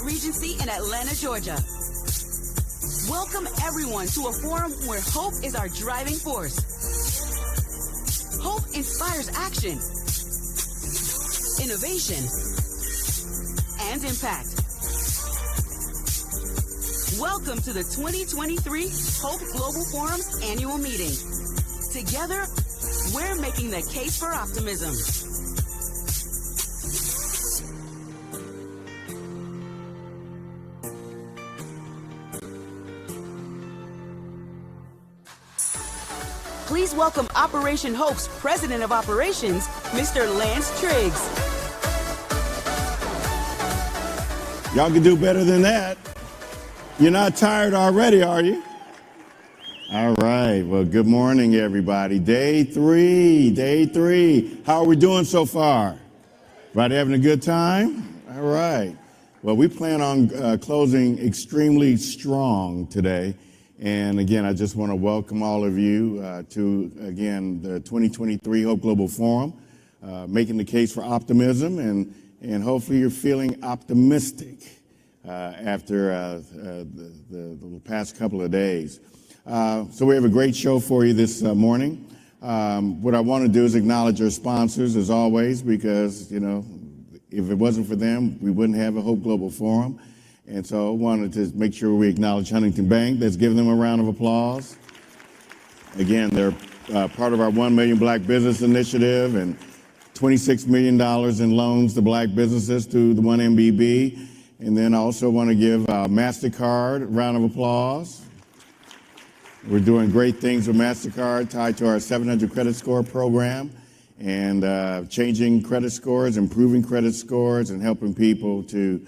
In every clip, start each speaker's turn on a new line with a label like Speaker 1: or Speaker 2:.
Speaker 1: Regency in Atlanta, Georgia. Welcome everyone to a forum where hope is our driving force. Hope inspires action, innovation, and impact. Welcome to the 2023 Hope Global Forum's annual meeting. Together, we're making the case for optimism. Please welcome Operation Hope's President of Operations, Mr. Lance Triggs.
Speaker 2: Y'all can do better than that. You're not tired already, are you? All right. Well, good morning, everybody. Day three. How are we doing so far? Everybody having a good time? All right. Well, we plan on closing extremely strong today. And again, I just want to welcome all of you to, again, the 2023 Hope Global Forum, making the case for optimism, and hopefully you're feeling optimistic after the past couple of days. So we have a great show for you this morning. What I want to do is acknowledge our sponsors, as always, because, you know, if it wasn't for them, we wouldn't have a Hope Global Forum. And so I wanted to make sure we acknowledge Huntington Bank. Let's give them a round of applause. Again, they're part of our 1 Million Black Business Initiative and $26 million in loans to black businesses through the 1MBB. And then I also want to give MasterCard a round of applause. We're doing great things with MasterCard tied to our 700 credit score program and changing credit scores, improving credit scores, and helping people to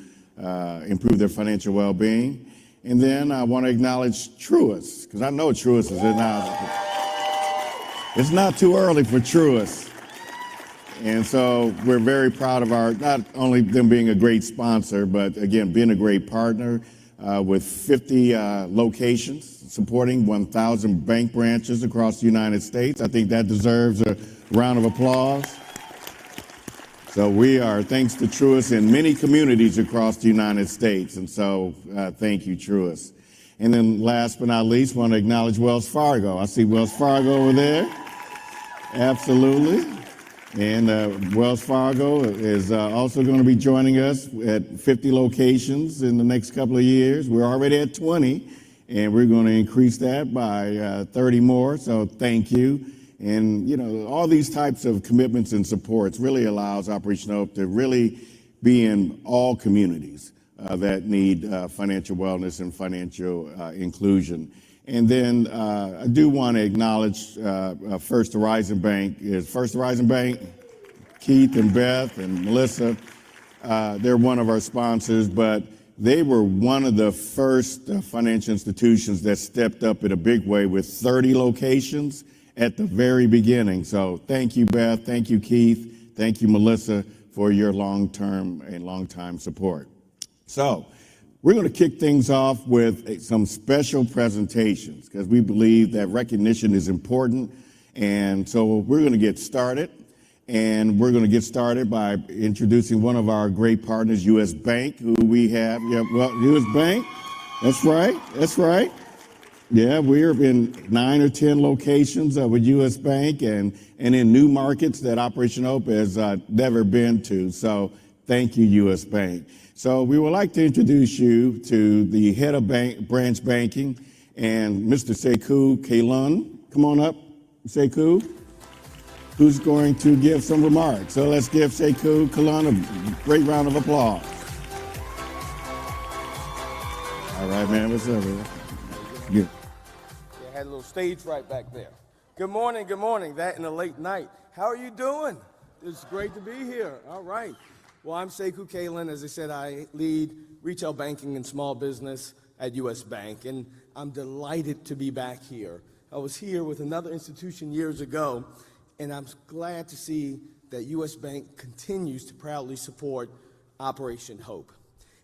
Speaker 2: improve their financial well-being. And then I want to acknowledge Truist, because I know Truist is in now. It's not too early for Truist. And so we're very proud of not only them being a great sponsor, but again, being a great partner with 50 locations, supporting 1,000 bank branches across the United States. I think that deserves a round of applause. So we are, thanks to Truist, in many communities across the United States. And so thank you, Truist. And then last but not least, want to acknowledge Wells Fargo. I see Wells Fargo over there. Absolutely. And Wells Fargo is also going to be joining us at 50 locations in the next couple of years. We're already at 20, and we're going to increase that by 30 more. So thank you. And, you know, all these types of commitments and supports really allows Operation Hope to really be in all communities that need financial wellness and financial inclusion. And then I do want to acknowledge First Horizon Bank. Is First Horizon Bank, Keith and Beth and Melissa, they're one of our sponsors, but they were one of the first financial institutions that stepped up in a big way with 30 locations at the very beginning. So thank you, Beth. Thank you, Keith. Thank you, Melissa, for your long-term and long-time support. So we're going to kick things off with some special presentations because we believe that recognition is important. And so we're going to get started. And we're going to get started by introducing one of our great partners, U.S. Bank, who we have. Yeah, well, U.S. Bank. That's right. That's right. Yeah, we're in 9 or 10 locations with U.S. Bank and in new markets that Operation Hope has never been to. So thank you, U.S. Bank. So we would like to introduce you to the head of branch banking and Mr. Sekou Kailun. Come on up, Sekou, who's going to give some remarks. So let's give Sekou Kailun a great round of applause. All right, man, what's up, man? Good.
Speaker 3: Had a little stage right back there. Good morning, that in the late night. How are you doing? It's great to be here. All right. Well, I'm Sekou Kailun. As I said, I lead retail banking and small business at U.S. Bank, and I'm delighted to be back here. I was here with another institution years ago, and I'm glad to see that U.S. Bank continues to proudly support Operation Hope.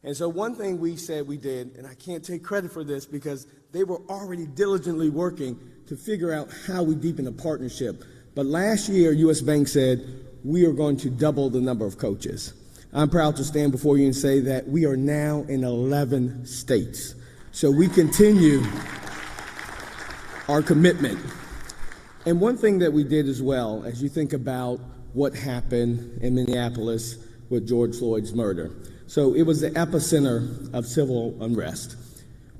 Speaker 3: And so one thing we said we did, and I can't take credit for this because they were already diligently working to figure out how we deepen the partnership. But last year, U.S. Bank said, we are going to double the number of coaches. I'm proud to stand before you and say that we are now in 11 states. So we continue our commitment. And one thing that we did as well, as you think about what happened in Minneapolis with George Floyd's murder. So it was the epicenter of civil unrest.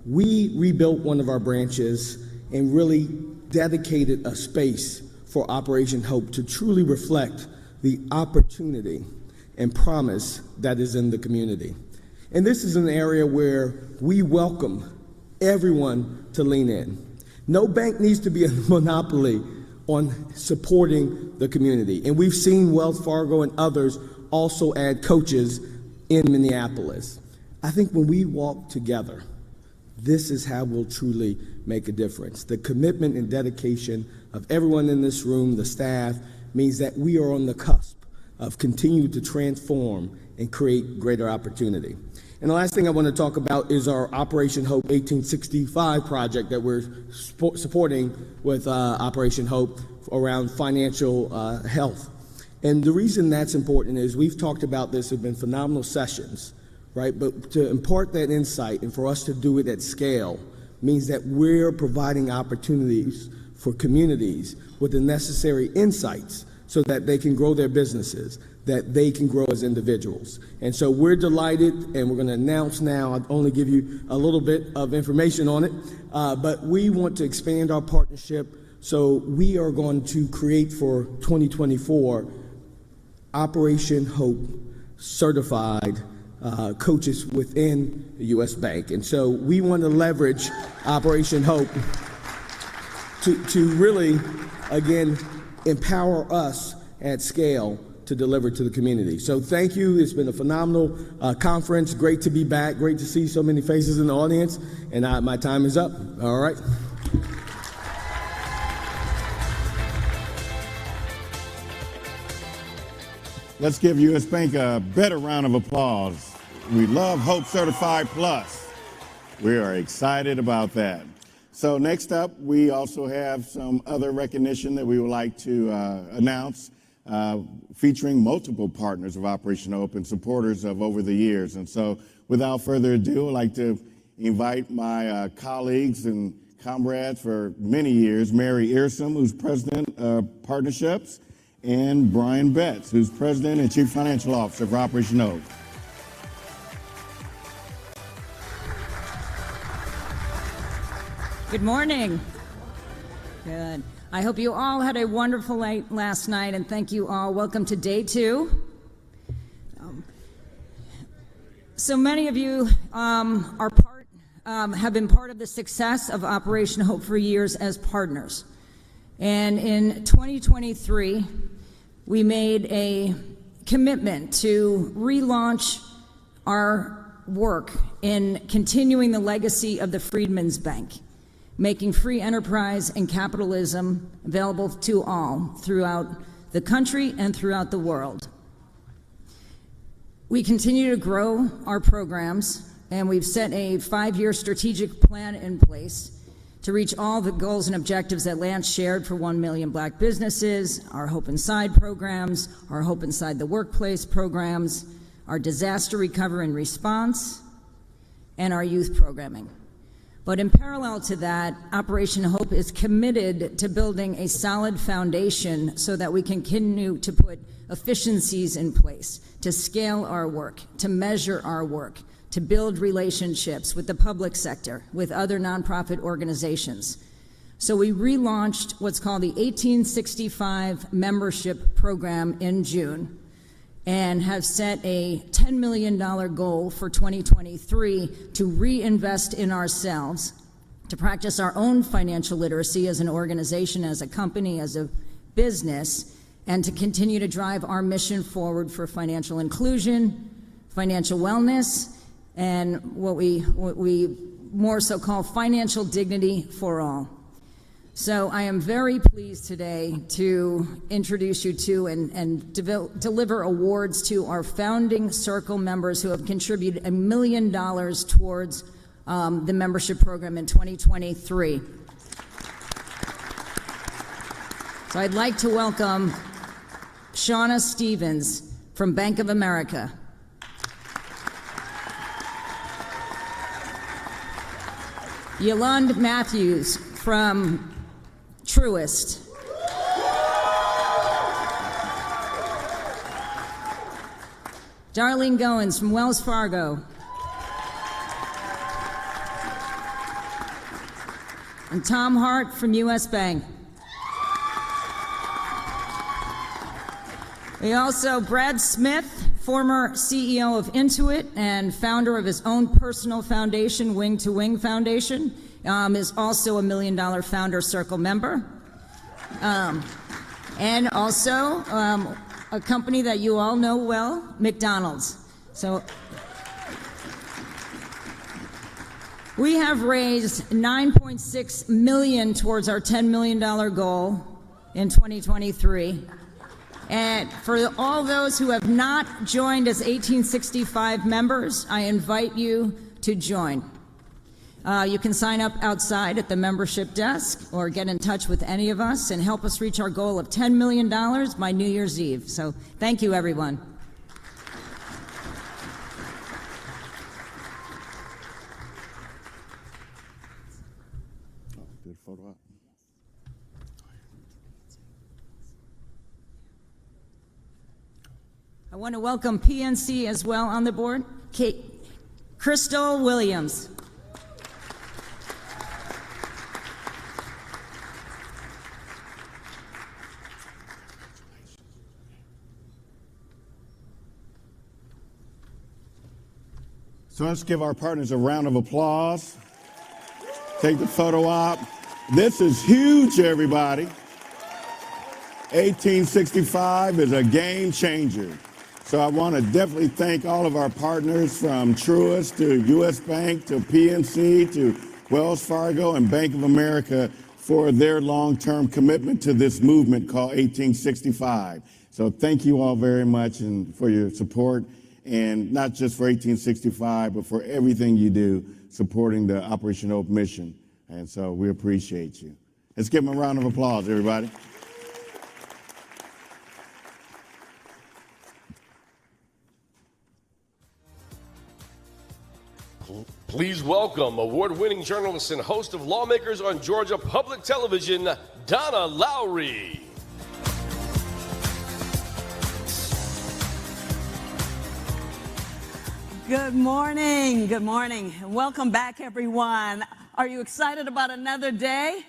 Speaker 3: We rebuilt one of our branches and really dedicated a space for Operation Hope to truly reflect the opportunity and promise that is in the community. And this is an area where we welcome everyone to lean in. No bank needs to be a monopoly on supporting the community. And we've seen Wells Fargo and others also add coaches in Minneapolis. I think when we walk together, this is how we'll truly make a difference. The commitment and dedication of everyone in this room, the staff, means that we are on the cusp of continuing to transform and create greater opportunity. And the last thing I want to talk about is our Operation Hope 1865 project that we're supporting with Operation Hope around financial health. And the reason that's important is we've talked about this, have been phenomenal sessions, right? But to impart that insight and for us to do it at scale means that we're providing opportunities for communities with the necessary insights so that they can grow their businesses, that they can grow as individuals. And so we're delighted, and we're going to announce now, I'll only give you a little bit of information on it, but we want to expand our partnership. So we are going to create for 2024 Operation Hope certified coaches within the U.S. Bank. And so we want to leverage Operation Hope to really, again, empower us at scale to deliver to the community. So thank you. It's been a phenomenal conference. Great to be back. Great to see so many faces in the audience. And my time is up. All right.
Speaker 2: Let's give U.S. Bank a better round of applause. We love Hope Certified Plus. We are excited about that. So next up, we also have some other recognition that we would like to announce, featuring multiple partners of Operation Hope and supporters of over the years. And so without further ado, I'd like to invite my colleagues and comrades for many years, Mary Earsom, who's President of Partnerships, and Brian Betts, who's President and Chief Financial Officer for Operation Hope.
Speaker 4: Good morning. Good. I hope you all had a wonderful night last night, and thank you all. Welcome to day 2. So many of you have been part of the success of Operation Hope for years as partners. And in 2023, we made a commitment to relaunch our work in continuing the legacy of the Freedmen's Bank, making free enterprise and capitalism available to all throughout the country and throughout the world. We continue to grow our programs, and we've set a 5-year strategic plan in place to reach all the goals and objectives that Lance shared for 1 million Black businesses, our Hope Inside programs, our Hope Inside the Workplace programs, our disaster recovery and response, and our youth programming. But in parallel to that, Operation Hope is committed to building a solid foundation so that we can continue to put efficiencies in place, to scale our work, to measure our work, to build relationships with the public sector, with other nonprofit organizations. So we relaunched what's called the 1865 membership program in June and have set a $10 million goal for 2023 to reinvest in ourselves, to practice our own financial literacy as an organization, as a company, as a business, and to continue to drive our mission forward for financial inclusion, financial wellness, and what we more so call financial dignity for all. So I am very pleased today to introduce you to and deliver awards to our founding circle members who have contributed $1 million towards the membership program in 2023. So I'd like to welcome Shauna Stevens from Bank of America, Yolande Matthews from Truist. Darlene Goins from Wells Fargo. And Tom Hart from U.S. Bank. We also, Brad Smith, former CEO of Intuit and founder of his own personal foundation, Wing to Wing Foundation, is also a $1 Million Founder Circle member. And also a company that you all know well, McDonald's. So we have raised $9.6 million towards our $10 million goal in 2023. And for all those who have not joined as 1865 members, I invite you to join. You can sign up outside at the membership desk or get in touch with any of us and help us reach our goal of $10 million by New Year's Eve. So thank you, everyone.
Speaker 2: Good photo up.
Speaker 4: I want to welcome PNC as well on the board. Crystal Williams.
Speaker 2: So let's give our partners a round of applause. Take the photo op. This is huge, everybody. 1865 is a game changer. So I want to definitely thank all of our partners from Truist to U.S. Bank to PNC to Wells Fargo and Bank of America for their long-term commitment to this movement called 1865. So thank you all very much and for your support. And not just for 1865, but for everything you do supporting the Operation Hope mission. And so we appreciate you. Let's give them a round of applause, everybody.
Speaker 5: Please welcome award-winning journalist and host of Lawmakers on Georgia Public Television, Donna Lowry.
Speaker 6: Good morning. Good morning. Welcome back, everyone. Are you excited about another day?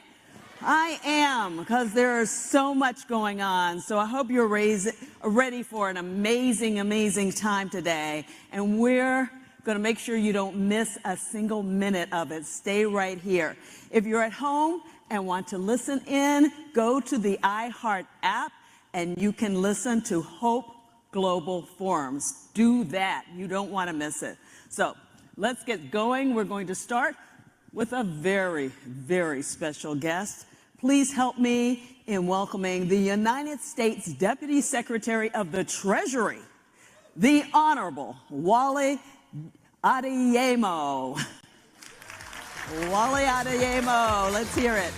Speaker 6: I am, because there is so much going on. So I hope you're ready for an amazing, amazing time today. And we're going to make sure you don't miss a single minute of it. Stay right here. If you're at home and want to listen in, go to the iHeart app and you can listen to Hope Global Forums. Do that. You don't want to miss it. So let's get going. We're going to start with a very, very special guest. Please help me in welcoming the United States Deputy Secretary of the Treasury, the Honorable Wally Adeyemo. Wally Adeyemo, let's hear it.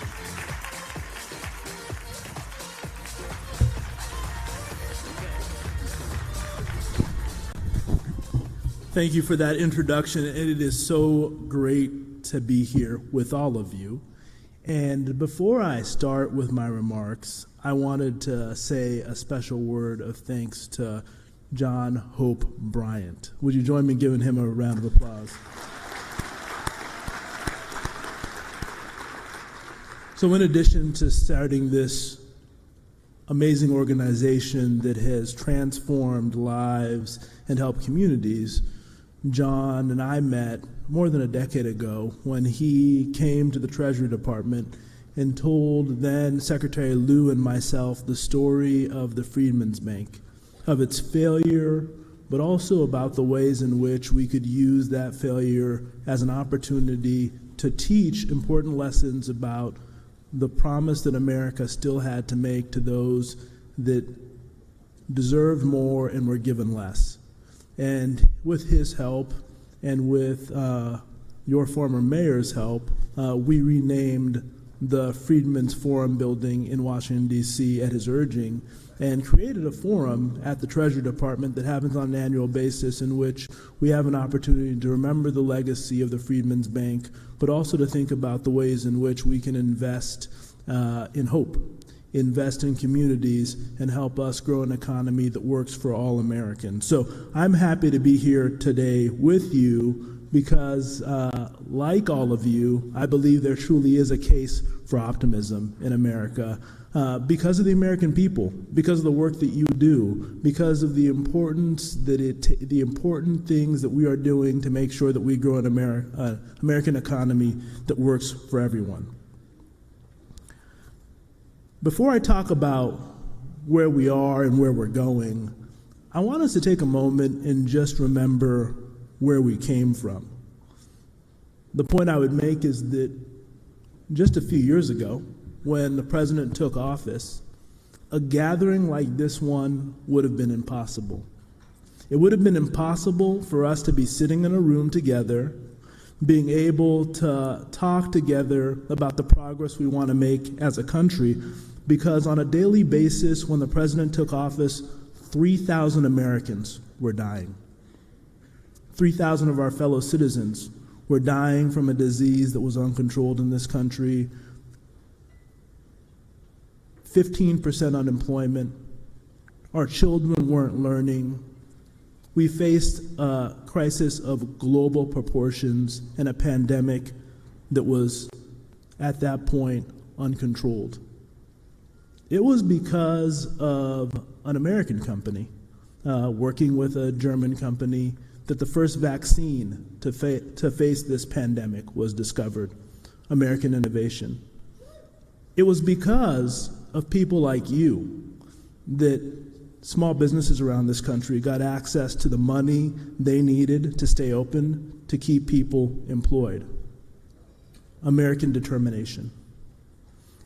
Speaker 7: Thank you for that introduction, and it is so great to be here with all of you. And before I start with my remarks, I wanted to say a special word of thanks to John Hope Bryant. Would you join me in giving him a round of applause? So in addition to starting this amazing organization that has transformed lives and helped communities, John and I met more than a decade ago when he came to the Treasury Department and told then Secretary Lew and myself the story of the Freedmen's Bank, of its failure, but also about the ways in which we could use that failure as an opportunity to teach important lessons about the promise that America still had to make to those that deserved more and were given less. And with his help and with your former mayor's help, we renamed the Freedmen's Forum building in Washington, D.C. at his urging, and created a forum at the Treasury Department that happens on an annual basis in which we have an opportunity to remember the legacy of the Freedmen's Bank, but also to think about the ways in which we can invest in hope, invest in communities, and help us grow an economy that works for all Americans. So I'm happy to be here today with you because, like all of you, I believe there truly is a case for optimism in America because of the American people, because of the work that you do, because of the importance the important things that we are doing to make sure that we grow an American economy that works for everyone. Before I talk about where we are and where we're going, I want us to take a moment and just remember where we came from. The point I would make is that just a few years ago, when the president took office, a gathering like this one would have been impossible. It would have been impossible for us to be sitting in a room together, being able to talk together about the progress we want to make as a country, because on a daily basis, when the president took office, 3,000 Americans were dying. 3,000 of our fellow citizens were dying from a disease that was uncontrolled in this country. 15% unemployment. Our children weren't learning. We faced a crisis of global proportions and a pandemic that was, at that point, uncontrolled. It was because of an American company working with a German company that the first vaccine to face this pandemic was discovered, American innovation. It was because of people like you that small businesses around this country got access to the money they needed to stay open, to keep people employed. American determination.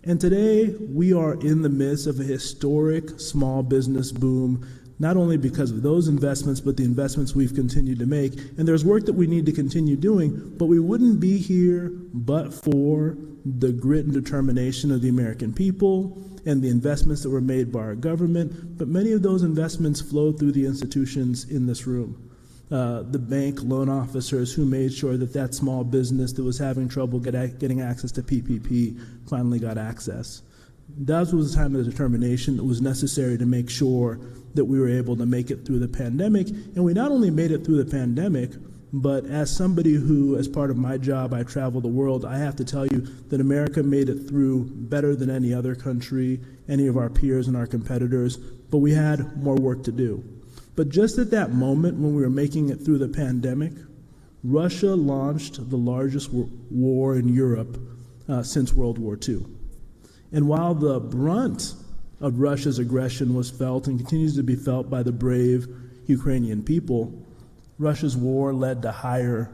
Speaker 7: And today, we are in the midst of a historic small business boom, not only because of those investments, but the investments we've continued to make. And there's work that we need to continue doing, but we wouldn't be here but for the grit and determination of the American people and the investments that were made by our government. But many of those investments flow through the institutions in this room. The bank loan officers who made sure that that small business that was having trouble getting access to PPP finally got access. That was a time of determination that was necessary to make sure that we were able to make it through the pandemic. And we not only made it through the pandemic, but as somebody who, as part of my job, I travel the world, I have to tell you that America made it through better than any other country, any of our peers and our competitors, but we had more work to do. But just at that moment when we were making it through the pandemic, Russia launched the largest war in Europe since World War II. And while the brunt of Russia's aggression was felt and continues to be felt by the brave Ukrainian people, Russia's war led to higher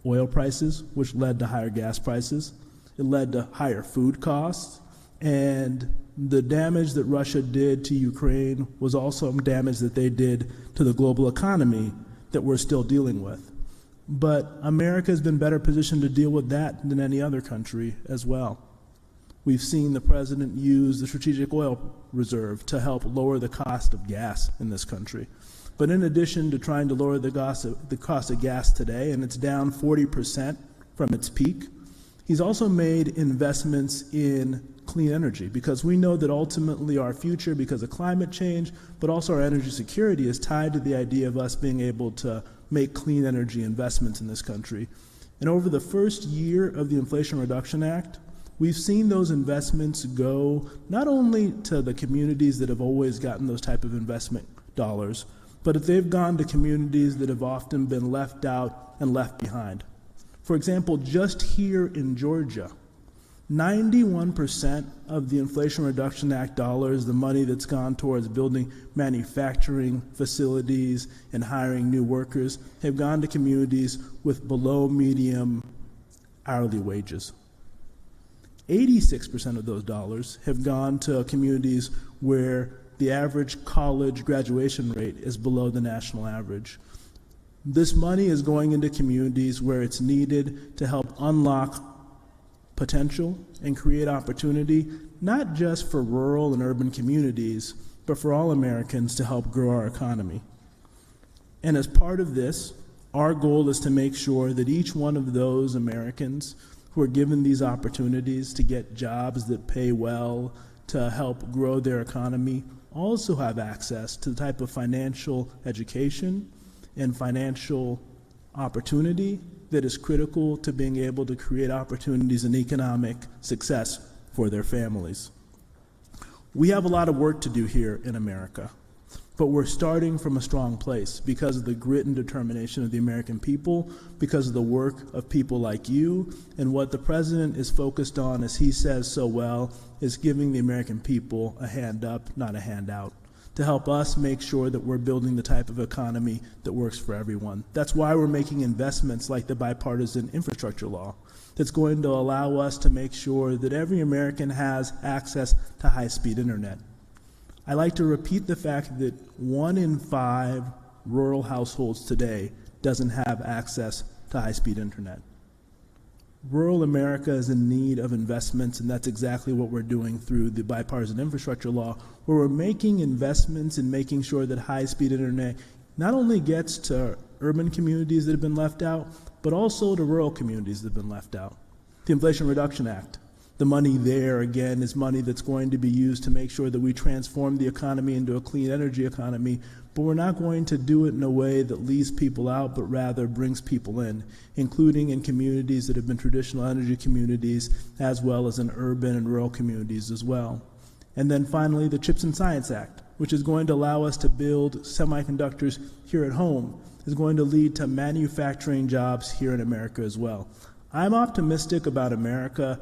Speaker 7: oil prices, which led to higher gas prices. It led to higher food costs. And the damage that Russia did to Ukraine was also damage that they did to the global economy that we're still dealing with. But America has been better positioned to deal with that than any other country as well. We've seen the president use the strategic oil reserve to help lower the cost of gas in this country. But in addition to trying to lower the cost of gas today, and it's down 40% from its peak, he's also made investments in clean energy, because we know that ultimately our future, because of climate change, but also our energy security, is tied to the idea of us being able to make clean energy investments in this country. And over the first year of the Inflation Reduction Act, we've seen those investments go not only to the communities that have always gotten those type of investment dollars, but they've gone to communities that have often been left out and left behind. For example, just here in Georgia, 91% of the Inflation Reduction Act dollars, the money that's gone towards building manufacturing facilities and hiring new workers, have gone to communities with below medium hourly wages. 86% of those dollars have gone to communities where the average college graduation rate is below the national average. This money is going into communities where it's needed to help unlock potential and create opportunity, not just for rural and urban communities, but for all Americans to help grow our economy. And as part of this, our goal is to make sure that each one of those Americans who are given these opportunities to get jobs that pay well, to help grow their economy, also have access to the type of financial education and financial opportunity that is critical to being able to create opportunities and economic success for their families. We have a lot of work to do here in America, but we're starting from a strong place because of the grit and determination of the American people, because of the work of people like you, and what the president is focused on, as he says so well, is giving the American people a hand up, not a handout, to help us make sure that we're building the type of economy that works for everyone. That's why we're making investments like the bipartisan infrastructure law that's going to allow us to make sure that every American has access to high-speed internet. I like to repeat the fact that 1 in 5 rural households today doesn't have access to high-speed internet. Rural America is in need of investments, and that's exactly what we're doing through the bipartisan infrastructure law, where we're making investments in making sure that high-speed internet not only gets to urban communities that have been left out, but also to rural communities that have been left out. The Inflation Reduction Act, the money there, again, is money that's going to be used to make sure that we transform the economy into a clean energy economy, but we're not going to do it in a way that leaves people out, but rather brings people in, including in communities that have been traditional energy communities, as well as in urban and rural communities as well. And then finally, the CHIPS and Science Act, which is going to allow us to build semiconductors here at home, is going to lead to manufacturing jobs here in America as well. I'm optimistic about America,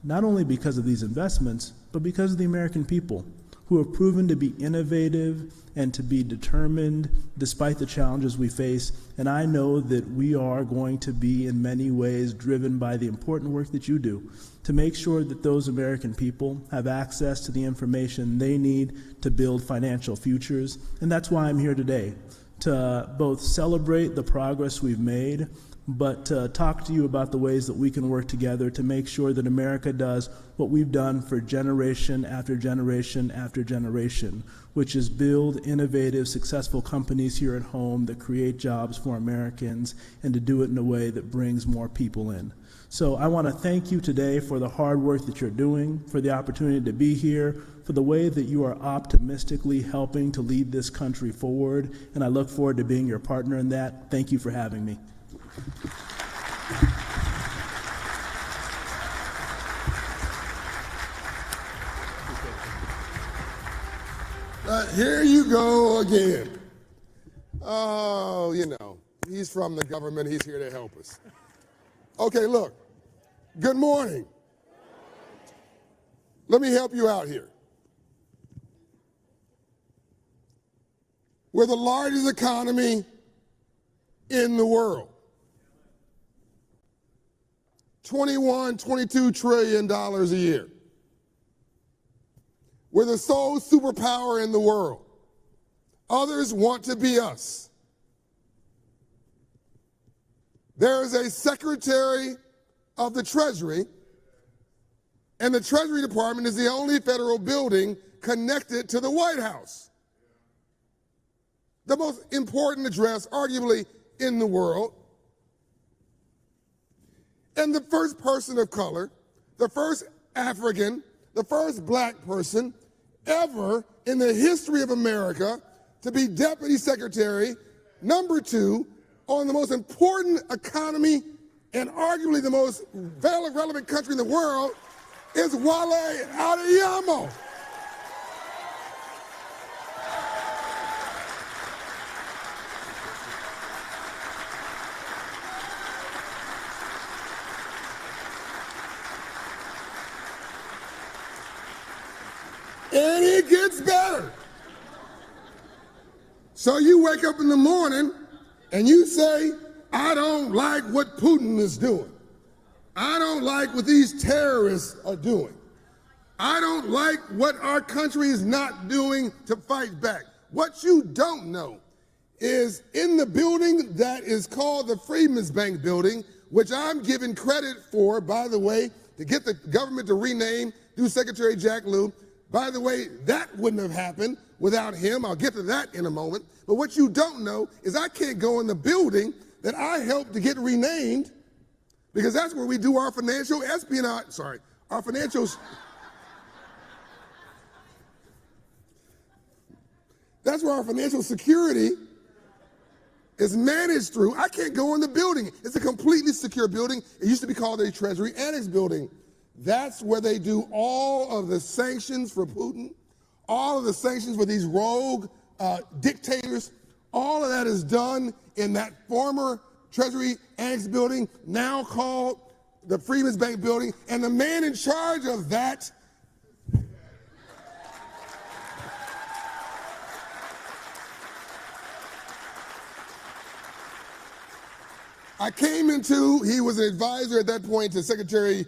Speaker 7: not only because of these investments, but because of the American people, who have proven to be innovative and to be determined despite the challenges we face. And I know that we are going to be in many ways driven by the important work that you do to make sure that those American people have access to the information they need to build financial futures. And that's why I'm here today, to both celebrate the progress we've made, but to talk to you about the ways that we can work together to make sure that America does what we've done for generation after generation after generation, which is build innovative, successful companies here at home that create jobs for Americans, and to do it in a way that brings more people in. So I want to thank you today for the hard work that you're doing, for the opportunity to be here, for the way that you are optimistically helping to lead this country forward, and I look forward to being your partner in that. Thank you for having me.
Speaker 8: Here you go again. Oh, he's from the government. He's here to help us. Okay, look. Good morning. Let me help you out here. We're the largest economy in the world. $22 trillion a year. We're the sole superpower in the world. Others want to be us. There is a Secretary of the Treasury, and the Treasury Department is the only federal building connected to the White House. The most important address, arguably, in the world. And the first person of color, the first African, the first black person ever in the history of America to be Deputy Secretary, #2, on the most important economy and arguably the most relevant country in the world is Wally Adeyemo. And it gets better. So you wake up in the morning and you say, I don't like what Putin is doing. I don't like what these terrorists are doing. I don't like what our country is not doing to fight back. What you don't know is in the building that is called the Freedmen's Bank building, which I'm giving credit for, by the way, to get the government to rename, do Secretary Jack Lew. By the way, that wouldn't have happened without him. I'll get to that in a moment. But what you don't know is I can't go in the building that I helped to get renamed, because that's where we do our financial espionage, our financial, that's where our financial security is managed through. I can't go in the building. It's a completely secure building. It used to be called a Treasury Annex building. That's where they do all of the sanctions for Putin, all of the sanctions for these rogue dictators. All of that is done in that former Treasury Annex building, now called the Freedmen's Bank building, and the man in charge of that he was an advisor at that point to Secretary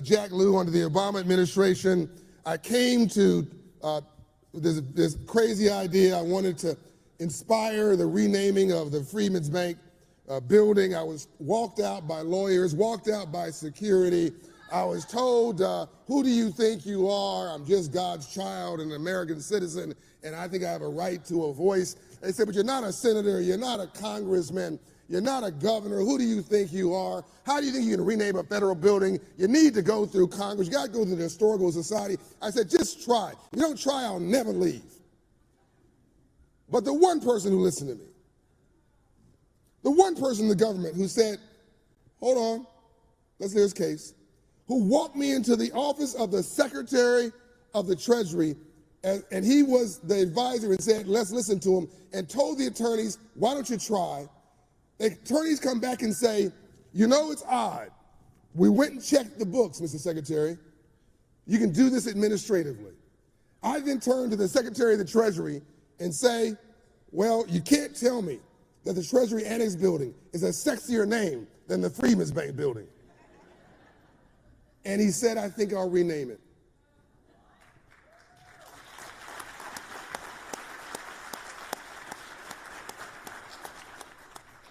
Speaker 8: Jack Lew under the Obama administration. I came to this crazy idea. I wanted to inspire the renaming of the Freedmen's Bank building. I was walked out by lawyers, walked out by security. I was told, who do you think you are? I'm just God's child and an American citizen, and I think I have a right to a voice. They said, but you're not a senator, you're not a congressman, you're not a governor. Who do you think you are? How do you think you can rename a federal building? You need to go through Congress. You got to go through the Historical Society. I said, just try. If you don't try, I'll never leave. But the one person who listened to me, the one person in the government who said, hold on, let's hear his case, who walked me into the office of the Secretary of the Treasury, and he was the advisor, and said, let's listen to him, and told the attorneys, why don't you try? The attorneys come back and say, you know, it's odd. We went and checked the books, Mr. Secretary. You can do this administratively. I then turn to the Secretary of the Treasury and say, well, you can't tell me that the Treasury Annex building is a sexier name than the Freedmen's Bank building. And he said, I think I'll rename it.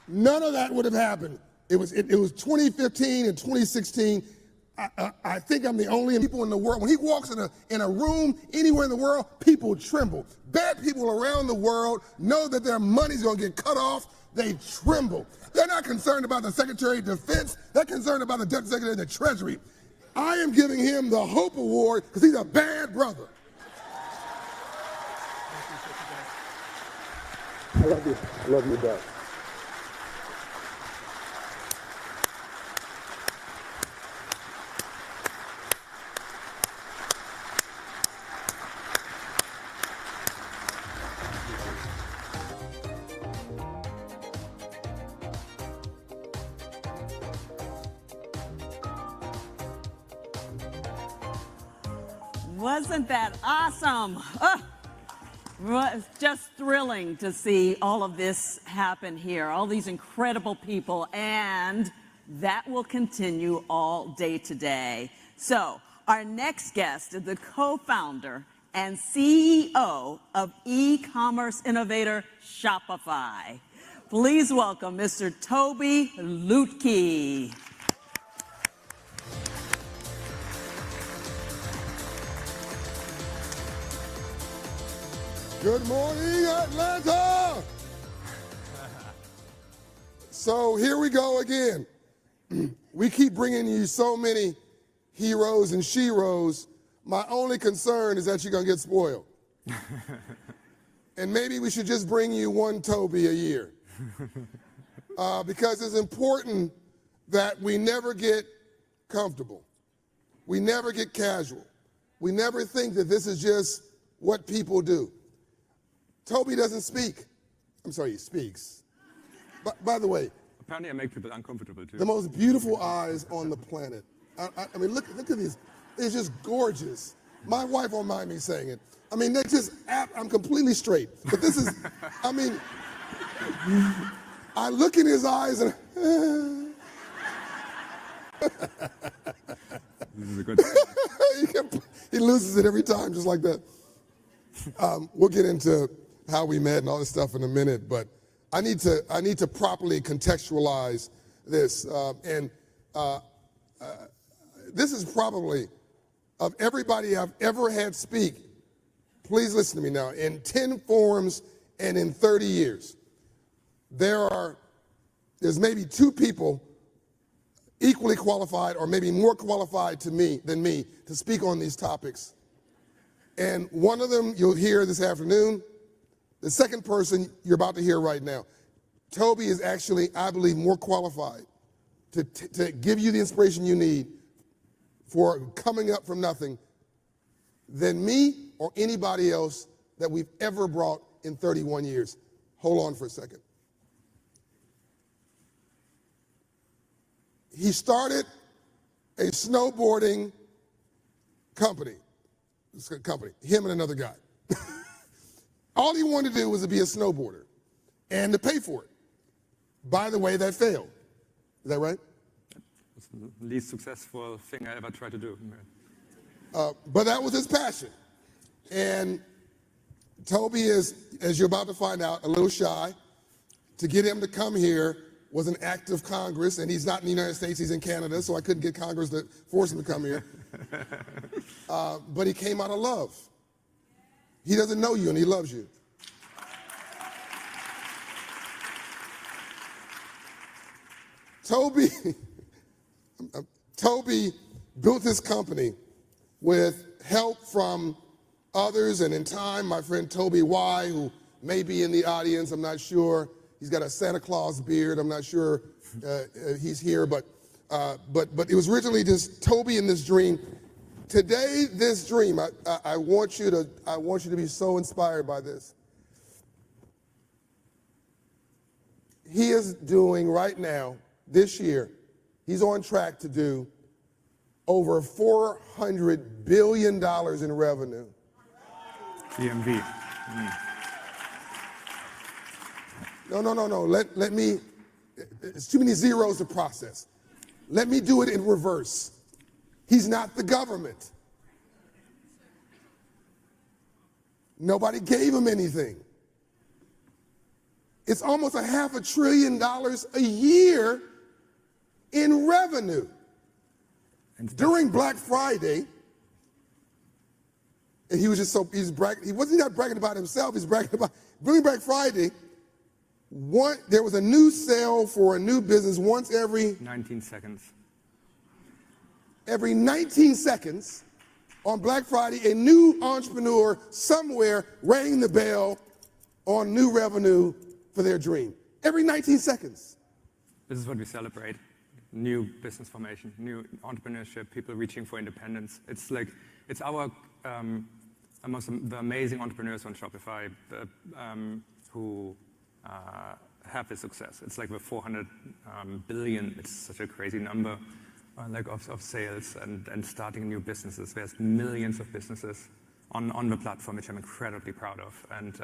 Speaker 8: None of that would have happened. It was 2015 and 2016. I think I'm the only people in the world. When he walks in a room anywhere in the world, people tremble. Bad people around the world know that their money's going to get cut off. They tremble. They're not concerned about the Secretary of Defense. They're concerned about the Deputy Secretary of the Treasury. I am giving him the Hope Award because he's a bad brother. I love you. I love you, Dad.
Speaker 6: Wasn't that awesome? Oh, it was just thrilling to see all of this happen here, all these incredible people, and that will continue all day today. So our next guest is the co-founder and CEO of e-commerce innovator Shopify. Please welcome Mr. Toby Lutke.
Speaker 8: Good morning, Atlanta! So here we go again. We keep bringing you so many heroes and sheroes. My only concern is that you're going to get spoiled. And maybe we should just bring you one Toby a year. Because it's important that we never get comfortable. We never get casual. We never think that this is just what people do. Toby doesn't speak. I'm sorry, he speaks. By the way,
Speaker 9: apparently I make people uncomfortable too.
Speaker 8: The most beautiful eyes on the planet. I mean, look at these. They're just gorgeous. My wife won't mind me saying it. I mean, they're just, I'm completely straight. But this is, I mean, I look in his eyes and,
Speaker 9: This is a good
Speaker 8: he loses it every time, just like that. We'll get into how we met and all this stuff in a minute, but I need to properly contextualize this. this is probably, of everybody I've ever had speak, please listen to me now, in 10 forums and in 30 years, there's maybe 2 people equally qualified or maybe more qualified than me to speak on these topics. And one of them you'll hear this afternoon. The second person you're about to hear right now. Toby is actually, I believe, more qualified to give you the inspiration you need for coming up from nothing than me or anybody else that we've ever brought in 31 years. Hold on for a second. He started a snowboarding company. Him and another guy. All he wanted to do was to be a snowboarder and to pay for it. By the way, that failed. Is that right?
Speaker 9: It's the least successful thing I ever tried to do.
Speaker 8: But that was his passion. And Toby is, as you're about to find out, a little shy. To get him to come here was an act of Congress, and he's not in the United States, he's in Canada, so I couldn't get Congress to force him to come here. But he came out of love. He doesn't know you, and he loves you. Toby built this company with help from others, and in time, my friend Toby Y, who may be in the audience, I'm not sure. He's got a Santa Claus beard. I'm not sure he's here, but it was originally just Toby and this dream. Today, this dream, I want you to be so inspired by this. He is doing right now, this year, he's on track to do over $400 billion in revenue.
Speaker 9: GMV.
Speaker 8: No. Let me, it's too many zeros to process. Let me do it in reverse. He's not the government. Nobody gave him anything. It's almost $500 billion a year in revenue. During Black Friday, and he was just so, he wasn't not bragging about himself, he's bragging about, during Black Friday, there was a new sale for a new business once every
Speaker 9: 19 seconds.
Speaker 8: Every 19 seconds on Black Friday, a new entrepreneur somewhere rang the bell on new revenue for their dream. Every 19 seconds.
Speaker 9: This is what we celebrate. New business formation, new entrepreneurship, people reaching for independence. It's like, it's our, the amazing entrepreneurs on Shopify who have this success. It's like we're 400 billion, it's such a crazy number, of sales and starting new businesses. There's millions of businesses on the platform, which I'm incredibly proud of. And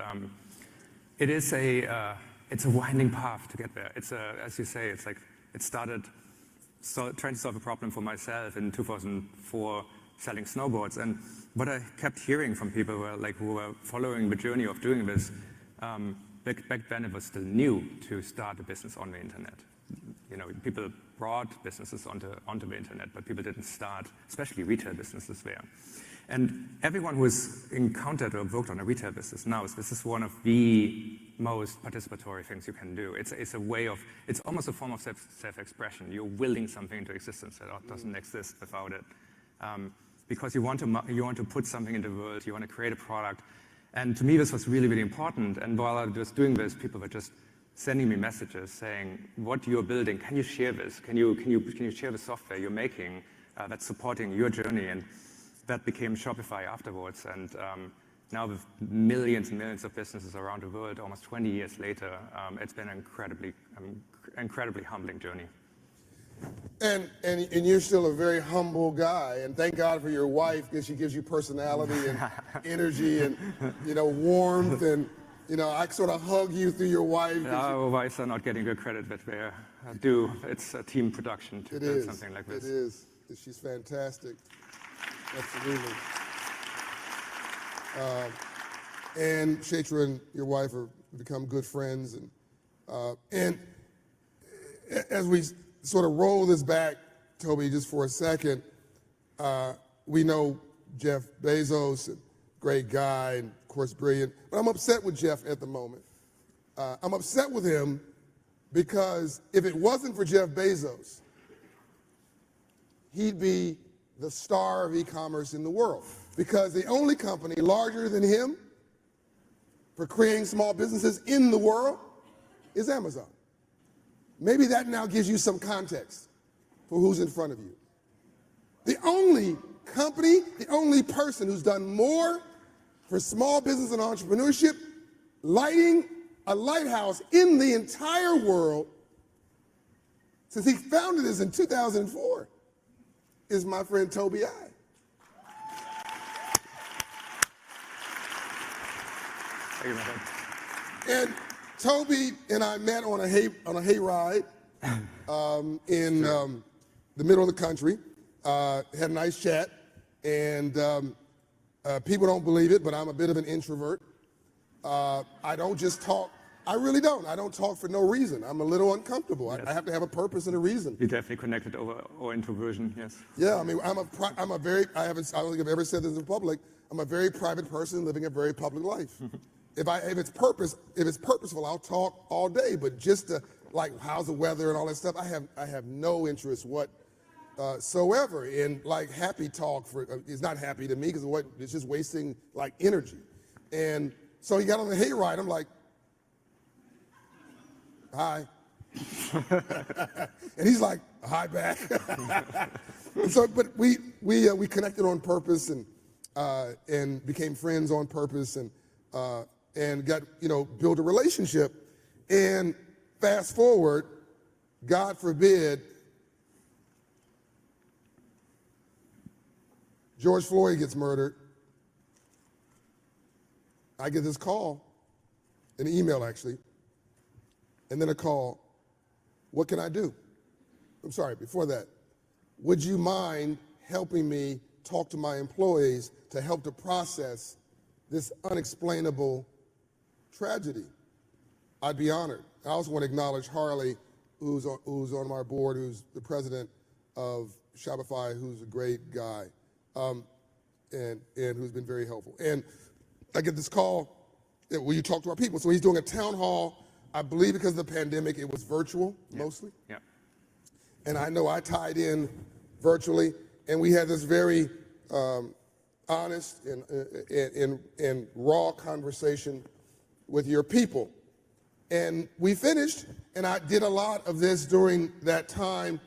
Speaker 9: it is it's a winding path to get there. It's as you say, it's like, it started trying to solve a problem for myself in 2004, selling snowboards. And what I kept hearing from people who were following the journey of doing this, back then it was still new to start a business on the internet. You know, people brought businesses onto the internet, but people didn't start, especially retail businesses there. And everyone who has encountered or worked on a retail business knows this is one of the most participatory things you can do. It's a way of, it's almost a form of self-expression. You're willing something into existence that doesn't exist without it. Because you want to put something in the world, you want to create a product. And to me, this was really, really important. And while I was doing this, people were just sending me messages saying, what you're building, can you share this? Can you share the software you're making that's supporting your journey? And that became Shopify afterwards. And now with millions and millions of businesses around the world, almost 20 years later, it's been an incredibly humbling journey.
Speaker 8: And you're still a very humble guy, and thank God for your wife, because she gives you personality and energy and, warmth, and, I sort of hug you through your wife.
Speaker 9: Our wives are not getting the credit that they do. It's a team production to build something like this.
Speaker 8: It is. She's fantastic. Absolutely. And Chaitra and your wife have become good friends, and as we sort of roll this back, Toby, just for a second, We know Jeff Bezos, great guy, and of course brilliant, but I'm upset with Jeff at the moment. I'm upset with him because if it wasn't for Jeff Bezos, he'd be the star of e-commerce in the world. Because the only company larger than him for creating small businesses in the world is Amazon. Maybe that now gives you some context for who's in front of you. The only company, the only person who's done more for small business and entrepreneurship, lighting a lighthouse in the entire world since he founded this in 2004, is my friend Toby I. And Toby and I met on a hayride in the middle of the country. Had a nice chat, and people don't believe it, but I'm a bit of an introvert. I don't just talk. I really don't. I don't talk for no reason. I'm a little uncomfortable.
Speaker 9: Yes.
Speaker 8: I have to have a purpose and a reason.
Speaker 9: We definitely connected over our introversion, yes.
Speaker 8: Yeah, I mean, I don't think I've ever said this in public. I'm a very private person living a very public life. If it's purposeful, I'll talk all day. But just to, like, how's the weather and all that stuff, I have no interest whatsoever in, like, happy talk. It's not happy to me because it's just wasting, like, energy. And so he got on the hayride. I'm like, hi. And he's like, hi back. And so, but we connected on purpose and became friends on purpose and got, built a relationship. And fast forward, God forbid, George Floyd gets murdered. I get this call, an email actually, and then a call. What can I do? I'm sorry, before that, would you mind helping me talk to my employees to help to process this unexplainable tragedy? I'd be honored. I also want to acknowledge Harley, who's on my board, who's the president of Shopify, who's a great guy, and who's been very helpful. And I get this call, will you talk to our people? So he's doing a town hall. I believe because of the pandemic, it was virtual mostly. Yeah. And I know I tied in virtually, and we had this very honest and raw conversation with your people. And we finished, and I did a lot of this during that time,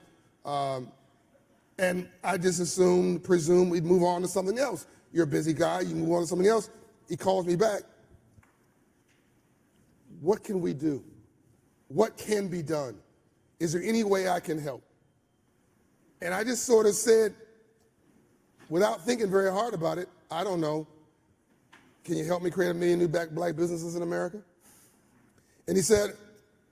Speaker 8: and I just presumed we'd move on to something else. You're a busy guy, you move on to something else. He calls me back. What can we do? What can be done? Is there any way I can help? And I just sort of said, without thinking very hard about it, I don't know. Can you help me create 1 million new black businesses in America? And he said,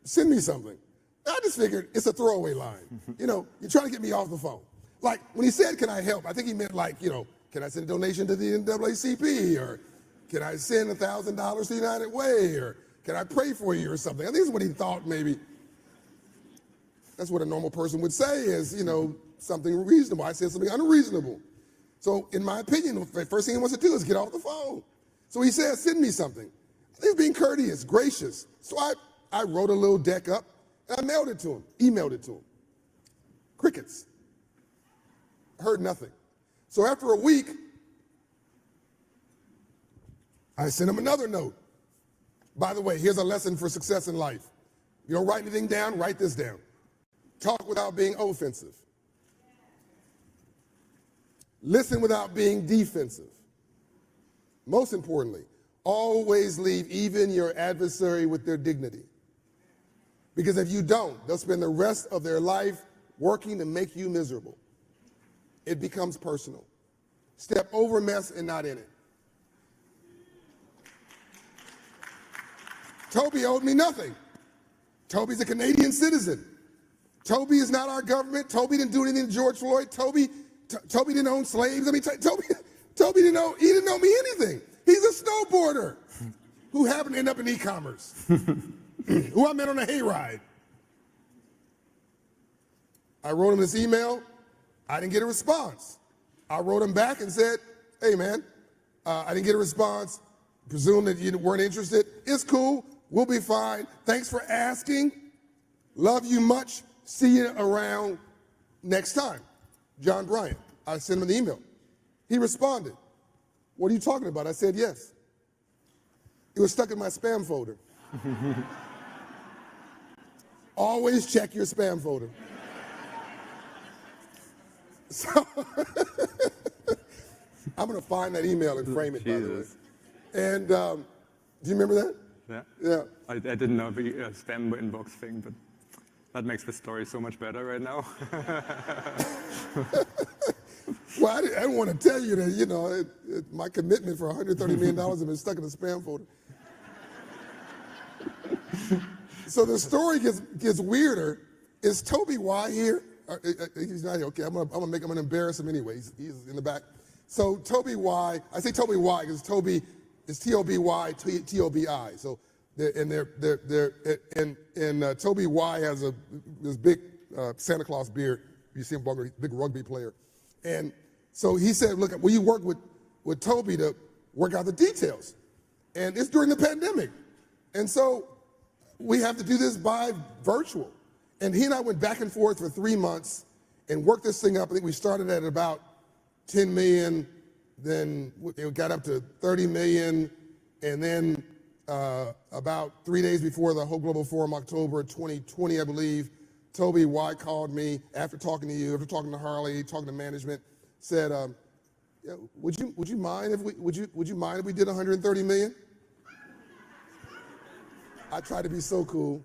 Speaker 8: send me something. I just figured it's a throwaway line. You're trying to get me off the phone. Like, when he said, can I help? I think he meant like, can I send a donation to the NAACP? Or can I send $1,000 to United Way? Or can I pray for you or something? I think that's what he thought maybe. That's what a normal person would say is, something reasonable. I said something unreasonable. So in my opinion, the first thing he wants to do is get off the phone. So he said, send me something. I think he's being courteous, gracious. So I wrote a little deck up and I mailed it to him, emailed it to him. Crickets. I heard nothing. So after a week, I sent him another note. By the way, here's a lesson for success in life. You don't write anything down, write this down. Talk without being offensive. Listen without being defensive. Most importantly, always leave even your adversary with their dignity. Because if you don't, they'll spend the rest of their life working to make you miserable. It becomes personal. Step over mess and not in it. Toby owed me nothing. Toby's a Canadian citizen. Toby is not our government. Toby didn't do anything to George Floyd. Toby didn't own slaves. I mean, Toby didn't owe me anything. He's a snowboarder who happened to end up in e-commerce, who I met on a hayride. I wrote him this email. I didn't get a response. I wrote him back and said, hey man, I didn't get a response. Presume that you weren't interested. It's cool. We'll be fine. Thanks for asking. Love you much. See you around next time. John Bryant. I sent him an email. He responded. What are you talking about? I said yes. It was stuck in my spam folder. Always check your spam folder. So I'm going to find that email and frame it, by the way. And do you remember that?
Speaker 9: Yeah.
Speaker 8: Yeah.
Speaker 9: I didn't know the spam inbox thing, but that makes the story so much better right now.
Speaker 8: Well, I didn't want to tell you that, you know, my commitment for $130 million has been stuck in the spam folder. So the story gets weirder. Is Toby Y here? He's not here. Okay, I'm gonna embarrass him anyway. He's in the back. So Toby Y, I say Toby Y because Toby is T-O-B-Y, T-O-B-I. So Toby Y has this big Santa Claus beard. You see him, big rugby player. And so he said, look, will you work with Toby to work out the details? And it's during the pandemic. And so we have to do this by virtual. And he and I went back and forth for 3 months and worked this thing up. I think we started at about 10 million, then it got up to 30 million, and then about 3 days before the whole global forum, October 2020, I believe, Toby Y called me after talking to you, after talking to Harley, talking to management, said, would you mind if we did 130 million? I tried to be so cool.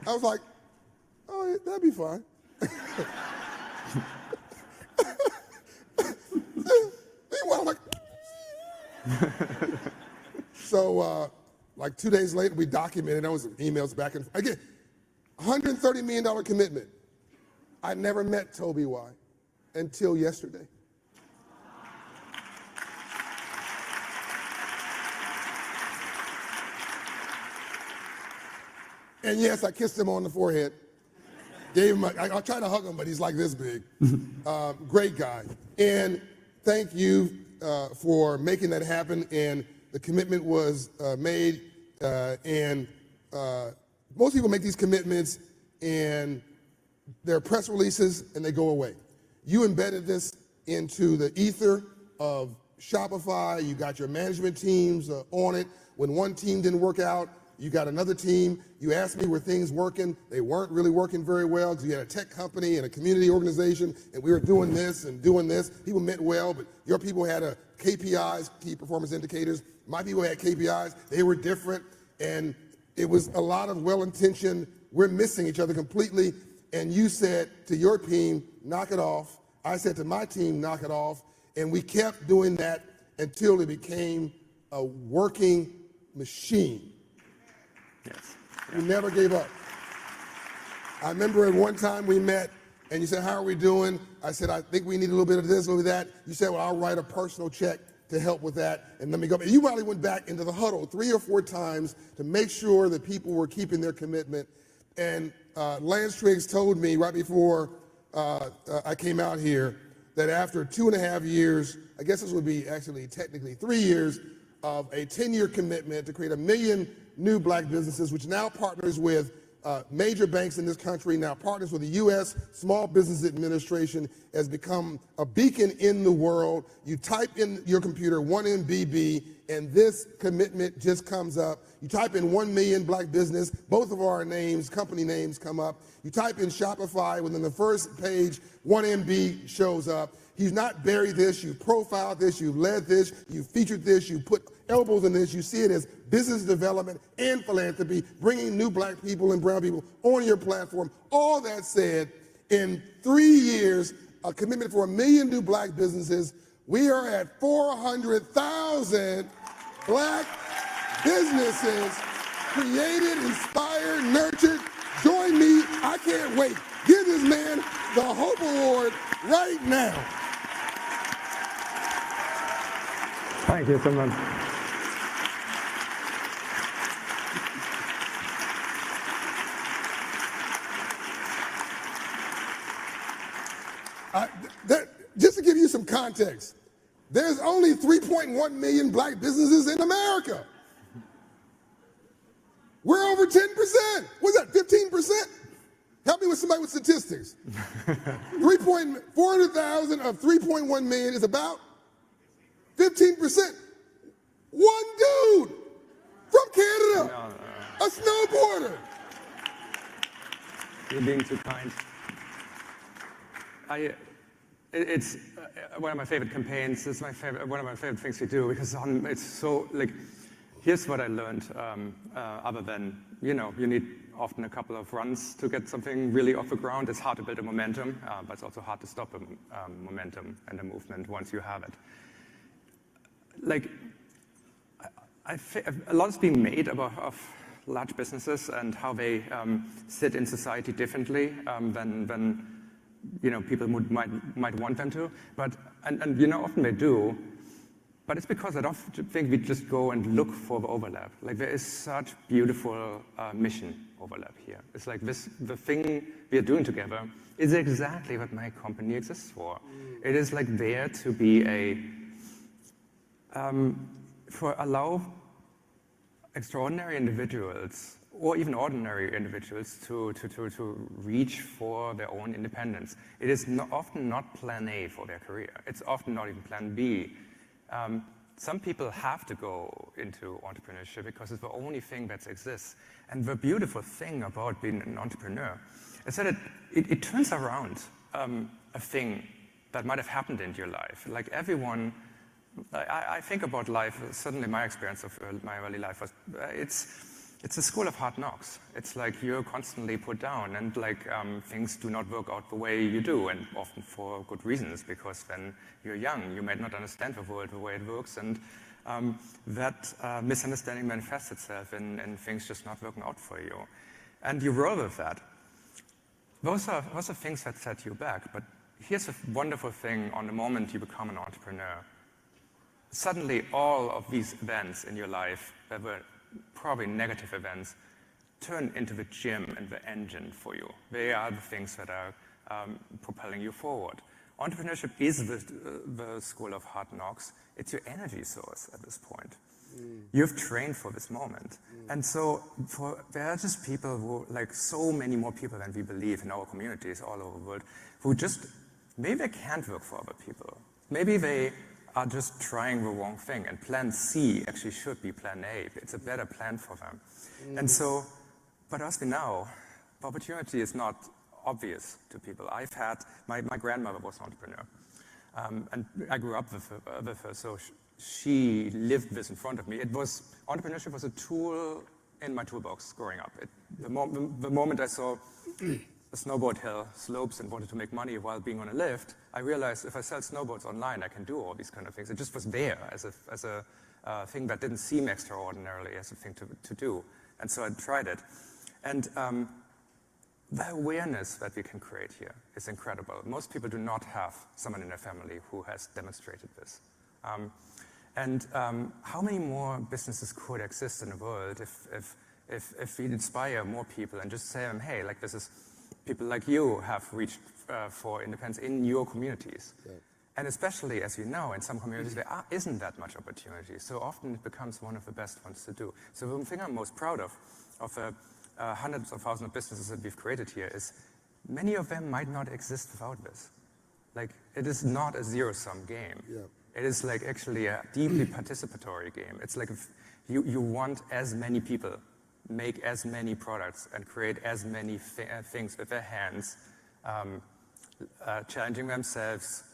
Speaker 8: I was like, oh, yeah, that'd be fine. Meanwhile, I'm like, so like 2 days later, we documented, there was emails back and forth. Again, $130 million commitment. I never met Toby Y until yesterday. And yes, I kissed him on the forehead. Gave him, I tried to hug him, but he's like this big. Great guy. And thank you for making that happen. And the commitment was made. And most people make these commitments and they're press releases and they go away. You embedded this into the ether of Shopify. You got your management teams on it. When one team didn't work out, you got another team. You asked me, were things working? They weren't really working very well because you had a tech company and a community organization, and we were doing this and doing this. People meant well, but your people had KPIs, key performance indicators. My people had KPIs. They were different, and it was a lot of well-intentioned, we're missing each other completely, and you said to your team, knock it off. I said to my team, knock it off, and we kept doing that until it became a working machine.
Speaker 9: Yes.
Speaker 8: We never gave up. I remember at one time we met and you said, how are we doing? I said, I think we need a little bit of this, a little bit of that. You said, well, I'll write a personal check to help with that and let me go. And you probably went back into the huddle 3 or 4 times to make sure that people were keeping their commitment. And Lance Triggs told me right before I came out here that after 2.5 years, I guess this would be actually technically 3 years of a 10-year commitment to create 1 million new black businesses, which now partners with major banks in this country, now partners with the U.S. Small Business Administration, has become a beacon in the world. You type in your computer 1MBB, and this commitment just comes up. You type in 1 million black business, both of our names, company names come up. You type in Shopify, within the first page, 1MB shows up. You've not buried this, you've profiled this, you've led this, you've featured this, you put elbows in this. You see it as business development and philanthropy, bringing new black people and brown people on your platform. All that said, in 3 years, a commitment for 1 million new black businesses, we are at 400,000 black businesses created, inspired, nurtured. Join me, I can't wait. Give this man the Hope Award right now.
Speaker 9: Thank you so much.
Speaker 8: context, there's only 3.1 million black businesses in America. We're over 10%. What's that, 15%? Help me with somebody with statistics. 400,000 of 3.1 million is about 15%. One dude from Canada, a snowboarder.
Speaker 9: You're being too kind. It's one of my favorite campaigns. It's one of my favorite things we do because it's so like. Here's what I learned. Other than you need often a couple of runs to get something really off the ground. It's hard to build a momentum, but it's also hard to stop a momentum and a movement once you have it. Like, a lot is being made of large businesses and how they sit in society differently than people might want them to. But and often they do. But it's because I don't think we just go and look for the overlap. Like there is such beautiful mission overlap here. It's like the thing we are doing together is exactly what my company exists for. It is like there to be allow extraordinary individuals or even ordinary individuals to reach for their own independence. It is often not plan A for their career. It's often not even plan B. Some people have to go into entrepreneurship because it's the only thing that exists. And the beautiful thing about being an entrepreneur is that it turns around a thing that might have happened in your life. Like everyone, I think about life, certainly my experience of my early life was, it's a school of hard knocks. It's like you're constantly put down and like things do not work out the way you do, and often for good reasons, because when you're young, you might not understand the world the way it works, and that misunderstanding manifests itself in things just not working out for you. And you roll with that. Those are things that set you back, but here's a wonderful thing on the moment you become an entrepreneur. Suddenly all of these events in your life that were probably negative events turn into the gym and the engine for you. They are the things that are propelling you forward. Entrepreneurship is the school of hard knocks. It's your energy source at this point. You've trained for this moment. And so there are just people who, like so many more people than we believe in our communities all over the world, who just, maybe they can't work for other people. Maybe they are just trying the wrong thing, and plan C actually should be plan A. It's a better plan for them. And so, but as we know, the opportunity is not obvious to people. I've had, my grandmother was an entrepreneur, and I grew up with her, so she lived this in front of me. Entrepreneurship was a tool in my toolbox growing up. The moment I saw a snowboard hill, slopes, and wanted to make money while being on a lift, I realized if I sell snowboards online, I can do all these kind of things. It just was there as a thing that didn't seem extraordinarily as a thing to do. And so I tried it. And the awareness that we can create here is incredible. Most people do not have someone in their family who has demonstrated this. How many more businesses could exist in the world if we inspire more people and just say to them, hey, like this is, people like you have reached for independence in your communities. Yeah. And especially, as you know, in some communities, there isn't that much opportunity. So often it becomes one of the best ones to do. So the thing I'm most proud of the hundreds of thousands of businesses that we've created here is many of them might not exist without this. Like, it is not a zero-sum game. Yeah. It is like actually a deeply participatory game. It's like if you want as many people make as many products and create as many things with their hands, challenging themselves,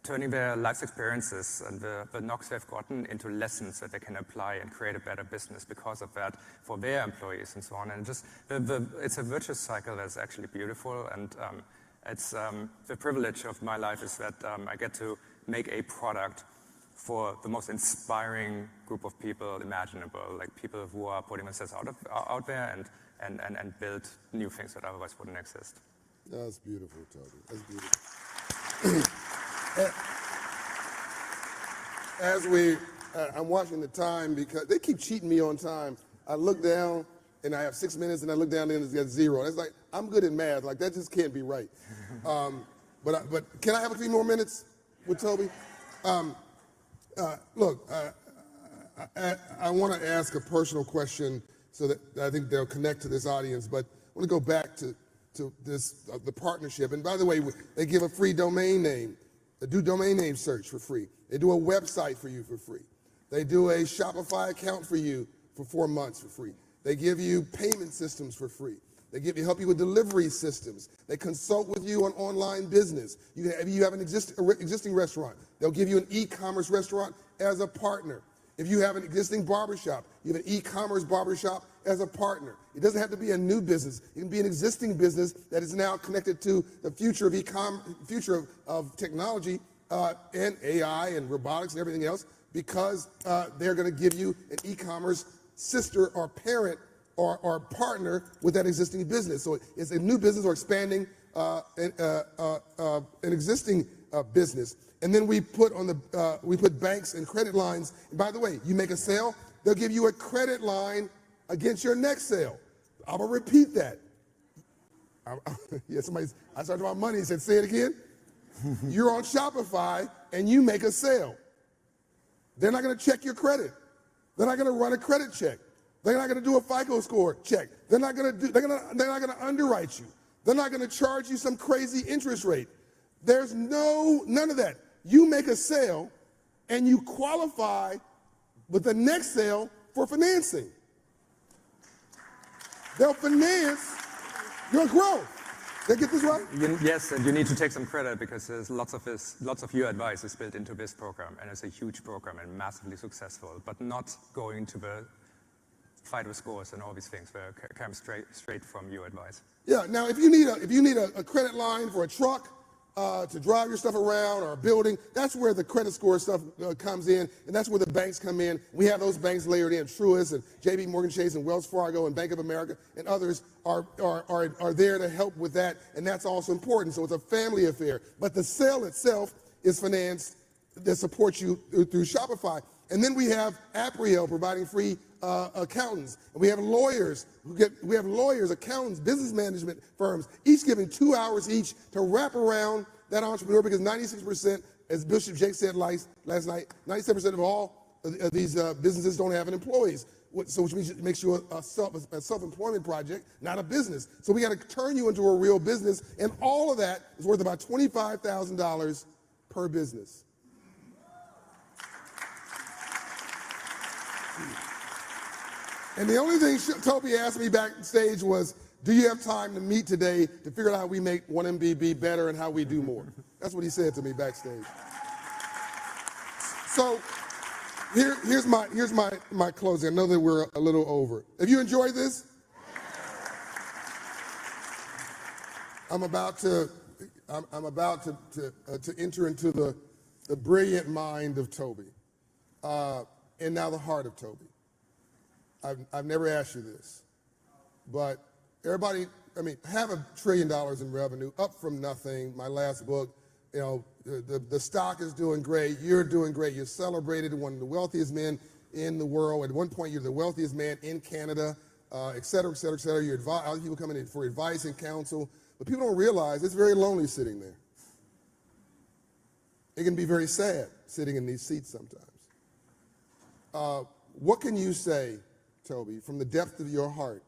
Speaker 9: turning their life's experiences and the knocks they've gotten into lessons that they can apply and create a better business because of that for their employees and so on. And just it's a virtuous cycle that's actually beautiful. And it's the privilege of my life is that I get to make a product for the most inspiring group of people imaginable, like people who are putting themselves out there and build new things that otherwise wouldn't exist.
Speaker 8: That's beautiful, Toby. That's beautiful. I'm watching the time because they keep cheating me on time. I look down and I have 6 minutes, and I look down and it's got 0. And it's like, I'm good at math. Like, that just can't be right. But can I have a few more minutes? with Toby. Look, I want to ask a personal question so that I think they'll connect to this audience, but I want to go back to this, the partnership. And by the way, they give a free domain name. They do domain name search for free. They do a website for you for free. They do a Shopify account for you for 4 months for free. They give you payment systems for free. They help you with delivery systems. They consult with you on online business. You have an existing restaurant, they'll give you an e-commerce restaurant as a partner. If you have an existing barbershop, you have an e-commerce barbershop as a partner. It doesn't have to be a new business. It can be an existing business that is now connected to the future of future of technology and AI and robotics and everything else, because they're going to give you an e-commerce sister or parent or partner with that existing business. So it's a new business or expanding an existing business. And then we put banks and credit lines. And by the way, you make a sale, they'll give you a credit line against your next sale. I'm gonna repeat that. Yeah, I started about money and said, say it again. You're on Shopify and you make a sale. They're not gonna check your credit. They're not gonna run a credit check. They're not gonna do a FICO score check. They're not gonna underwrite you. They're not gonna charge you some crazy interest rate. There's none of that. You make a sale and you qualify with the next sale for financing. They'll finance your growth. Did I get this right?
Speaker 9: Yes, and you need to take some credit because there's lots of your advice is built into this program, and it's a huge program and massively successful, but not going to the FICO scores and all these things where it comes straight from your advice.
Speaker 8: Yeah. Now, if you need a credit line for a truck to drive your stuff around or a building, that's where the credit score stuff comes in, and that's where the banks come in. We have those banks layered in. Truist and JP Morgan Chase and Wells Fargo and Bank of America and others are there to help with that, and that's also important. So it's a family affair. But the sale itself is financed that supports you through Shopify. And then we have Aprio providing free accountants. And we have lawyers, accountants, business management firms, each giving 2 hours each to wrap around that entrepreneur, because 96%, as Bishop Jake said last night, 97% of all of these businesses don't have an employees. So which means it makes you a self-employment project, not a business. So we got to turn you into a real business, and all of that is worth about $25,000 per business. And the only thing Toby asked me backstage was, do you have time to meet today to figure out how we make 1MBB better and how we do more? That's what he said to me backstage. So here's my closing. I know that we're a little over. Have you enjoyed this? I'm about to enter into the brilliant mind of Toby, and now the heart of Toby. I've never asked you this, but everybody, have $1 trillion in revenue, up from nothing. My last book, the stock is doing great. You're doing great. You're celebrated, one of the wealthiest men in the world. At one point, you're the wealthiest man in Canada, et cetera, et cetera, et cetera. Other people coming in for advice and counsel, but people don't realize it's very lonely sitting there. It can be very sad sitting in these seats sometimes. What can you say, Toby, from the depth of your heart?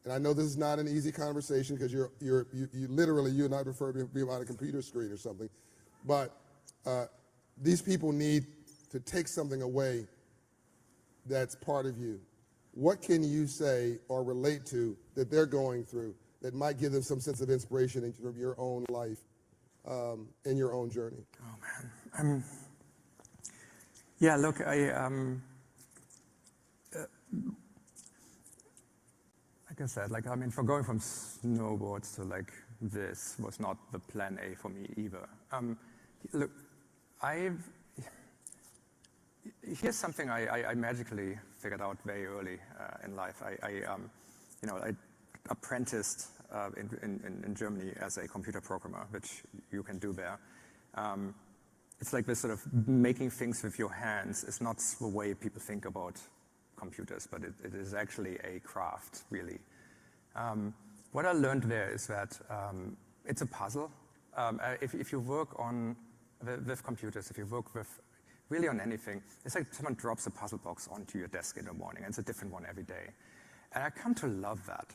Speaker 8: And I know this is not an easy conversation because you and I prefer to be on a computer screen or something, but these people need to take something away that's part of you. What can you say or relate to that they're going through that might give them some sense of inspiration in your own life and your own journey?
Speaker 9: Oh man, yeah. Look, like I said, for going from snowboards to this was not the plan A for me either. Look, here's something I magically figured out very early in life. I apprenticed in Germany as a computer programmer, which you can do there. It's like this sort of making things with your hands is not the way people think about computers, but it is actually a craft, really. What I learned there is that it's a puzzle. If you work on with computers, if you work with really on anything, it's like someone drops a puzzle box onto your desk in the morning, and it's a different one every day. And I come to love that.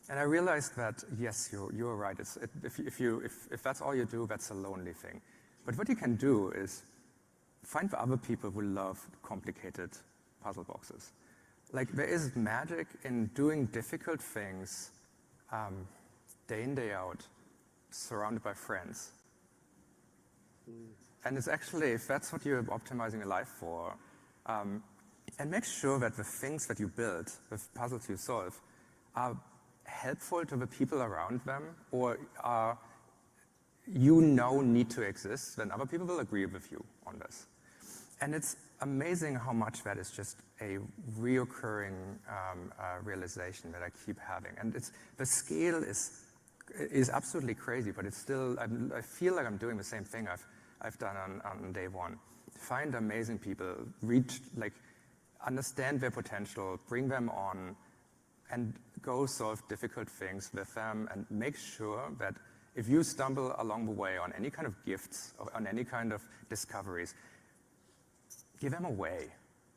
Speaker 9: And I realized that, yes, you're right. If that's all you do, that's a lonely thing. But what you can do is find other people who love complicated puzzle boxes. Like, there is magic in doing difficult things day in, day out, surrounded by friends. And it's actually, if that's what you're optimizing your life for, and make sure that the things that you build, the puzzles you solve, are helpful to the people around them, or are, need to exist, then other people will agree with you on this. And it's amazing how much that is just a reoccurring realization that I keep having. And the scale is absolutely crazy, but it's still, I feel like I'm doing the same thing I've done on day one. Find amazing people, understand their potential, bring them on, and go solve difficult things with them, and make sure that if you stumble along the way on any kind of gifts, or on any kind of discoveries, give them away.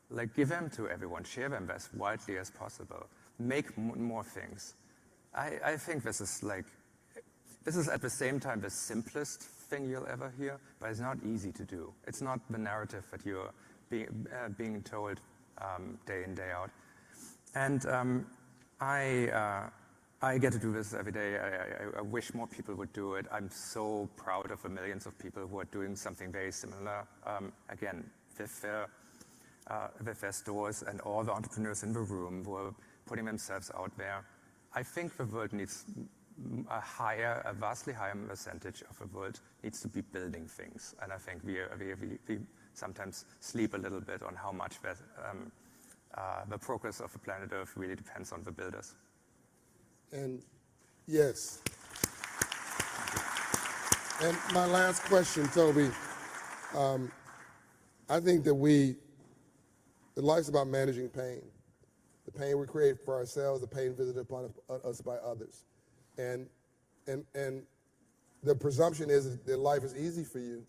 Speaker 9: Like, give them to everyone, share them as widely as possible, make more things. I think this is at the same time the simplest thing you'll ever hear, but it's not easy to do. It's not the narrative that you're being told day in, day out. And I get to do this every day. I wish more people would do it. I'm so proud of the millions of people who are doing something very similar. Again, with their stores, and all the entrepreneurs in the room who are putting themselves out there. I think the world needs a vastly higher percentage of the world needs to be building things. And I think we sometimes sleep a little bit on how much that, the progress of the planet Earth really depends on the builders.
Speaker 8: And yes. And my last question, Toby, I think that life's about managing pain. The pain we create for ourselves, the pain visited upon us by others. And the presumption is that life is easy for you,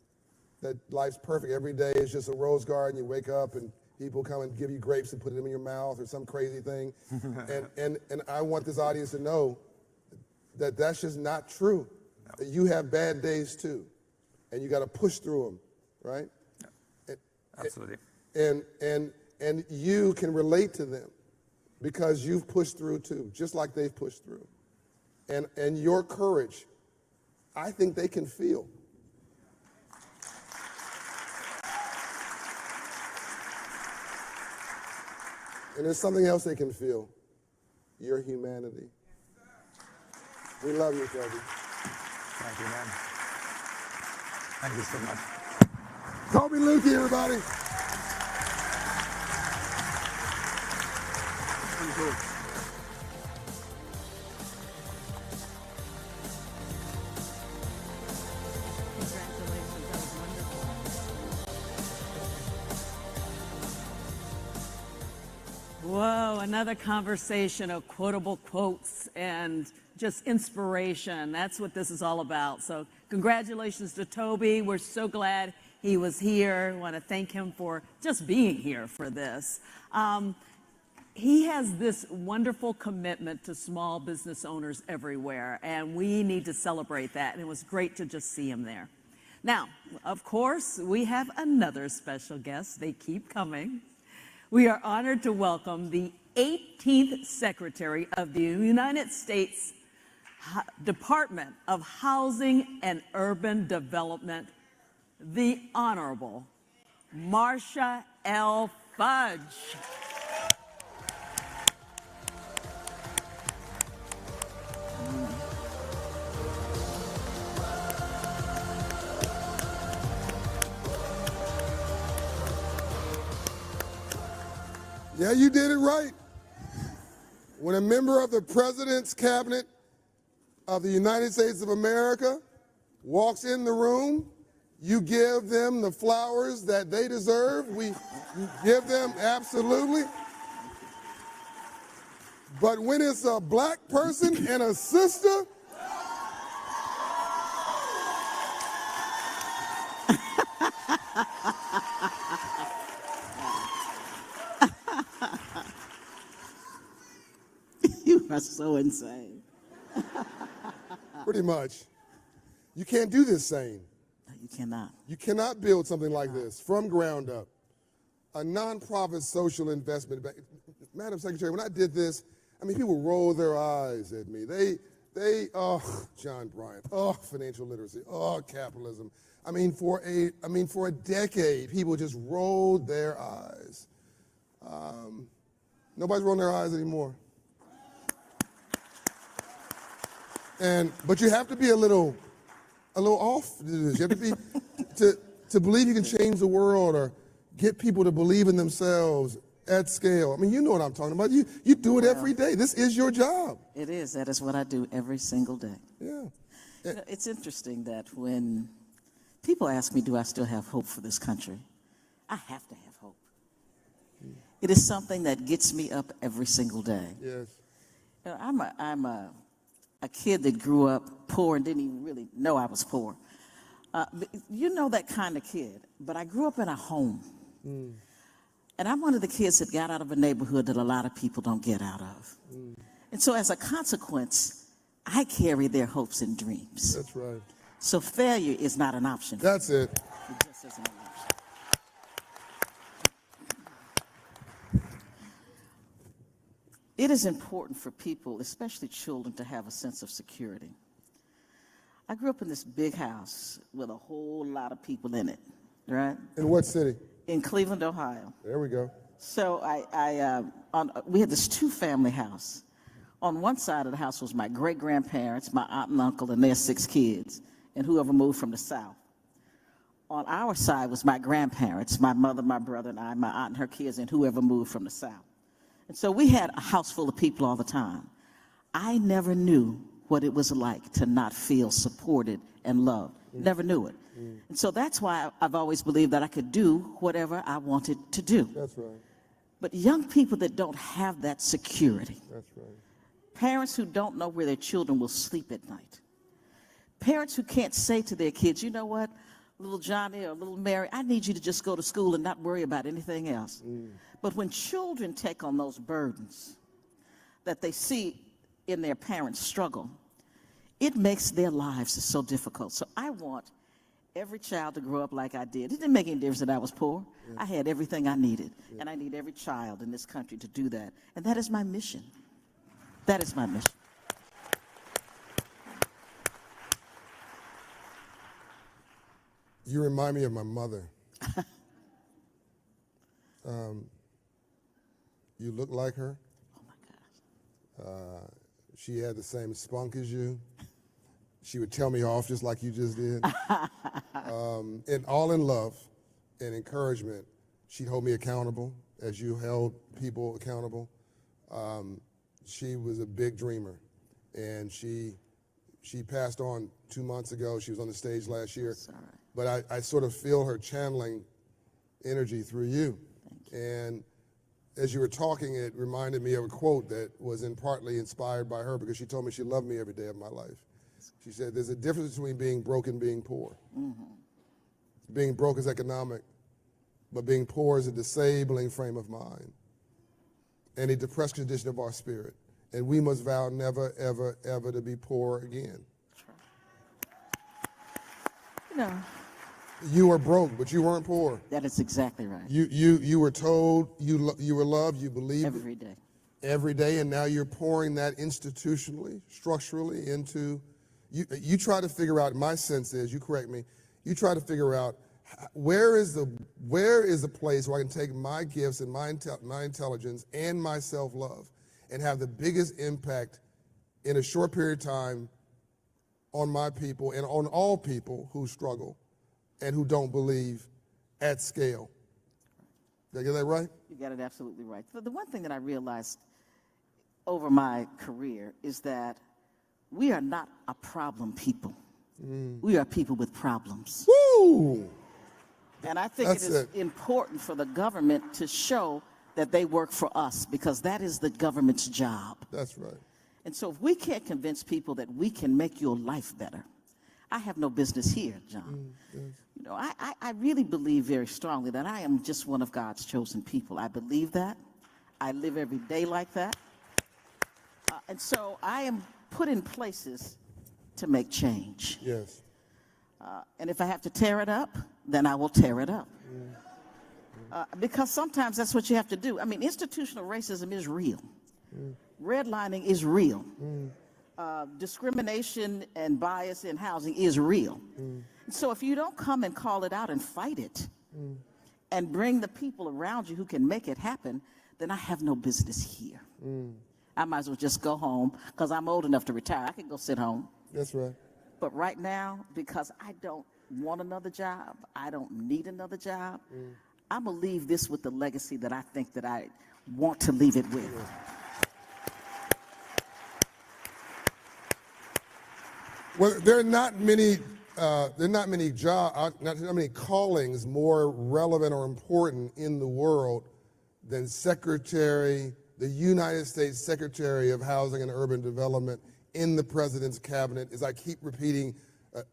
Speaker 8: that life's perfect. Every day is just a rose garden. You wake up and people come and give you grapes and put them in your mouth or some crazy thing. and I want this audience to know that that's just not true. No. That you have bad days too, and you got to push through them, right?
Speaker 9: Yeah. Absolutely.
Speaker 8: And you can relate to them because you've pushed through too, just like they've pushed through. And your courage, I think they can feel. And there's something else they can feel, your humanity. We love you, Toby.
Speaker 9: Thank you, man. Thank you so much.
Speaker 8: Toby Lukey, everybody. Thank you.
Speaker 6: Whoa, another conversation of quotable quotes and just inspiration. That's what this is all about. So congratulations to Toby. We're so glad he was here. I want to thank him for just being here for this. He has this wonderful commitment to small business owners everywhere, and we need to celebrate that. And it was great to just see him there. Now, of course, we have another special guest. They keep coming. We are honored to welcome the 18th Secretary of the United States Department of Housing and Urban Development, the Honorable Marcia L. Fudge.
Speaker 8: Yeah, you did it right. When a member of the President's Cabinet of the United States of America walks in the room, you give them the flowers that they deserve. We give them, absolutely. But when it's a black person and a sister,
Speaker 10: are so insane.
Speaker 8: Pretty much. You can't do this sane.
Speaker 10: No, you cannot.
Speaker 8: You cannot build something like this from ground up. A nonprofit social investment bank. Madam Secretary, when I did this, I mean, people roll their eyes at me. Oh, John Bryant, oh, financial literacy, oh, capitalism. I mean, for a decade, people just rolled their eyes. Nobody's rolling their eyes anymore. But you have to be a little off to do this. You have to be, to believe you can change the world or get people to believe in themselves at scale. I mean, you know what I'm talking about. You do it every day. This is your job.
Speaker 10: It is. That is what I do every single day.
Speaker 8: Yeah.
Speaker 10: You know, it's interesting that when people ask me, do I still have hope for this country? I have to have hope. It is something that gets me up every single day.
Speaker 8: Yes.
Speaker 10: You know, I'm a kid that grew up poor and didn't even really know I was poor. You know that kind of kid. But I grew up in a home. Mm. And I'm one of the kids that got out of a neighborhood that a lot of people don't get out of. Mm. And so as a consequence, I carry their hopes and dreams.
Speaker 8: That's right.
Speaker 10: So failure is not an option.
Speaker 8: That's it.
Speaker 10: It just isn't an option. It is important for people, especially children, to have a sense of security. I grew up in this big house with a whole lot of people in it, right?
Speaker 8: In what city?
Speaker 10: In Cleveland, Ohio.
Speaker 8: There we go.
Speaker 10: So we had this two-family house. On one side of the house was my great-grandparents, my aunt and uncle, and their 6 kids, and whoever moved from the South. On our side was my grandparents, my mother, my brother, and I, my aunt and her kids, and whoever moved from the South. And so we had a house full of people all the time. I never knew what it was like to not feel supported and loved. Never knew it. And so that's why I've always believed that I could do whatever I wanted to do.
Speaker 8: That's right.
Speaker 10: But young people that don't have that security,
Speaker 8: that's right.
Speaker 10: Parents who don't know where their children will sleep at night, parents who can't say to their kids, you know what, little Johnny or little Mary, I need you to just go to school and not worry about anything else. But when children take on those burdens that they see in their parents' struggle, it makes their lives so difficult. So I want every child to grow up like I did. It didn't make any difference that I was poor. I had everything I needed. And I need every child in this country to do that. And that is my mission. That is my mission.
Speaker 8: You remind me of my mother. You look like her.
Speaker 10: Oh my gosh.
Speaker 8: She had the same spunk as you. She would tell me off just like you just did. And all in love and encouragement, she'd hold me accountable as you held people accountable. She was a big dreamer, and she passed on 2 months ago. She was on the stage last year.
Speaker 10: Sorry.
Speaker 8: But I sort of feel her channeling energy through you. And as you were talking, it reminded me of a quote that was partly inspired by her, because she told me she loved me every day of my life. She said, there's a difference between being broke and being poor. Mm-hmm. Being broke is economic, but being poor is a disabling frame of mind and a depressed condition of our spirit. And we must vow never, ever, ever to be poor again.
Speaker 10: Sure. You know.
Speaker 8: You were broke, but you weren't poor.
Speaker 10: That is exactly right.
Speaker 8: You were told you were loved, you believed
Speaker 10: every day.
Speaker 8: Every day, and now you're pouring that institutionally, structurally into, you try to figure out, my sense is, you correct me, you try to figure out where is the place where I can take my gifts and my intelligence and my self-love and have the biggest impact in a short period of time on my people and on all people who struggle and who don't believe at scale. Did I get that right?
Speaker 10: You got it absolutely right. The one thing that I realized over my career is that we are not a problem people. We are people with problems.
Speaker 8: Woo!
Speaker 10: And I think it is important for the government to show that they work for us, because that is the government's job.
Speaker 8: That's right.
Speaker 10: And so if we can't convince people that we can make your life better, I have no business here, John.
Speaker 8: Yes.
Speaker 10: You know, I really believe very strongly that I am just one of God's chosen people. I believe that. I live every day like that. And so I am put in places to make change.
Speaker 8: Yes.
Speaker 10: And if I have to tear it up, then I will tear it up. Because sometimes that's what you have to do. I mean, institutional racism is real. Redlining is real. Discrimination and bias in housing is real. So if you don't come and call it out and fight it, and bring the people around you who can make it happen, then I have no business here. I might as well just go home, because I'm old enough to retire. I can go sit home.
Speaker 8: That's right.
Speaker 10: But right now, because I don't want another job, I don't need another job, I'm going to leave this with the legacy that I think that I want to leave it with.
Speaker 8: Well, there are not many callings more relevant or important in the world than the United States Secretary of Housing and Urban Development in the President's cabinet. As I keep repeating,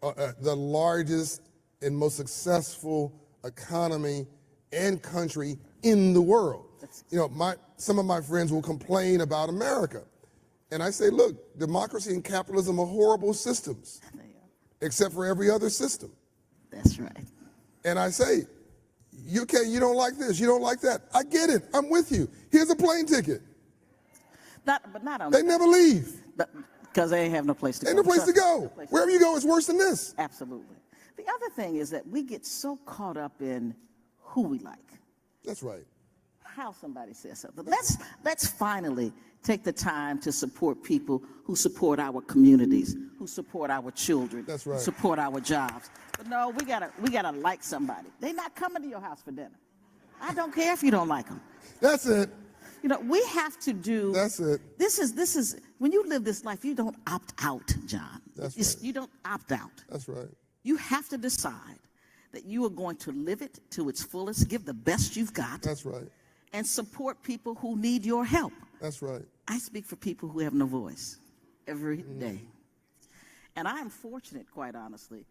Speaker 8: the largest and most successful economy and country in the world. You know, some of my friends will complain about America. And I say, look, democracy and capitalism are horrible systems, except for every other system.
Speaker 10: That's right.
Speaker 8: And I say, you don't like this, you don't like that. I get it, I'm with you. Here's a plane ticket.
Speaker 10: But not only
Speaker 8: They never leave.
Speaker 10: Because they have no place to go.
Speaker 8: Ain't no place to go. Wherever you go, it's worse than this.
Speaker 10: Absolutely. The other thing is that we get so caught up in who we like.
Speaker 8: That's right.
Speaker 10: How somebody says something. Let's finally take the time to support people who support our communities, who support our children,
Speaker 8: That's right.
Speaker 10: who support our jobs. But no, we gotta like somebody. They're not coming to your house for dinner. I don't care if you don't like them.
Speaker 8: That's it.
Speaker 10: You know, we have to do.
Speaker 8: That's it.
Speaker 10: This is when you live this life, you don't opt out, John.
Speaker 8: That's right.
Speaker 10: You don't opt out.
Speaker 8: That's right.
Speaker 10: You have to decide that you are going to live it to its fullest, give the best you've got.
Speaker 8: That's right.
Speaker 10: And support people who need your help.
Speaker 8: That's right.
Speaker 10: I speak for people who have no voice every day. And I am fortunate, quite honestly,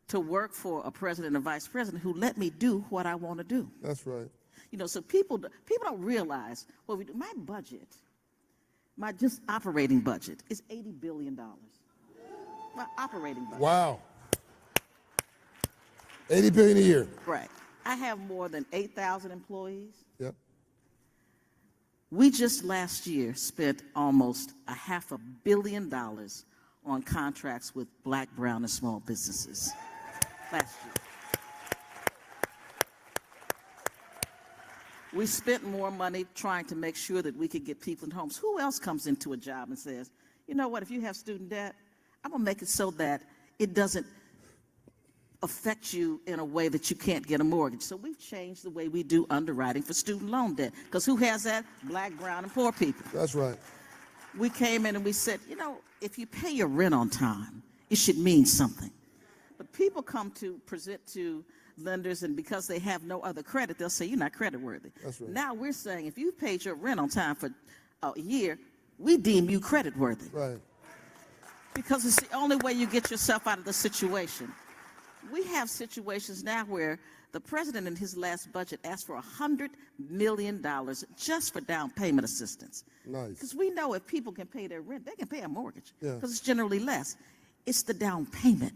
Speaker 10: to work for a president and vice president who let me do what I want to do.
Speaker 8: That's right.
Speaker 10: You know, so people don't realize what we do. My budget, my just operating budget is $80 billion. My operating budget.
Speaker 8: Wow. $80 billion a year.
Speaker 10: Right. I have more than 8,000 employees.
Speaker 8: Yep.
Speaker 10: We just last year spent almost $500 million on contracts with Black, brown, and small businesses last year. We spent more money trying to make sure that we could get people in homes. Who else comes into a job and says, you know what, if you have student debt, I'm going to make it so that it doesn't affect you in a way that you can't get a mortgage. So we've changed the way we do underwriting for student loan debt. Because who has that? Black, brown, and poor people.
Speaker 8: That's right.
Speaker 10: We came in and we said, you know, if you pay your rent on time, it should mean something. But people come to present to lenders, and because they have no other credit, they'll say, you're not credit worthy.
Speaker 8: That's right.
Speaker 10: Now we're saying, if you paid your rent on time for a year, we deem you credit worthy.
Speaker 8: Right.
Speaker 10: Because it's the only way you get yourself out of the situation. We have situations now where the president in his last budget asked for $100 million just for down payment assistance.
Speaker 8: Nice.
Speaker 10: Because we know if people can pay their rent, they can pay a mortgage.
Speaker 8: Yeah.
Speaker 10: Because it's generally less. It's the down payment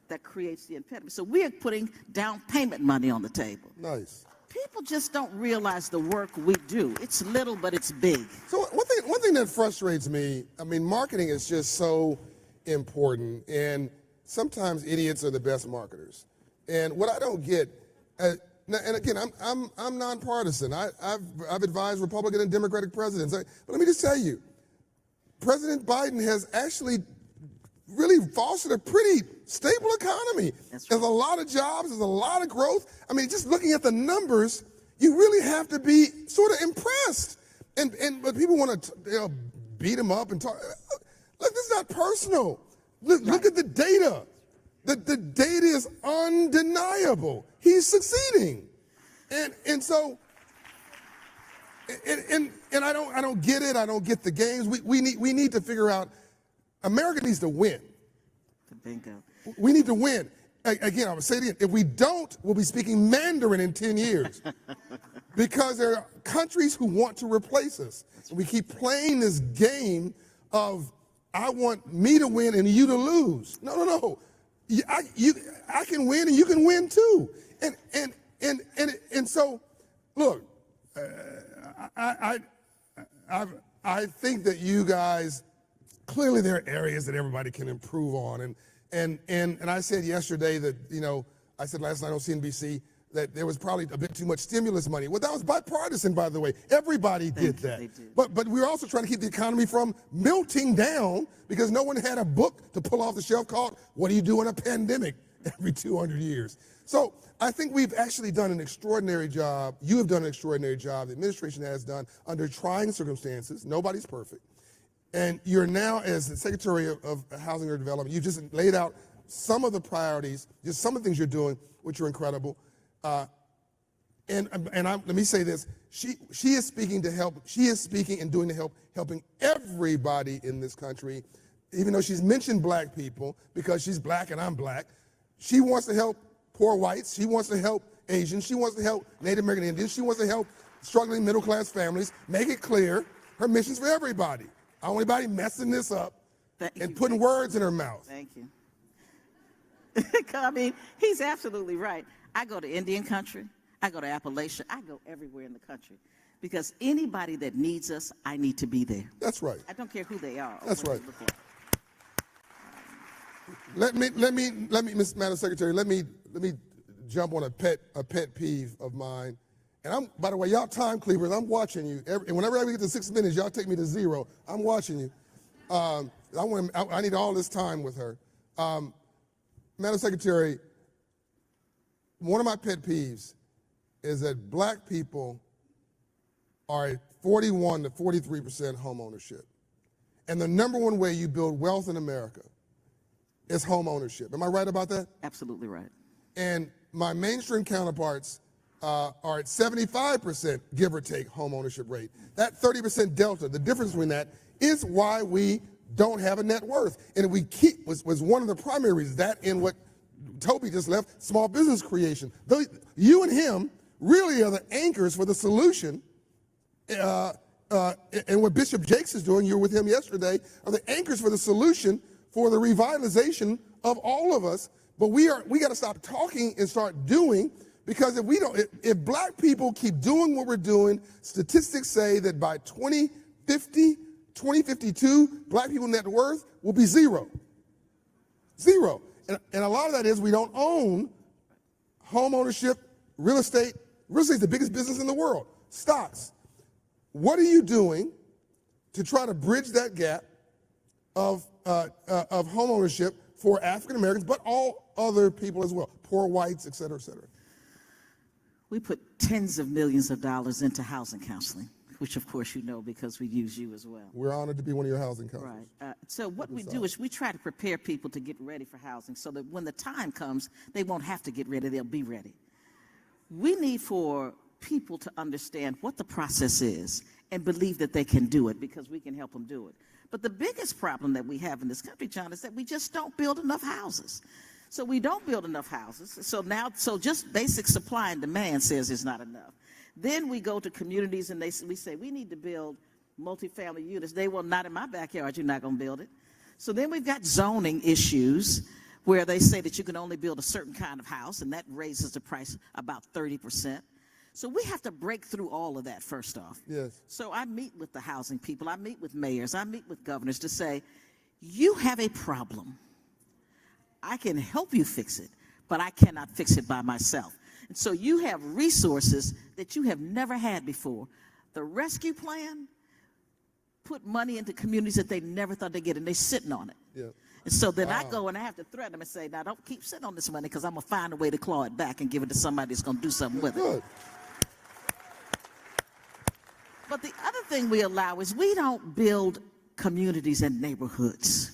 Speaker 10: that creates the impediment. So we're putting down payment money on the table.
Speaker 8: Nice.
Speaker 10: People just don't realize the work we do. It's little, but it's big.
Speaker 8: So one thing that frustrates me, I mean, marketing is just so important, and sometimes idiots are the best marketers. And what I don't get, and again, I'm nonpartisan. I've advised Republican and Democratic presidents. But let me just tell you, President Biden has actually really fostered a pretty stable economy.
Speaker 10: That's right.
Speaker 8: There's a lot of jobs, there's a lot of growth. I mean, just looking at the numbers, you really have to be sort of impressed. But people want to beat him up and talk. Look, this is not personal. Look at the data. The data is undeniable. He's succeeding. And so I don't get it. I don't get the games. We need to figure out, America needs to win.
Speaker 10: Bingo.
Speaker 8: We need to win. Again, I would say it again. If we don't, we'll be speaking Mandarin in 10 years. Because there are countries who want to replace us. And we keep playing this game of, I want me to win and you to lose. No. I can win and you can win too. And so, look, I think that you guys, clearly there are areas that everybody can improve on. And I said yesterday that, I said last night on CNBC that there was probably a bit too much stimulus money. Well, that was bipartisan, by the way. Everybody did that. But we were also trying to keep the economy from melting down because no one had a book to pull off the shelf called What Do You Do in a Pandemic every 200 years. So I think we've actually done an extraordinary job. You have done an extraordinary job. The administration has done under trying circumstances. Nobody's perfect. And you're now, as the Secretary of Housing and Development, you just laid out some of the priorities, just some of the things you're doing, which are incredible. Let me say this: she is speaking to help. She is speaking and doing to help, helping everybody in this country. Even though she's mentioned black people because she's black and I'm black, she wants to help poor whites. She wants to help Asians. She wants to help Native American Indians. She wants to help struggling middle class families. Make it clear her mission's for everybody. I don't want anybody messing this up and putting words in her mouth.
Speaker 10: Thank you. I mean, he's absolutely right. I go to Indian country. I go to Appalachia. I go everywhere in the country because anybody that needs us, I need to be there.
Speaker 8: That's right.
Speaker 10: I don't care who they are.
Speaker 8: That's right. Let me, Madam Secretary, let me jump on a pet peeve of mine. And by the way, y'all time cleavers, I'm watching you. And whenever I get to 6 minutes, y'all take me to 0. I'm watching you. I need all this time with her. Madam Secretary, one of my pet peeves is that black people are at 41 to 43% home ownership. And the number one way you build wealth in America is home ownership. Am I right about that?
Speaker 10: Absolutely right.
Speaker 8: And my mainstream counterparts are at 75%, give or take, home ownership rate. That 30% delta, the difference between that, is why we don't have a net worth. And we was one of the primary reasons, that and what Toby just left, small business creation. You and him really are the anchors for the solution. And what Bishop Jakes is doing, you were with him yesterday, are the anchors for the solution for the revitalization of all of us. But we got to stop talking and start doing, because if black people keep doing what we're doing, statistics say that by 2052, black people net worth will be 0. 0. And a lot of that is we don't own home ownership, real estate. Real estate is the biggest business in the world. Stocks. What are you doing to try to bridge that gap of home ownership for African Americans, but all other people as well, poor whites, et cetera, et cetera?
Speaker 10: We put tens of millions of dollars into housing counseling, which of course you know because we use you as well.
Speaker 8: We're honored to be one of your housing counselors.
Speaker 10: Right. So what we do is we try to prepare people to get ready for housing so that when the time comes, they won't have to get ready, they'll be ready. We need for people to understand what the process is and believe that they can do it because we can help them do it. But the biggest problem that we have in this country, John, is that we just don't build enough houses. So we don't build enough houses. So just basic supply and demand says it's not enough. Then we go to communities and we say, we need to build multifamily units. They will, not in my backyard, you're not going to build it. So then we've got zoning issues where they say that you can only build a certain kind of house, and that raises the price about 30%. So we have to break through all of that first off.
Speaker 8: Yes.
Speaker 10: So I meet with the housing people, I meet with mayors, I meet with governors to say, you have a problem. I can help you fix it, but I cannot fix it by myself. And so you have resources that you have never had before. The rescue plan put money into communities that they never thought they'd get, and they're sitting on it.
Speaker 8: Yeah.
Speaker 10: And so then I go and I have to threaten them and say, now don't keep sitting on this money because I'm going to find a way to claw it back and give it to somebody that's going to do something with it. But the other thing we allow is we don't build communities and neighborhoods.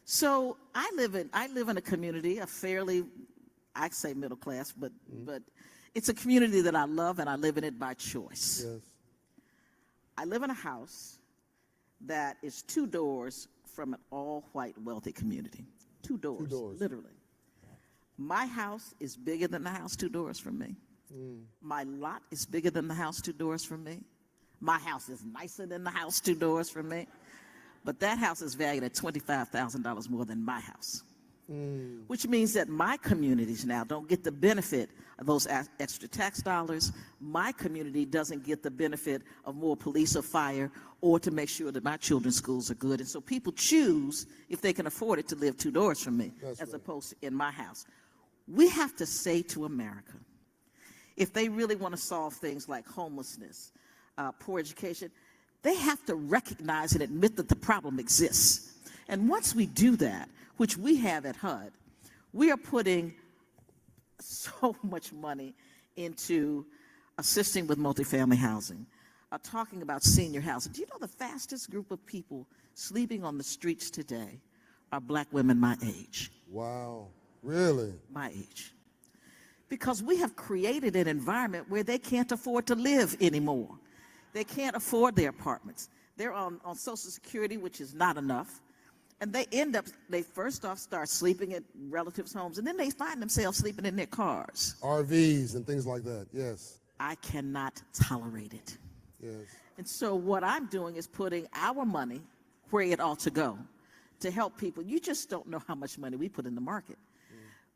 Speaker 10: So I live in a community, a fairly, I say middle class, but it's a community that I love, and I live in it by choice.
Speaker 8: Yes.
Speaker 10: I live in a house that is 2 doors from an all-white wealthy community. 2 doors,
Speaker 8: 2 doors,
Speaker 10: literally. My house is bigger than the house 2 doors from me. My lot is bigger than the house 2 doors from me. My house is nicer than the house 2 doors from me. But that house is valued at $25,000 more than my house. Which means that my communities now don't get the benefit of those extra tax dollars. My community doesn't get the benefit of more police or fire or to make sure that my children's schools are good. And so people choose, if they can afford it, to live 2 doors from me as opposed to in my house. We have to say to America, if they really want to solve things like homelessness, poor education, they have to recognize and admit that the problem exists. And once we do that, which we have at HUD, we are putting so much money into assisting with multifamily housing, talking about senior housing. Do you know the fastest group of people sleeping on the streets today are black women my age?
Speaker 8: Wow, really?
Speaker 10: My age. Because we have created an environment where they can't afford to live anymore. They can't afford their apartments. They're on Social Security, which is not enough. And they first off start sleeping at relatives' homes, and then they find themselves sleeping in their cars.
Speaker 8: RVs and things like that, yes.
Speaker 10: I cannot tolerate it.
Speaker 8: Yes.
Speaker 10: And so what I'm doing is putting our money where it ought to go to help people. You just don't know how much money we put in the market.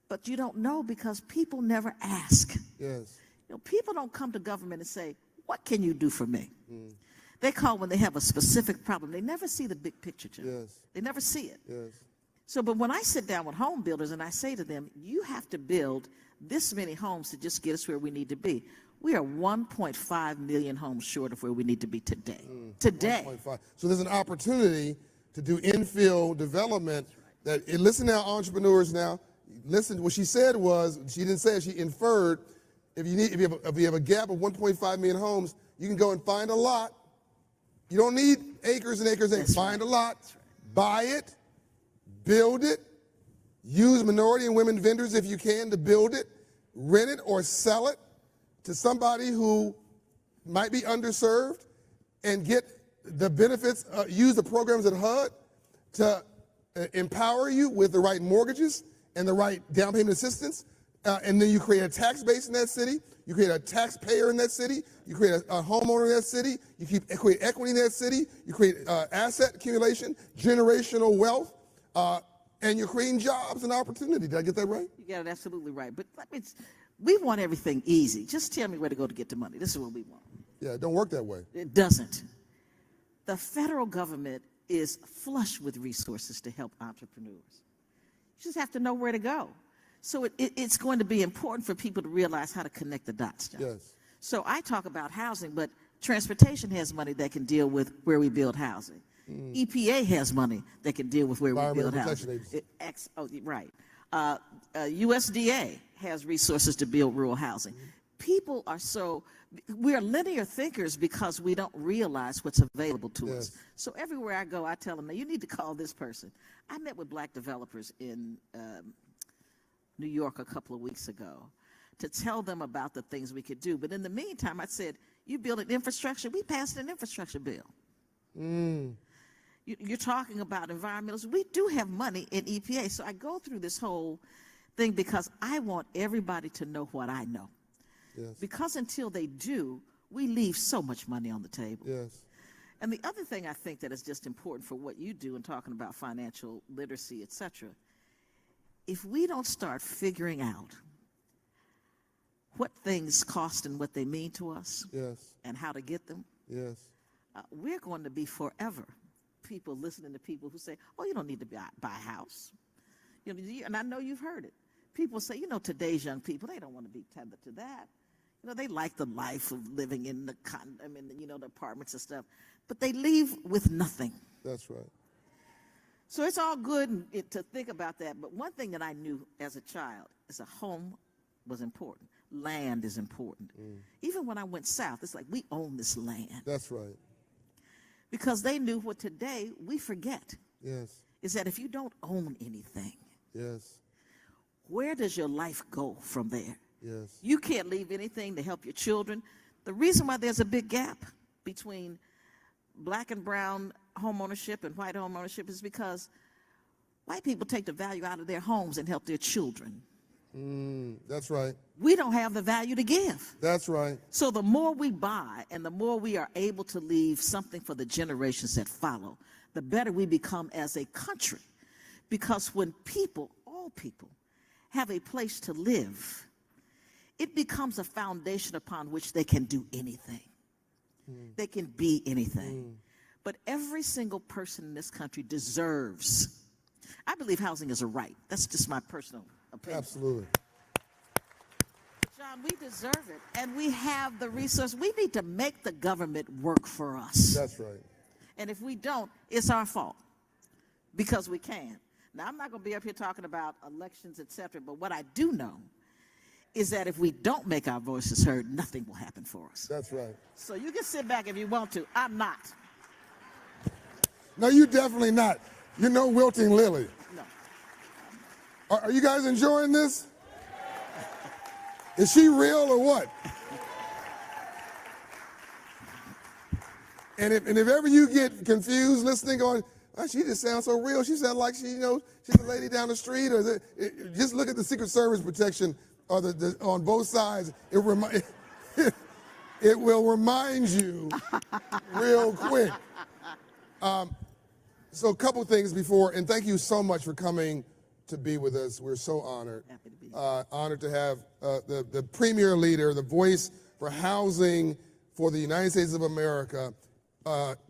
Speaker 10: But you don't know because people never ask.
Speaker 8: Yes.
Speaker 10: You know, people don't come to government and say, what can you do for me? They call when they have a specific problem. They never see the big picture, Jim.
Speaker 8: Yes.
Speaker 10: They never see it.
Speaker 8: Yes.
Speaker 10: So, but when I sit down with home builders and I say to them, you have to build this many homes to just get us where we need to be. We are 1.5 million homes short of where we need to be today. Today.
Speaker 8: 1.5. So there's an opportunity to do infill development that, listen now, entrepreneurs now, listen, what she said was, she didn't say it, she inferred, if you have a gap of 1.5 million homes, you can go and find a lot. You don't need acres and acres and acres. Find a lot, buy it, build it, use minority and women vendors if you can to build it, rent it or sell it to somebody who might be underserved and get the benefits, use the programs at HUD to empower you with the right mortgages and the right down payment assistance, and then you create a tax base in that city, you create a taxpayer in that city, you create a homeowner in that city, you create equity in that city, you create asset accumulation, generational wealth, and you're creating jobs and opportunity. Did I get that right?
Speaker 10: You got it absolutely right. But we want everything easy. Just tell me where to go to get the money. This is what we want.
Speaker 8: Yeah, it don't work that way.
Speaker 10: It doesn't. The federal government is flush with resources to help entrepreneurs. You just have to know where to go. So it's going to be important for people to realize how to connect the dots, John.
Speaker 8: Yes.
Speaker 10: So I talk about housing, but transportation has money that can deal with where we build housing. EPA has money that can deal with where we build housing. Right. USDA has resources to build rural housing. People are we are linear thinkers because we don't realize what's available to us. So everywhere I go, I tell them, now you need to call this person. I met with black developers in New York a couple of weeks ago to tell them about the things we could do. But in the meantime, I said, you build an infrastructure, we passed an infrastructure bill. You're talking about environmentals. We do have money in EPA. So I go through this whole thing because I want everybody to know what I know.
Speaker 8: Yes.
Speaker 10: Because until they do, we leave so much money on the table.
Speaker 8: Yes.
Speaker 10: And the other thing I think that is just important for what you do in talking about financial literacy, et cetera, if we don't start figuring out what things cost and what they mean to us,
Speaker 8: yes,
Speaker 10: and how to get them,
Speaker 8: yes,
Speaker 10: we're going to be forever people listening to people who say, oh, you don't need to buy a house. You know, and I know you've heard it. People say, today's young people, they don't want to be tethered to that. They like the life of living in the the apartments and stuff, but they leave with nothing.
Speaker 8: That's right.
Speaker 10: So it's all good to think about that, but one thing that I knew as a child is a home was important. Land is important. Even when I went south, it's like we own this land.
Speaker 8: That's right.
Speaker 10: Because they knew what today we forget.
Speaker 8: Yes.
Speaker 10: Is that if you don't own anything,
Speaker 8: yes,
Speaker 10: where does your life go from there?
Speaker 8: Yes.
Speaker 10: You can't leave anything to help your children. The reason why there's a big gap between black and brown home ownership and white home ownership is because white people take the value out of their homes and help their children.
Speaker 8: That's right.
Speaker 10: We don't have the value to give.
Speaker 8: That's right.
Speaker 10: So the more we buy and the more we are able to leave something for the generations that follow, the better we become as a country. Because when people, all people, have a place to live, it becomes a foundation upon which they can do anything. They can be anything. But every single person in this country deserves. I believe housing is a right. That's just my personal opinion.
Speaker 8: Absolutely.
Speaker 10: John, we deserve it, and we have the resource. We need to make the government work for us.
Speaker 8: That's right.
Speaker 10: And if we don't, it's our fault, because we can. Now, I'm not going to be up here talking about elections, et cetera, but what I do know is that if we don't make our voices heard, nothing will happen for us.
Speaker 8: That's right.
Speaker 10: So you can sit back if you want to. I'm not.
Speaker 8: No, you're definitely not. You're no wilting lily.
Speaker 10: No.
Speaker 8: Are you guys enjoying this? Is she real or what? And if ever you get confused listening, going, oh, she just sounds so real. She sounds like she's a lady down the street. Or just look at the Secret Service protection or on both sides. It will remind you real quick. So a couple things before, and thank you so much for coming to be with us. We're so honored.
Speaker 10: Happy to be here.
Speaker 8: Honored to have the premier leader, the voice for housing for the United States of America.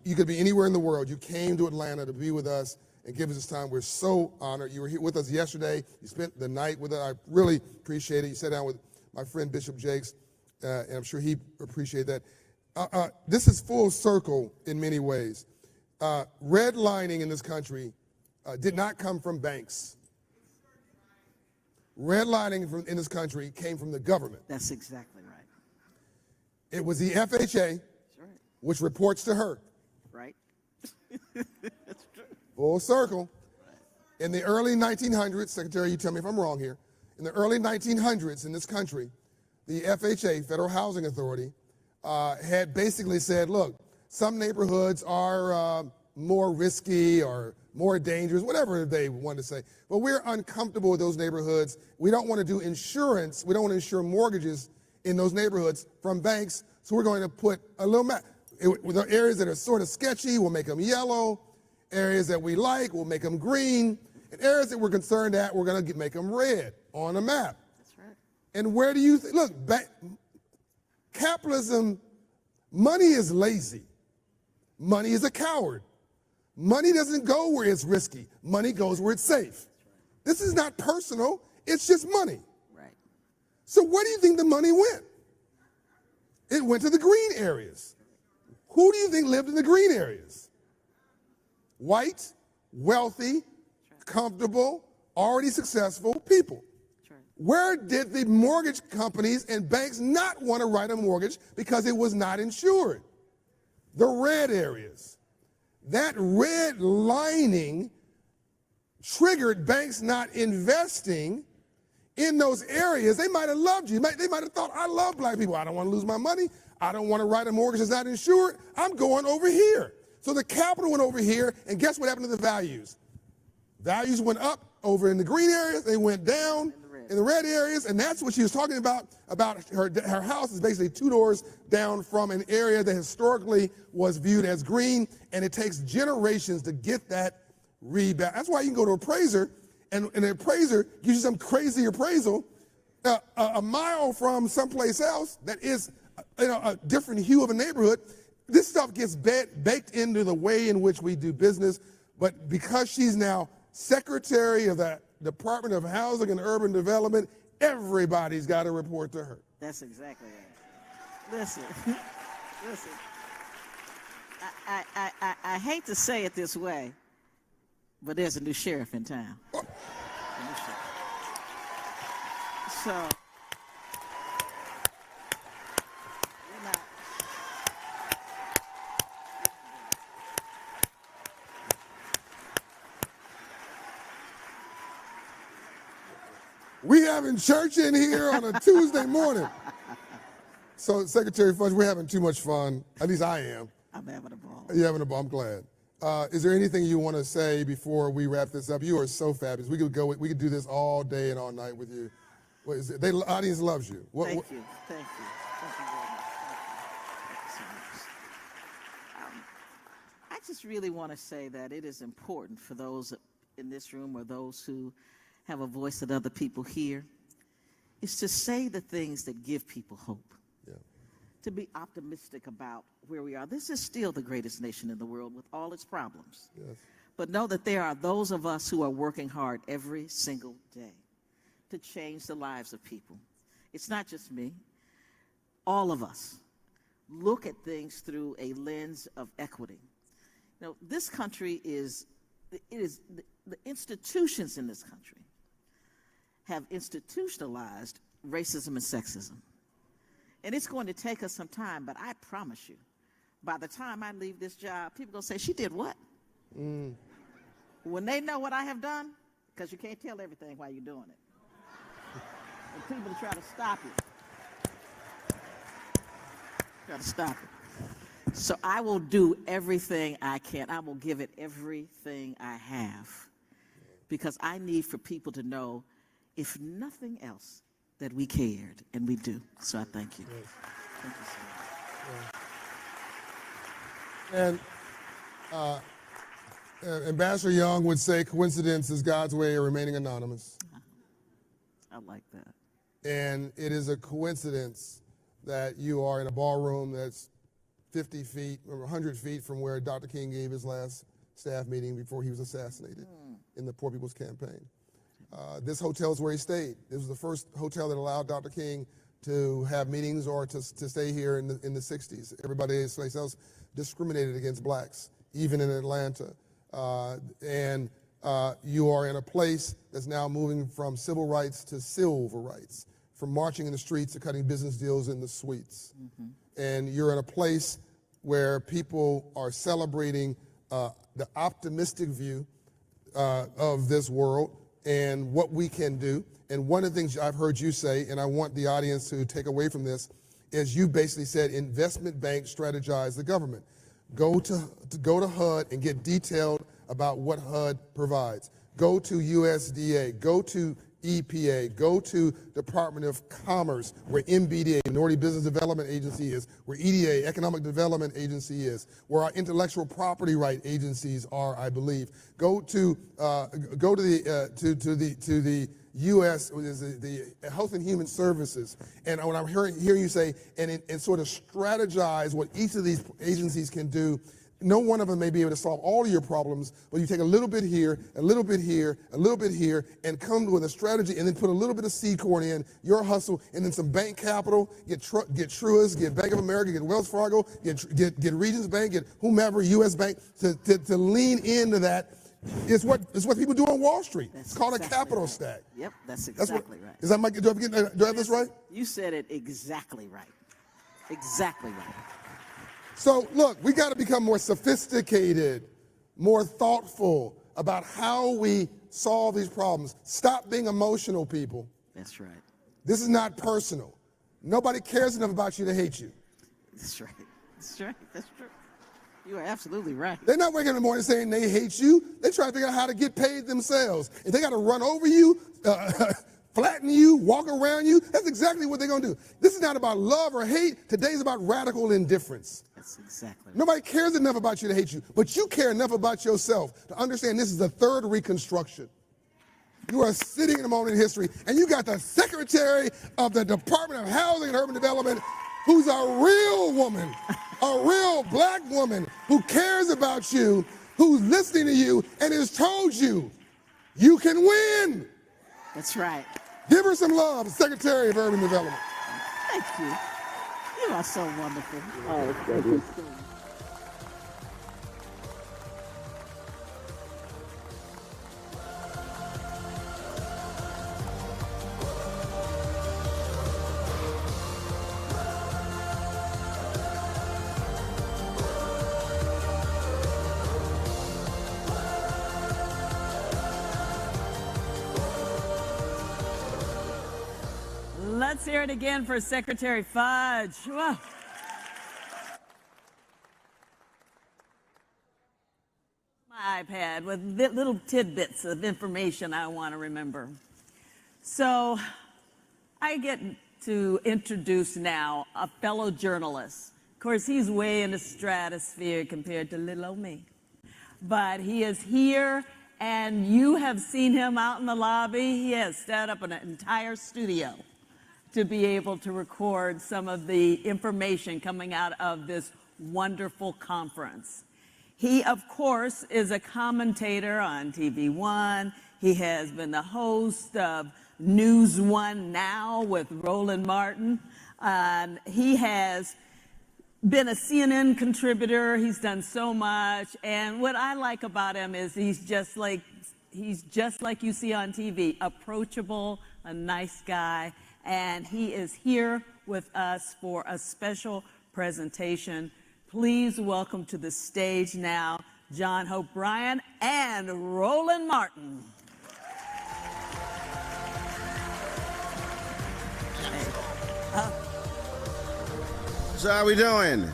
Speaker 8: You could be anywhere in the world. You came to Atlanta to be with us and give us this time. We're so honored. You were here with us yesterday. You spent the night with us. I really appreciate it. You sat down with my friend Bishop Jakes, and I'm sure he appreciated that. This is full circle in many ways. Redlining in this country did not come from banks. Redlining in this country came from the government.
Speaker 10: That's exactly right.
Speaker 8: It was the FHA, which reports to her.
Speaker 10: Right. That's true.
Speaker 8: Full circle. In the early 1900s, Secretary, you tell me if I'm wrong here. In the early 1900s in this country, the FHA, Federal Housing Authority, had basically said, look, some neighborhoods are more risky or more dangerous, whatever they want to say. But we're uncomfortable with those neighborhoods. We don't want to do insurance. We don't want to insure mortgages in those neighborhoods from banks. So we're going to put a little map. With the areas that are sort of sketchy, we'll make them yellow. Areas that we like, we'll make them green. And areas that we're concerned at, we're going to make them red on a map.
Speaker 10: That's right.
Speaker 8: And where do you look? Capitalism, money is lazy. Money is a coward. Money doesn't go where it's risky. Money goes where it's safe. This is not personal. It's just money.
Speaker 10: Right.
Speaker 8: So where do you think the money went? It went to the green areas. Who do you think lived in the green areas? White, wealthy, comfortable, already successful people. Where did the mortgage companies and banks not want to write a mortgage because it was not insured? The red areas. That red lining triggered banks not investing in those areas. They might have loved you. They might have thought, I love black people. I don't want to lose my money. I don't want to write a mortgage that's not insured. I'm going over here. So the capital went over here, and guess what happened to the values? Values went up over in the green areas. They went down in the red areas, and that's what she was talking about her house is basically 2 doors down from an area that historically was viewed as green, and it takes generations to get that reback. That's why you can go to an appraiser, and an appraiser gives you some crazy appraisal a mile from someplace else that is a different hue of a neighborhood. This stuff gets baked into the way in which we do business, but because she's now Secretary of the Department of Housing and Urban Development, everybody's got to report to her.
Speaker 10: That's exactly right. Listen, listen. I hate to say it this way, but there's a new sheriff in town.
Speaker 8: Oh.
Speaker 10: So,
Speaker 8: we having church in here on a Tuesday morning. So, Secretary Fudge, we're having too much fun. At least I am.
Speaker 10: I'm having a ball.
Speaker 8: You're having a ball. I'm glad. Is there anything you want to say before we wrap this up? You are so fabulous. We could do this all day and all night with you. What is it? The audience loves you.
Speaker 10: Thank you. Thank you. Thank you very much. Thank you so much. I just really want to say that it is important for those in this room or those who have a voice that other people hear, is to say the things that give people hope.
Speaker 8: Yeah.
Speaker 10: To be optimistic about where we are. This is still the greatest nation in the world with all its problems.
Speaker 8: Yes.
Speaker 10: But know that there are those of us who are working hard every single day to change the lives of people. It's not just me. All of us look at things through a lens of equity. You know, this country the institutions in this country have institutionalized racism and sexism. And it's going to take us some time, but I promise you, by the time I leave this job, people are going to say, she did what?
Speaker 8: Mm.
Speaker 10: When they know what I have done, because you can't tell everything while you're doing it. And people try to stop you. Try to stop it. So I will do everything I can. I will give it everything I have. Because I need for people to know, if nothing else, that we cared, and we do. So I thank you.
Speaker 8: Yes.
Speaker 10: Thank you so much.
Speaker 8: And Ambassador Young would say coincidence is God's way of remaining anonymous.
Speaker 10: I like that.
Speaker 8: And it is a coincidence that you are in a ballroom that's 50 feet or 100 feet from where Dr. King gave his last staff meeting before he was assassinated in the Poor People's Campaign. This hotel is where he stayed. This was the first hotel that allowed Dr. King to have meetings or to stay here in the 60s. Everybody else discriminated against blacks, even in Atlanta. You are in a place that's now moving from civil rights to silver rights, from marching in the streets to cutting business deals in the suites. Mm-hmm. And you're in a place where people are celebrating the optimistic view of this world and what we can do. And one of the things I've heard you say, and I want the audience to take away from this, is you basically said investment banks strategize the government. Go to HUD and get detailed about what HUD provides. Go to USDA, go to EPA, go to Department of Commerce, where MBDA, Minority Business Development Agency is, where EDA, Economic Development Agency is, where our intellectual property right agencies are, I believe. Go to the U.S. the Health and Human Services, and when I'm hearing you say and sort of strategize what each of these agencies can do. No one of them may be able to solve all of your problems, but you take a little bit here, a little bit here, a little bit here, and come with a strategy, and then put a little bit of seed corn in, your hustle, and then some bank capital, get Truist, get Bank of America, get Wells Fargo, get Regions Bank, get whomever, U.S. Bank, to lean into that. It's what people do on Wall Street. It's called a capital stack.
Speaker 10: Yep, that's exactly right.
Speaker 8: Is that Mike? Do I have this right?
Speaker 10: You said it exactly right. Exactly right.
Speaker 8: So look, we got to become more sophisticated, more thoughtful about how we solve these problems. Stop being emotional, people.
Speaker 10: That's right.
Speaker 8: This is not personal. Nobody cares enough about you to hate you.
Speaker 10: That's right. That's right. That's true. You are absolutely right.
Speaker 8: They're not waking up in the morning saying they hate you. They're trying to figure out how to get paid themselves. If they got to run over you, flatten you, walk around you, that's exactly what they're going to do. This is not about love or hate. Today's about radical indifference.
Speaker 10: That's exactly right.
Speaker 8: Nobody cares enough about you to hate you, but you care enough about yourself to understand this is the third Reconstruction. You are sitting in a moment in history, and you got the Secretary of the Department of Housing and Urban Development, who's a real woman, a real black woman who cares about you, who's listening to you, and has told you, you can win.
Speaker 10: That's right.
Speaker 8: Give her some love, Secretary of Urban Development.
Speaker 10: Thank you. You are so wonderful. Oh, thank you.
Speaker 6: Let's hear it again for Secretary Fudge. Whoa. My iPad with little tidbits of information I want to remember. So I get to introduce now a fellow journalist. Of course, he's way in the stratosphere compared to little old me. But he is here, and you have seen him out in the lobby. He has set up an entire studio to be able to record some of the information coming out of this wonderful conference. He, of course, is a commentator on TV One. He has been the host of News One Now with Roland Martin. He has been a CNN contributor. He's done so much. And what I like about him is he's just like you see on TV, approachable, a nice guy. And he is here with us for a special presentation. Please welcome to the stage now, John Hope Bryan and Roland Martin.
Speaker 11: So how we doing?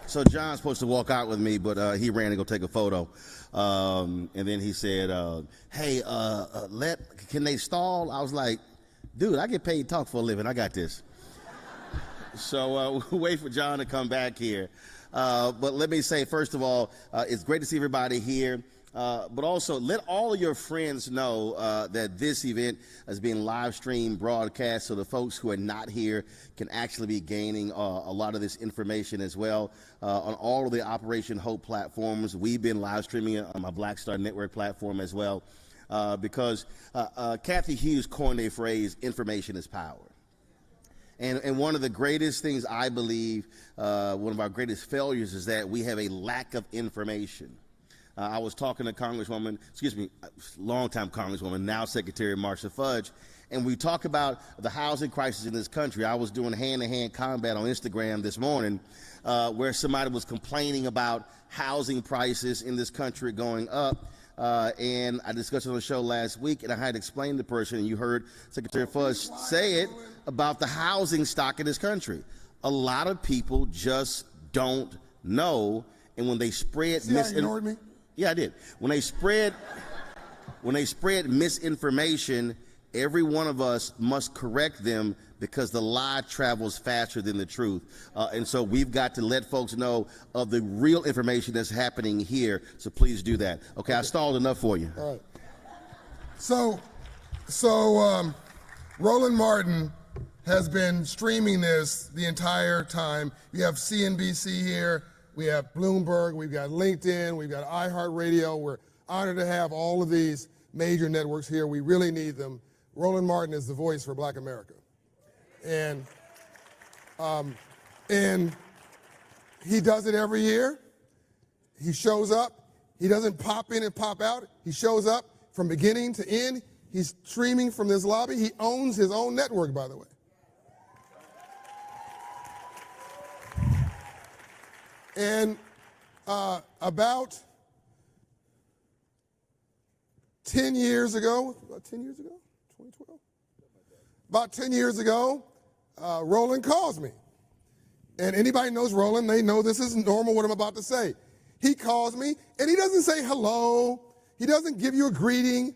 Speaker 11: So John's supposed to walk out with me, but he ran to go take a photo. And then he said, hey, can they stall? I was like, dude, I get paid to talk for a living. I got this. So we'll wait for John to come back here. But let me say, first of all, it's great to see everybody here. But also, let all of your friends know that this event is being live streamed, broadcast, so the folks who are not here can actually be gaining a lot of this information as well. On all of the Operation Hope platforms, we've been live streaming it on my Black Star Network platform as well, because Kathy Hughes coined a phrase, information is power. And one of the greatest things I believe, one of our greatest failures is that we have a lack of information. I was talking to longtime Congresswoman, now Secretary Marcia Fudge, and we talk about the housing crisis in this country. I was doing hand-to-hand combat on Instagram this morning where somebody was complaining about housing prices in this country going up. And I discussed it on the show last week, and I had to explain to the person, and you heard Secretary Fudge say it, about the housing stock in this country. A lot of people just don't know, and when they spread
Speaker 8: ignored me?
Speaker 11: Yeah, I did. When they spread misinformation, every one of us must correct them because the lie travels faster than the truth. And so we've got to let folks know of the real information that's happening here. So please do that. Okay, I stalled enough for you.
Speaker 8: All right. So Roland Martin has been streaming this the entire time. We have CNBC here. We have Bloomberg, we've got LinkedIn, we've got iHeartRadio. We're honored to have all of these major networks here. We really need them. Roland Martin is the voice for Black America. And he does it every year. He shows up. He doesn't pop in and pop out. He shows up from beginning to end. He's streaming from this lobby. He owns his own network, by the way. And about 10 years ago, 2012? About 10 years ago, Roland calls me. And anybody knows Roland, they know this is normal what I'm about to say. He calls me, and he doesn't say hello. He doesn't give you a greeting.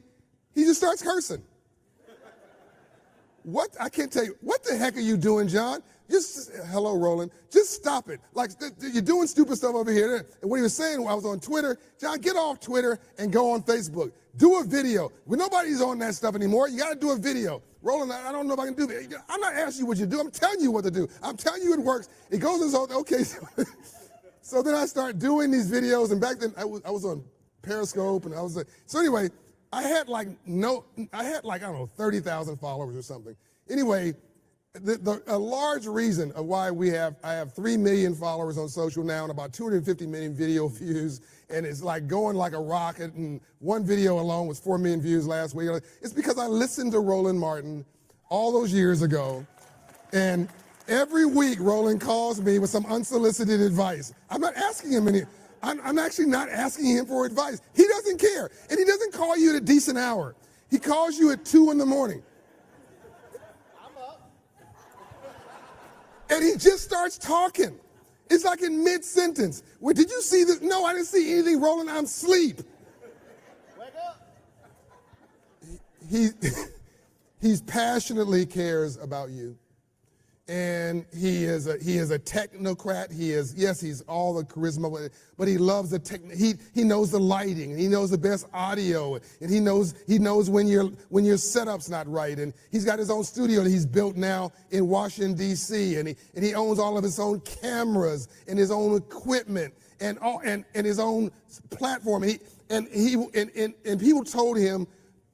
Speaker 8: He just starts cursing. What? I can't tell you. What the heck are you doing, John? Just, hello, Roland. Just stop it. Like, you're doing stupid stuff over here. And what he was saying, I was on Twitter. John, get off Twitter and go on Facebook. Do a video. Well, nobody's on that stuff anymore. You got to do a video. Roland, I don't know if I can do that. I'm not asking you what you do. I'm telling you what to do. I'm telling you it works. It goes and so, okay. So then I start doing these videos. And back then, I was on Periscope. And I was so anyway, I had like, I don't know, 30,000 followers or something. Anyway, a large reason of why I have 3 million followers on social now and about 250 million video views, and it's like going like a rocket, and one video alone was 4 million views last week. It's because I listened to Roland Martin all those years ago, and every week Roland calls me with some unsolicited advice. I'm not asking him any, I'm actually not asking him for advice. He doesn't care, and he doesn't call you at a decent hour. He calls you at 2 in the morning. And he just starts talking. It's like in mid-sentence. Well, did you see this? No, I didn't see anything, Roland. I'm asleep. Wake up. He passionately cares about you. And he is a technocrat. He's all the charisma, but he loves the he knows the lighting, and he knows the best audio, and he knows when your setup's not right. And he's got his own studio that he's built now in Washington D.C. and he owns all of his own cameras and his own equipment and his own platform. And people told him,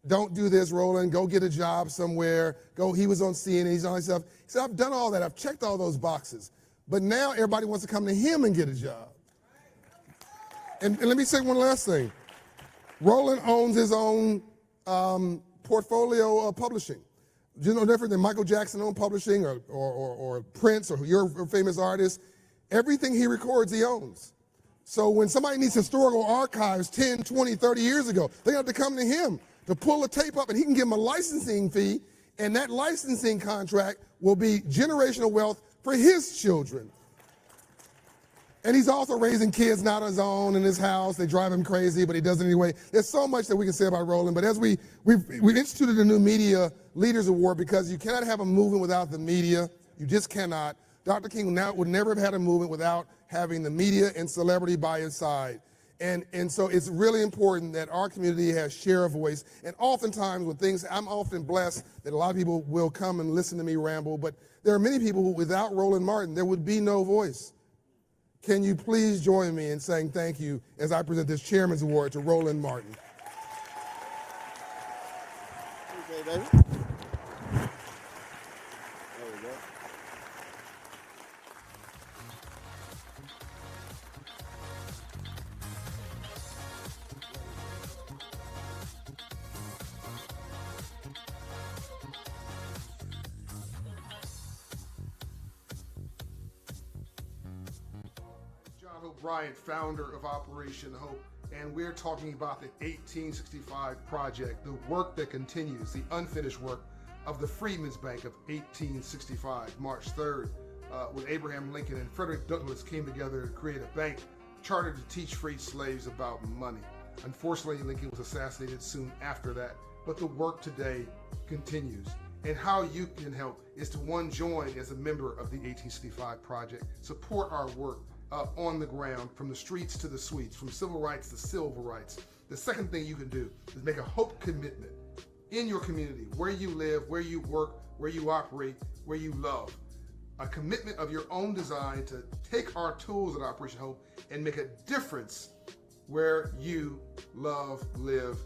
Speaker 8: don't do this, Roland. Go get a job somewhere. He was on CNN. He's on himself. He said, I've done all that. I've checked all those boxes. But now everybody wants to come to him and get a job. And let me say one last thing. Roland owns his own portfolio of publishing. No different than Michael Jackson owned publishing or Prince or your famous artist. Everything he records, he owns. So when somebody needs historical archives 10, 20, 30 years ago, they have to come to him to pull a tape up, and he can give them a licensing fee, and that licensing contract will be generational wealth for his children. And he's also raising kids not his own in his house. They drive him crazy, but he does it anyway. There's so much that we can say about Roland, but as we've instituted a new Media Leaders Award because you cannot have a movement without the media. You just cannot. Dr. King would never have had a movement without having the media and celebrity by his side. And so it's really important that our community has share a voice. And oftentimes with things, I'm often blessed that a lot of people will come and listen to me ramble, but there are many people who, without Roland Martin, there would be no voice. Can you please join me in saying thank you as I present this Chairman's Award to Roland Martin.
Speaker 11: Okay, baby. There we go.
Speaker 8: Bryant, founder of Operation Hope, and we're talking about the 1865 project, the work that continues, the unfinished work of the Freedmen's Bank of 1865. March 3rd, when Abraham Lincoln and Frederick Douglass came together to create a bank chartered to teach freed slaves about money. Unfortunately, Lincoln was assassinated soon after that, but the work today continues. And how you can help is to join as a member of the 1865 project, support our work on the ground, from the streets to the suites, from civil rights to civil rights. The second thing you can do is make a hope commitment in your community, where you live, where you work, where you operate, where you love. A commitment of your own design to take our tools at Operation Hope and make a difference where you love, live,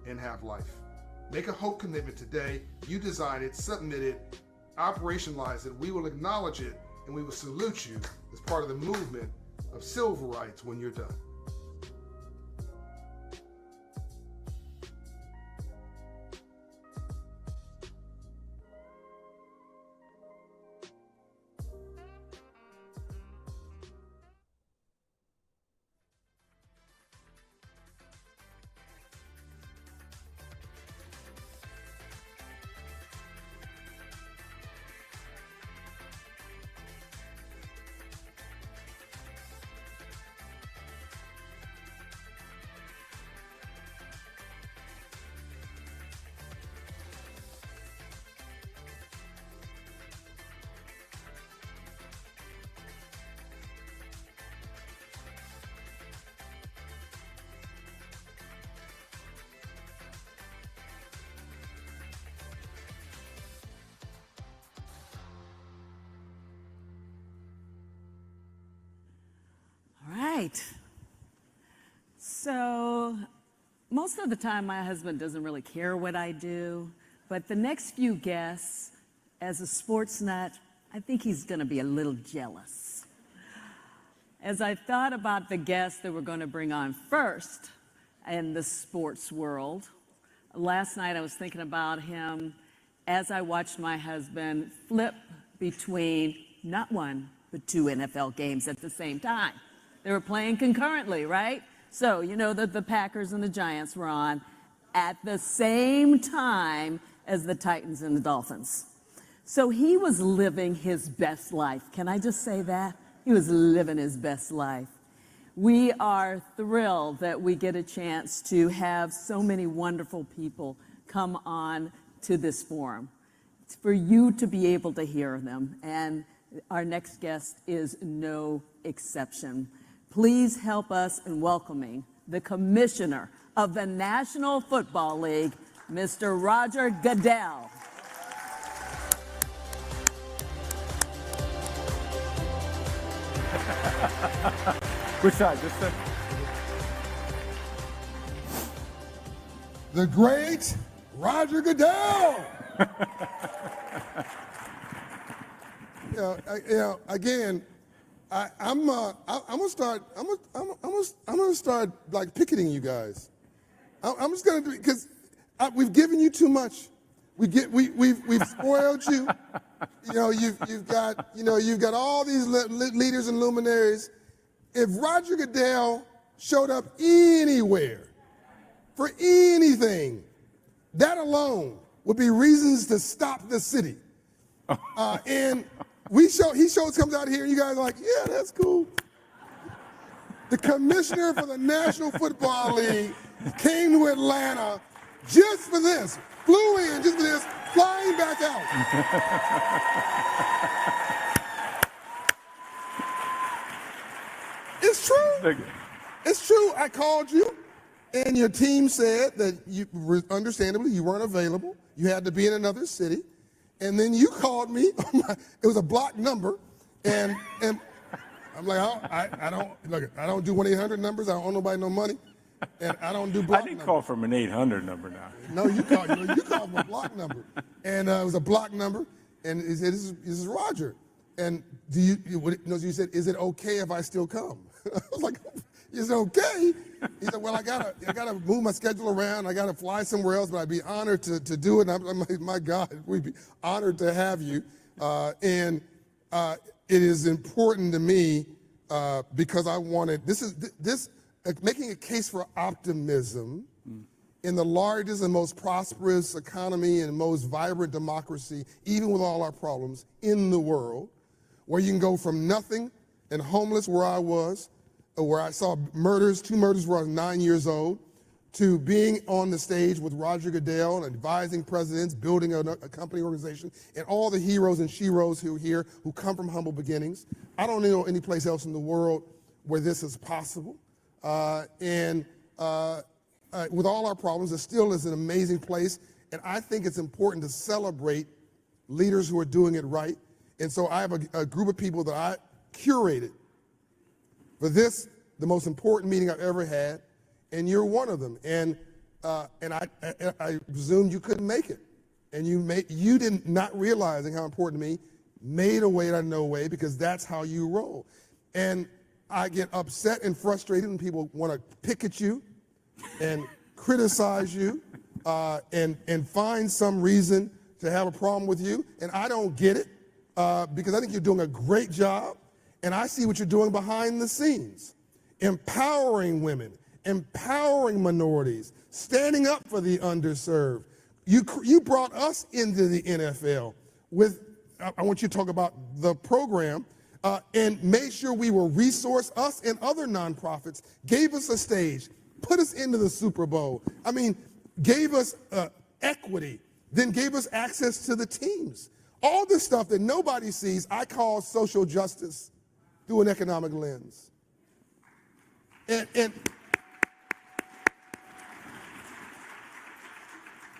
Speaker 8: and have life. Make a hope commitment today. You design it, submit it, operationalize it. We will acknowledge it, and we will salute you as part of the movement of civil rights when you're done.
Speaker 6: Right. So most of the time my husband doesn't really care what I do, but the next few guests, as a sports nut, I think he's going to be a little jealous. As I thought about the guests that we're going to bring on first in the sports world, last night I was thinking about him as I watched my husband flip between not one, but two NFL games at the same time. They were playing concurrently, right? So, you know that the Packers and the Giants were on at the same time as the Titans and the Dolphins. So he was living his best life. Can I just say that? He was living his best life. We are thrilled that we get a chance to have so many wonderful people come on to this forum. It's for you to be able to hear them, and our next guest is no exception. Please help us in welcoming the Commissioner of the National Football League, Mr. Roger Goodell.
Speaker 12: Which side? This side?
Speaker 8: The great Roger Goodell. Again, I'm gonna start like picketing you guys. I'm just gonna do it because we've given you too much. We've spoiled you. You've got all these leaders and luminaries. If Roger Goodell showed up anywhere for anything, that alone would be reasons to stop the city. And he comes out here and you guys are like, yeah, that's cool. The commissioner for the National Football League came to Atlanta just for this, flew in just for this, flying back out. It's true. It's true. I called you, and your team said that understandably, you weren't available. You had to be in another city. And then you called me. It was a blocked number, and I'm like, I don't do 1-800 numbers. I don't owe nobody no money, and I don't do block.
Speaker 12: I didn't call from an 800 number now.
Speaker 8: No, you called from a block number, and it was a block number, and he said, "This is Roger." And you said, "Is it okay if I still come?" I was like, "Is it okay?" He said, "Well, I gotta move my schedule around. I gotta fly somewhere else, but I'd be honored to do it." And I'm like, "My God, we'd be honored to have you." And it is important to me because I wanted making a case for optimism in the largest and most prosperous economy and most vibrant democracy, even with all our problems in the world, where you can go from nothing and homeless where I was, where I saw murders, 2 murders where I was 9 years old, to being on the stage with Roger Goodell and advising presidents, building a company organization, and all the heroes and sheroes who are here who come from humble beginnings. I don't know any place else in the world where this is possible. With all our problems, it still is an amazing place. And I think it's important to celebrate leaders who are doing it right. And so I have a group of people that I curated for this, the most important meeting I've ever had, and you're one of them. And I presumed you couldn't make it, and you didn't, not realizing how important to me, made a way out of no way, because that's how you roll. And I get upset and frustrated when people want to pick at you and criticize you and find some reason to have a problem with you, and I don't get it because I think you're doing a great job. And I see what you're doing behind the scenes, empowering women, empowering minorities, standing up for the underserved. You brought us into the NFL with, I want you to talk about the program, and made sure we were resourced, us and other nonprofits, gave us a stage, put us into the Super Bowl. I mean, gave us equity, then gave us access to the teams. All this stuff that nobody sees, I call social justice through an economic lens. And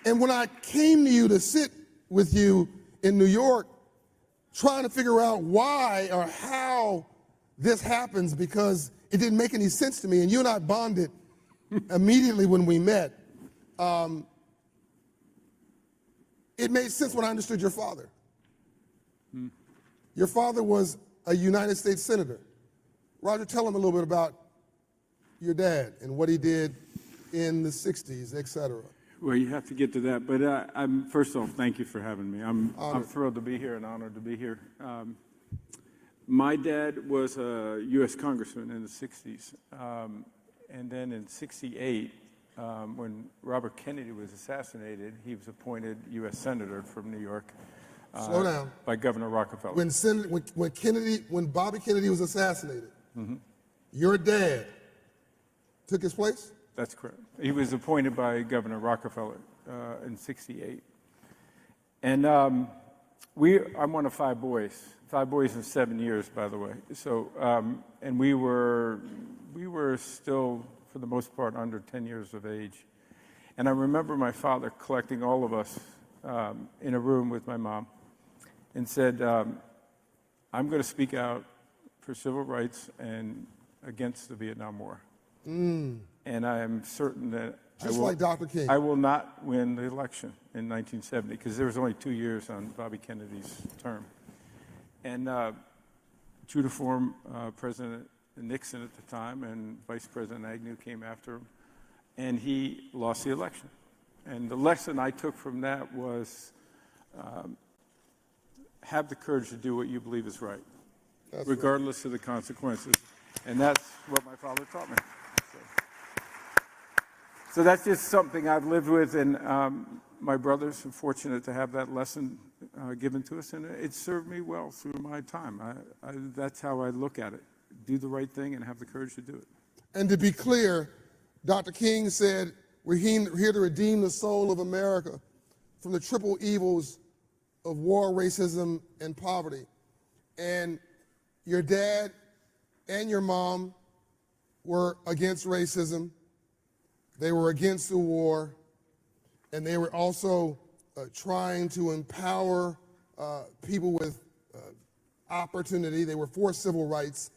Speaker 8: when I came to you to sit with you in New York, trying to figure out why or how this happens, because it didn't make any sense to me, and you and I bonded immediately when we met. It made sense when I understood your father. Your father was a United States Senator. Roger, tell him a little bit about your dad and what he did in the 60s, et cetera.
Speaker 12: Well, you have to get to that, but first off, thank you for having me. I'm thrilled to be here and honored to be here. My dad was a U.S. congressman in the 60s, and then in 68, when Robert Kennedy was assassinated, he was appointed U.S. Senator from New York.
Speaker 8: Slow down.
Speaker 12: By Governor Rockefeller.
Speaker 8: When Bobby Kennedy was assassinated, your dad took his place?
Speaker 12: That's correct. He was appointed by Governor Rockefeller in 68. And I'm one of 5 boys. 5 boys in 7 years, by the way. So, and we were still, for the most part, under 10 years of age. And I remember my father collecting all of us in a room with my mom and said, I'm going to speak out for civil rights and against the Vietnam War. And I am certain that
Speaker 8: like Dr. King.
Speaker 12: I will not win the election in 1970, because there was only 2 years on Bobby Kennedy's term. And true to form, President Nixon at the time and Vice President Agnew came after him, and he lost the election. And the lesson I took from that was have the courage to do what you believe is right, regardless of the consequences. And that's what my father taught me. So that's just something I've lived with, and my brothers are fortunate to have that lesson given to us, and it served me well through my time. That's how I look at it. Do the right thing and have the courage to do it.
Speaker 8: And to be clear, Dr. King said, we're here to redeem the soul of America from the triple evils of war, racism, and poverty. And your dad and your mom were against racism. They were against the war, and they were also trying to empower people with opportunity. They were for civil rights.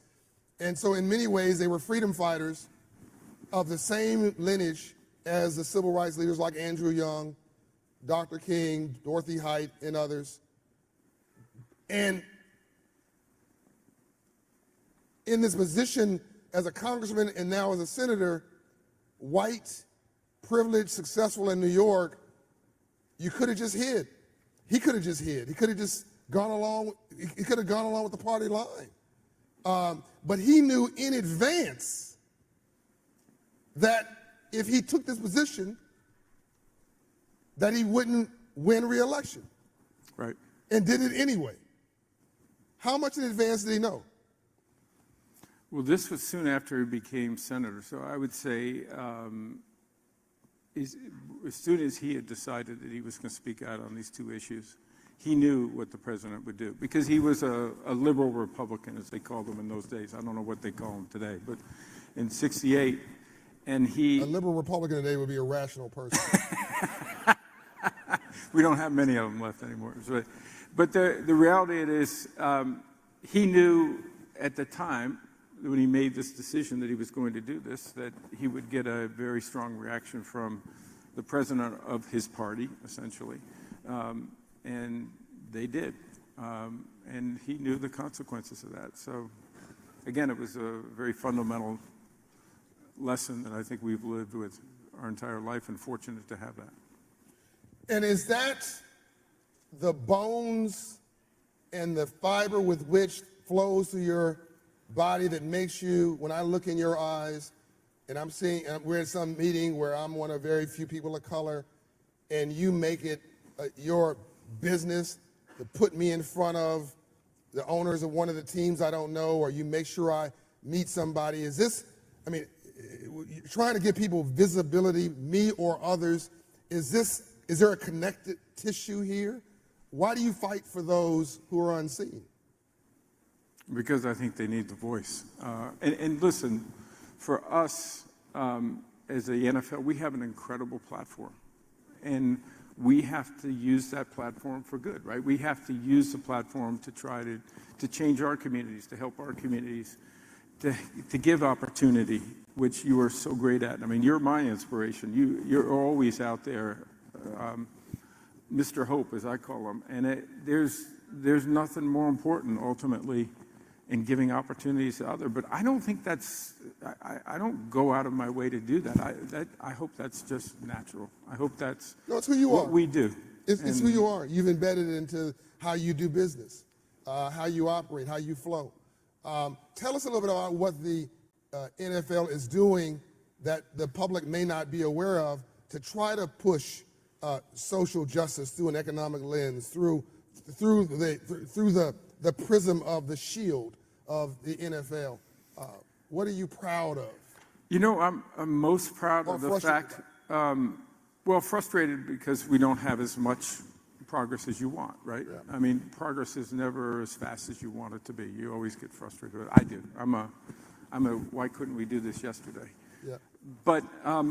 Speaker 8: And so in many ways, they were freedom fighters of the same lineage as the civil rights leaders like Andrew Young, Dr. King, Dorothy Height, and others. And in this position as a congressman and now as a senator, white, privileged, successful in New York, you could have just hid. He could have just hid. He could have just gone along. He could have gone along with the party line. But he knew in advance that if he took this position, that he wouldn't win re-election.
Speaker 12: Right.
Speaker 8: And did it anyway. How much in advance did he know?
Speaker 12: Well, this was soon after he became senator, so I would say as soon as he had decided that he was going to speak out on these 2 issues, he knew what the president would do, because he was a liberal Republican, as they called them in those days. I don't know what they call them today, but in '68, and he...
Speaker 8: A liberal Republican today would be a rational person.
Speaker 12: We don't have many of them left anymore. But the reality it is, he knew at the time, when he made this decision that he was going to do this, that he would get a very strong reaction from the president of his party, essentially. And they did. And he knew the consequences of that. So, again, it was a very fundamental lesson that I think we've lived with our entire life, and fortunate to have that.
Speaker 8: And is that the bones and the fiber with which flows through your body that makes you, when I look in your eyes, and I'm seeing, we're at some meeting where I'm one of very few people of color, and you make it your business to put me in front of the owners of one of the teams I don't know, or you make sure I meet somebody? Is this, I mean, trying to give people visibility, me or others, is there a connected tissue here? Why do you fight for those who are unseen?
Speaker 12: Because I think they need the voice. And listen, for us as the NFL, we have an incredible platform. And we have to use that platform for good, right? We have to use the platform to try to change our communities, to help our communities, to give opportunity, which you are so great at. I mean, you're my inspiration. You're always out there, Mr. Hope, as I call him. And there's nothing more important, ultimately, in giving opportunities to others. But I don't think I don't go out of my way to do that. I hope that's just natural. I hope that's
Speaker 8: it's who you
Speaker 12: what
Speaker 8: are.
Speaker 12: We do.
Speaker 8: It's who you are. You've embedded it into how you do business, how you operate, how you flow. Tell us a little bit about what the NFL is doing that the public may not be aware of to try to push social justice through an economic lens, through the prism of the shield of the NFL. What are you proud of?
Speaker 12: You know, I'm most proud of the fact, frustrated because we don't have as much progress as you want, right?
Speaker 8: Yeah.
Speaker 12: I mean, progress is never as fast as you want it to be. You always get frustrated with it. I do. I'm a, why couldn't we do this yesterday?
Speaker 8: Yeah.
Speaker 12: But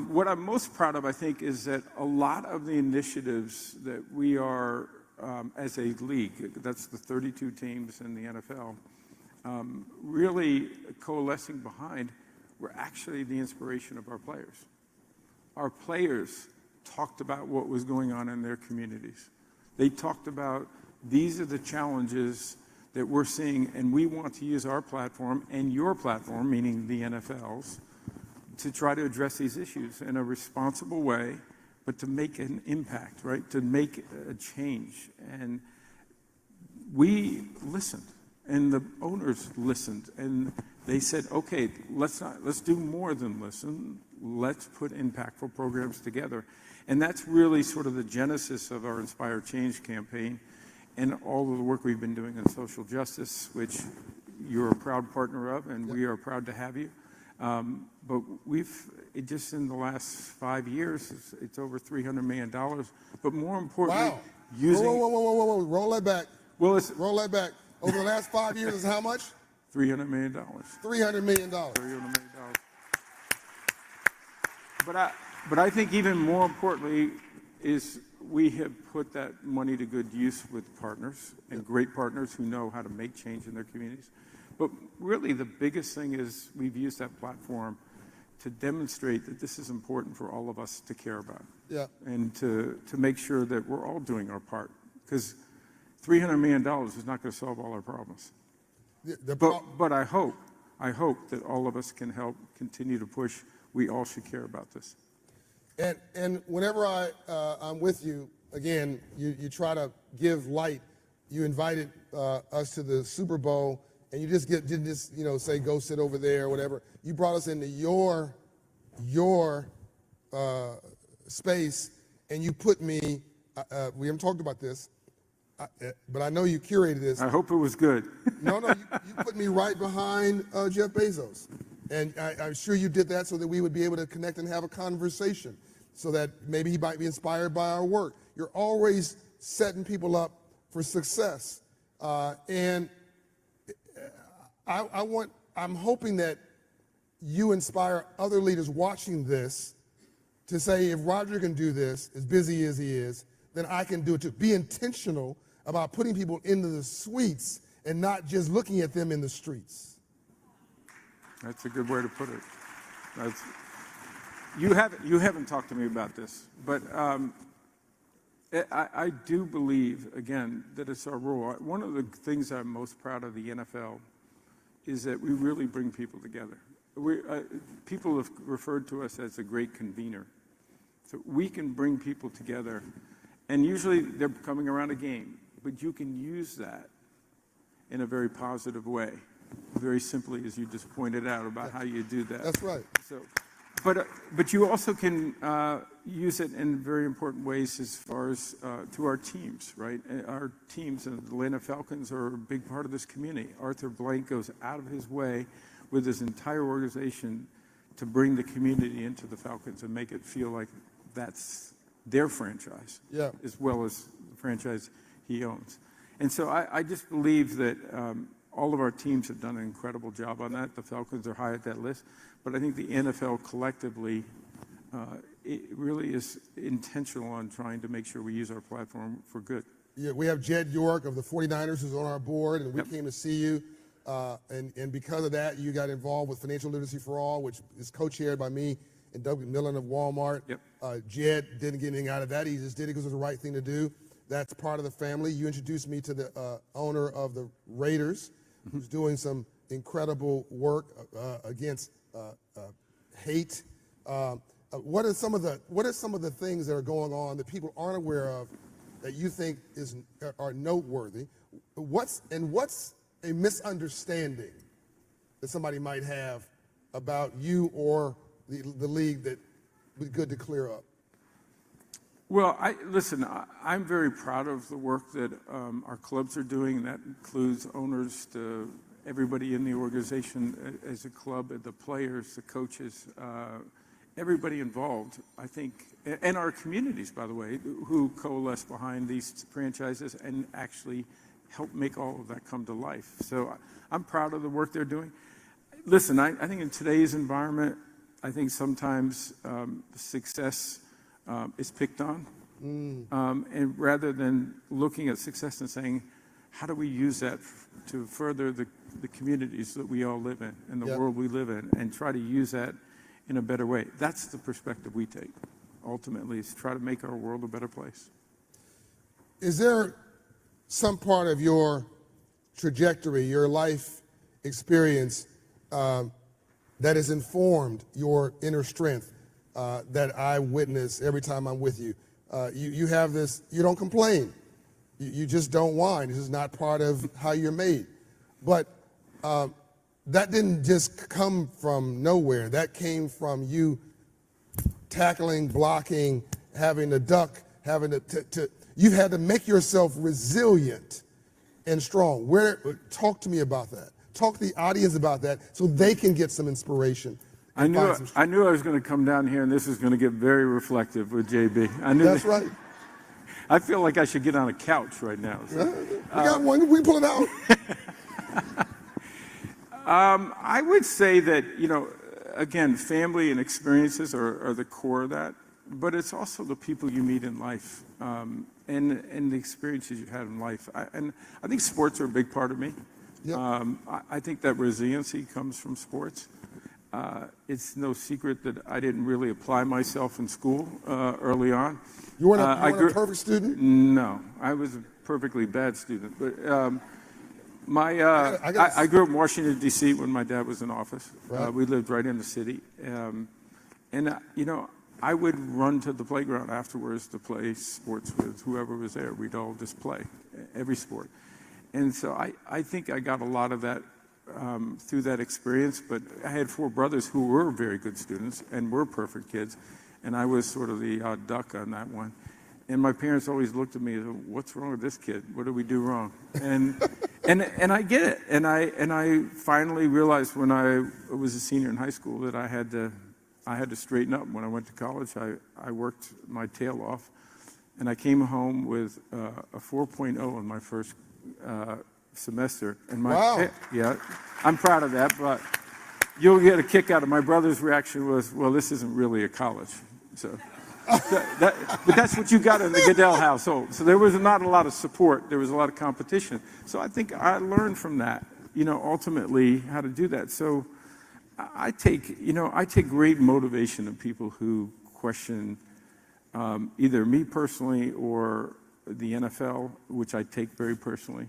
Speaker 12: what I'm most proud of, I think, is that a lot of the initiatives that we are, as a league, that's the 32 teams in the NFL, really coalescing behind were actually the inspiration of our players. Our players talked about what was going on in their communities. They talked about, these are the challenges that we're seeing, and we want to use our platform and your platform, meaning the NFL's, to try to address these issues in a responsible way, but to make an impact, right? To make a change. And we listened, and the owners listened, and they said, okay, let's do more than listen. Let's put impactful programs together. And that's really sort of the genesis of our Inspire Change campaign and all of the work we've been doing in social justice, which you're a proud partner of, and we are proud to have you. But just in the last 5 years, it's over $300 million. But more importantly,
Speaker 8: wow.
Speaker 12: using...
Speaker 8: Whoa. Roll that back.
Speaker 12: Well,
Speaker 8: roll that back. Over the last 5 years is how much?
Speaker 12: $300 million.
Speaker 8: $300 million.
Speaker 12: $300 million. But I think even more importantly is we have put that money to good use with partners and great partners who know how to make change in their communities. But really the biggest thing is we've used that platform to demonstrate that this is important for all of us to care about.
Speaker 8: Yeah.
Speaker 12: And to make sure that we're all doing our part. Because $300 million is not going to solve all our problems. But I hope that all of us can help continue to push. We all should care about this.
Speaker 8: And whenever I'm with you, again, you try to give light. You invited us to the Super Bowl, and you just didn't just say go sit over there or whatever. You brought us into your space, and you put me. We haven't talked about this, but I know you curated this.
Speaker 12: I hope it was good.
Speaker 8: No, you put me right behind Jeff Bezos. And I'm sure you did that so that we would be able to connect and have a conversation, so that maybe he might be inspired by our work. You're always setting people up for success. And I'm hoping that you inspire other leaders watching this to say, if Roger can do this, as busy as he is, then I can do it too. Be intentional about putting people into the suites and not just looking at them in the streets.
Speaker 12: That's a good way to put it. You haven't talked to me about this, but I do believe, again, that it's our role. One of the things I'm most proud of the NFL is that we really bring people together. People have referred to us as a great convener. So we can bring people together, and usually they're coming around a game, but you can use that in a very positive way. Very simply, as you just pointed out about how you do that.
Speaker 8: That's right.
Speaker 12: So, but you also can use it in very important ways as far as to our teams, right? Our teams, and the Atlanta Falcons are a big part of this community. Arthur Blank goes out of his way with his entire organization to bring the community into the Falcons and make it feel like that's their franchise, as well as the franchise he owns. And so I just believe that all of our teams have done an incredible job on that. The Falcons are high at that list. But I think the NFL collectively it really is intentional on trying to make sure we use our platform for good.
Speaker 8: Yeah, we have Jed York of the 49ers who's on our board, and we came to see you. And because of that, you got involved with Financial Literacy for All, which is co-chaired by me and Doug McMillan of Walmart. Jed didn't get anything out of that. He just did it because it was the right thing to do. That's part of the family. You introduced me to the owner of the Raiders, who's doing some incredible work against hate. What are some of the things that are going on that people aren't aware of that you think are noteworthy? What's a misunderstanding that somebody might have about you or the league that would be good to clear up?
Speaker 12: Well, I'm very proud of the work that our clubs are doing. That includes owners to everybody in the organization as a club, the players, the coaches. everybody involved, I think, and our communities, by the way, who coalesce behind these franchises and actually help make all of that come to life. So I'm proud of the work they're doing. Listen, I think in today's environment, I think sometimes success is picked on. And rather than looking at success and saying, how do we use that to further the communities that we all live in and the world we live in, and try to use that in a better way? That's the perspective we take, ultimately, is try to make our world a better place.
Speaker 8: Is there some part of your trajectory, your life experience, that has informed your inner strength that I witness every time I'm with you? You have this, you don't complain. You just don't whine. This is not part of how you're made. But that didn't just come from nowhere. That came from you tackling, blocking, having to duck, having to you've had to make yourself resilient and strong. Talk to me about that. Talk to the audience about that so they can get some inspiration.
Speaker 12: I knew I was going to come down here and this is going to get very reflective with JB. I knew
Speaker 8: That's right.
Speaker 12: I feel like I should get on a couch right now. So.
Speaker 8: We got one. We pull it out.
Speaker 12: I would say that, again, family and experiences are the core of that, but it's also the people you meet in life and the experiences you had in life. And I think sports are a big part of me. Yep. I think that resiliency comes from sports. It's no secret that I didn't really apply myself in school early on.
Speaker 8: You weren't a perfect student?
Speaker 12: No, I was a perfectly bad student. But I grew up in Washington, D.C. when my dad was in office. Right. We lived right in the city. I would run to the playground afterwards to play sports with whoever was there. We'd all just play, every sport. And so I think I got a lot of that through that experience, but I had 4 brothers who were very good students and were perfect kids, and I was sort of the odd duck on that one. And my parents always looked at me and said, what's wrong with this kid? What did we do wrong? And I get it. And I finally realized when I was a senior in high school that I had to straighten up. When I went to college, I worked my tail off, and I came home with a 4.0 on my first semester. And
Speaker 8: wow.
Speaker 12: Yeah, I'm proud of that, but you'll get a kick out of my brother's reaction was, well, this isn't really a college. So, but that's what you got in the Goodell household. So there was not a lot of support. There was a lot of competition. So I think I learned from that, ultimately how to do that. So I take great motivation in people who question either me personally or the NFL, which I take very personally,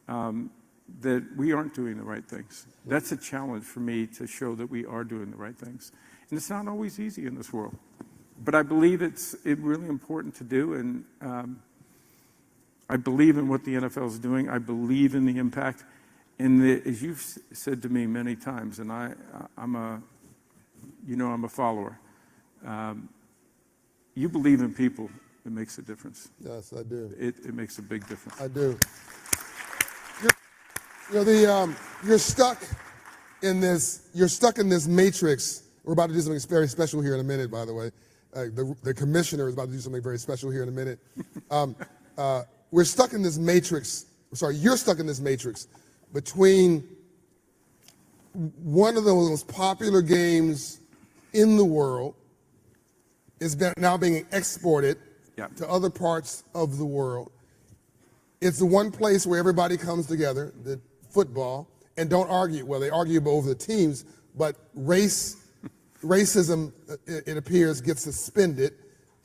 Speaker 12: that we aren't doing the right things. That's a challenge for me to show that we are doing the right things. And it's not always easy in this world. But I believe it's really important to do, and I believe in what the NFL is doing. I believe in the impact. And as you've said to me many times, and I'm a follower, you believe in people, it makes a difference.
Speaker 8: Yes, I do.
Speaker 12: It makes a big difference.
Speaker 8: I do. You're stuck in this. You're stuck in this matrix. We're about to do something very special here in a minute, by the way. The commissioner is about to do something very special here in a minute. We're stuck in this matrix. Sorry, you're stuck in this matrix between one of the most popular games in the world is now being exported to other parts of the world. It's the one place where everybody comes together, the football, and don't argue. Well, they argue over the teams, but racism, it appears, gets suspended.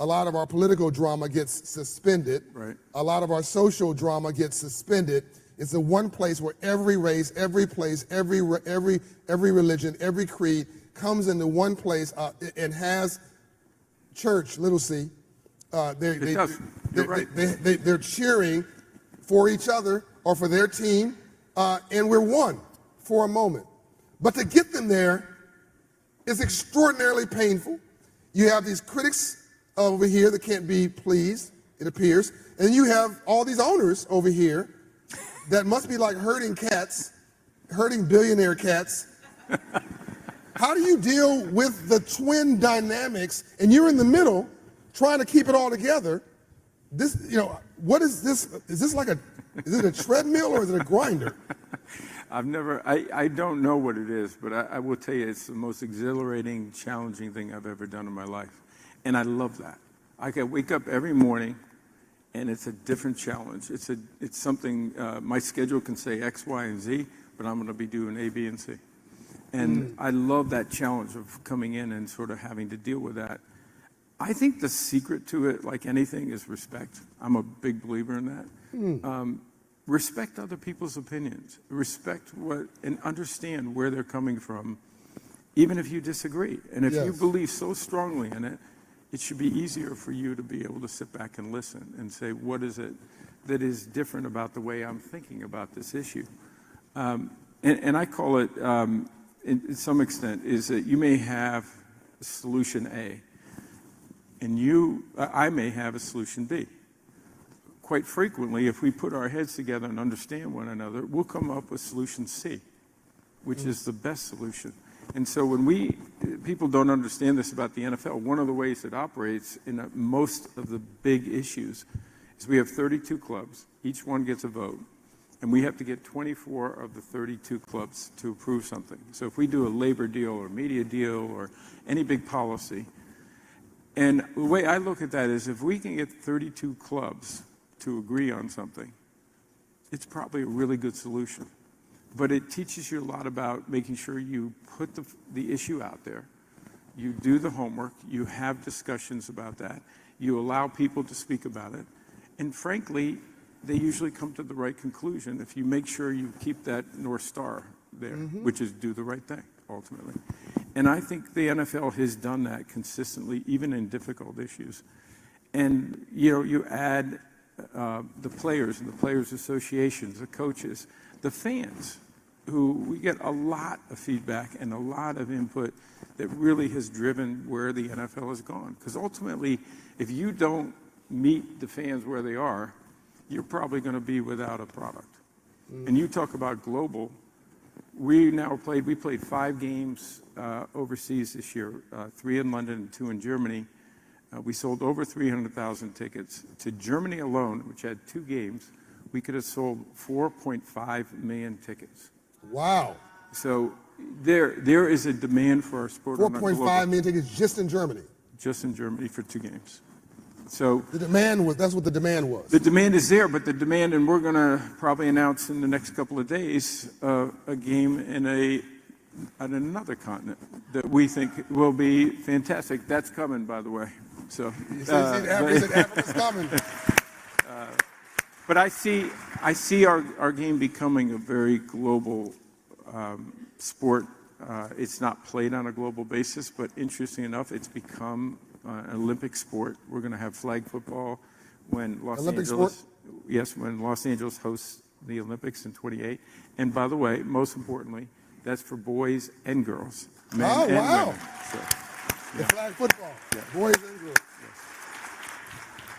Speaker 8: A lot of our political drama gets suspended.
Speaker 12: Right.
Speaker 8: A lot of our social drama gets suspended. It's the one place where every race, every place, every religion, every creed comes into one place and has church, little c. They're cheering for each other or for their team, and we're one for a moment. But to get them there is extraordinarily painful. You have these critics over here that can't be pleased, it appears, and you have all these owners over here that must be like herding cats, herding billionaire cats, How do you deal with the twin dynamics, and you're in the middle trying to keep it all together? This, what is this? Is it a treadmill or is it a grinder?
Speaker 12: I don't know what it is, but I will tell you it's the most exhilarating, challenging thing I've ever done in my life. And I love that. I can wake up every morning and it's a different challenge. It's something, my schedule can say X, Y, and Z, but I'm going to be doing A, B, and C. And I love that challenge of coming in and sort of having to deal with that. I think the secret to it, like anything, is respect. I'm a big believer in that. Respect other people's opinions. Respect and understand where they're coming from, even if you disagree. And if you believe so strongly in it, it should be easier for you to be able to sit back and listen and say, what is it that is different about the way I'm thinking about this issue? And I call it, in some extent, is that you may have solution A, and I may have a solution B. Quite frequently, if we put our heads together and understand one another, we'll come up with solution C, which is the best solution. And so when people don't understand this about the NFL, one of the ways it operates in most of the big issues is we have 32 clubs. Each one gets a vote. And we have to get 24 of the 32 clubs to approve something. So if we do a labor deal or media deal or any big policy, and the way I look at that is if we can get 32 clubs to agree on something, it's probably a really good solution. But it teaches you a lot about making sure you put the issue out there, you do the homework, you have discussions about that, you allow people to speak about it, and frankly, they usually come to the right conclusion if you make sure you keep that North Star there, which is do the right thing, ultimately. And I think the NFL has done that consistently, even in difficult issues. And, you add the players and the players' associations, the coaches, the fans, who we get a lot of feedback and a lot of input that really has driven where the NFL has gone. Because ultimately, if you don't meet the fans where they are, you're probably going to be without a product. And you talk about global. We played 5 games overseas this year, 3 in London and 2 in Germany. We sold over 300,000 tickets. To Germany alone, which had 2 games, we could have sold 4.5 million tickets.
Speaker 8: Wow.
Speaker 12: So there is a demand for our sport.
Speaker 8: 4.5 million tickets just in Germany?
Speaker 12: Just in Germany for 2 games. So
Speaker 8: that's what the demand was.
Speaker 12: The demand is there, but the demand, and we're going to probably announce in the next couple of days a game in another continent that we think will be fantastic. That's coming, by the way. So
Speaker 8: Africa's coming.
Speaker 12: But I see our game becoming a very global sport. It's not played on a global basis, but interesting enough, it's become an Olympic sport. We're going to have flag football when Los Angeles hosts the Olympics in 28. And by the way, most importantly, that's for boys and girls, men and women. So,
Speaker 8: the flag football, boys and girls.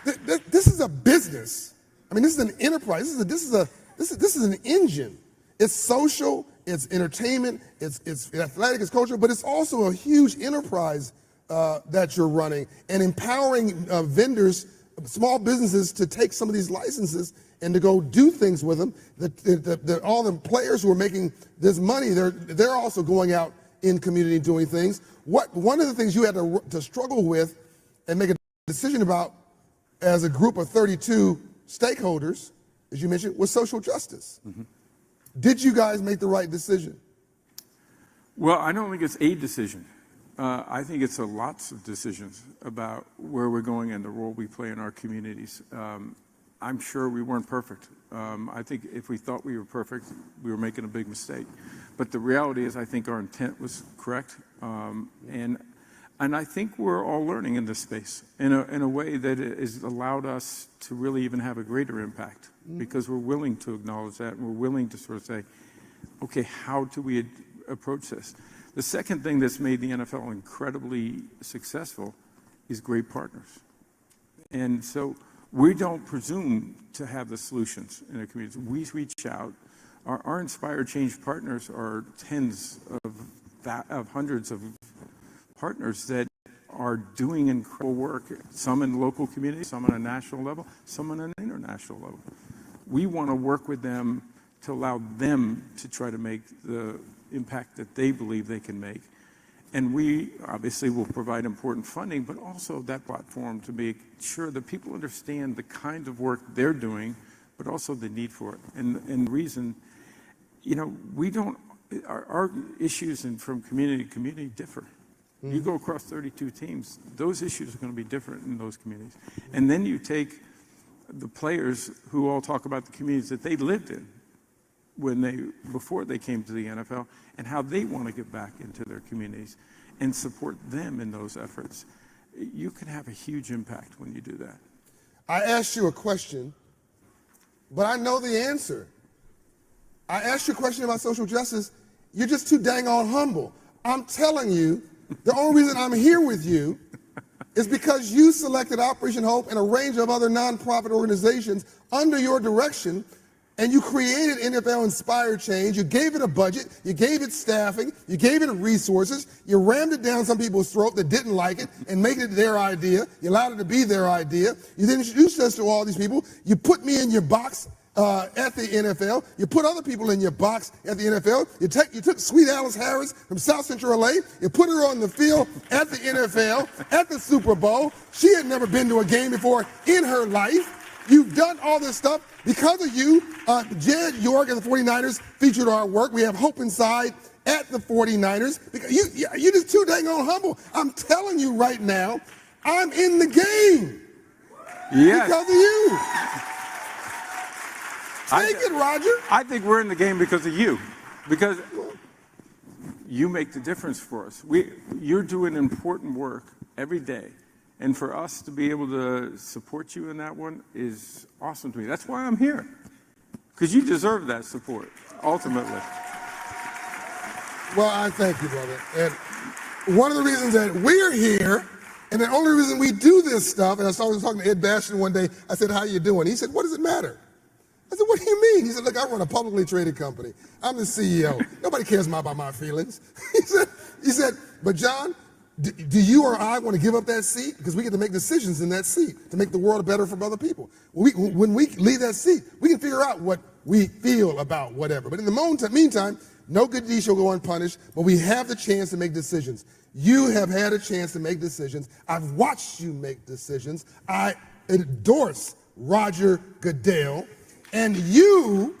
Speaker 8: Yes. This is a business. I mean, this is an enterprise. This is an engine. It's social, it's entertainment, it's athletic, it's cultural, but it's also a huge enterprise that you're running and empowering vendors, small businesses, to take some of these licenses and to go do things with them. All the players who are making this money, they're also going out in community doing things. One of the things you had to struggle with and make a decision about as a group of 32 stakeholders, as you mentioned, was social justice. Did you guys make the right decision?
Speaker 12: Well, I don't think it's a decision. I think it's lots of decisions about where we're going and the role we play in our communities. I'm sure we weren't perfect. I think if we thought we were perfect, we were making a big mistake. But the reality is I think our intent was correct. And I think we're all learning in this space in a way that has allowed us to really even have a greater impact, because we're willing to acknowledge that, and we're willing to sort of say, okay, how do we approach this? The second thing that's made the NFL incredibly successful is great partners. And so we don't presume to have the solutions in a community. We reach out. Our Inspire Change partners are tens of hundreds of partners that are doing incredible work, some in local communities, some on a national level, some on an international level. We want to work with them to allow them to try to make the impact that they believe they can make. And we obviously will provide important funding, but also that platform to make sure that people understand the kind of work they're doing, but also the need for it. And the reason, you know, our issues from community to community differ. You go across 32 teams, those issues are going to be different in those communities. And then you take the players who all talk about the communities that they lived in before they came to the NFL, and how they want to get back into their communities and support them in those efforts. You can have a huge impact when you do that.
Speaker 8: I asked you a question, but I know the answer. I asked you a question about social justice. You're just too dang on humble. I'm telling you, the only reason I'm here with you is because you selected Operation Hope and a range of other nonprofit organizations under your direction, and you created NFL-inspired change. You gave it a budget, you gave it staffing, you gave it resources, you rammed it down some people's throat that didn't like it and made it their idea. You allowed it to be their idea. You then introduced us to all these people. You put me in your box at the NFL. You put other people in your box at the NFL. You took Sweet Alice Harris from South Central LA. You put her on the field at the NFL, at the Super Bowl. She had never been to a game before in her life. You've done all this stuff because of you. Jed York and the 49ers featured our work. We have Hope Inside at the 49ers. Because you're just too dang on humble. I'm telling you right now, I'm in the game because of you. Take it, Roger.
Speaker 12: I think we're in the game because of you, because you make the difference for us. You're doing important work every day, and for us to be able to support you in that one is awesome to me. That's why I'm here, because you deserve that support, ultimately.
Speaker 8: Well, I thank you, brother. And one of the reasons that we're here, and the only reason we do this stuff, and I was talking to Ed Bastian one day, I said, how you doing? He said, what does it matter? I said, what do you mean? He said, look, I run a publicly traded company. I'm the CEO. Nobody cares about my feelings. He said, but John, do you or I want to give up that seat? Because we get to make decisions in that seat to make the world better for other people. When we leave that seat, we can figure out what we feel about whatever. But in the meantime, no good deed shall go unpunished, but we have the chance to make decisions. You have had a chance to make decisions. I've watched you make decisions. I endorse Roger Goodell. And you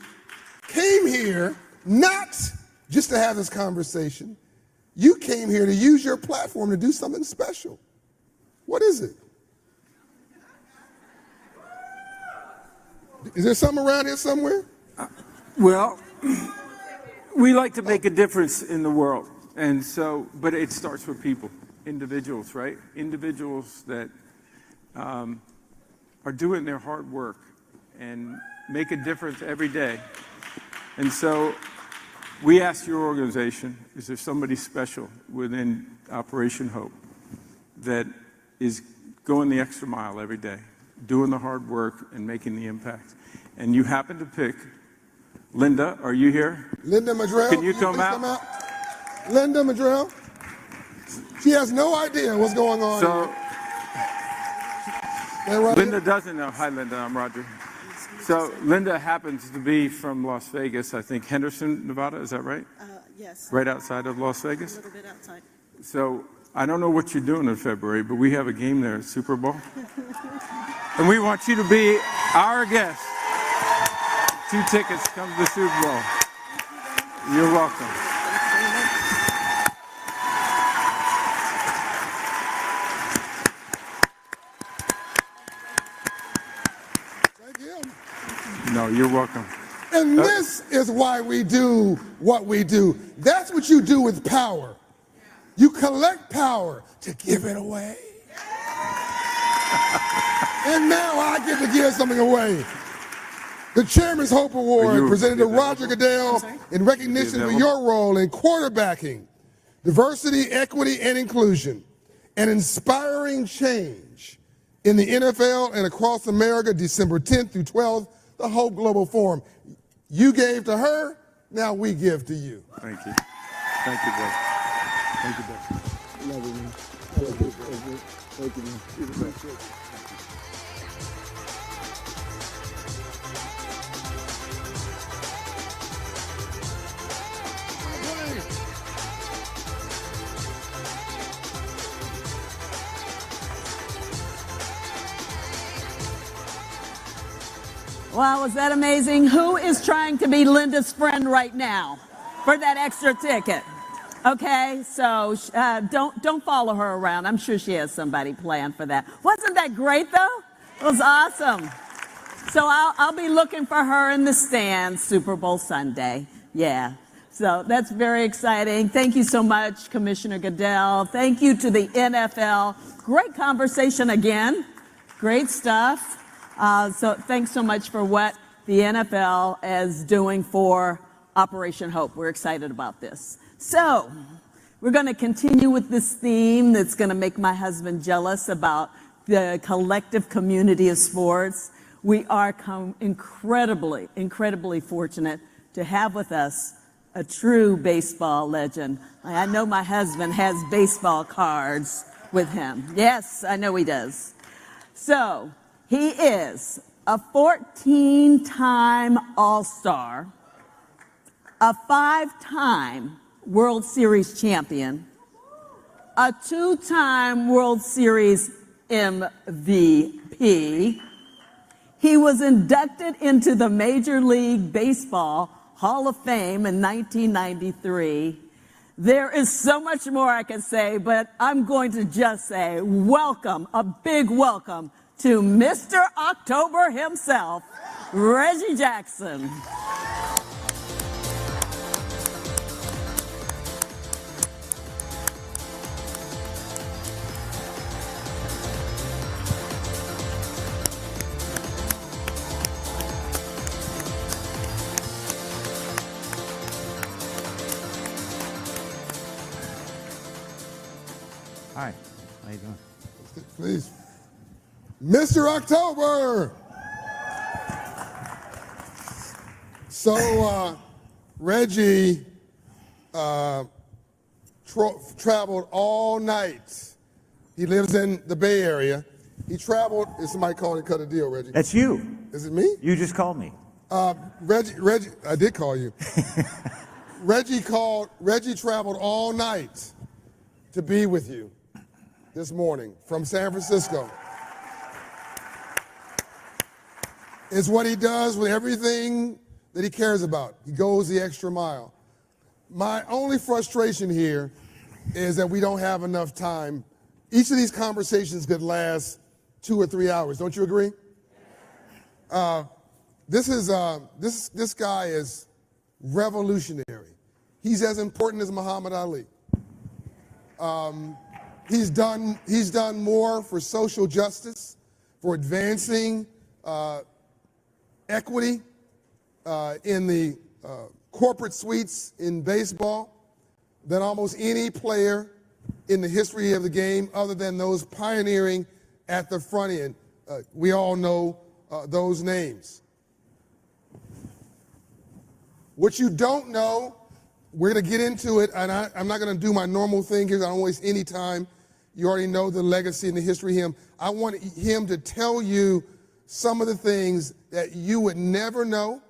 Speaker 8: came here not just to have this conversation. You came here to use your platform to do something special. What is it? Is there something around here somewhere?
Speaker 12: Well, we like to make a difference in the world. And so, but it starts with people, individuals, right? Individuals that are doing their hard work and make a difference every day. And so we asked your organization, is there somebody special within Operation Hope that is going the extra mile every day, doing the hard work and making the impact? And you happen to pick Linda. Are you here?
Speaker 8: Linda Madrell.
Speaker 12: Can you come out?
Speaker 8: Linda Madrell. She has no idea what's going on.
Speaker 12: So Linda doesn't know. Hi, Linda. I'm Roger. So Linda happens to be from Las Vegas, I think Henderson, Nevada, is that right?
Speaker 13: Yes.
Speaker 12: Right outside of Las Vegas?
Speaker 13: A little bit outside.
Speaker 12: So I don't know what you're doing in February, but we have a game there at Super Bowl. And we want you to be our guest. 2 tickets, come to the Super Bowl. You're welcome. No, you're welcome.
Speaker 8: And this is why we do what we do. That's what you do with power. You collect power to give it away. And now I get to give something away. The Chairman's Hope Award presented to Roger Goodell in recognition of your role in quarterbacking diversity, equity, and inclusion, and inspiring change in the NFL and across America, December 10th through 12th. The Hope Global Forum. You gave to her, now we give to you.
Speaker 12: Thank you. Thank you, brother. Thank you, Dustin. Love you, man. Thank you, man. You're the best.
Speaker 6: Wow, was that amazing? Who is trying to be Linda's friend right now for that extra ticket? Okay, so don't follow her around. I'm sure she has somebody planned for that. Wasn't that great, though? It was awesome. So I'll be looking for her in the stands Super Bowl Sunday. Yeah, so that's very exciting. Thank you so much, Commissioner Goodell. Thank you to the NFL. Great conversation again. Great stuff. So thanks so much for what the NFL is doing for Operation Hope. We're excited about this. So we're going to continue with this theme that's going to make my husband jealous about the collective community of sports. We are incredibly fortunate to have with us a true baseball legend. I know my husband has baseball cards with him. Yes, I know he does. So he is a 14-time All-Star, a 5-time World Series champion, a 2-time World Series MVP. He was inducted into the Major League Baseball Hall of Fame in 1993. There is so much more I can say, but I'm going to just say welcome, a big welcome to Mr. October himself, Reggie Jackson.
Speaker 13: Hi, how you doing?
Speaker 8: Please. Mr. October! So, Reggie traveled all night. He lives in the Bay Area. He traveled, is somebody calling to cut a deal, Reggie?
Speaker 13: That's you.
Speaker 8: Is it me?
Speaker 13: You just called me.
Speaker 8: Reggie, I did call you. Reggie traveled all night to be with you this morning from San Francisco. It's what he does with everything that he cares about. He goes the extra mile. My only frustration here is that we don't have enough time. Each of these conversations could last 2 or 3 hours. Don't you agree? This guy is revolutionary. He's as important as Muhammad Ali. He's done more for social justice, for advancing equity in the corporate suites in baseball than almost any player in the history of the game, other than those pioneering at the front end. We all know those names. What you don't know, we're going to get into it, and I'm not going to do my normal thing here. I don't waste any time. You already know the legacy and the history of him. I want him to tell you some of the things that you would never know.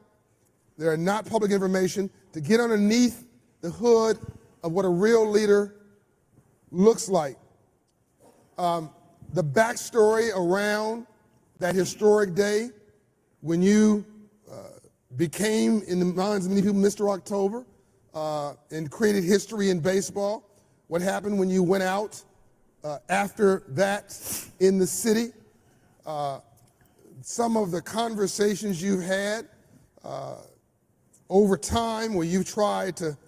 Speaker 8: They're not public information. To get underneath the hood of what a real leader looks like. The backstory around that historic day when you became, in the minds of many people, Mr. October, and created history in baseball. What happened when you went out after that in the city. Some of the conversations you've had over time where you've tried to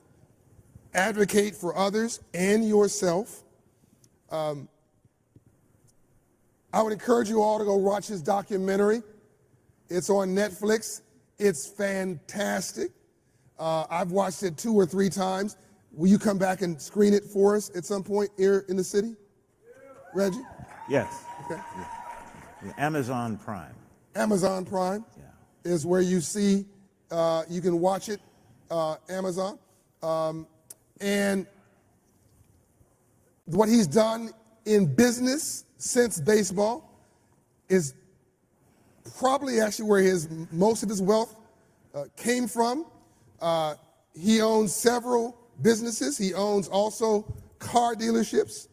Speaker 8: advocate for others and yourself. I would encourage you all to go watch his documentary. It's on Netflix. It's fantastic. I've watched it 2 or 3 times. Will you come back and screen it for us at some point here in the city? Reggie?
Speaker 13: Yes.
Speaker 8: Okay.
Speaker 13: Yeah. Amazon Prime.
Speaker 8: Amazon Prime is where you see, you can watch it, Amazon. And what he's done in business since baseball is probably actually where most of his wealth came from. He owns several businesses. He owns also car dealerships,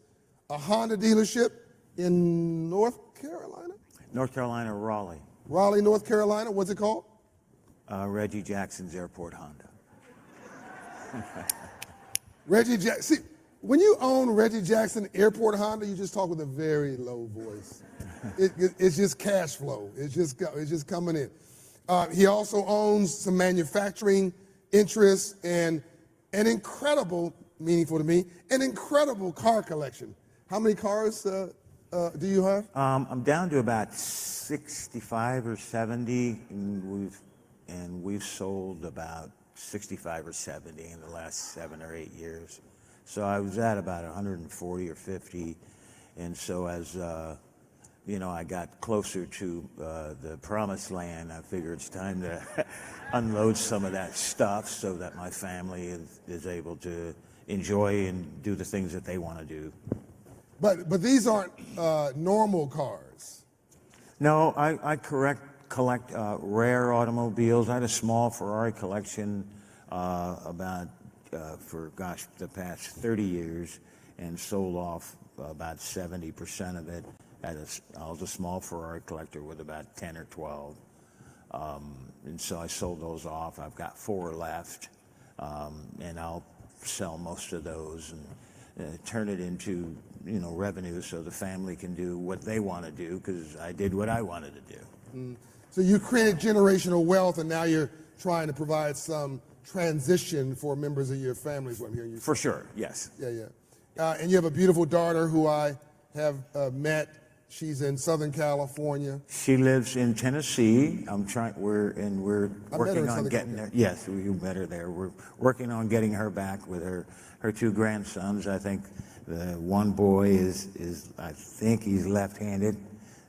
Speaker 8: a Honda dealership in North Carolina?
Speaker 13: North Carolina, Raleigh.
Speaker 8: Raleigh, North Carolina. What's it called?
Speaker 13: Reggie Jackson's Airport Honda.
Speaker 8: Reggie Jackson. See, when you own Reggie Jackson Airport Honda, you just talk with a very low voice. It's just cash flow. It's just coming in. He also owns some manufacturing interests and an incredible, meaningful to me, an incredible car collection. How many cars do you have?
Speaker 13: I'm down to about 65 or 70, and we've sold about 65 or 70 in the last 7 or 8 years. So I was at about 140 or 50, and so as I got closer to the promised land, I figured it's time to unload some of that stuff so that my family is able to enjoy and do the things that they want to do.
Speaker 8: But these aren't normal cars.
Speaker 13: No, I collect rare automobiles. I had a small Ferrari collection for the past 30 years, and sold off about 70% of it. I was a small Ferrari collector with about 10 or 12, and so I sold those off. I've got 4 left, and I'll sell most of those and turn it into revenue so the family can do what they want to do, because I did what I wanted to do.
Speaker 8: So you created generational wealth, and now you're trying to provide some transition for members of your family, is what I'm hearing you say.
Speaker 13: For sure, yes.
Speaker 8: Yeah. And you have a beautiful daughter who I have met. She's in Southern California.
Speaker 13: She lives in Tennessee. We're working on getting her. Yes, you met her there. We're working on getting her back with her 2 grandsons. I think the one boy is I think he's left-handed,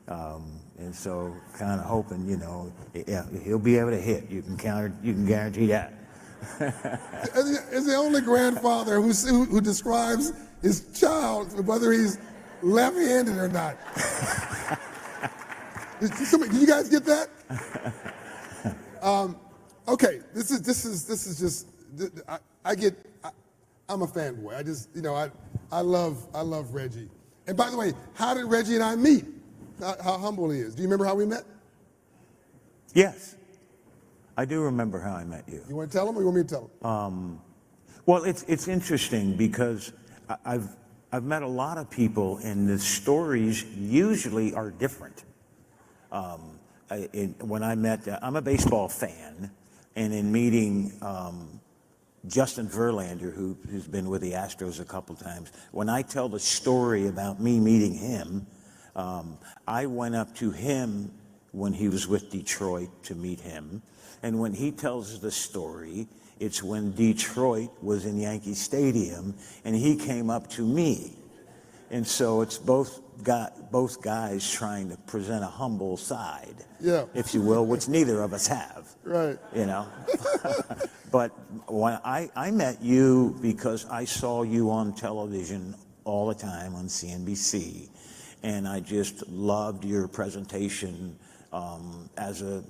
Speaker 13: and so kind of hoping he'll be able to hit. You can guarantee that.
Speaker 8: Is the only grandfather who describes his child, whether he's left-handed or not. Do you guys get that? Okay, this is just I'm a fanboy. I love Reggie. And by the way, how did Reggie and I meet? How humble he is. Do you remember how we met?
Speaker 13: Yes, I do remember how I met you.
Speaker 8: You want to tell him, or you want me to tell him?
Speaker 13: Well, it's interesting because I've met a lot of people, and the stories usually are different. When I met, I'm a baseball fan, and in meeting Justin Verlander, who's been with the Astros a couple times, when I tell the story about me meeting him, I went up to him when he was with Detroit to meet him, and when he tells the story, it's when Detroit was in Yankee Stadium, and he came up to me. And so it's both guys trying to present a humble side, if you will, which neither of us have.
Speaker 8: Right.
Speaker 13: But when I met you because I saw you on television all the time on CNBC, and I just loved your presentation as a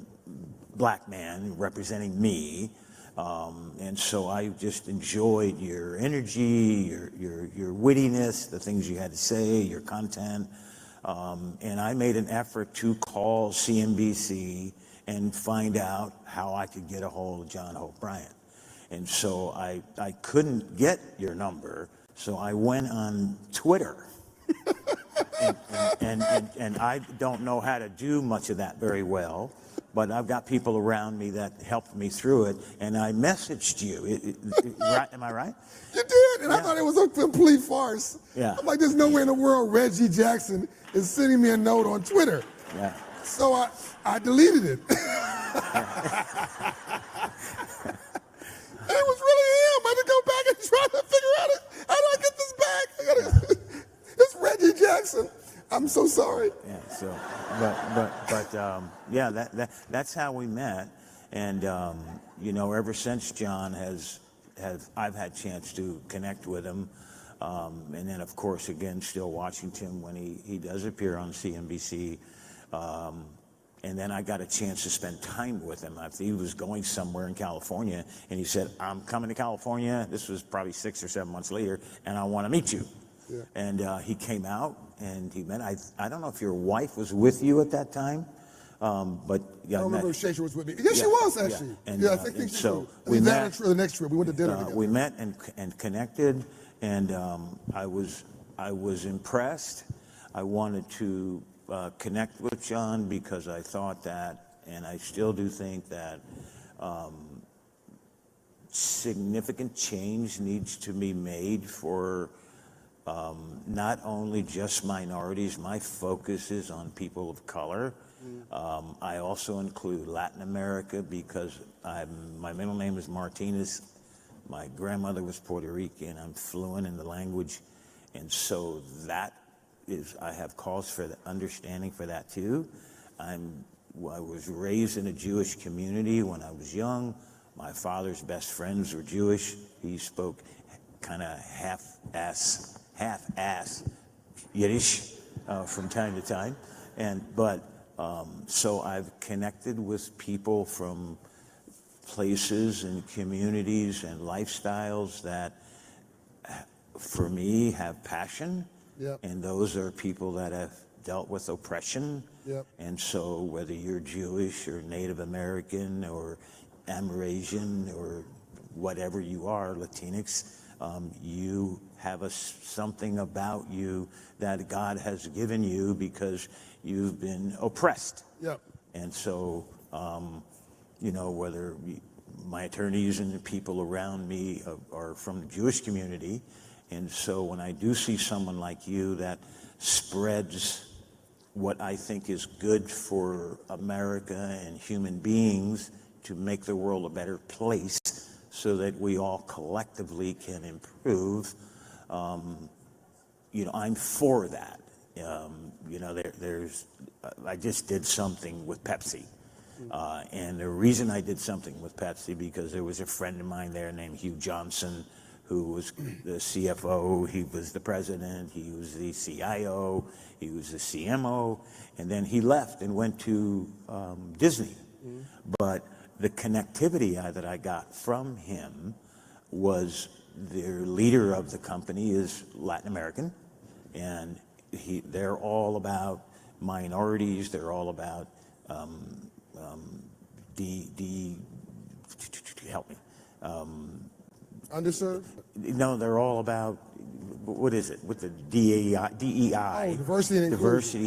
Speaker 13: black man representing me. And so I just enjoyed your energy, your wittiness, the things you had to say, your content. And I made an effort to call CNBC and find out how I could get a hold of John Hope Bryant. And so I couldn't get your number, so I went on Twitter. and I don't know how to do much of that very well, but I've got people around me that helped me through it, and I messaged you. Right, am I right?
Speaker 8: You did, and I thought it was a complete farce.
Speaker 13: Yeah.
Speaker 8: I'm like, there's no way in the world Reggie Jackson is sending me a note on Twitter.
Speaker 13: Yeah.
Speaker 8: So I deleted it. And it was really him. I had to go back and try to figure out how do I get this back? It's Reggie Jackson. I'm so sorry.
Speaker 13: Yeah. So, but that's how we met, and ever since John I've had a chance to connect with him. And then, of course, again, still watching Tim when he does appear on CNBC. And then I got a chance to spend time with him. He was going somewhere in California, and he said, I'm coming to California. This was probably 6 or 7 months later, and I want to meet you. Yeah. And he came out, and he met. I don't know if your wife was with you at that time, but yeah,
Speaker 8: I don't remember if Shaysha was with me. Yes, she was, actually. Yeah, and, I think so. We met. The next trip, we went to dinner together.
Speaker 13: We met and connected, and I was impressed. I wanted to connect with John because I thought that, and I still do think that significant change needs to be made for not only just minorities. My focus is on people of color. I also include Latin America because my middle name is Martinez. My grandmother was Puerto Rican. I'm fluent in the language, and so that I have cause for the understanding for that too. I was raised in a Jewish community when I was young. My father's best friends were Jewish. He spoke kind of half-ass Yiddish from time to time, so I've connected with people from places and communities and lifestyles that, for me, have passion. Yep. And those are people that have dealt with oppression. Yep. And so whether you're Jewish or Native American or Amerasian or whatever you are, Latinx, you have something about you that God has given you because you've been oppressed. Yep. And so, whether my attorneys and the people around me are from the Jewish community, and so when I do see someone like you that spreads what I think is good for America and human beings to make the world a better place so that we all collectively can improve, I'm for that. I just did something with Pepsi. And the reason I did something with Pepsi because there was a friend of mine there named Hugh Johnson who was the CFO, he was the president, he was the CIO, he was the CMO, and then he left and went to Disney. But the connectivity that I got from him was their leader of the company is Latin American, and they're all about minorities, they're all about help me.
Speaker 8: Underserved?
Speaker 13: No, they're all about, what is it, with the DEI,
Speaker 8: oh, diversity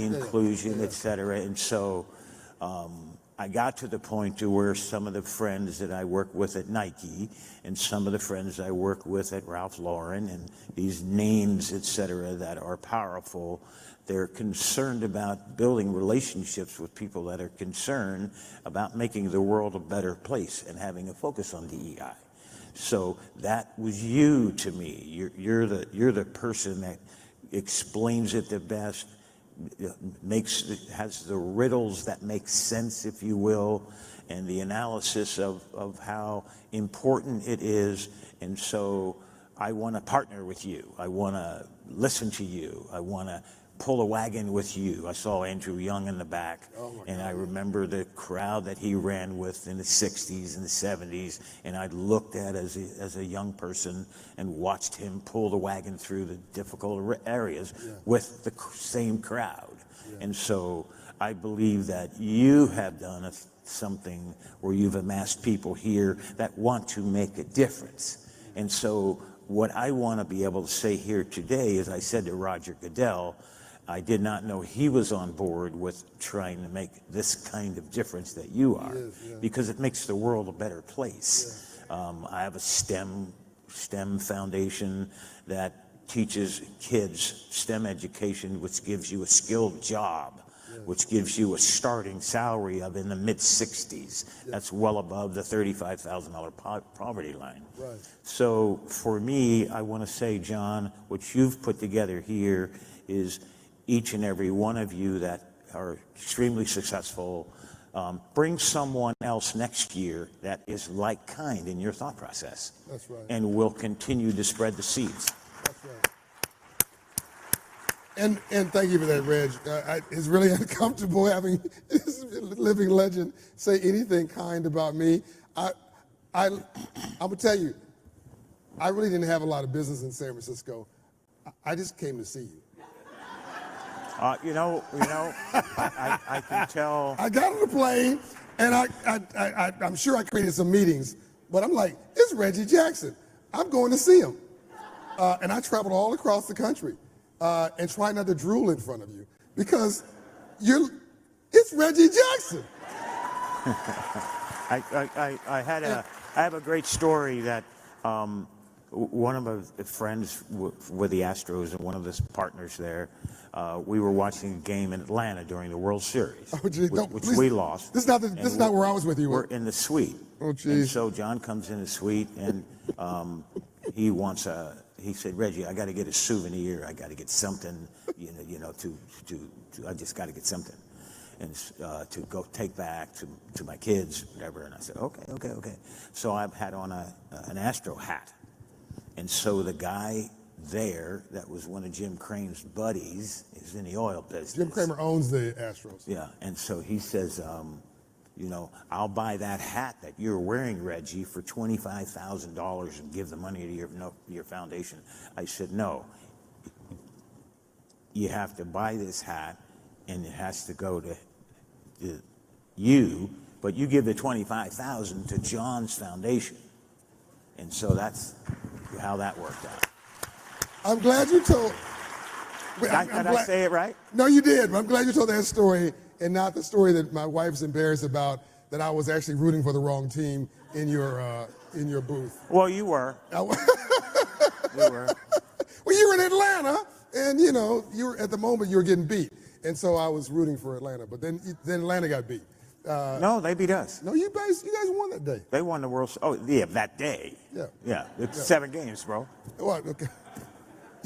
Speaker 8: and
Speaker 13: inclusion, et cetera. And so I got to the point to where some of the friends that I work with at Nike and some of the friends I work with at Ralph Lauren and these names, et cetera, that are powerful, they're concerned about building relationships with people that are concerned about making the world a better place and having a focus on DEI. So that was you to me. You're the person that explains it the best, has the riddles that make sense, if you will, and the analysis of how important it is. And so I want to partner with you. I want to listen to you. I want to pull a wagon with you. I saw Andrew Young in the back, and I remember the crowd that he ran with in the 60s and the 70s, and I looked at as a young person and watched him pull the wagon through the difficult areas with the same crowd. And so I believe that you have done something where you've amassed people here that want to make a difference. And so what I want to be able to say here today is I said to Roger Goodell, I did not know he was on board with trying to make this kind of difference that you are, because it makes the world a better place. I have a STEM foundation that teaches kids STEM education, which gives you a skilled job, which gives you a starting salary of in the mid-60s. That's well above the $35,000 poverty line. Right. So for me, I want to say, John, what you've put together here is each and every one of you that are extremely successful, bring someone else next year that is like kind in your thought process.
Speaker 8: That's right.
Speaker 13: And will continue to spread the seeds.
Speaker 8: That's right. And thank you for that, Reg. It's really uncomfortable having this living legend say anything kind about me. I'm gonna tell you, I really didn't have a lot of business in San Francisco. I just came to see you.
Speaker 13: I can tell.
Speaker 8: I got on the plane, and I'm sure I created some meetings, but I'm like, it's Reggie Jackson. I'm going to see him. And I traveled all across the country and try not to drool in front of you because it's Reggie Jackson.
Speaker 13: I have a great story that one of my friends with the Astros and one of his partners there, we were watching a game in Atlanta during the World Series, which we lost.
Speaker 8: This is not where I was with you.
Speaker 13: We're in the suite.
Speaker 8: Oh, geez.
Speaker 13: And so John comes in the suite and he said, Reggie, I got to get a souvenir. I got to get something, I just got to get something. And to go take back to my kids, whatever. And I said, okay. So I've had on an Astro hat. And so the guy there, that was one of Jim Cramer's buddies, is in the oil business.
Speaker 8: Jim Cramer owns the Astros.
Speaker 13: Yeah, and so he says, I'll buy that hat that you're wearing, Reggie, for $25,000 and give the money to your foundation. I said, no. You have to buy this hat, and it has to go to you, but you give the $25,000 to John's foundation. And so that's how that worked out.
Speaker 8: I'm glad you told.
Speaker 13: Did I say it right?
Speaker 8: No, you did. But I'm glad you told that story and not the story that my wife's embarrassed about, that I was actually rooting for the wrong team in your booth.
Speaker 13: Well, you were. You were.
Speaker 8: Well, you were in Atlanta, and you were at the moment you were getting beat, and so I was rooting for Atlanta. But then Atlanta got beat.
Speaker 13: No, they beat us.
Speaker 8: No, you guys won that day.
Speaker 13: They won the World. Oh, yeah, that day.
Speaker 8: Yeah.
Speaker 13: It's 7 games, bro.
Speaker 8: Well, okay.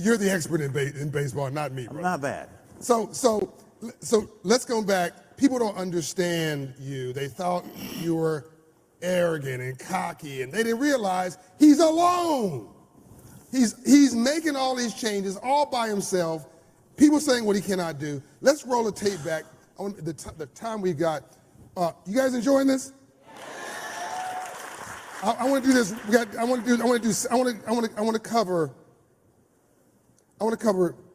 Speaker 8: You're the expert in baseball, not me, bro.
Speaker 13: I'm not bad.
Speaker 8: So let's go back. People don't understand you. They thought you were arrogant and cocky, and they didn't realize he's alone. He's making all these changes all by himself. People saying what he cannot do. Let's roll the tape back. The time we got. You guys enjoying this? I want to do this. I want to cover.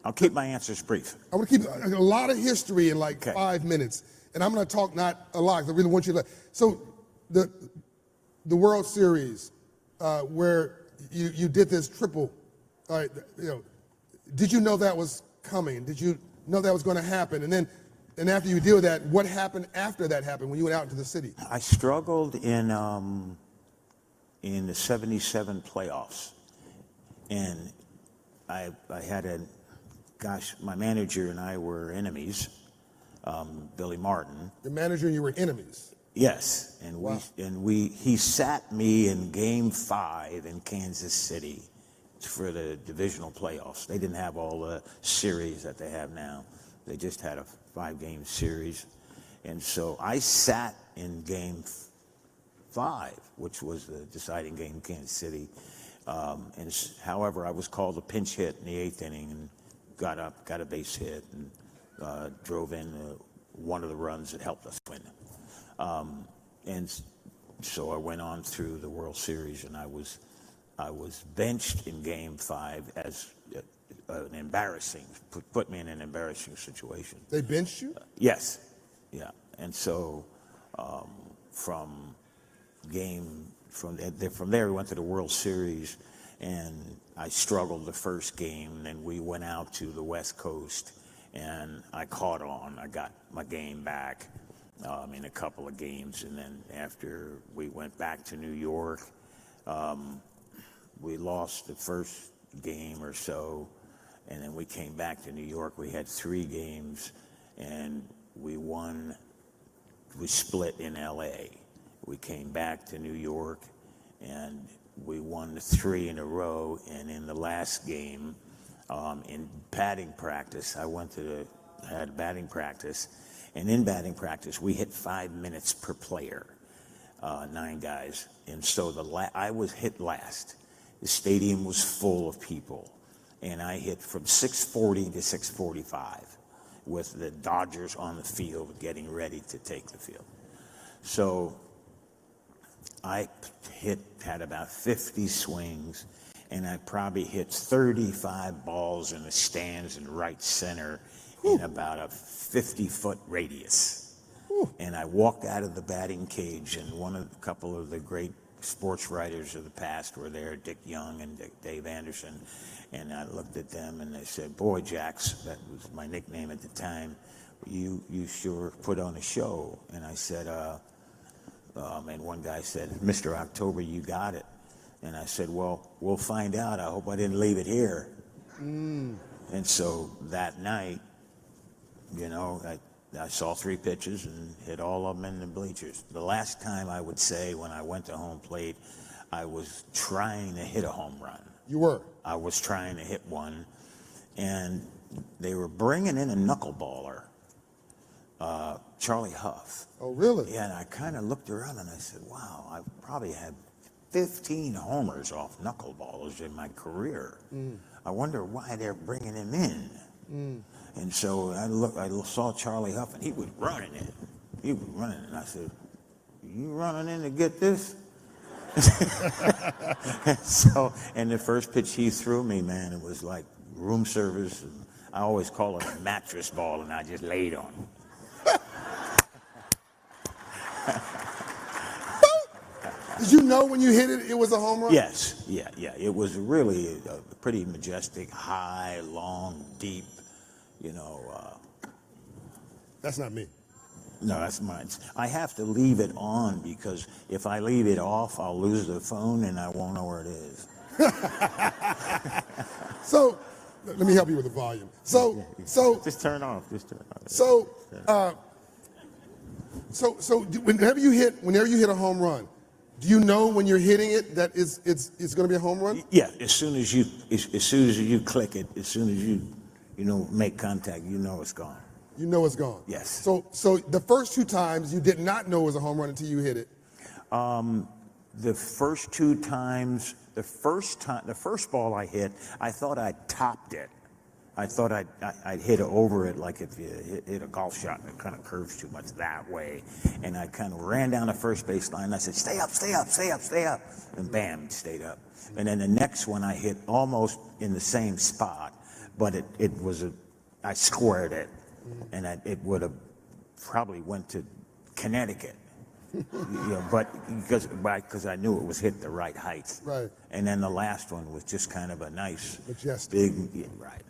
Speaker 13: I'll keep my answers brief.
Speaker 8: I want to keep a lot of history in 5 minutes, and I'm going to talk not a lot. I really want you to. So, the World Series, where you did this triple. Did you know that was coming? Did you know that was going to happen? And after you deal with that, what happened after that happened when you went out into the city?
Speaker 13: I struggled in the '77 playoffs, and I had my manager and I were enemies, Billy Martin.
Speaker 8: The manager and you were enemies?
Speaker 13: Yes, and he sat me in Game 5 in Kansas City for the divisional playoffs. They didn't have all the series that they have now. They just had a 5-game series. And so I sat in Game 5, which was the deciding game in Kansas City. However, I was called a pinch hit in the 8th inning and got up, got a base hit, and drove in one of the runs that helped us win. And so I went on through the World Series, and I was benched in Game 5 as put me in an embarrassing situation.
Speaker 8: They benched you?
Speaker 13: Yes, yeah. And so from there we went to the World Series, and I struggled the first game, and then we went out to the West Coast, and I caught on. I got my game back in a couple of games, and then after we went back to New York, we lost the first game or so, and then we came back to New York. We had 3 games, and we won. We split in L.A. We came back to New York, and we won 3 in a row. And in the last game, in batting practice, I had batting practice, and in batting practice, we hit 5 minutes per player, 9 guys. And so I was hit last. The stadium was full of people, and I hit from 640 to 645 with the Dodgers on the field getting ready to take the field. So I had about 50 swings, and I probably hit 35 balls in the stands in right center in about a 50-foot radius. And I walked out of the batting cage, and a couple of the great sports writers of the past were there, Dick Young and Dave Anderson, and I looked at them and they said, "Boy, Jax," that was my nickname at the time, you sure put on a show. And I said, and one guy said, "Mr. October, you got it." And I said, "Well, we'll find out. I hope I didn't leave it here." And so that night, you know, I saw 3 pitches and hit all of them in the bleachers. The last time I would say when I went to home plate, I was trying to hit a home run.
Speaker 8: You were?
Speaker 13: I was trying to hit one, and they were bringing in a knuckleballer, Charlie Huff.
Speaker 8: Oh, really?
Speaker 13: Yeah, and I kind of looked around and I said, wow, I've probably had 15 homers off knuckleballers in my career. I wonder why they're bringing him in. And so I saw Charlie Huff, and he was running it. And I said, "You running in to get this?" And the first pitch he threw me, man, it was like room service. And I always call it a mattress ball, and I just laid on it.
Speaker 8: Did you know when you hit it, it was a home run?
Speaker 13: Yes, yeah. It was really a pretty majestic, high, long, deep, you know.
Speaker 8: That's not me.
Speaker 13: No, that's mine. I have to leave it on because if I leave it off, I'll lose the phone and I won't know where it is.
Speaker 8: So, let me help you with the volume. So
Speaker 13: just turn it off. Just turn it off.
Speaker 8: So whenever you hit a home run, do you know when you're hitting it that it's going to be a home run?
Speaker 13: Yeah, as soon as you click it, as soon as you make contact, you know it's gone.
Speaker 8: You know it's gone.
Speaker 13: Yes.
Speaker 8: So the first 2 times you did not know it was a home run until you hit it.
Speaker 13: The first 2 times, the first ball I hit, I thought I'd topped it. I thought I'd hit over it like if you hit a golf shot and it kind of curves too much that way. And I kind of ran down the first base line and I said, "Stay up, stay up, stay up, stay up." And bam, stayed up. And then the next one I hit almost in the same spot, but I squared it. And it would have probably went to Connecticut, but because I knew it was hit the right height.
Speaker 8: Right.
Speaker 13: And then the last one was just kind of a nice,
Speaker 8: majestic,
Speaker 13: right.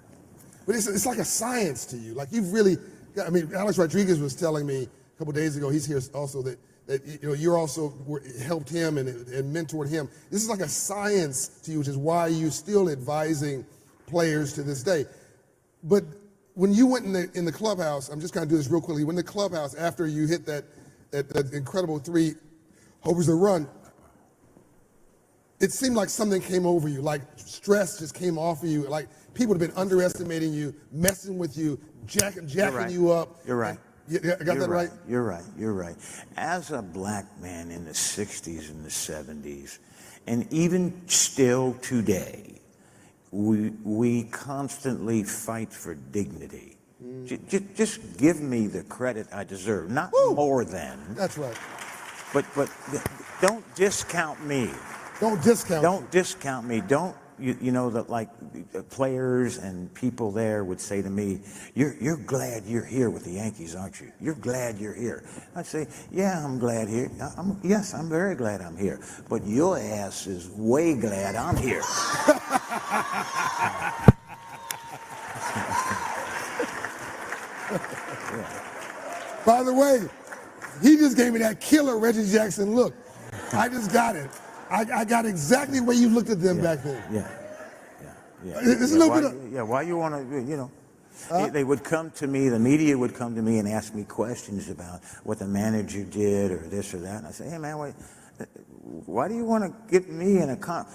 Speaker 8: But it's like a science to you. Like you've really, I mean, Alex Rodriguez was telling me a couple days ago. He's here also that you're also helped him and mentored him. This is like a science to you, which is why you're still advising players to this day. But when you went in the clubhouse, I'm just going to do this real quickly. When the clubhouse, after you hit that incredible 3 homers a run, it seemed like something came over you, like stress just came off of you, like people have been underestimating you, messing with you, jacking you up.
Speaker 13: You're right.
Speaker 8: I got that right?
Speaker 13: You're right. As a black man in the 60s and the 70s, and even still today, we constantly fight for dignity. Just give me the credit I deserve, not more than.
Speaker 8: That's right.
Speaker 13: But don't discount me.
Speaker 8: Don't discount
Speaker 13: me. Don't you know that like players and people there would say to me, "You're glad you're here with the Yankees, aren't you? You're glad you're here." I'd say, "Yeah, I'm glad here. Yes, I'm very glad I'm here. But your ass is way glad I'm here."
Speaker 8: By the way, he just gave me that killer Reggie Jackson look. I just got it. I got exactly where you looked at them back then.
Speaker 13: Yeah.
Speaker 8: It's a little bit of...
Speaker 13: why you want to, they would come to me, the media would come to me and ask me questions about what the manager did or this or that. And I say, "Hey, man, why do you want to get me in a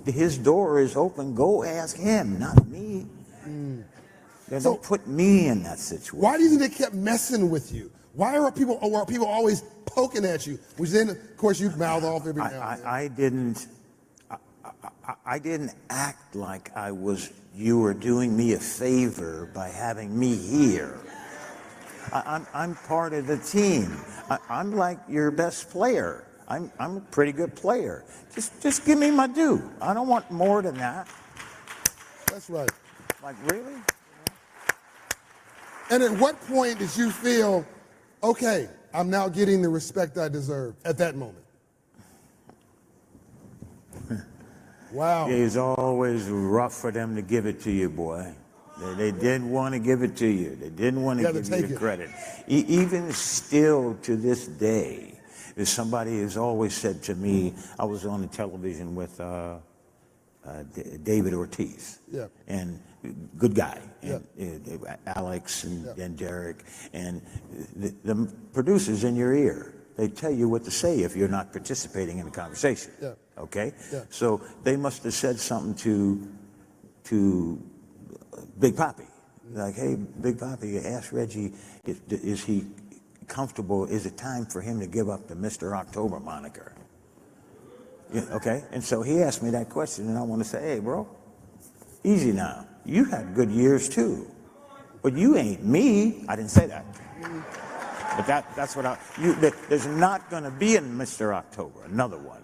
Speaker 13: his door is open. Go ask him, not me." Don't put me in that situation.
Speaker 8: Why do you think they kept messing with you? Why are people always poking at you? Which then, of course, you mouth off every now and then.
Speaker 13: I didn't act like I was you are doing me a favor by having me here. I'm part of the team. I'm like your best player. I'm a pretty good player. Just give me my due. I don't want more than that.
Speaker 8: That's right.
Speaker 13: Like, really?
Speaker 8: And at what point did you feel, okay, I'm now getting the respect I deserve at that moment? Wow.
Speaker 13: It was always rough for them to give it to you, boy. They didn't want to give it to you. They didn't want to give you the credit. Even still to this day, if somebody has always said to me, I was on the television with David Ortiz, and good guy, and Alex and Derek, and the producers in your ear, they tell you what to say if you're not participating in the conversation. Okay? So they must have said something to Big Papi. Like, hey, Big Papi, ask Reggie, is he comfortable? Is it time for him to give up the Mr. October moniker? Yeah, okay? And so he asked me that question, and I want to say, hey, bro, easy now. You had good years, too. But you ain't me. I didn't say that. But that's what there's not going to be a Mr. October, another one.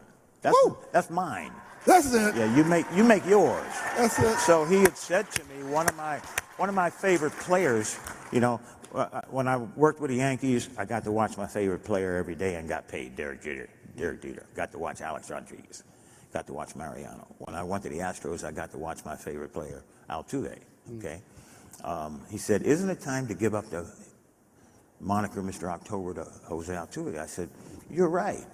Speaker 13: That's mine.
Speaker 8: That's it.
Speaker 13: Yeah, you make yours.
Speaker 8: That's it.
Speaker 13: So he had said to me, one of my favorite players, you know, when I worked with the Yankees, I got to watch my favorite player every day and got paid, Derek Jeter. Got to watch Alex Rodriguez. Got to watch Mariano. When I went to the Astros, I got to watch my favorite player, Altuve. Okay. He said, isn't it time to give up the moniker Mr. October to Jose Altuve? I said, you're right.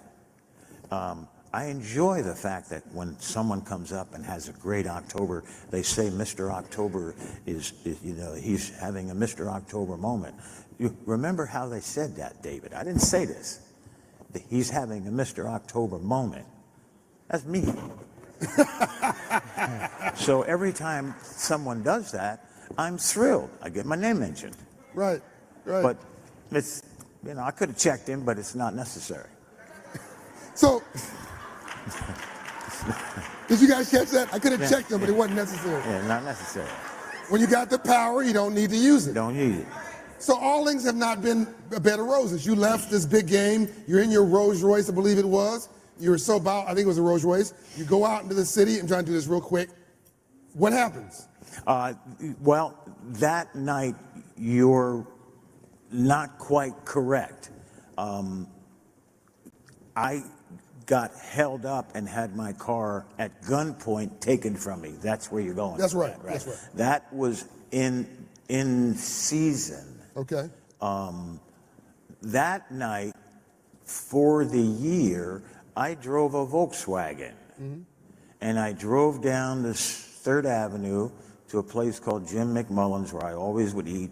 Speaker 13: I enjoy the fact that when someone comes up and has a great October, they say Mr. October is he's having a Mr. October moment. You remember how they said that, David? I didn't say this. He's having a Mr. October moment. That's me. So every time someone does that, I'm thrilled. I get my name mentioned.
Speaker 8: Right.
Speaker 13: But it's, I could have checked him, but it's not necessary.
Speaker 8: So, did you guys catch that? I could have checked him, but it wasn't necessary.
Speaker 13: Yeah, not necessary.
Speaker 8: When you got the power, you don't need to use it.
Speaker 13: Don't use it.
Speaker 8: So all things have not been a bed of roses. You left this big game. You're in your Rolls Royce, I believe it was. You were so about, I think it was a Rolls Royce. You go out into the city. I'm trying to do this real quick. What happens?
Speaker 13: Well, that night, you're not quite correct. I got held up and had my car at gunpoint taken from me. That's where you're going.
Speaker 8: That's right.
Speaker 13: Right?
Speaker 8: That's right.
Speaker 13: That was in season.
Speaker 8: Okay.
Speaker 13: That night, for the year, I drove a Volkswagen. Mm-hmm. And I drove down this 3rd Avenue to a place called Jim McMullen's where I always would eat.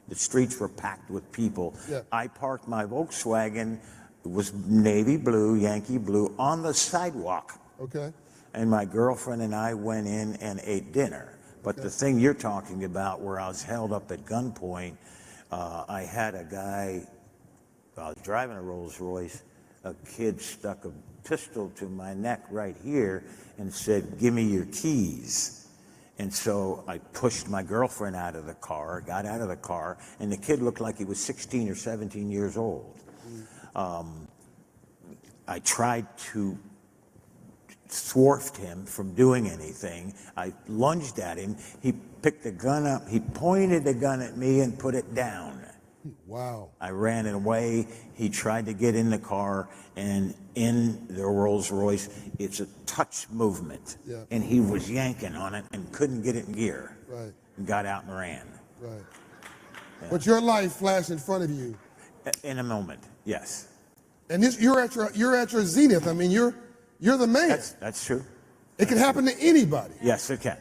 Speaker 13: The streets were packed with people.
Speaker 8: Yeah.
Speaker 13: I parked my Volkswagen, it was navy blue, Yankee blue, on the sidewalk.
Speaker 8: Okay.
Speaker 13: And my girlfriend and I went in and ate dinner. But the thing you're talking about where I was held up at gunpoint, I had a guy, I was driving a Rolls Royce, a kid stuck a pistol to my neck right here and said, give me your keys. And so I pushed my girlfriend out of the car, got out of the car, and the kid looked like he was 16 or 17 years old. I tried to thwart him from doing anything. I lunged at him. He picked the gun up. He pointed the gun at me and put it down.
Speaker 8: Wow.
Speaker 13: I ran away. He tried to get in the car, and in the Rolls Royce, it's a touch movement.
Speaker 8: Yeah.
Speaker 13: And he was yanking on it and couldn't get it in gear.
Speaker 8: Right.
Speaker 13: And got out and ran.
Speaker 8: Right.
Speaker 13: Yeah.
Speaker 8: But your life flashed in front of you.
Speaker 13: In a moment, yes.
Speaker 8: And you're at your zenith. I mean, you're the man.
Speaker 13: That's true.
Speaker 8: It can happen to anybody.
Speaker 13: Yes, it can.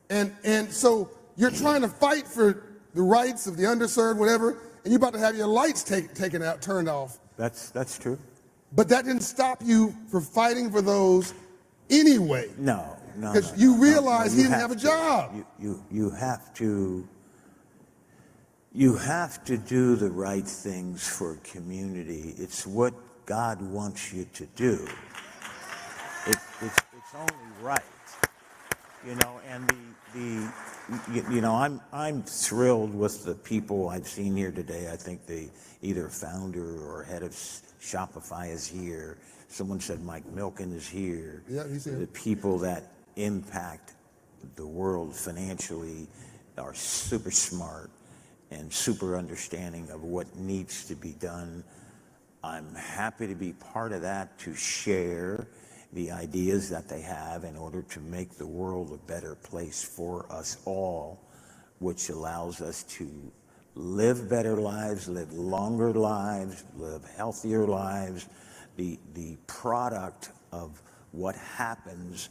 Speaker 8: And so you're trying to fight for the rights of the underserved, whatever, and you're about to have your lights taken out, turned off.
Speaker 13: That's true.
Speaker 8: But that didn't stop you from fighting for those anyway.
Speaker 13: No.
Speaker 8: Because you realized he didn't have a job.
Speaker 13: You have to do the right things for a community. It's what God wants you to do. It's only right. You know, and I'm thrilled with the people I've seen here today. I think the either founder or head of Shopify is here. Someone said Mike Milken is here.
Speaker 8: Yeah, he's here.
Speaker 13: The people that impact the world financially are super smart and super understanding of what needs to be done. I'm happy to be part of that, to share the ideas that they have in order to make the world a better place for us all, which allows us to live better lives, live longer lives, live healthier lives. The product of what happens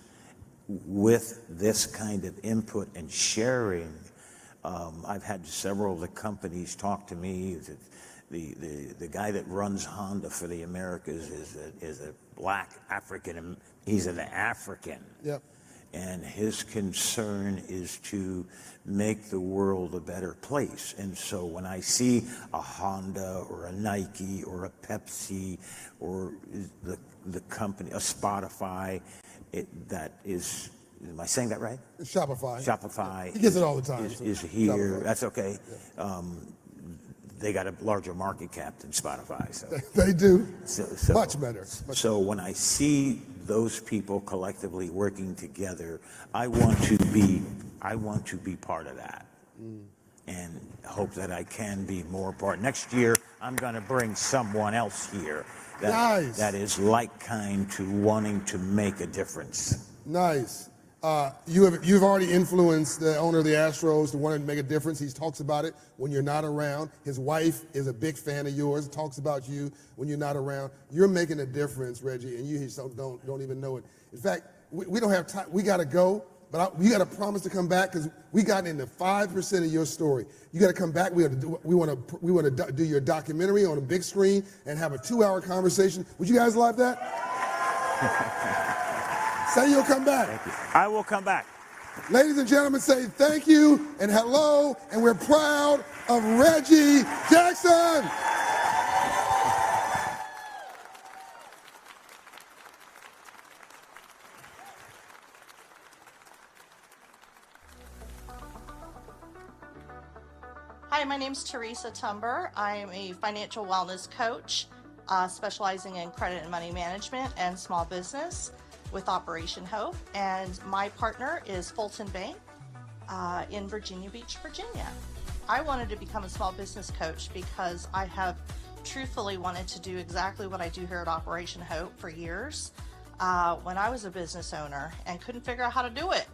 Speaker 13: with this kind of input and sharing. I've had several of the companies talk to me. The guy that runs Honda for the Americas is a black African. He's an African.
Speaker 8: Yep.
Speaker 13: And his concern is to make the world a better place. And so when I see a Honda or a Nike or a Pepsi or the company, a Spotify, that is, am I saying that right?
Speaker 8: Shopify.
Speaker 13: Shopify.
Speaker 8: He gets it all the time.
Speaker 13: Is here.
Speaker 8: Shopify.
Speaker 13: That's okay. Yeah. They got a larger market cap than Spotify. So
Speaker 8: they do.
Speaker 13: So
Speaker 8: much better.
Speaker 13: So when I see those people collectively working together, I want to be part of that, and hope that I can be more part. Next year, I'm going to bring someone else here that is like kind to wanting to make a difference.
Speaker 8: Nice. You've already influenced the owner of the Astros to want to make a difference. He talks about it when you're not around. His wife is a big fan of yours, talks about you when you're not around. You're making a difference, Reggie, and you don't even know it. In fact, we don't have time. We got to go, but you got to promise to come back, because we got into 5% of your story. You got to come back. We want to do your documentary on a big screen and have a 2-hour conversation. Would you guys like that? Say you'll come back.
Speaker 13: Thank you. I will come back.
Speaker 8: Ladies and gentlemen, say thank you and hello, and we're proud of Reggie Jackson.
Speaker 14: Hi, my name's Teresa Tumber. I am a financial wellness coach, specializing in credit and money management and small business with Operation Hope, and my partner is Fulton Bank in Virginia Beach, Virginia. I wanted to become a small business coach because I have truthfully wanted to do exactly what I do here at Operation Hope for years when I was a business owner and couldn't figure out how to do it.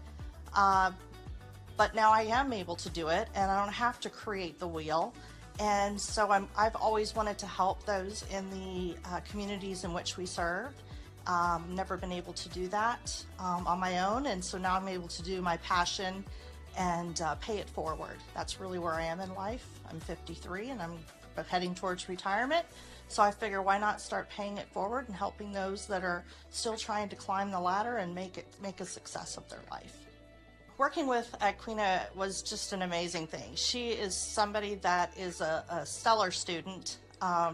Speaker 14: But now I am able to do it, and I don't have to create the wheel. And so I've always wanted to help those in the communities in which we serve. Never been able to do that on my own, and so now I'm able to do my passion and pay it forward. That's really where I am in life. I'm 53 and I'm heading towards retirement, so I figure why not start paying it forward and helping those that are still trying to climb the ladder and make a success of their life. Working with Aquina was just an amazing thing. She is somebody that is a stellar student.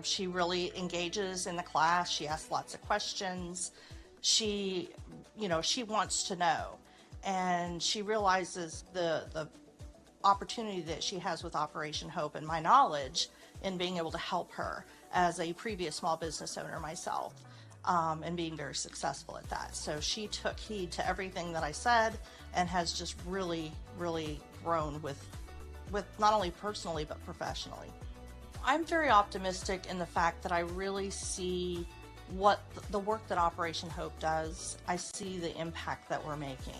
Speaker 14: She really engages in the class. She asks lots of questions. She wants to know, and she realizes the opportunity that she has with Operation Hope and my knowledge in being able to help her as a previous small business owner myself, and being very successful at that. So she took heed to everything that I said and has just really, really grown with not only personally but professionally. I'm very optimistic in the fact that I really see what the work that Operation Hope does. I see the impact that we're making.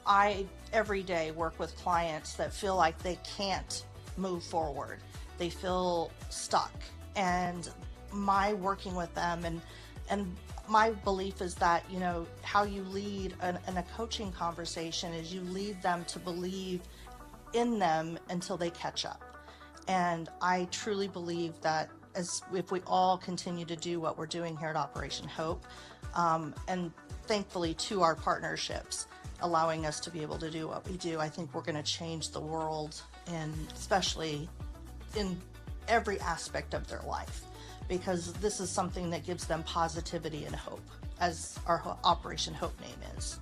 Speaker 14: I, every day, work with clients that feel like they can't move forward. They feel stuck. And my working with them and my belief is that, how you lead in a coaching conversation is you lead them to believe in them until they catch up. And I truly believe that if we all continue to do what we're doing here at Operation Hope, and thankfully to our partnerships, allowing us to be able to do what we do, I think we're going to change the world, and especially in every aspect of their life, because this is something that gives them positivity and hope, as our Operation Hope name is.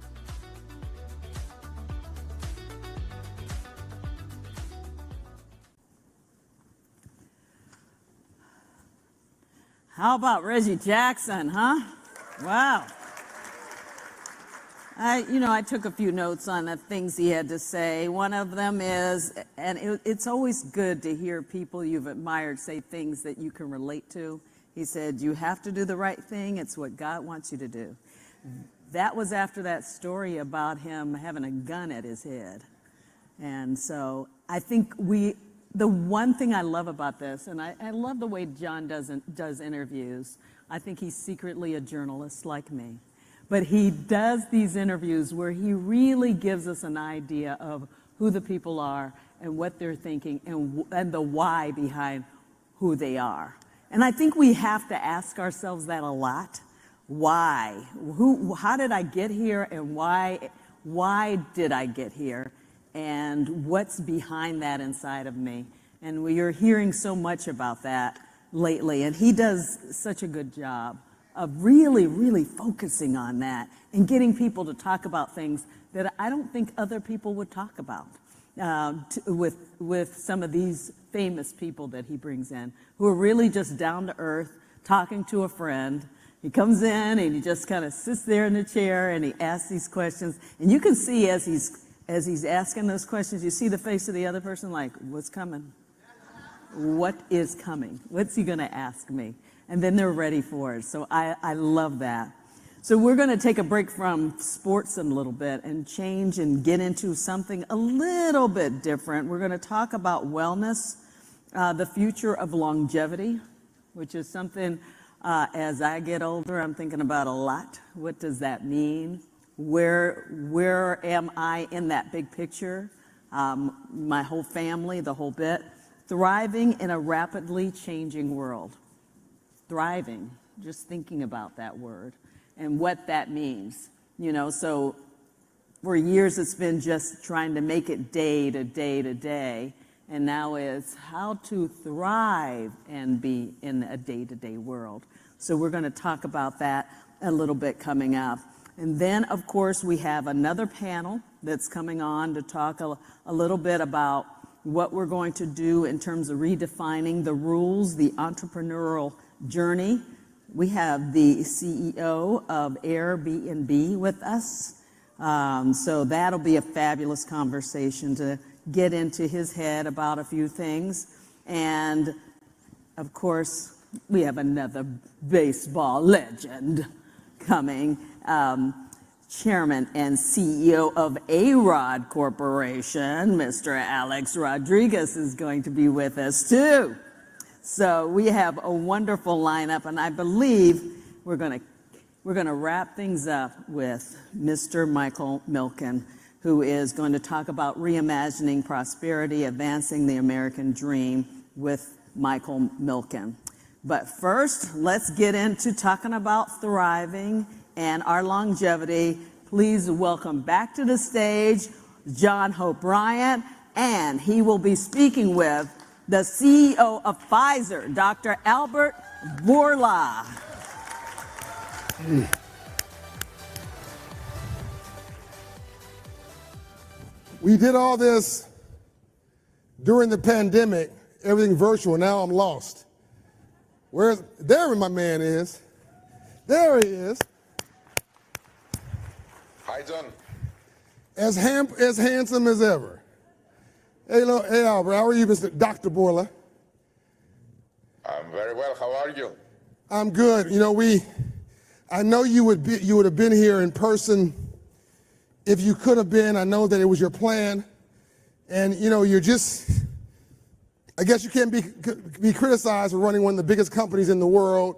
Speaker 6: How about Reggie Jackson, huh? Wow. I took a few notes on the things he had to say. One of them is, and it's always good to hear people you've admired say things that you can relate to. He said, you have to do the right thing. It's what God wants you to do. That was after that story about him having a gun at his head. And so I think the one thing I love about this, and I love the way John does interviews. I think he's secretly a journalist like me. But he does these interviews where he really gives us an idea of who the people are and what they're thinking and the why behind who they are. And I think we have to ask ourselves that a lot. Why? How did I get here, and why did I get here? And what's behind that inside of me? And we are hearing so much about that lately, and he does such a good job of really, really focusing on that and getting people to talk about things that I don't think other people would talk about with some of these famous people that he brings in, who are really just down to earth, talking to a friend. He comes in and he just kind of sits there in the chair and he asks these questions. And you can see as he's asking those questions, you see the face of the other person like, what's coming? What is coming? What's he going to ask me? And then they're ready for it. So I love that. So we're going to take a break from sports a little bit and change and get into something a little bit different. We're going to talk about wellness, the future of longevity, which is something as I get older, I'm thinking about a lot. What does that mean? Where am I in that big picture? My whole family, the whole bit. Thriving in a rapidly changing world. Thriving, just thinking about that word and what that means. So for years it's been just trying to make it day to day to day, and now it's how to thrive and be in a day-to-day world. So we're going to talk about that a little bit coming up. And then, of course, we have another panel that's coming on to talk a little bit about what we're going to do in terms of redefining the rules, the entrepreneurial journey. We have the CEO of Airbnb with us. So that'll be a fabulous conversation to get into his head about a few things. And of course, we have another baseball legend coming. Chairman and CEO of A-Rod Corporation, Mr. Alex Rodriguez, is going to be with us too. So we have a wonderful lineup, and I believe we're going to wrap things up with Mr. Michael Milken, who is going to talk about reimagining prosperity, advancing the American dream with Michael Milken. But first, let's get into talking about thriving and our longevity. Please welcome back to the stage John Hope Bryant, and he will be speaking with the CEO of Pfizer, Dr. Albert Bourla.
Speaker 8: We did all this during the pandemic, everything virtual. Now I'm lost. There my man is. There he is.
Speaker 15: Hi, John.
Speaker 8: As handsome as ever. Hey Albert, how are you, Mr. Dr. Bourla?
Speaker 15: I'm very well. How are you?
Speaker 8: I'm good. I know you would have been here in person if you could have been. I know that it was your plan, and you're just. I guess you can't be criticized for running one of the biggest companies in the world,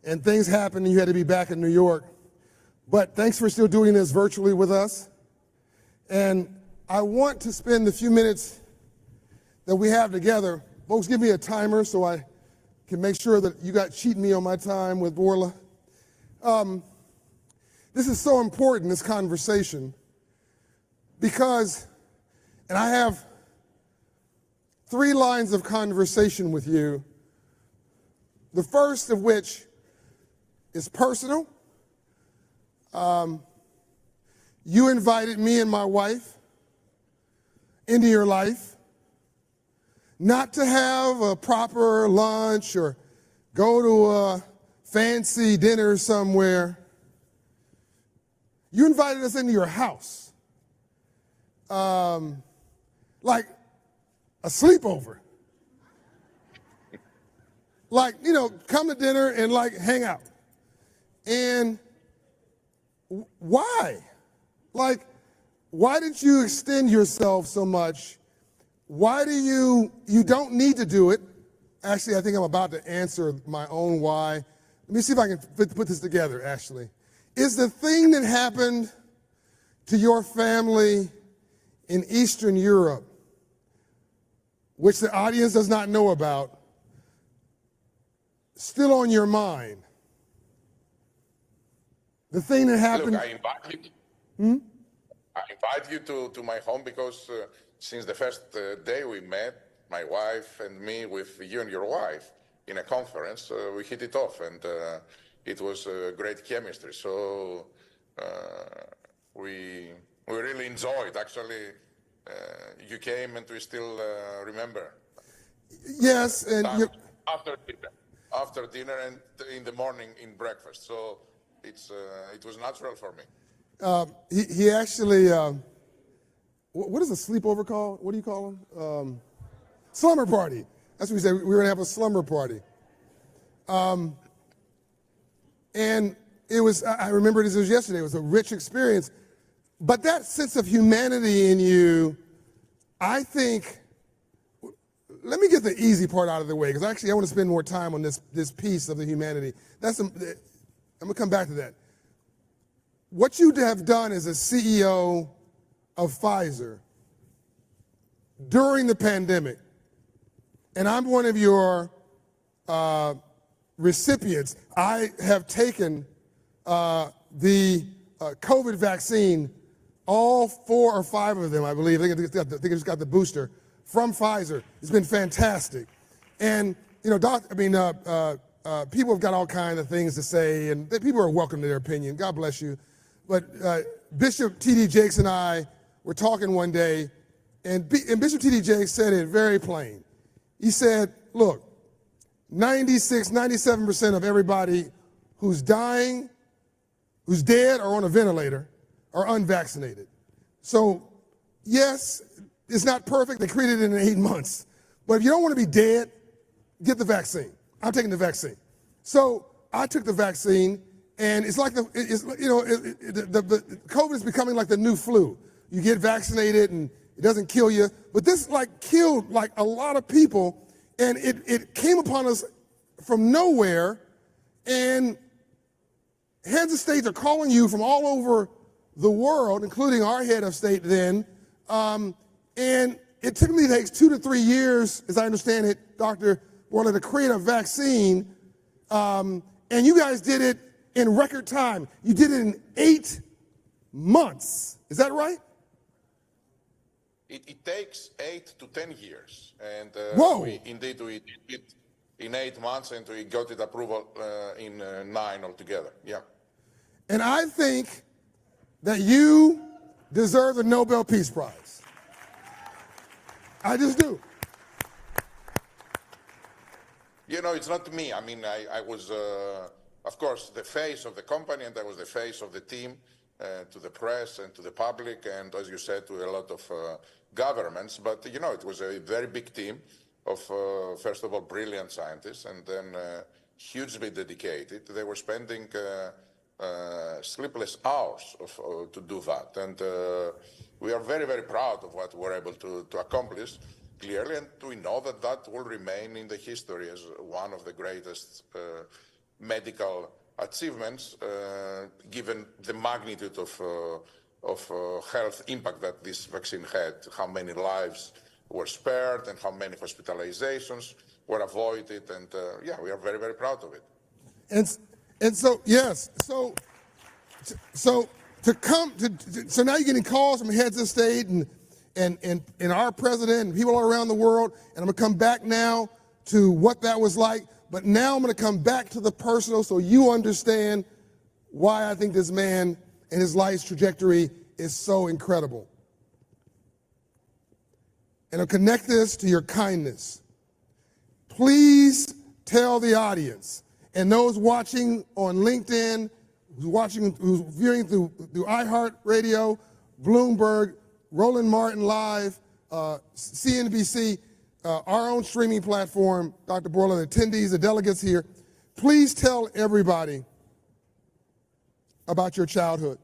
Speaker 8: and things happened, and you had to be back in New York. But thanks for still doing this virtually with us. And I want to spend the few minutes that we have together. Folks, give me a timer so I can make sure that you got cheating me on my time with Bourla. This is so important, this conversation, because, and I have 3 lines of conversation with you, the first of which is personal. You invited me and my wife into your life, not to have a proper lunch or go to fancy dinner somewhere. You invited us into your house, like a sleepover. Like, you know, come to dinner and like hang out. And why? Like, why did you extend yourself so much? Why do you don't need to do it. Actually, I think I'm about to answer my own why. Let me see if I can put this together, actually. Is the thing that happened to your family in Eastern Europe, which the audience does not know about, still on your mind? The thing that happened.
Speaker 15: Look, I invite you to my home because since the first day we met, my wife and me, with you and your wife, in a conference, we hit it off, and it was great chemistry. So we really enjoyed. Actually, you came, and we still remember.
Speaker 8: Yes, and
Speaker 15: after dinner and in the morning in breakfast. So it was natural for me.
Speaker 8: He actually, what is a sleepover called? What do you call them? Slumber party. That's what we said. We were going to have a slumber party. And it was, I remember it as it was yesterday. It was a rich experience. But that sense of humanity in you, I think, let me get the easy part out of the way, because actually I want to spend more time on this piece of the humanity. I'm going to come back to that. What you have done as a CEO of Pfizer during the pandemic, and I'm one of your recipients. I have taken the COVID vaccine, all 4 or 5 of them, I believe. I think I just got the booster from Pfizer. It's been fantastic. And, you know, people have got all kinds of things to say, and people are welcome to their opinion. God bless you. But Bishop T.D. Jakes and I were talking one day, and Bishop T.D. Jakes said it very plain. He said, look, 97% of everybody who's dying, who's dead or on a ventilator, are unvaccinated. So, yes, it's not perfect. They created it in 8 months. But if you don't want to be dead, get the vaccine. I'm taking the vaccine. So I took the vaccine, and it's like the COVID is becoming like the new flu. You get vaccinated, and it doesn't kill you. But this killed a lot of people, and it came upon us from nowhere. And heads of state are calling you from all over the world, including our head of state then. And it typically takes 2 to 3 years, as I understand it, Dr. Wally, to create a vaccine. And you guys did it in record time. You did it in 8 months. Is that right?
Speaker 15: It takes 8 to 10 years. And we did it in 8 months, and we got it approval in 9 altogether. Yeah.
Speaker 8: And I think that you deserve the Nobel Peace Prize. I just do.
Speaker 15: You know, it's not me. I mean, I was, of course, the face of the company, and I was the face of the team to the press and to the public, and as you said, to a lot of governments. But, you know, it was a very big team of, first of all, brilliant scientists, and then hugely dedicated. They were spending sleepless hours to do that. And we are very, very proud of what we're able to accomplish, clearly, and we know that that will remain in the history as one of the greatest medical achievements, given the magnitude of health impact that this vaccine had, how many lives were spared and how many hospitalizations were avoided, and yeah, we are very, very proud of it.
Speaker 8: And so, yes, so now you're getting calls from heads of state and our president and people all around the world, and I'm gonna come back now to what that was like, but now I'm gonna come back to the personal so you understand why I think this man and his life's trajectory is so incredible. And I'll connect this to your kindness. Please tell the audience, And those watching on LinkedIn, who's viewing through iHeartRadio, Bloomberg, Roland Martin Live, CNBC, our own streaming platform, Dr. Borla, the attendees, the delegates here, please tell everybody about your childhood,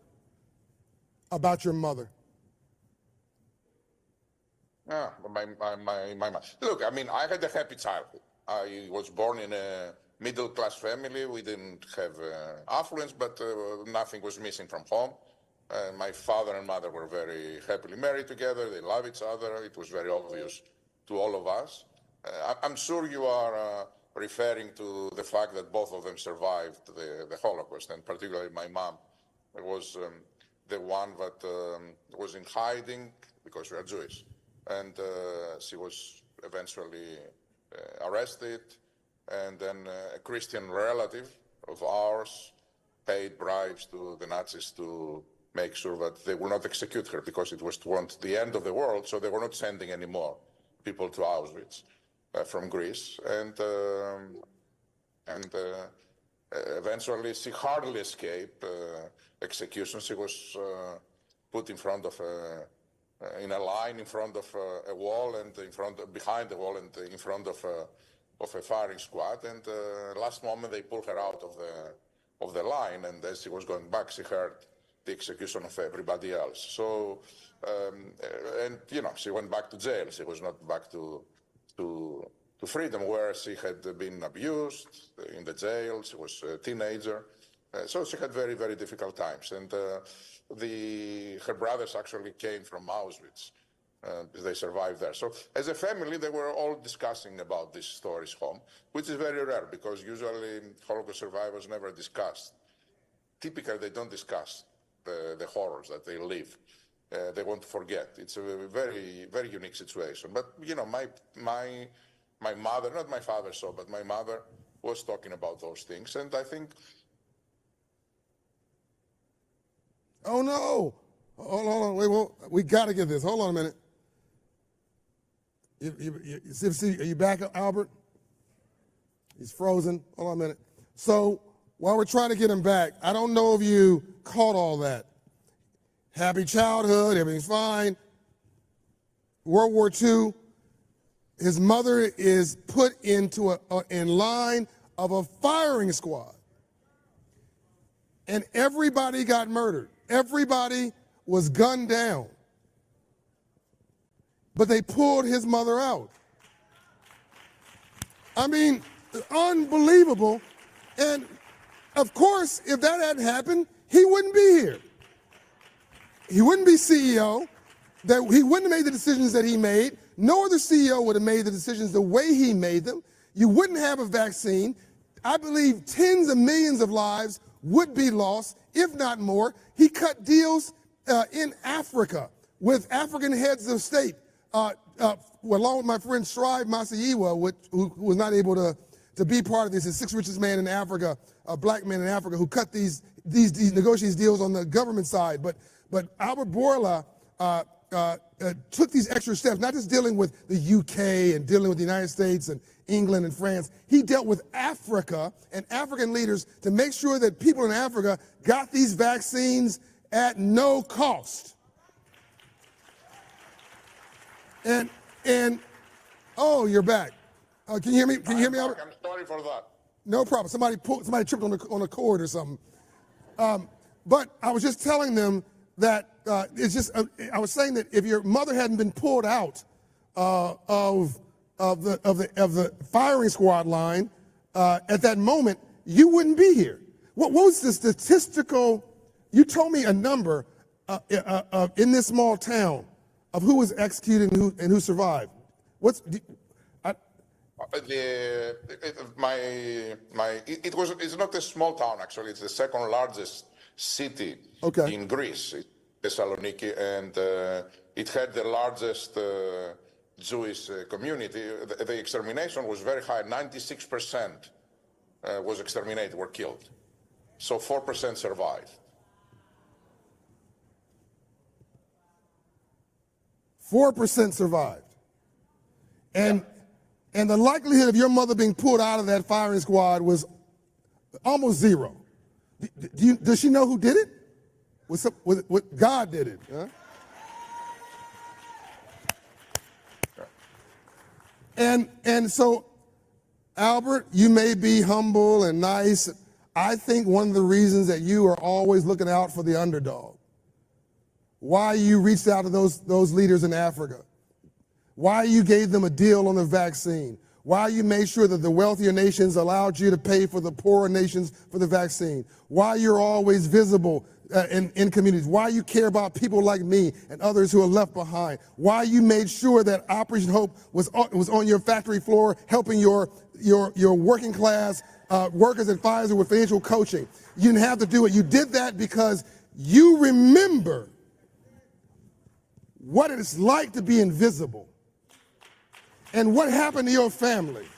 Speaker 8: about your mother.
Speaker 15: Look, I mean, I had a happy childhood. I was born in a middle-class family. We didn't have affluence, but nothing was missing from home. My father and mother were very happily married together. They love each other. It was very obvious to all of us. I'm sure you are referring to the fact that both of them survived the Holocaust, and particularly my mom was the one that was in hiding because we are Jewish. And she was eventually arrested, and then a Christian relative of ours paid bribes to the Nazis to make sure that they will not execute her, because it was towards the end of the world, so they were not sending any more people to Auschwitz from Greece. And eventually she hardly escaped execution. She was put in front of in a line in front of a wall, and behind the wall, and in front of a firing squad. And last moment they pulled her out of the line, and as she was going back, she heard the execution of everybody else. So, and you know, she went back to jail. She was not back to freedom, where she had been abused in the jail. She was a teenager. So she had very, very difficult times. And her brothers actually came from Auschwitz. They survived there. So as a family, they were all discussing about these stories home, which is very rare, because usually Holocaust survivors never discuss. Typically, they don't discuss the horrors that they live. They want to forget. It's a very, very unique situation. But, you know, my mother, not my father so, but my mother was talking about those things. And I think...
Speaker 8: Oh, no. Hold on. Wait, we got to get this. Hold on a minute. Are you back, Albert? He's frozen. Hold on a minute. So while we're trying to get him back, I don't know if you caught all that. Happy childhood, everything's fine. World War II, his mother is put into in line of a firing squad. And everybody got murdered. Everybody was gunned down. But they pulled his mother out. I mean, unbelievable. And of course, if that hadn't happened, he wouldn't be here. He wouldn't be CEO. He wouldn't have made the decisions that he made. No other CEO would have made the decisions the way he made them. You wouldn't have a vaccine. I believe tens of millions of lives would be lost, if not more. He cut deals in Africa with African heads of state, along with my friend Shrive Masayiwa, who was not able to be part of this, the sixth richest man in Africa, a black man in Africa, who cut these negotiated deals on the government side. But Albert Bourla took these extra steps, not just dealing with the UK and dealing with the United States and England and France. He dealt with Africa and African leaders to make sure that people in Africa got these vaccines at no cost. And oh, you're back. Can you hear me? Can you hear me, Albert?
Speaker 15: I'm sorry for that.
Speaker 8: No problem. Somebody tripped on a cord or something. But I was just telling them that I was saying that if your mother hadn't been pulled out of the firing squad line at that moment, you wouldn't be here. What was the statistical? You told me a number in this small town of who was executed and who survived.
Speaker 15: It's not a small town, actually. It's the second largest city in Greece, Thessaloniki, and it had the largest Jewish community. The extermination was very high. 96% was exterminated, were killed. So 4% survived.
Speaker 8: 4% survived. And the likelihood of your mother being pulled out of that firing squad was Almost zero. Does she know who did it? What God did it, huh? And so, Albert, you may be humble and nice. I think one of the reasons that you are always looking out for the underdog, why you reached out to those leaders in Africa, why you gave them a deal on the vaccine, why you made sure that the wealthier nations allowed you to pay for the poorer nations for the vaccine, why you're always visible in communities, why you care about people like me and others who are left behind, why you made sure that Operation Hope was on your factory floor helping your working class workers at Pfizer with financial coaching. You didn't have to do it. You did that because you remember what it's like to be invisible and what happened to your family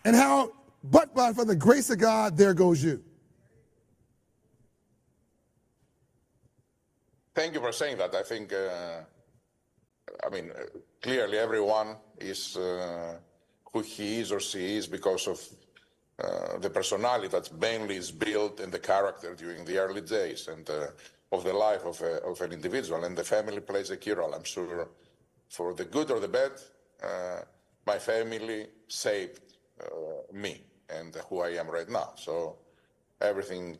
Speaker 8: and how, but by for the grace of God, there goes you.
Speaker 15: Thank you for saying that. I think, clearly everyone is who he is or she is because of the personality that mainly is built in the character during the early days and of the life of an individual. And the family plays a key role. I'm sure for the good or the bad, my family shaped me and who I am right now. So everything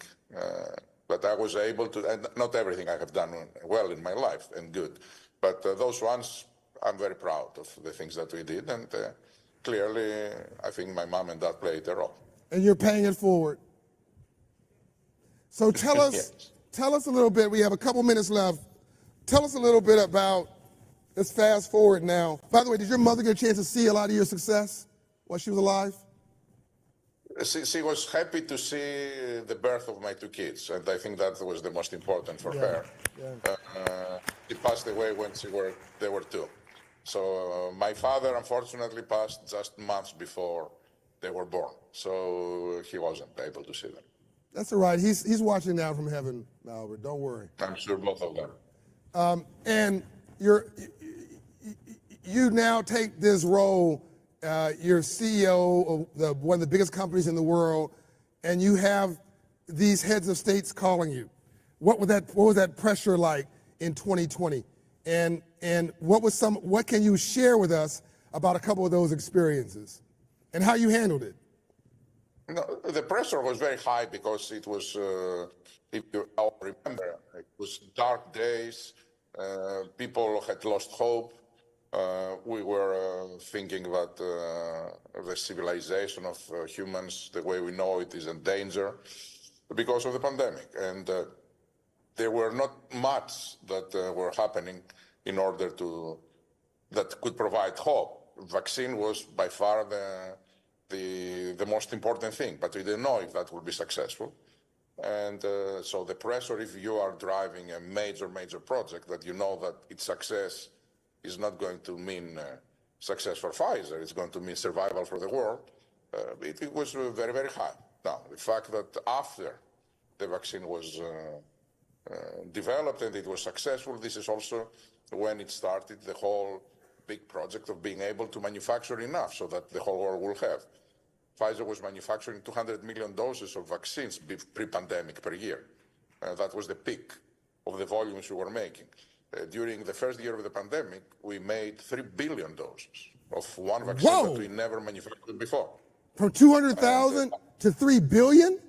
Speaker 15: that I was able to, and not everything I have done well in my life and good, but those ones, I'm very proud of the things that we did. And clearly, I think my mom and dad played a role.
Speaker 8: And you're paying it forward. So tell us,
Speaker 15: Yes.
Speaker 8: Tell us a little bit, we have a couple minutes left. Tell us a little bit about, let's fast forward now. By the way, did your mother get a chance to see a lot of your success while she was alive?
Speaker 15: She was happy to see the birth of my two kids, and I think that was the most important for her.
Speaker 8: Yeah.
Speaker 15: She passed away when they were two. So my father, unfortunately, passed just months before they were born, so he wasn't able to see them.
Speaker 8: That's all right. He's watching now from heaven, Albert. Don't worry.
Speaker 15: I'm sure both of them.
Speaker 8: And you now take this role. You're CEO of one of the biggest companies in the world, and you have these heads of states calling you. What was that pressure like in 2020? And what can you share with us about a couple of those experiences and how you handled it?
Speaker 15: No, the pressure was very high because it was, if you all remember, it was dark days. People had lost hope. We were thinking that the civilization of humans, the way we know it, is in danger because of the pandemic. And there were not much that were happening in order that could provide hope. Vaccine was by far the most important thing, but we didn't know if that would be successful. And so the pressure, if you are driving a major project, that you know that its success is not going to mean success for Pfizer, it's going to mean survival for the world, it was very, very high. Now, the fact that after the vaccine was developed and it was successful, this is also when it started the whole big project of being able to manufacture enough so that the whole world will have. Pfizer was manufacturing 200 million doses of vaccines pre-pandemic per year. That was the peak of the volumes we were making. During the first year of the pandemic, we made 3 billion doses of one vaccine that we never manufactured before.
Speaker 8: From 200,000 to 3 billion?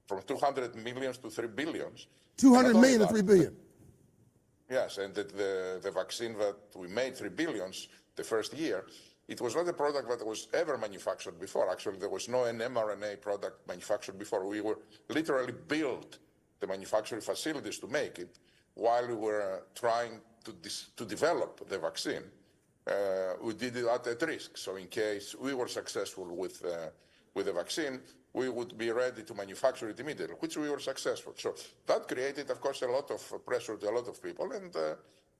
Speaker 15: From 200 millions to 3 billions.
Speaker 8: 200 million to 3 billion.
Speaker 15: Yes, and the vaccine that we made, 3 billions, the first year, it was not a product that was ever manufactured before. Actually, there was no mRNA product manufactured before. We were literally built the manufacturing facilities to make it while we were trying to develop the vaccine. We did it at risk. So in case we were successful with the vaccine, we would be ready to manufacture it immediately, which we were successful. So that created, of course, a lot of pressure to a lot of people. And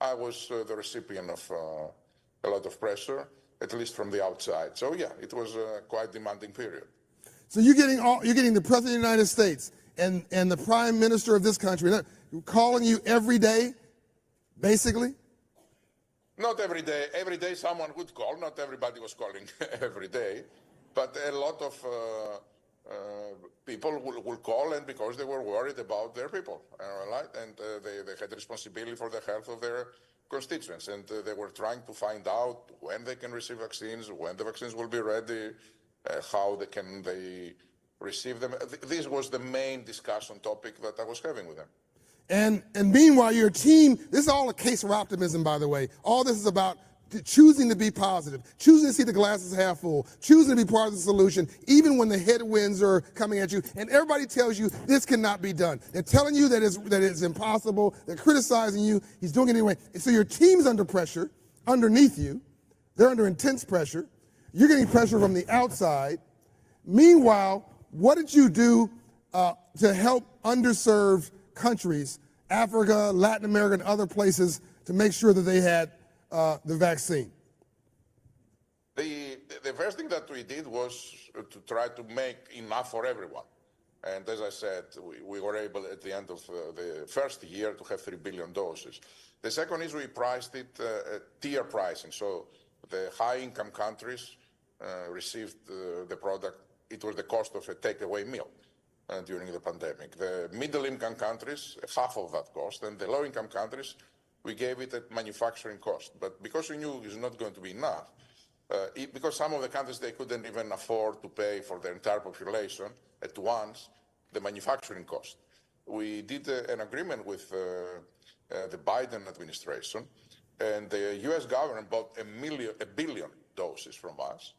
Speaker 15: I was the recipient of a lot of pressure, at least from the outside. So yeah, it was a quite demanding period.
Speaker 8: So you're getting the President of the United States and the Prime Minister of this country calling you every day, basically?
Speaker 15: Not every day. Every day someone would call. Not everybody was calling every day. But a lot of people will call, and because they were worried about their people, right? And they had responsibility for the health of their constituents, and they were trying to find out when they can receive vaccines, when the vaccines will be ready, how they receive them. This was the main discussion topic that I was having with them.
Speaker 8: And meanwhile, your team, this is all a case for optimism, by the way. All this is about choosing to be positive, choosing to see the glasses half full, choosing to be part of the solution, even when the headwinds are coming at you. And everybody tells you this cannot be done. They're telling you that it's impossible. They're criticizing you. He's doing it anyway. And so your team's under pressure underneath you. They're under intense pressure. You're getting pressure from the outside. Meanwhile, what did you do to help underserved countries, Africa, Latin America, and other places, to make sure that they had the vaccine?
Speaker 15: The first thing that we did was to try to make enough for everyone. And as I said, we were able at the end of the first year to have 3 billion doses. The second is we priced it tier pricing. So the high-income countries received the product. It was the cost of a takeaway meal during the pandemic. The middle-income countries, half of that cost, and the low-income countries, we gave it at manufacturing cost. But because we knew it's not going to be enough, because some of the countries, they couldn't even afford to pay for their entire population at once the manufacturing cost. We did an agreement with the Biden administration, and the US government bought a billion doses from us.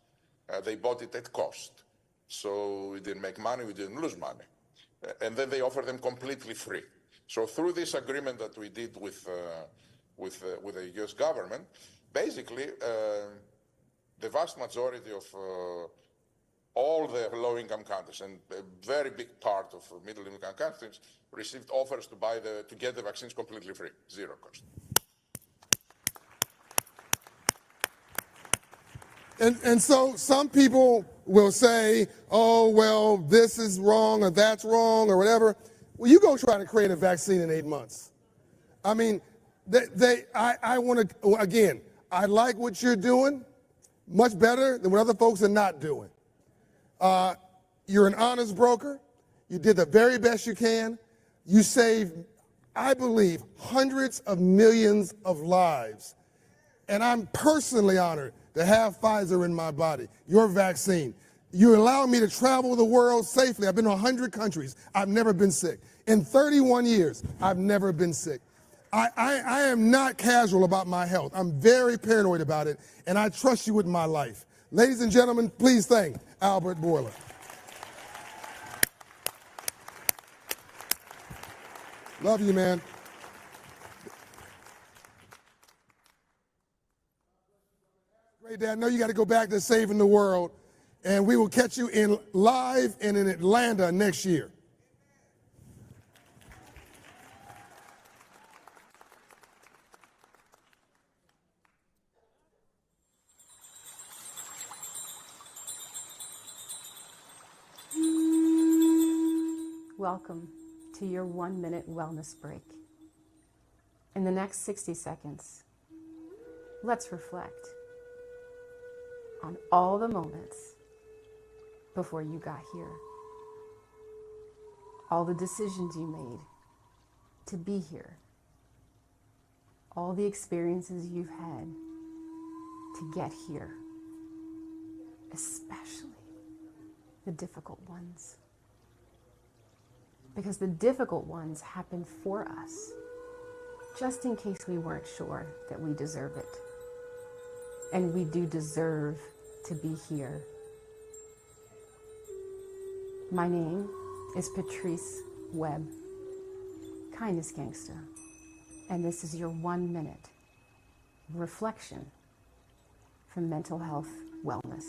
Speaker 15: They bought it at cost. So we didn't make money, we didn't lose money. And then they offered them completely free. So through this agreement that we did with the US government, basically the vast majority of all the low-income countries and a very big part of middle-income countries received offers to get the vaccines completely free, zero cost.
Speaker 8: And so some people will say, oh, well, this is wrong or that's wrong or whatever. Well, you go try to create a vaccine in 8 months. I mean, I want to, again, I like what you're doing much better than what other folks are not doing. You're an honest broker. You did the very best you can. You saved, I believe, hundreds of millions of lives. And I'm personally honored to have Pfizer in my body, your vaccine. You allow me to travel the world safely. I've been to 100 countries. I've never been sick. In 31 years, I've never been sick. I am not casual about my health. I'm very paranoid about it, and I trust you with my life. Ladies and gentlemen, please thank Albert Bourla. Love you, man. Great, Dad. I know you got to go back to saving the world, and we will catch you in live and in Atlanta next year.
Speaker 16: Welcome to your 1-minute wellness break. In the next 60 seconds, let's reflect on all the moments before you got here. All the decisions you made to be here. All the experiences you've had to get here. Especially the difficult ones. Because the difficult ones happen for us, just in case we weren't sure that we deserve it. And we do deserve to be here. My name is Patrice Webb, Kindness Gangsta, and this is your 1-minute reflection for mental health wellness.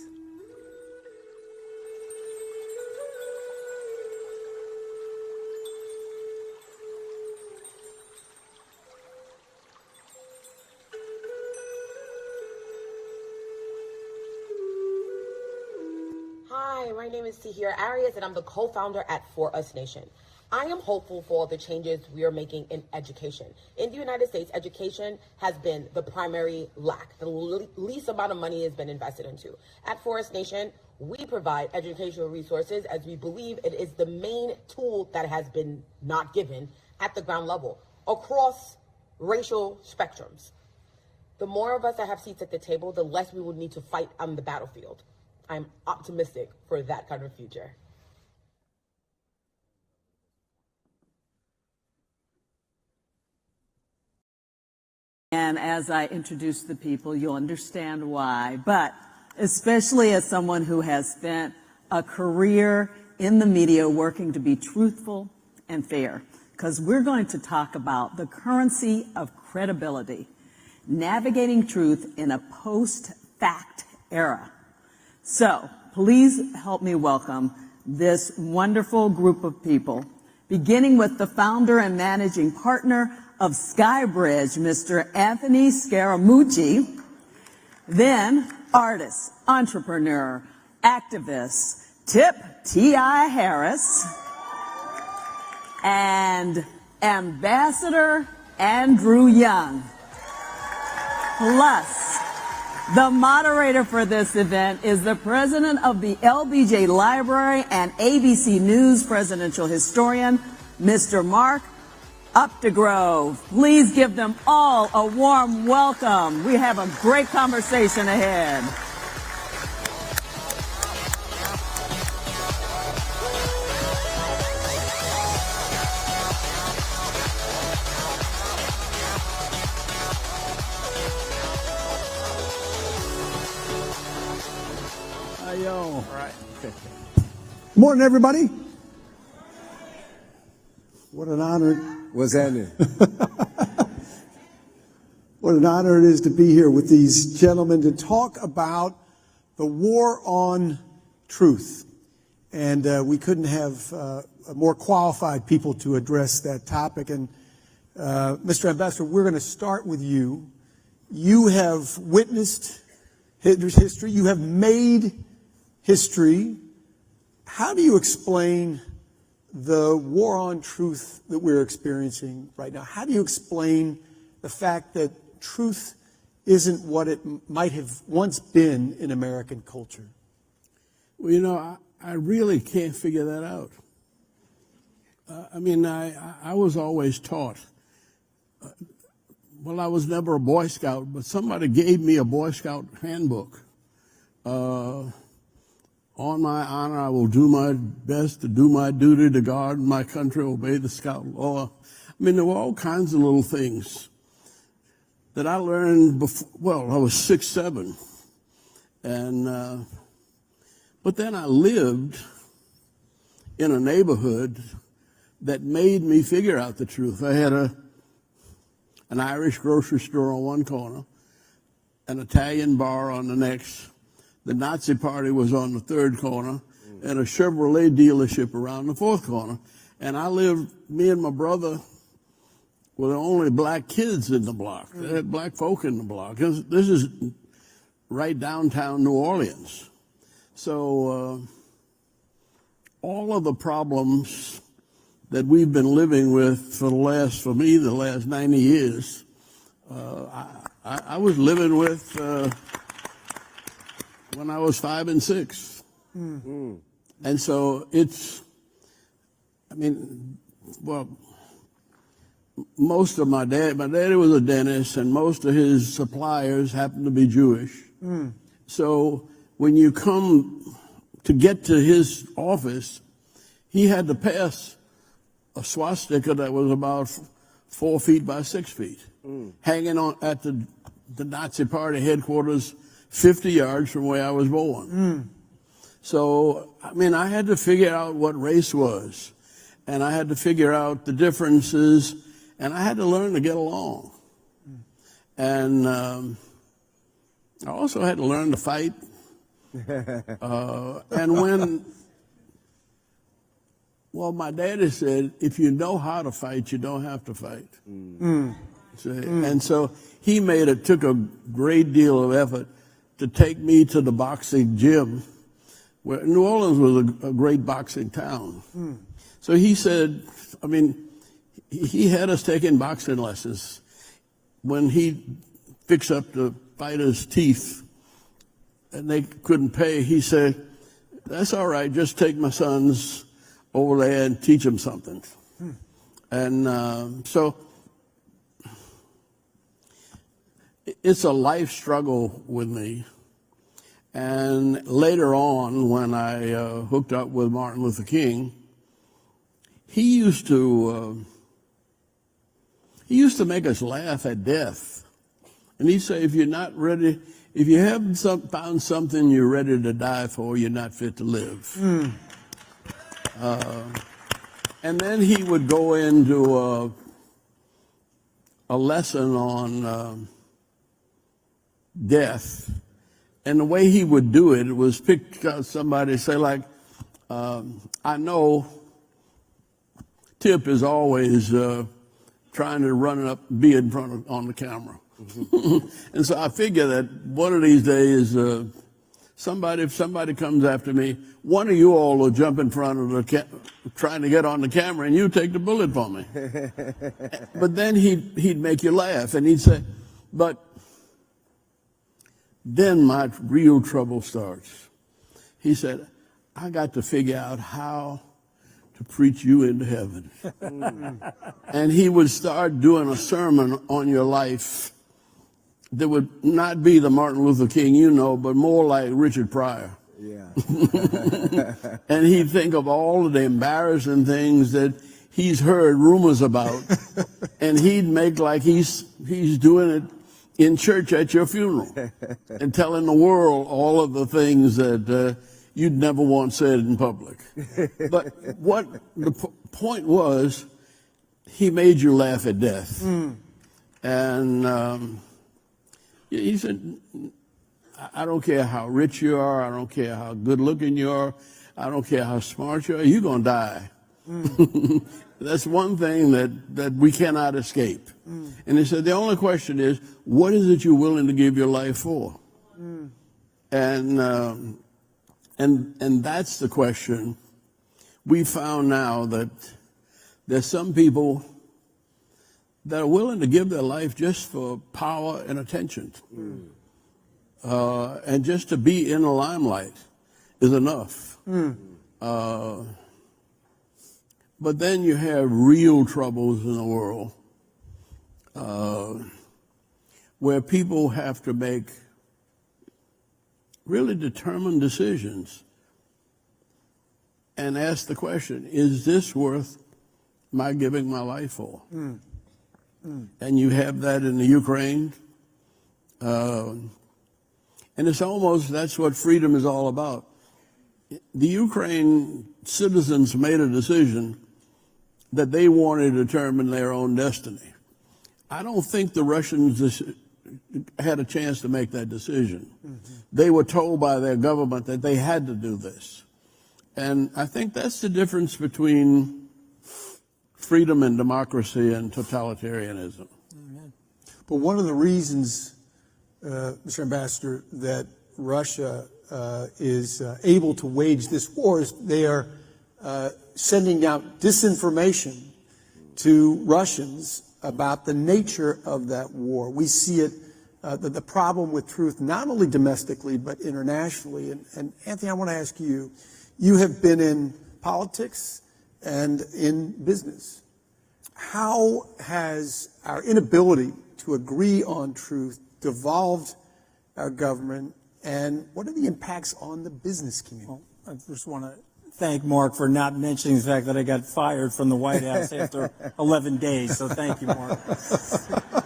Speaker 17: Hi, my name is Tahir Arias, and I'm the co-founder at For Us Nation. I am hopeful for the changes we are making in education. In the United States, education has been the primary lack. The least amount of money has been invested into. At For Us Nation, We provide educational resources as we believe it is the main tool that has been not given at the ground level across racial spectrums. The more of us that have seats at the table, the less we will need to fight on the battlefield. I'm optimistic for that kind of future.
Speaker 6: And as I introduce the people, you'll understand why. But especially as someone who has spent a career in the media working to be truthful and fair, because we're going to talk about the currency of credibility, navigating truth in a post-fact era. So please help me welcome this wonderful group of people, beginning with the founder and managing partner of Skybridge, Mr. Anthony Scaramucci, then artist, entrepreneur, activist, Tip T.I. Harris, and Ambassador Andrew Young. Plus, the moderator for this event is the president of the LBJ Library and ABC News presidential historian, Mr. Mark Updegrove. Please give them all a warm welcome. We have a great conversation ahead.
Speaker 18: All right. Morning, everybody. What an honor.
Speaker 19: What's happening?
Speaker 18: What an honor it is to be here with these gentlemen to talk about the war on truth. And we couldn't have more qualified people to address that topic. And Mr. Ambassador, we're going to start with you. You have witnessed history. You have made history. How do you explain the war on truth that we're experiencing right now? How do you explain the fact that truth isn't what it might have once been in American culture?
Speaker 19: Well, you know, I really can't figure that out. I was always taught, well, I was never a Boy Scout, but somebody gave me a Boy Scout handbook. On my honor, I will do my best to do my duty to guard my country, obey the Scout law. I mean, there were all kinds of little things that I learned before, well, I was 6, 7. And, but then I lived in a neighborhood that made me figure out the truth. I had an Irish grocery store on one corner, an Italian bar on the next. The Nazi Party was on the third corner, and a Chevrolet dealership around the fourth corner. And I lived, me and my brother were the only black kids in the block. They had black folk in the block. This is right downtown New Orleans. So all of the problems that we've been living with for the last 90 years, I was living with when I was 5 and 6. And so most of my daddy was a dentist, and most of his suppliers happened to be Jewish. So when you come to get to his office, he had to pass a swastika that was about 4 feet by 6 feet, hanging on at the Nazi Party headquarters 50 yards from where I was born. So, I had to figure out what race was, and I had to figure out the differences, and I had to learn to get along. And I also had to learn to fight. My daddy said, if you know how to fight, you don't have to fight. And so he took a great deal of effort to take me to the boxing gym, where New Orleans was a great boxing town. So he said, he had us taking boxing lessons. When he fixed up the fighters' teeth and they couldn't pay, he said, that's all right. Just take my sons over there and teach them something. And so it's a life struggle with me. And later on, when I hooked up with Martin Luther King, he used to make us laugh at death. And he'd say, if you're not ready, if you haven't found something you're ready to die for, you're not fit to live. And then he would go into a lesson on death. And the way he would do it was pick somebody, say like, I know Tip is always trying to run up, be in front of, on the camera. And so I figure that one of these days, if somebody comes after me, one of you all will jump in front of the trying to get on the camera, and you take the bullet for me. But then he'd make you laugh, and he'd say, but then my real trouble starts. He said, I got to figure out how to preach you into heaven. And he would start doing a sermon on your life that would not be the Martin Luther King you know, but more like Richard Pryor.
Speaker 3: Yeah.
Speaker 19: And he'd think of all of the embarrassing things that he's heard rumors about, and he'd make like he's doing it in church at your funeral and telling the world all of the things that you'd never want said in public. But what the point was, he made you laugh at death. And he said, I don't care how rich you are, I don't care how good looking you are, I don't care how smart you are, you're going to die. That's one thing that we cannot escape. And he said, the only question is, what is it you're willing to give your life for? And that's the question. We found now that there's some people that are willing to give their life just for power and attention. And just to be in the limelight is enough. But then you have real troubles in the world where people have to make really determined decisions and ask the question, is this worth my giving my life for? And you have that in the Ukraine. And it's almost, that's what freedom is all about. The Ukraine citizens made a decision that they wanted to determine their own destiny. I don't think the Russians had a chance to make that decision. They were told by their government that they had to do this. And I think that's the difference between freedom and democracy and totalitarianism.
Speaker 18: But one of the reasons, Mr. Ambassador, that Russia is able to wage this war is they are sending out disinformation to Russians about the nature of that war. We see it, the problem with truth, not only domestically, but internationally. And Anthony, I want to ask you, you have been in politics and in business. How has our inability to agree on truth devolved our government, and what are the impacts on the business community?
Speaker 20: Well, I just want to thank Mark for not mentioning the fact that I got fired from the White House after 11 days, so thank you, Mark.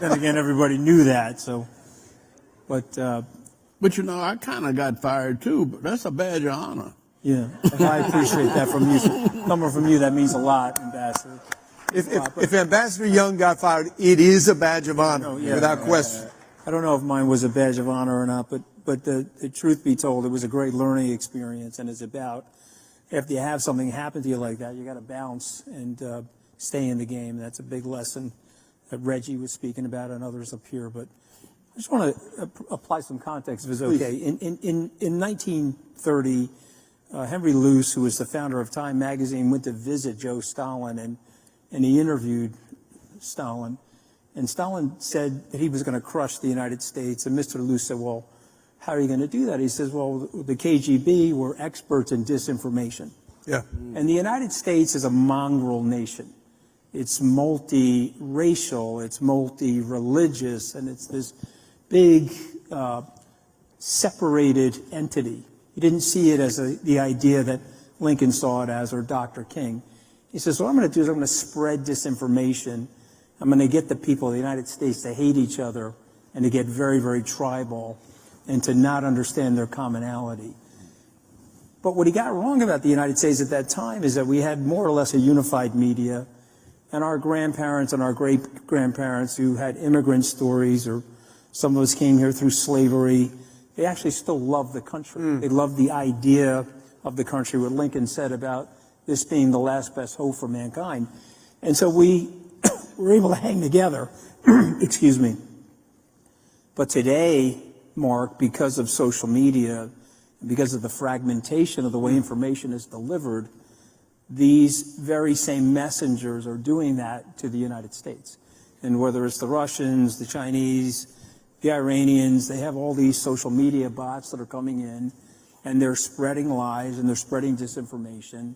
Speaker 20: Then again, everybody knew that, so. But
Speaker 19: you know, I kind of got fired too, but that's a badge of honor.
Speaker 20: Yeah, I appreciate that from you. Coming from you, that means a lot, Ambassador.
Speaker 18: If Ambassador Young got fired, it is a badge of honor, without question.
Speaker 20: I don't know if mine was a badge of honor or not, but the truth be told, it was a great learning experience, and it's about, after you have something happen to you like that, you got to bounce and stay in the game. That's a big lesson that Reggie was speaking about and others up here. But I just want to apply some context, if it's okay. In 1930, Henry Luce, who was the founder of Time magazine, went to visit Joe Stalin, and he interviewed Stalin. And Stalin said that he was going to crush the United States. And Mr. Luce said, well, how are you going to do that? He says, well, the KGB were experts in disinformation.
Speaker 18: Yeah.
Speaker 20: And the United States is a mongrel nation. It's multi-racial, it's multi-religious, and it's this big separated entity. He didn't see it as the idea that Lincoln saw it as, or Dr. King. He says, what I'm going to do is I'm going to spread disinformation. I'm going to get the people of the United States to hate each other and to get very, very tribal and to not understand their commonality. But what he got wrong about the United States at that time is that we had more or less a unified media, and our grandparents and our great-grandparents who had immigrant stories, or some of us came here through slavery, they actually still loved the country. They loved the idea of the country, what Lincoln said about this being the last best hope for mankind. And so we were able to hang together, excuse me. But today, Mark, because of social media, because of the fragmentation of the way information is delivered, these very same messengers are doing that to the United States. And whether it's the Russians, the Chinese, the Iranians, they have all these social media bots that are coming in, and they're spreading lies and they're spreading disinformation,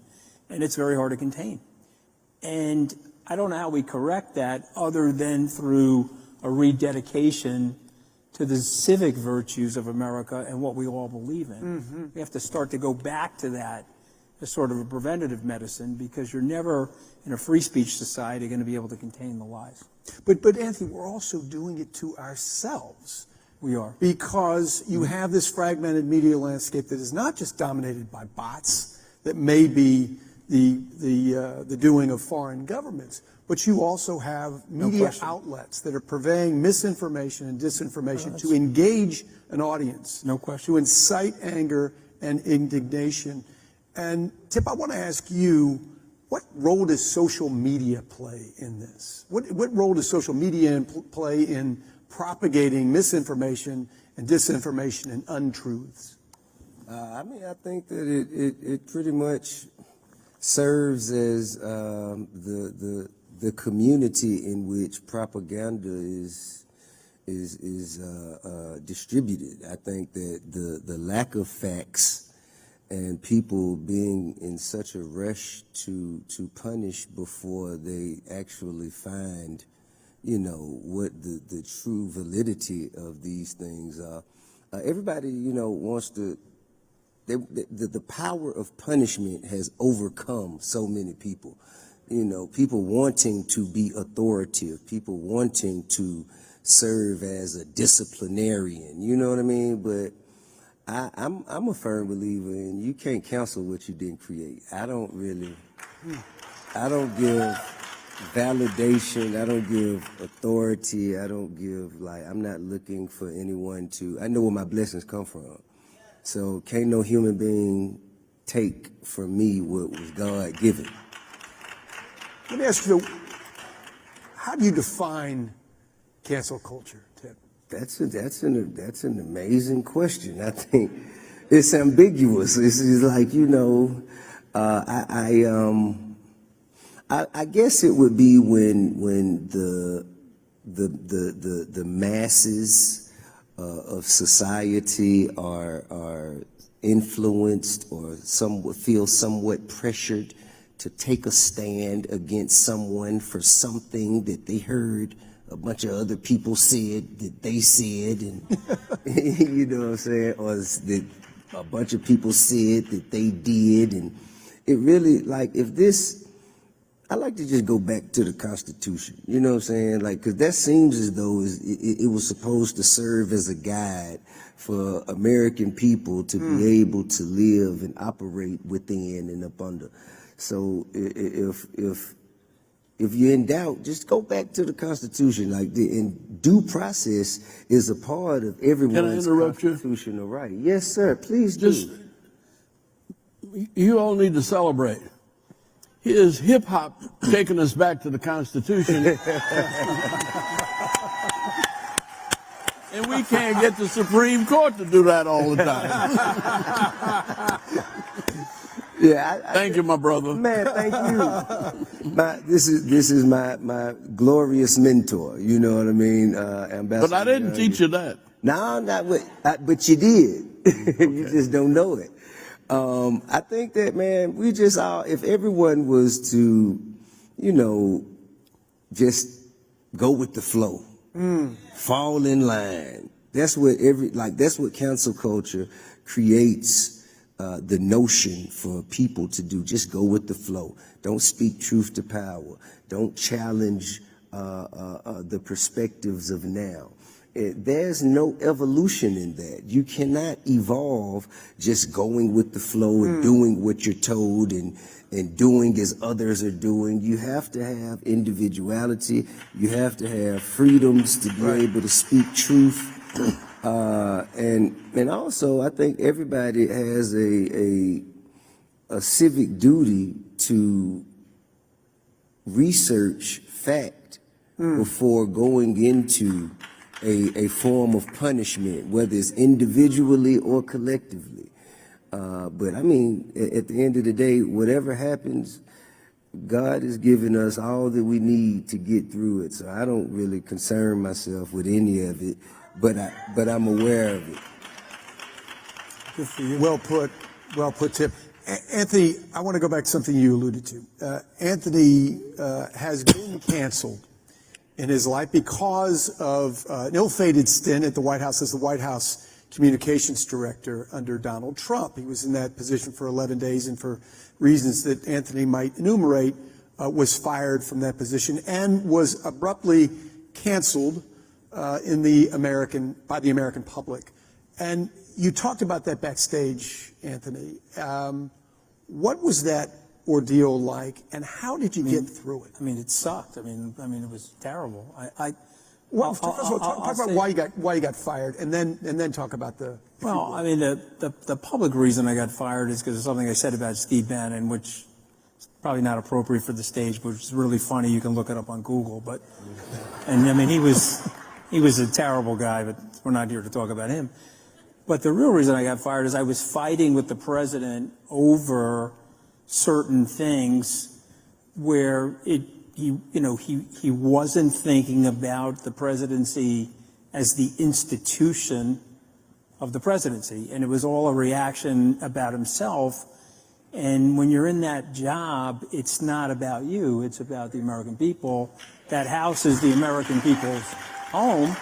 Speaker 20: and it's very hard to contain. And I don't know how we correct that other than through a rededication to the civic virtues of America and what we all believe in. We have to start to go back to that as sort of a preventative medicine, because you're never in a free speech society going to be able to contain the lies.
Speaker 18: But Anthony, we're also doing it to ourselves.
Speaker 20: We are.
Speaker 18: Because you have this fragmented media landscape that is not just dominated by bots that may be the doing of foreign governments, but you also have media outlets that are purveying misinformation and disinformation to engage an audience.
Speaker 20: No question.
Speaker 18: To incite anger and indignation. And Tip, I want to ask you, what role does social media play in this? What role does social media play in propagating misinformation and disinformation and untruths?
Speaker 21: I mean, I think that it pretty much serves as the community in which propaganda is distributed. I think that the lack of facts and people being in such a rush to punish before they actually find, you know, what the true validity of these things are. Everybody, you know, wants to. The power of punishment has overcome so many people. You know, people wanting to be authoritative, people wanting to serve as a disciplinarian. You know what I mean? But I'm a firm believer in you can't cancel what you didn't create. I don't give validation, I don't give authority, I don't give, I'm not looking for anyone to, I know where my blessings come from. So can't no human being take from me what was God given.
Speaker 18: Let me ask you, how do you define cancel culture, Tip?
Speaker 21: That's an amazing question. I think it's ambiguous. It's like, you know, I guess it would be when the masses of society are influenced or feel somewhat pressured to take a stand against someone for something that they heard a bunch of other people said that they said, and you know what I'm saying, or that a bunch of people said that they did, and it really, like, if this, I like to just go back to the Constitution, you know what I'm saying, like, because that seems as though it was supposed to serve as a guide for American people to be able to live and operate within and up under. So if you're in doubt, just go back to the Constitution. Like, and due process is a part of everyone's constitutional right. Yes, sir. Please do.
Speaker 19: You all need to celebrate. Here's hip hop taking us back to the Constitution. And we can't get the Supreme Court to do that all the time.
Speaker 21: Yeah,
Speaker 19: thank you, my brother.
Speaker 21: Man, thank you. This is my glorious mentor. You know what I mean, Ambassador.
Speaker 19: But I didn't teach you that.
Speaker 21: No, not what, but you did. You just don't know it. I think that, man, we just all, if everyone was to, you know, just go with the flow, fall in line. That's what that's what cancel culture creates, the notion for people to do. Just go with the flow. Don't speak truth to power. Don't challenge the perspectives of now. There's no evolution in that. You cannot evolve just going with the flow and doing what you're told and doing as others are doing. You have to have individuality. You have to have freedoms to be able to speak truth. And also, I think everybody has a civic duty to research fact before going into a form of punishment, whether it's individually or collectively. But I mean, at the end of the day, whatever happens, God has given us all that we need to get through it. So I don't really concern myself with any of it, but I'm aware of it.
Speaker 18: Good for you. Well put, Tip. Anthony, I want to go back to something you alluded to. Anthony has been canceled in his life because of an ill-fated stint at the White House as the White House communications director under Donald Trump. He was in that position for 11 days and for reasons that Anthony might enumerate, was fired from that position and was abruptly canceled by the American public. And you talked about that backstage, Anthony. What was that ordeal like, and how did you get through it?
Speaker 20: I mean, it sucked. I mean, it was terrible.
Speaker 18: First of all, talk about why you got fired, and then talk about the.
Speaker 20: Well, I mean, the public reason I got fired is because of something I said about Steve Bannon, which is probably not appropriate for the stage, but it's really funny. You can look it up on Google. And I mean, he was a terrible guy, but we're not here to talk about him. But the real reason I got fired is I was fighting with the president over certain things where he wasn't thinking about the presidency as the institution of the presidency, and it was all a reaction about himself. And when you're in that job, it's not about you, it's about the American people. That house is the American people's home.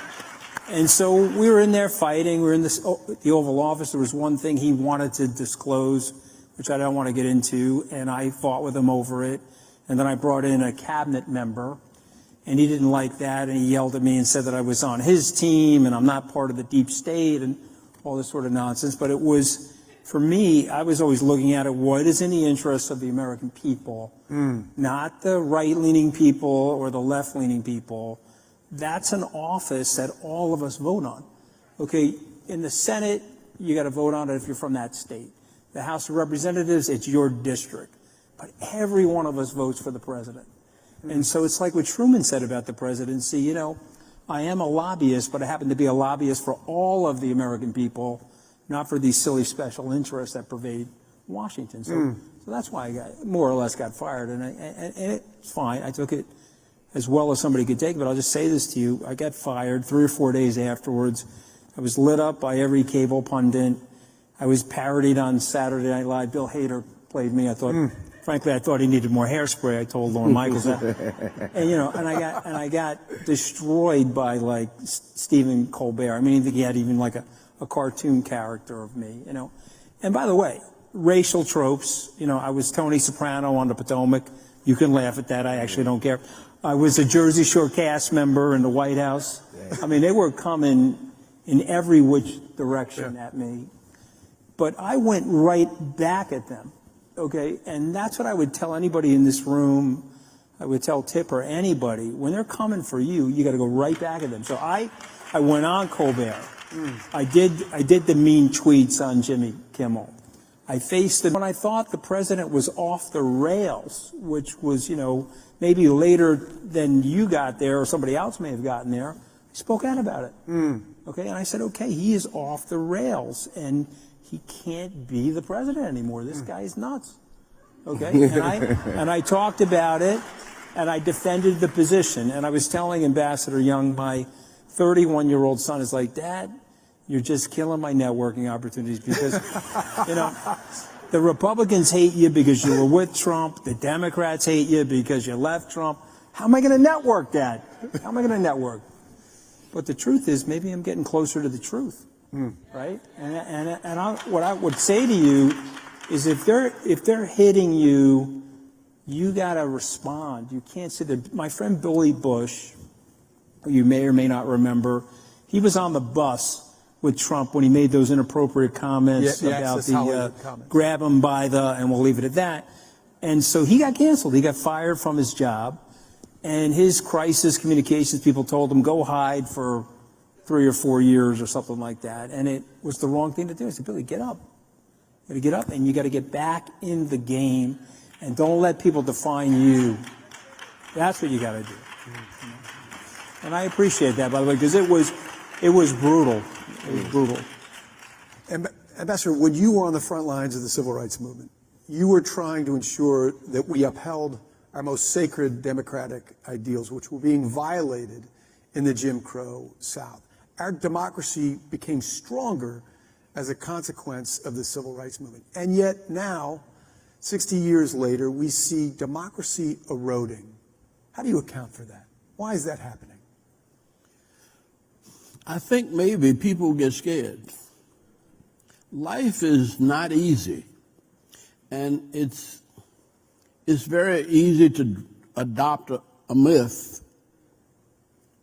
Speaker 20: And so we were in there fighting. We were in the Oval Office. There was one thing he wanted to disclose, which I don't want to get into, and I fought with him over it. And then I brought in a cabinet member, and he didn't like that, and he yelled at me and said that I was on his team and I'm not part of the deep state and all this sort of nonsense. But it was, for me, I was always looking at it, what is in the interest of the American people, not the right-leaning people or the left-leaning people. That's an office that all of us vote on. Okay, in the Senate, you got to vote on it if you're from that state. The House of Representatives, it's your district. But every one of us votes for the president. And so it's like what Truman said about the presidency, you know, I am a lobbyist, but I happen to be a lobbyist for all of the American people, not for these silly special interests that pervade Washington. So that's why I more or less got fired. And it's fine. I took it as well as somebody could take it. But I'll just say this to you. I got fired 3 or 4 days afterwards. I was lit up by every cable pundit. I was parodied on Saturday Night Live. Bill Hader played me. I thought, frankly, I thought he needed more hairspray. I told Lorne Michaels that. And, you know, and I got destroyed by, like, Stephen Colbert. I mean, I think he had even like a cartoon character of me, you know. And by the way, racial tropes, you know, I was Tony Soprano on the Potomac. You can laugh at that. I actually don't care. I was a Jersey Shore cast member in the White House. I mean, they were coming in every which direction at me. But I went right back at them, okay? And that's what I would tell anybody in this room. I would tell Tip or anybody, when they're coming for you, you got to go right back at them. So I went on Colbert. I did the mean tweets on Jimmy Kimmel. I faced it when I thought the president was off the rails, which was, you know, maybe later than you got there or somebody else may have gotten there. I spoke out about it. Okay, and I said, okay, he is off the rails, and he can't be the president anymore. This guy's nuts. Okay, and I talked about it, and I defended the position. And I was telling Ambassador Young, my 31-year-old son is like, Dad, You're just killing my networking opportunities because, you know, the Republicans hate you because you were with Trump. The Democrats hate you because you left Trump. How am I going to network that? How am I going to network? But the truth is, maybe I'm getting closer to the truth, right? What I would say to you is, if they're hitting you, you got to respond. You can't sit there. My friend Billy Bush, who you may or may not remember, he was on the bus with Trump when he made those inappropriate comments about the grab him by the, and we'll leave it at that. And so he got canceled. He got fired from his job. And his crisis communications people told him, go hide for 3 or 4 years or something like that. And it was the wrong thing to do. I said, Billy, get up. You got to get up, and you got to get back in the game, and don't let people define you. That's what you got to do. And I appreciate that, by the way, because it was brutal. It was brutal.
Speaker 18: Ambassador, when you were on the front lines of the civil rights movement, you were trying to ensure that we upheld our most sacred democratic ideals, which were being violated in the Jim Crow South. Our democracy became stronger as a consequence of the civil rights movement. And yet now, 60 years later, we see democracy eroding. How do you account for that? Why is that happening?
Speaker 19: I think maybe people get scared. Life is not easy, and it's very easy to adopt a myth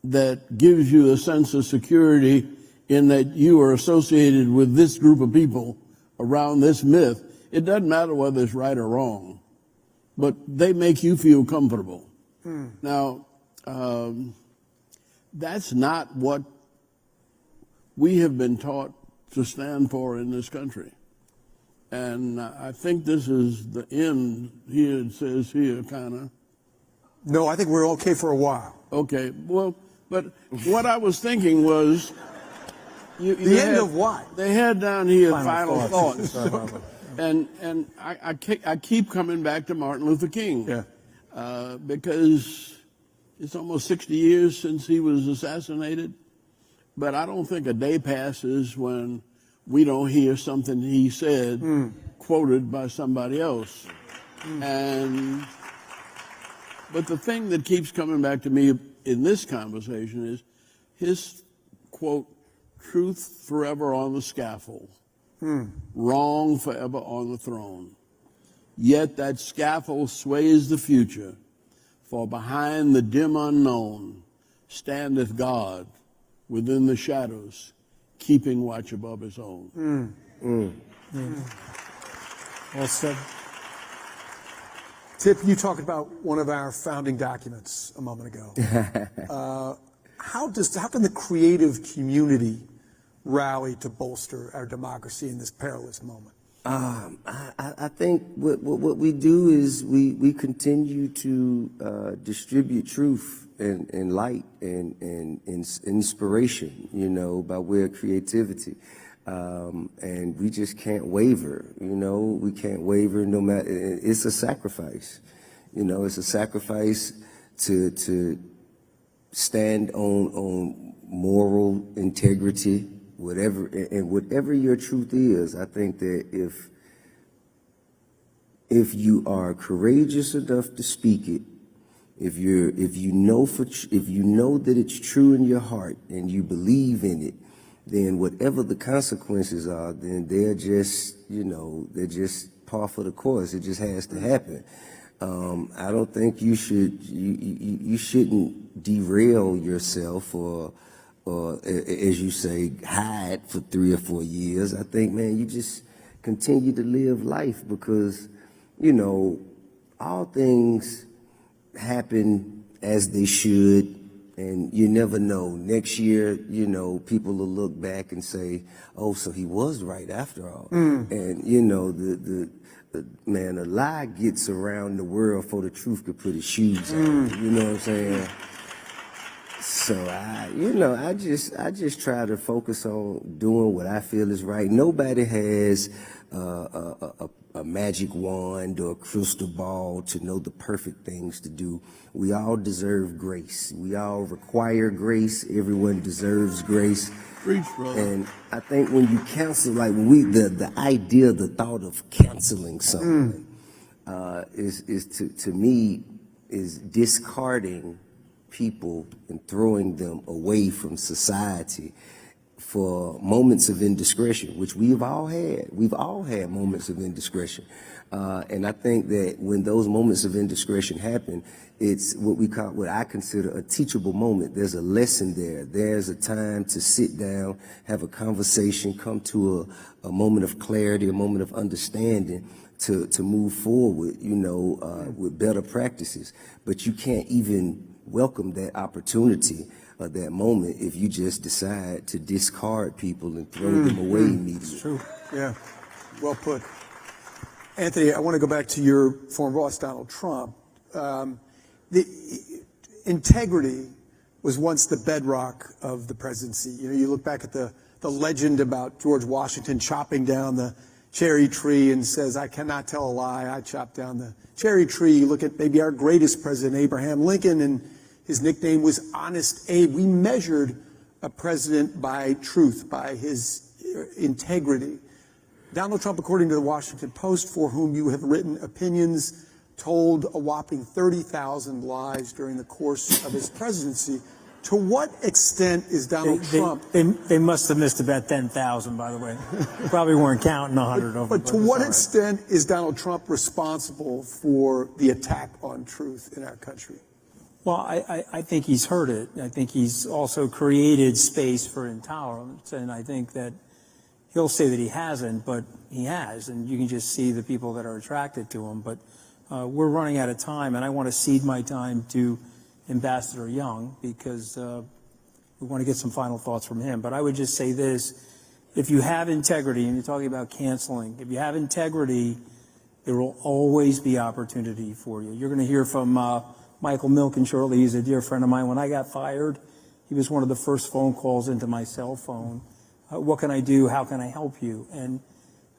Speaker 19: that gives you a sense of security in that you are associated with this group of people around this myth. It doesn't matter whether it's right or wrong, but they make you feel comfortable. Now, that's not what we have been taught to stand for in this country. And I think this is the end here, it says here, kind of.
Speaker 18: No, I think we're okay for a while.
Speaker 19: Okay, well, but what I was thinking was...
Speaker 18: the end of what?
Speaker 19: They had down here final thoughts. And I keep coming back to Martin Luther King. Because it's almost 60 years since he was assassinated. But I don't think a day passes when we don't hear something he said quoted by somebody else. But the thing that keeps coming back to me in this conversation is his quote, truth forever on the scaffold, wrong forever on the throne. Yet that scaffold sways the future, for behind the dim unknown standeth God within the shadows, keeping watch above his own.
Speaker 18: Well said. Tip, you talked about one of our founding documents a moment ago. How can the creative community rally to bolster our democracy in this perilous moment?
Speaker 21: I think what we do is we continue to distribute truth and light and inspiration, by way of creativity. And we just can't waver, we can't waver no matter, it's a sacrifice, it's a sacrifice to stand on moral integrity, whatever your truth is. I think that if you are courageous enough to speak it, if you know that it's true in your heart and you believe in it, then whatever the consequences are, then they're just par for the course. It just has to happen. I don't think you shouldn't derail yourself or as you say, hide for 3 or 4 years. I think, man, you just continue to live life because, all things happen as they should, and you never know. Next year, people will look back and say, oh, so he was right after all. And, man, a lie gets around the world before the truth could put his shoes on. You know what I'm saying? So I just try to focus on doing what I feel is right. Nobody has a magic wand or a crystal ball to know the perfect things to do. We all deserve grace. We all require grace. Everyone deserves grace.
Speaker 19: Preach, brother.
Speaker 21: And I think when you cancel, like when the idea, the thought of canceling someone to me is discarding people and throwing them away from society for moments of indiscretion, which we've all had. We've all had moments of indiscretion. And I think that when those moments of indiscretion happen, it's what I consider a teachable moment. There's a lesson there. There's a time to sit down, have a conversation, come to a moment of clarity, a moment of understanding to move forward, with better practices. But you can't even welcome that opportunity or that moment if you just decide to discard people and throw them away immediately.
Speaker 18: It's true. Yeah. Well put. Anthony, I want to go back to your former boss, Donald Trump. The integrity was once the bedrock of the presidency. You look back at the legend about George Washington chopping down the cherry tree and says, "I cannot tell a lie, I chopped down the cherry tree." You look at maybe our greatest president, Abraham Lincoln, and his nickname was Honest Abe. We measured a president by truth, by his integrity. Donald Trump, according to the Washington Post, for whom you have written opinions, told a whopping 30,000 lies during the course of his presidency. To what extent is Donald Trump...
Speaker 20: They must have missed about 10,000, by the way. Probably weren't counting 100 of them.
Speaker 18: But to what extent is Donald Trump responsible for the attack on truth in our country?
Speaker 20: Well, I think he's heard it. I think he's also created space for intolerance, and I think that he'll say that he hasn't, but he has, and you can just see the people that are attracted to him. But we're running out of time, and I want to cede my time to Ambassador Young because we want to get some final thoughts from him. But I would just say this: if you have integrity, and you're talking about canceling, if you have integrity, there will always be opportunity for you. You're going to hear from Michael Milken shortly. He's a dear friend of mine. When I got fired, he was one of the first phone calls into my cell phone. What can I do? How can I help you? And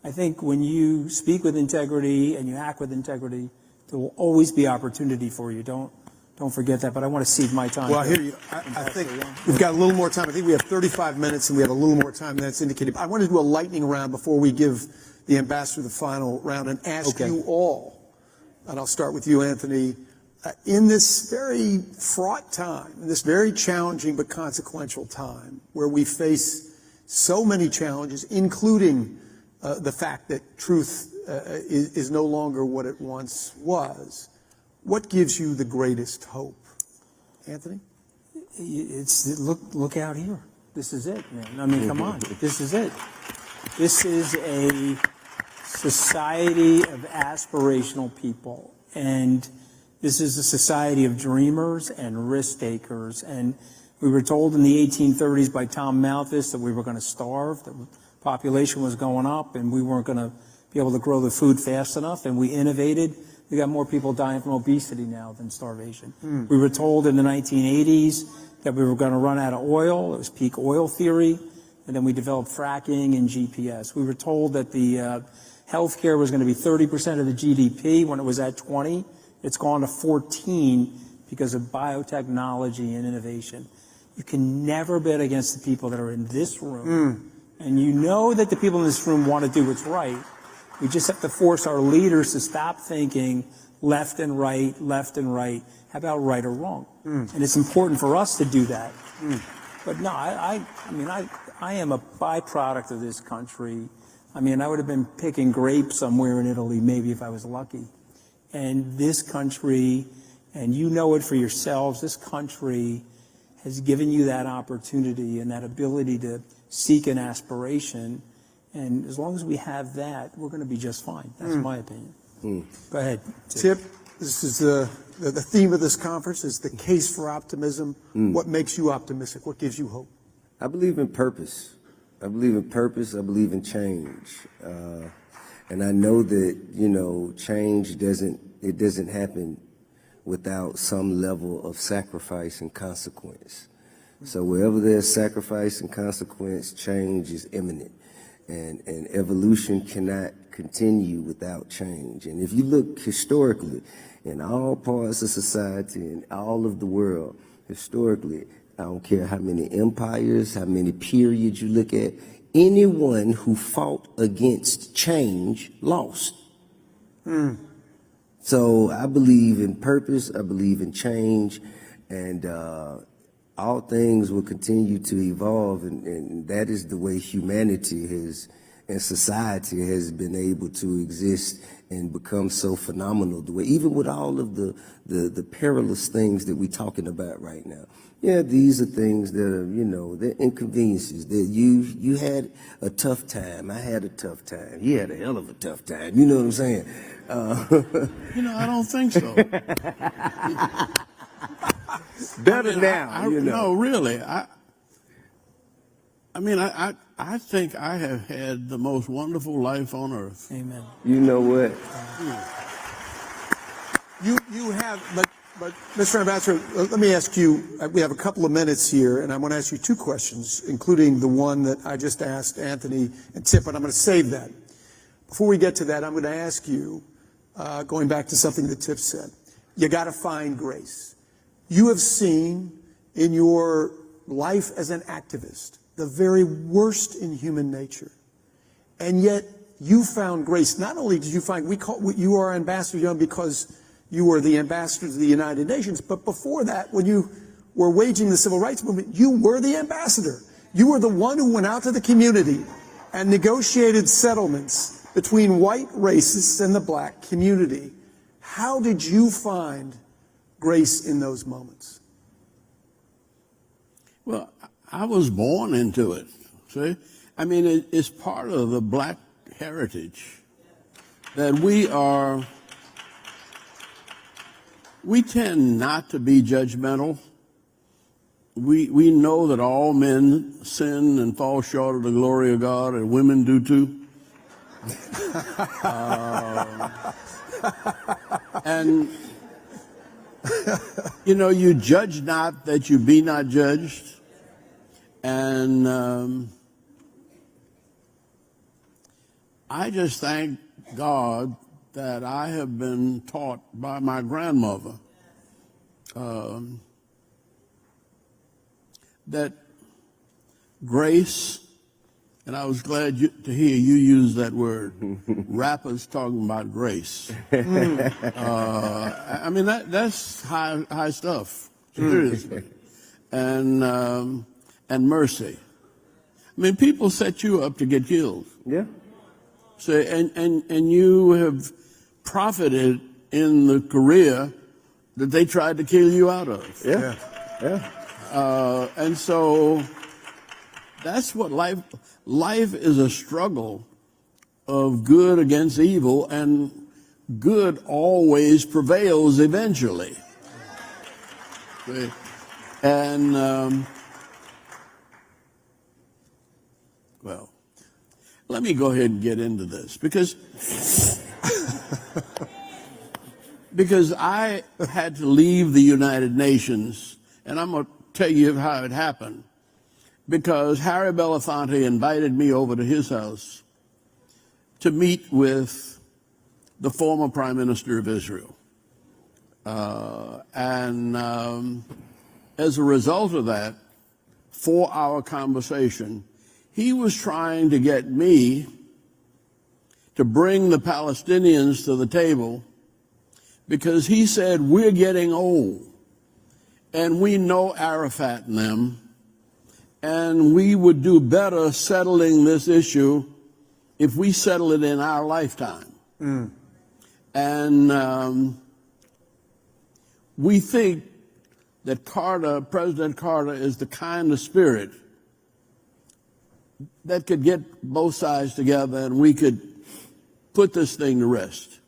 Speaker 20: I think when you speak with integrity and you act with integrity, there will always be opportunity for you. Don't forget that. But I want to cede my time.
Speaker 18: Well, I hear you. I think we've got a little more time. I think we have 35 minutes, and we have a little more time than that's indicated. I want to do a lightning round before we give the ambassador the final round and ask you all, and I'll start with you, Anthony, in this very fraught time, in this very challenging but consequential time, where we face so many challenges, including the fact that truth is no longer what it once was. What gives you the greatest hope? Anthony?
Speaker 20: Look out here. This is it, man. I mean, come on. This is it. This is a society of aspirational people. And this is a society of dreamers and risk takers. And we were told in the 1830s by Tom Malthus that we were going to starve, that the population was going up, and we weren't going to be able to grow the food fast enough. And we innovated. We got more people dying from obesity now than starvation. We were told in the 1980s that we were going to run out of oil. It was peak oil theory. And then we developed fracking and GPS. We were told that the healthcare was going to be 30% of the GDP when it was at 20. It's gone to 14 because of biotechnology and innovation. You can never bet against the people that are in this room. And you know that the people in this room want to do what's right. We just have to force our leaders to stop thinking left and right, how about right or wrong? And it's important for us to do that. But no, I am a byproduct of this country. I mean, I would have been picking grapes somewhere in Italy maybe if I was lucky. And this country, and you know it for yourselves, this country has given you that opportunity and that ability to seek an aspiration. And as long as we have that, we're going to be just fine. That's my opinion. Go ahead.
Speaker 18: Tip, this is the theme of this conference is the case for optimism. What makes you optimistic? What gives you hope?
Speaker 21: I believe in purpose. I believe in purpose. I believe in change. And I know that, change doesn't happen without some level of sacrifice and consequence. So wherever there's sacrifice and consequence, change is imminent. and evolution cannot continue without change. And if you look historically, in all parts of society, in all of the world, historically, I don't care how many empires, how many periods you look at, anyone who fought against change lost. So I believe in purpose, I believe in change, and all things will continue to evolve, and that is the way humanity has and society has been able to exist and become so phenomenal. The way, even with all of the perilous things that we're talking about right now. Yeah, these are things that are, you know, they're inconveniences. That you had a tough time. I had a tough time. You had a hell of a tough time. You know what I'm saying?
Speaker 19: You know, I don't think so.
Speaker 21: Better now.
Speaker 19: No, really. I think I have had the most wonderful life on earth.
Speaker 20: Amen.
Speaker 21: You know what?
Speaker 18: You have, but Mr. Ambassador, let me ask you, we have a couple of minutes here, and I want to ask you two questions, including the one that I just asked Anthony and Tip, but I'm going to save that. Before we get to that, I'm going to ask you, going back to something that Tip said, you got to find grace. You have seen in your life as an activist the very worst in human nature, and yet you found grace. Not only did you find, you are Ambassador Young because you were the ambassador to the United Nations, but before that, when you were waging the civil rights movement, you were the ambassador. You were the one who went out to the community and negotiated settlements between white racists and the black community. How did you find grace in those moments?
Speaker 19: Well, I was born into it, see? I mean, it's part of the black heritage that we tend not to be judgmental. We know that all men sin and fall short of the glory of God, and women do too. And, you know, you judge not that you be not judged. And I just thank God that I have been taught by my grandmother that grace, and I was glad to hear you use that word, rappers talking about grace. I mean, that's high stuff, seriously. And mercy. I mean, people set you up to get killed.
Speaker 21: Yeah.
Speaker 19: So, and you have profited in the career that they tried to kill you out of.
Speaker 21: Yeah. Yeah.
Speaker 19: And so that's what life is, a struggle of good against evil, and good always prevails eventually. And well, let me go ahead and get into this because I had to leave the United Nations, and I'm going to tell you how it happened. Because Harry Belafonte invited me over to his house to meet with the former Prime Minister of Israel. And as a result of that 4-hour conversation, he was trying to get me to bring the Palestinians to the table because he said, we're getting old and we know Arafat and them, and we would do better settling this issue if we settle it in our lifetime. And we think that President Carter is the kind of spirit that could get both sides together and we could put this thing to rest.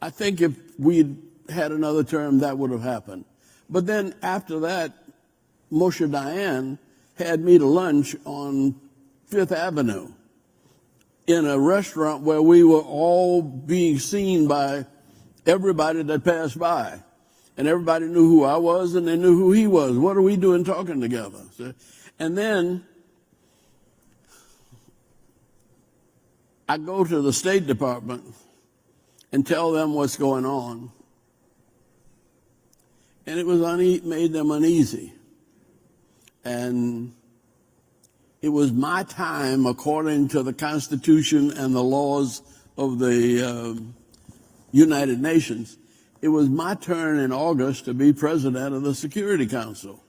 Speaker 19: I think if we'd had another term, that would have happened. But then after that, Moshe Dayan had me to lunch on Fifth Avenue in a restaurant where we were all being seen by everybody that passed by. And everybody knew who I was and they knew who he was. What are we doing talking together? So, and then I go to the State Department and tell them what's going on, and it was made them uneasy. And it was my time, according to the Constitution and the laws of the United Nations, it was my turn in August to be president of the Security Council.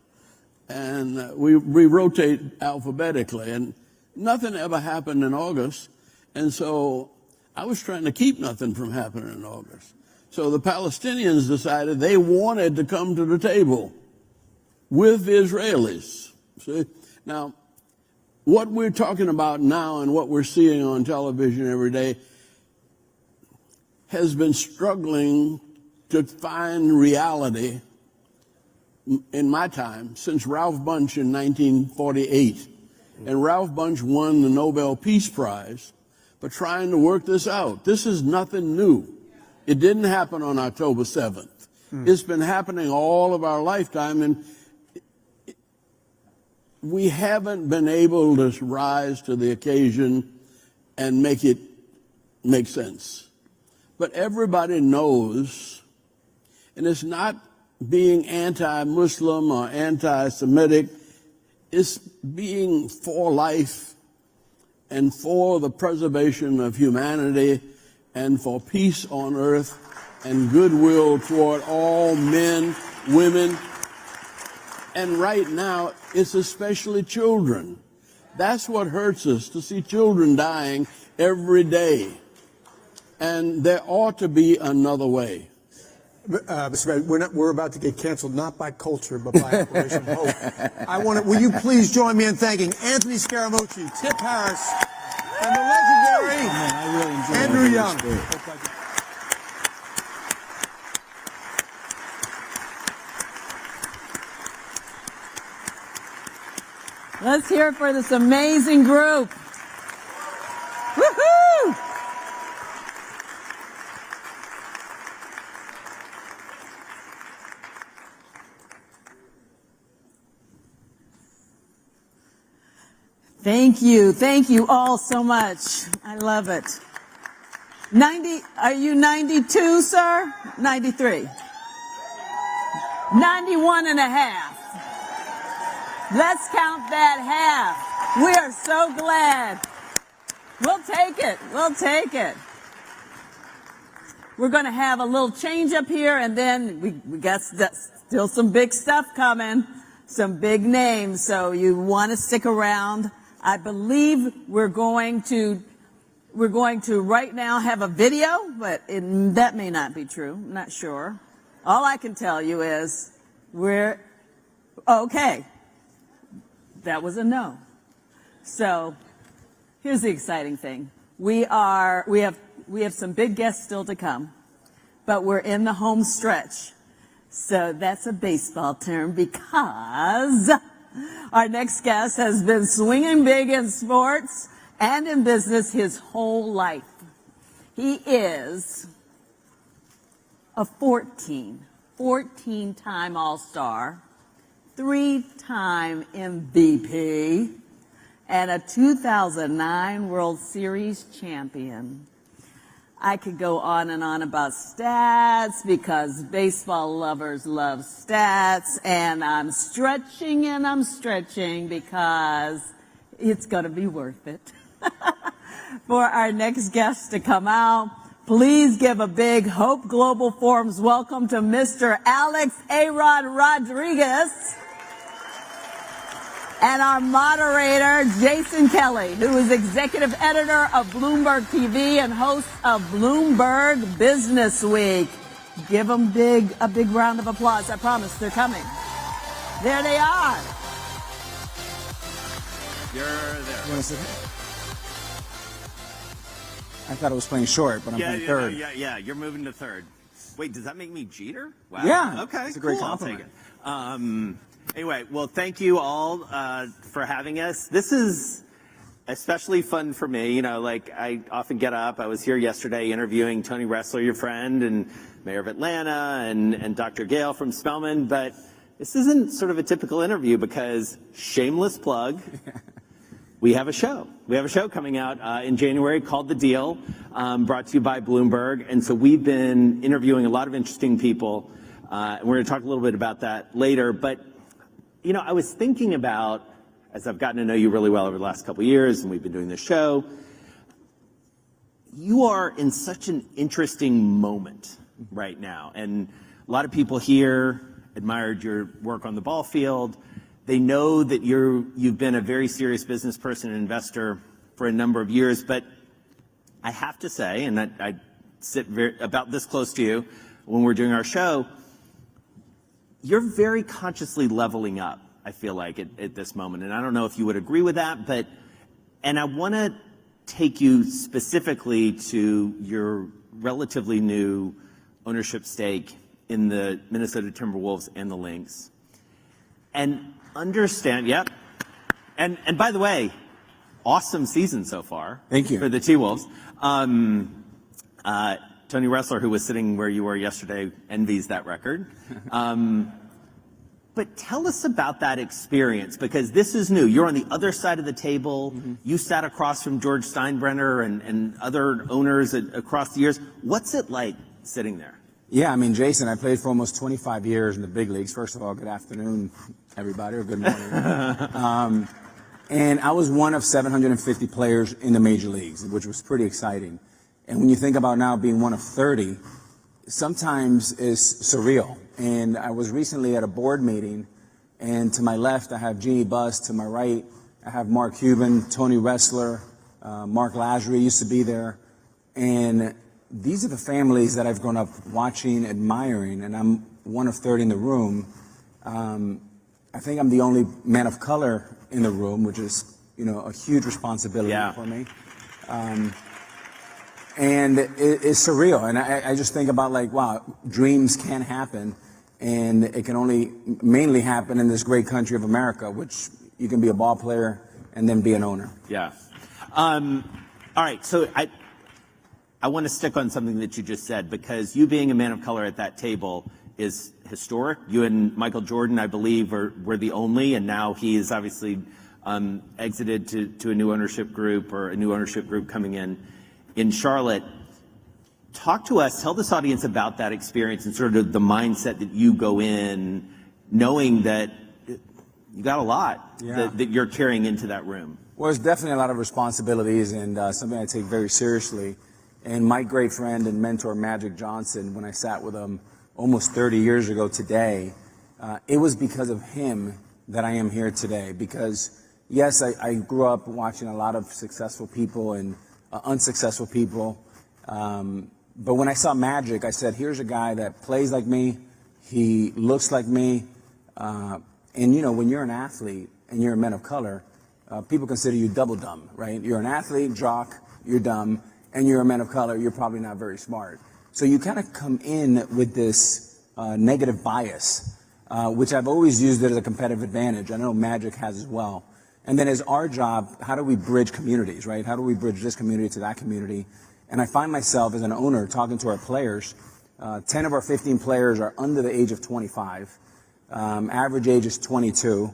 Speaker 19: And we rotate alphabetically, and nothing ever happened in August. And so I was trying to keep nothing from happening in August. So the Palestinians decided they wanted to come to the table with the Israelis. See? Now, what we're talking about now and what we're seeing on television every day has been struggling to find reality in my time since Ralph Bunche in 1948. And Ralph Bunche won the Nobel Peace Prize for trying to work this out. This is nothing new. It didn't happen on October 7th. It's been happening all of our lifetime, and we haven't been able to rise to the occasion and make it make sense. But everybody knows, and it's not being anti-Muslim or anti-Semitic, it's being for life and for the preservation of humanity and for peace on earth and goodwill toward all men, women, and right now it's especially children. That's what hurts us, to see children dying every day. And there ought to be another way.
Speaker 18: Mr. President, we're about to get canceled, not by culture, but by Operation Hope. Will you please join me in thanking Anthony Scaramucci, Tip Harris, and the legendary Andrew Young.
Speaker 6: Let's hear it for this amazing group. Woohoo! Thank you all so much. I love it. 90, are you 92, sir? 93. 91 and a half. Let's count that half. We are so glad. We'll take it. We'll take it. We're going to have a little change up here, and then we got still some big stuff coming, some big names, so you want to stick around. I believe we're going to right now have a video, but that may not be true. I'm not sure. All I can tell you is okay. That was a no. So here's the exciting thing. We have some big guests still to come, but we're in the home stretch. So that's a baseball term, because our next guest has been swinging big in sports and in business his whole life. He is a 14-time All-Star, 3-time MVP, and a 2009 World Series champion. I could go on and on about stats because baseball lovers love stats, and I'm stretching because it's going to be worth it. For our next guest to come out, please give a big Hope Global Forum's welcome to Mr. Alex A-Rod Rodriguez and our moderator, Jason Kelly, who is executive editor of Bloomberg TV and host of Bloomberg Business Week. Give them a big round of applause. I promise they're coming. There they are.
Speaker 1: You're there.
Speaker 22: You want to sit here? I thought I was playing short, but I'm playing third.
Speaker 1: Yeah, you're moving to third. Wait, does that make me Jeter? Wow.
Speaker 22: Yeah.
Speaker 1: Okay.
Speaker 22: It's a great
Speaker 1: cool.
Speaker 22: compliment.
Speaker 1: I'll take it. Anyway, well, thank you all for having us. This is especially fun for me. You know, like, I often get up. I was here yesterday interviewing Tony Ressler, your friend, and Mayor of Atlanta, and Dr. Gale from Spelman. But this isn't sort of a typical interview because, shameless plug, we have a show. We have a show coming out in January called The Deal, brought to you by Bloomberg. And so we've been interviewing a lot of interesting people. And we're going to talk a little bit about that later. But, you know, I was thinking about, as I've gotten to know you really well over the last couple of years, and we've been doing this show, you are in such an interesting moment right now. And a lot of people here admired your work on the ball field. They know that you've been a very serious business person and investor for a number of years. But I have to say, and I sit about this close to you when we're doing our show, you're very consciously leveling up, I feel like, at this moment. And I don't know if you would agree with that, and I want to take you specifically to your relatively new ownership stake in the Minnesota Timberwolves and the Lynx. And understand, yep. And by the way, awesome season so far.
Speaker 22: Thank you.
Speaker 1: For the T-Wolves. Tony Ressler, who was sitting where you were yesterday, envies that record. But tell us about that experience, because this is new. You're on the other side of the table. Mm-hmm. You sat across from George Steinbrenner and other owners across the years. What's it like sitting there?
Speaker 22: Yeah, I mean, Jason, I played for almost 25 years in the big leagues. First of all, good afternoon, everybody, or good morning. And I was one of 750 players in the major leagues, which was pretty exciting. And when you think about now being one of 30, sometimes it's surreal. And I was recently at a board meeting, and to my left, I have Jeannie Buss. To my right, I have Mark Cuban, Tony Ressler, Mark Lazary used to be there. And these are the families that I've grown up watching, admiring, and I'm one of 30 in the room. I think I'm the only man of color in the room, which is, you know, a huge responsibility for me. And it's surreal. And I just think about, like, wow, dreams can happen, and it can only mainly happen in this great country of America, which you can be a ball player and then be an owner.
Speaker 1: Yeah. All right. So I want to stick on something that you just said, because you being a man of color at that table is historic. You and Michael Jordan, I believe, were the only, and now he is obviously exited to a new ownership group, or a new ownership group coming in Charlotte. Talk to us, tell this audience about that experience and sort of the mindset that you go in knowing that you got a lot that you're carrying into that room.
Speaker 22: Well, there's definitely a lot of responsibilities, and something I take very seriously. And my great friend and mentor, Magic Johnson, when I sat with him almost 30 years ago today, it was because of him that I am here today. Because, yes, I grew up watching a lot of successful people and unsuccessful people. But when I saw Magic, I said, here's a guy that plays like me. He looks like me. And, you know, when you're an athlete and you're a man of color, people consider you double dumb, right? You're an athlete, jock, you're dumb, and you're a man of color, you're probably not very smart. So you kind of come in with this negative bias, which I've always used it as a competitive advantage. I know Magic has as well. And then as our job, how do we bridge communities, right? How do we bridge this community to that community? And I find myself as an owner talking to our players. 10 of our 15 players are under the age of 25. Average age is 22.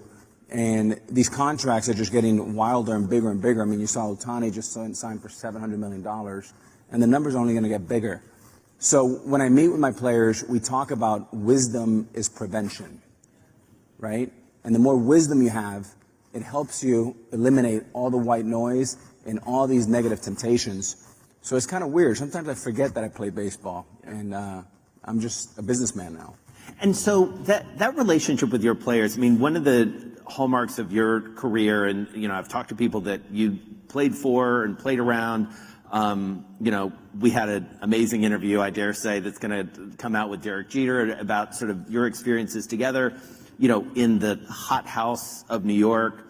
Speaker 22: And these contracts are just getting wilder and bigger and bigger. I mean, you saw Ohtani just signed for $700 million, and the number's only going to get bigger. So when I meet with my players, we talk about wisdom is prevention, right? And the more wisdom you have, it helps you eliminate all the white noise and all these negative temptations. So it's kind of weird. Sometimes I forget that I play baseball, and I'm just a businessman now.
Speaker 1: And so that relationship with your players, I mean, one of the hallmarks of your career, and, you know, I've talked to people that you played for and played around. You know, we had an amazing interview, I dare say, that's going to come out with Derek Jeter about sort of your experiences together, you know, in the hot house of New York.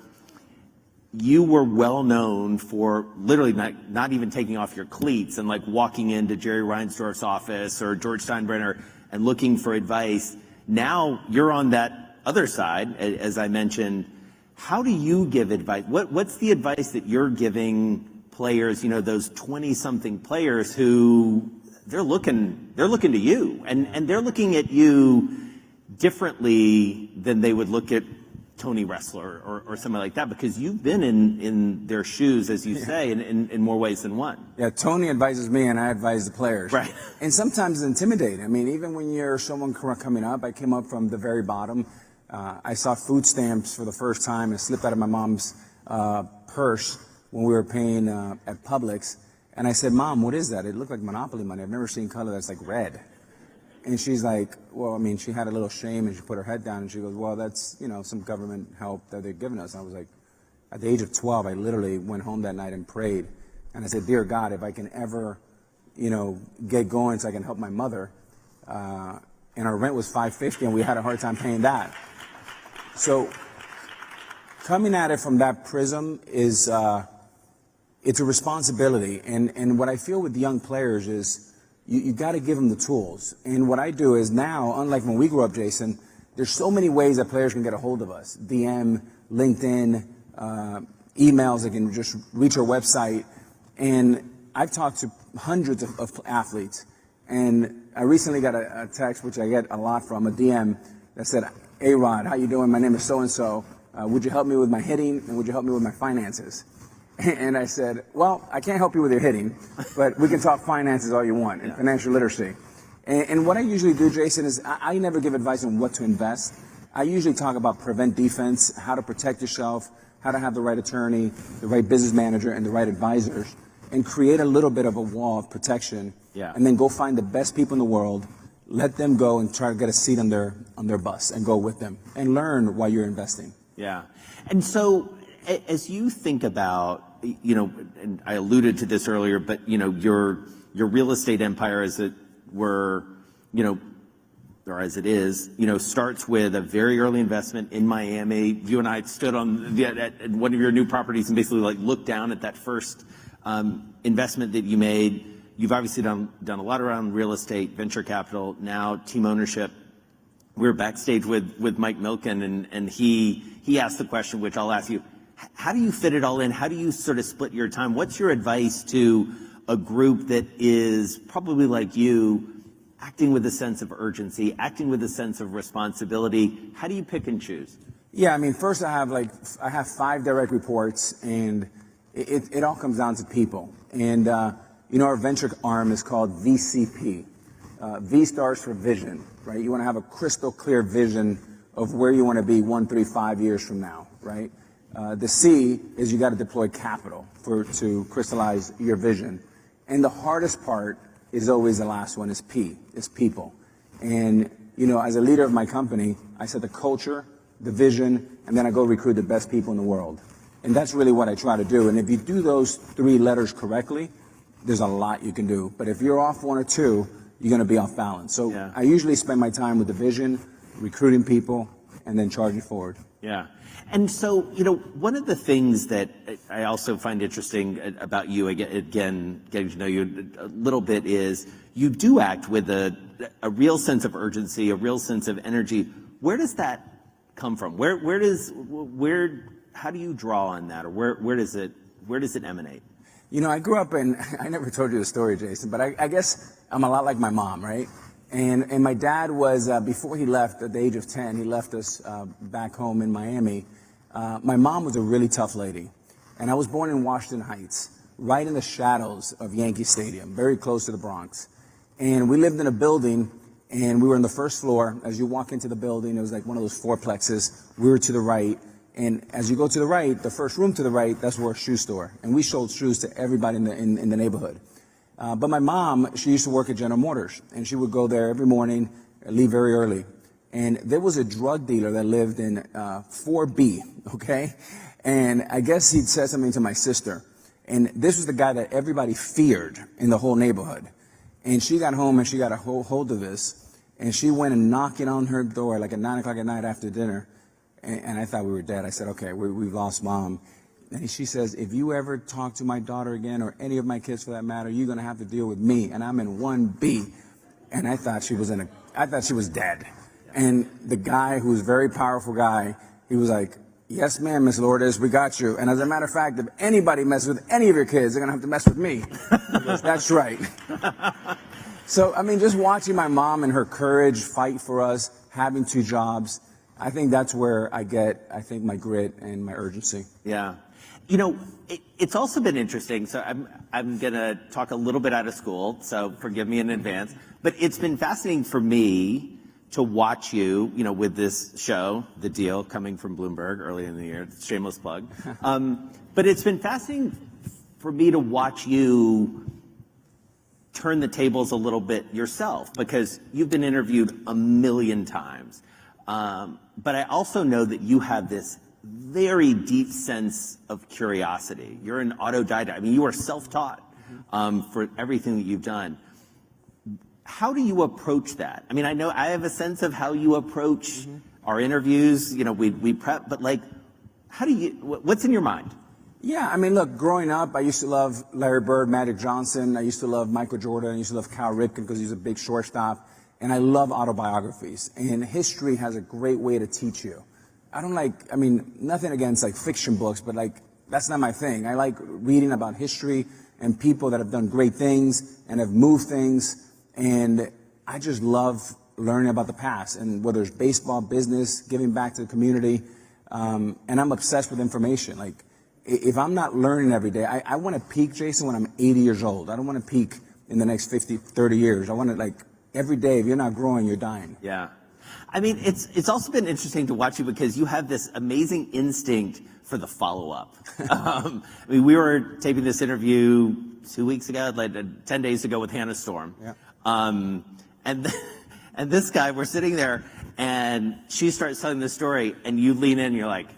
Speaker 1: You were well known for literally not even taking off your cleats and like walking into Jerry Reinsdorf's office or George Steinbrenner and looking for advice. Now you're on that other side, as I mentioned. How do you give advice? What's the advice that you're giving players, you know, those 20-something players who they're looking to you, and they're looking at you differently than they would look at Tony Ressler or somebody like that, because you've been in their shoes, as you say, in more ways than one.
Speaker 22: Yeah, Tony advises me and I advise the players.
Speaker 1: Right.
Speaker 22: And sometimes it's intimidating. I mean, even when you're someone coming up, I came up from the very bottom. I saw food stamps for the first time and slipped out of my mom's purse when we were paying at Publix. And I said, Mom, what is that? It looked like Monopoly money. I've never seen color that's like red. And she's like, well, I mean, she had a little shame and she put her head down and she goes, well, that's, some government help that they're giving us. And I was like, at the age of 12, I literally went home that night and prayed. And I said, dear God, if I can ever, get going so I can help my mother. And our rent was $550 and we had a hard time paying that. So coming at it from that prism is, it's a responsibility. And what I feel with young players is, you got to give them the tools. And what I do is now, unlike when we grew up, Jason, there's so many ways that players can get a hold of us. DM, LinkedIn, emails, they can just reach our website. And I've talked to hundreds of athletes. And I recently got a text, which I get a lot from, a DM that said, hey, Rod, how you doing? My name is so-and-so. Would you help me with my hitting? And would you help me with my finances? And I said, well, I can't help you with your hitting, but we can talk finances all you want and financial literacy. And what I usually do, Jason, is I never give advice on what to invest. I usually talk about prevent defense, how to protect yourself, how to have the right attorney, the right business manager, and the right advisors, and create a little bit of a wall of protection.
Speaker 1: Yeah.
Speaker 22: And then go find the best people in the world, let them go and try to get a seat on their bus and go with them and learn while you're investing.
Speaker 1: Yeah. And so as you think about, and I alluded to this earlier, but, your real estate empire, as it were, or as it is, starts with a very early investment in Miami. You and I stood on at one of your new properties and basically looked down at that first investment that you made. You've obviously done a lot around real estate, venture capital, now team ownership. We were backstage with Mike Milken, and he asked the question, which I'll ask you. How do you fit it all in? How do you sort of split your time? What's your advice to a group that is probably like you, acting with a sense of urgency, acting with a sense of responsibility? How do you pick and choose?
Speaker 22: Yeah, I mean, first I have 5 direct reports, and it all comes down to people. And, our venture arm is called VCP. V stands for vision, right? You want to have a crystal clear vision of where you want to be 1, 3, 5 years from now, right? The C is you got to deploy capital to crystallize your vision. And the hardest part is always the last one, is P, is people. And, as a leader of my company, I set the culture, the vision, and then I go recruit the best people in the world. And that's really what I try to do. And if you do those 3 letters correctly, there's a lot you can do. But if you're off 1 or 2, you're going to be off balance. So I usually spend my time with the vision, recruiting people, and then charging forward.
Speaker 1: Yeah. And so, one of the things that I also find interesting about you, again, getting to know you a little bit, is you do act with a real sense of urgency, a real sense of energy. Where does that come from? How do you draw on that, or where does it emanate?
Speaker 22: I grew up in, I never told you the story, Jason, but I guess I'm a lot like my mom, right? And my dad was, before he left at the age of 10, he left us back home in Miami. My mom was a really tough lady. And I was born in Washington Heights, right in the shadows of Yankee Stadium, very close to the Bronx. And we lived in a building, and we were on the first floor. As you walk into the building, it was like one of those fourplexes. We were to the right. And as you go to the right, the first room to the right, that's where a shoe store. And we sold shoes to everybody in the neighborhood. But my mom, she used to work at General Motors, and she would go there every morning, leave very early. And there was a drug dealer that lived in 4B, okay? And I guess he'd said something to my sister. And this was the guy that everybody feared in the whole neighborhood. And she got home and she got a hold of this. And she went and knocked on her door like at 9 o'clock at night after dinner. And I thought we were dead. I said, okay, we've lost Mom. And she says, if you ever talk to my daughter again, or any of my kids for that matter, you're going to have to deal with me. And I'm in 1B. And I thought she was dead. And the guy, who was a very powerful guy, he was like, yes, ma'am, Miss Lourdes, we got you. And as a matter of fact, if anybody messes with any of your kids, they're going to have to mess with me. Goes, that's right. So, I mean, just watching my mom and her courage fight for us, having 2 jobs, I think that's where I get, I think, my grit and my urgency.
Speaker 1: Yeah. You know, it's also been interesting. So I'm going to talk a little bit out of school, so forgive me in advance. But it's been fascinating for me to watch you, you know, with this show, The Deal, coming from Bloomberg early in the year. Shameless plug. But it's been fascinating for me to watch you turn the tables a little bit yourself, because you've been interviewed a million times. But I also know that you have this very deep sense of curiosity. You're an autodidact. I mean, you are self-taught for everything that you've done. How do you approach that? I mean, I know I have a sense of how you approach our interviews. You know, we prep, but like, how do you, what's in your mind?
Speaker 22: Yeah, I mean, look, growing up, I used to love Larry Bird, Magic Johnson. I used to love Michael Jordan. I used to love Cal Ripken because he's a big shortstop. And I love autobiographies. And history has a great way to teach you. I don't like, I mean, nothing against like fiction books, but like, that's not my thing. I like reading about history and people that have done great things and have moved things. And I just love learning about the past, and whether it's baseball, business, giving back to the community. And I'm obsessed with information. Like, if I'm not learning every day, I want to peak, Jason, when I'm 80 years old. I don't want to peak in the next 50, 30 years. I want to, like, every day, if you're not growing, you're dying.
Speaker 1: Yeah. I mean, it's also been interesting to watch you because you have this amazing instinct for the follow-up. I mean, we were taping this interview 2 weeks ago, like 10 days ago with Hannah Storm.
Speaker 22: Yeah.
Speaker 1: And this guy, we're sitting there, and she starts telling the story, and you lean in, and you're like,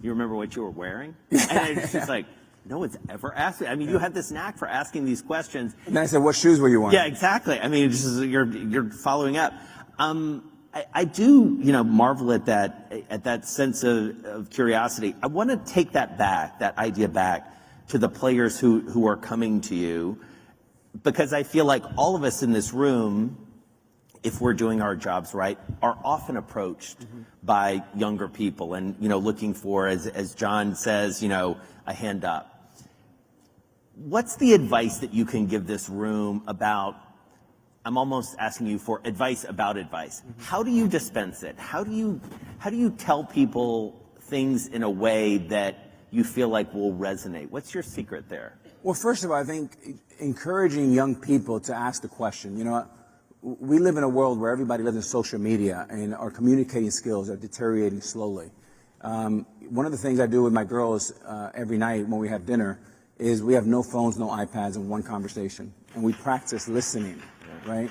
Speaker 1: you remember what you were wearing? And it's just like, no one's ever asked me. I mean, you have this knack for asking these questions.
Speaker 22: And then I said, what shoes were you wearing?
Speaker 1: Yeah, exactly. I mean, it's just, you're following up. I do, you know, marvel at that sense of curiosity. I want to take that idea back to the players who are coming to you, because I feel like all of us in this room, if we're doing our jobs right, are often approached by younger people and, you know, looking for, as John says, you know, a hand up. What's the advice that you can give this room about, I'm almost asking you for advice about advice. How do you dispense it? How do you tell people things in a way that you feel like will resonate? What's your secret there?
Speaker 22: Well, first of all, I think encouraging young people to ask the question. You know, we live in a world where everybody lives in social media, and our communicating skills are deteriorating slowly. One of the things I do with my girls every night when we have dinner is we have no phones, no iPads, and one conversation. And we practice listening, right?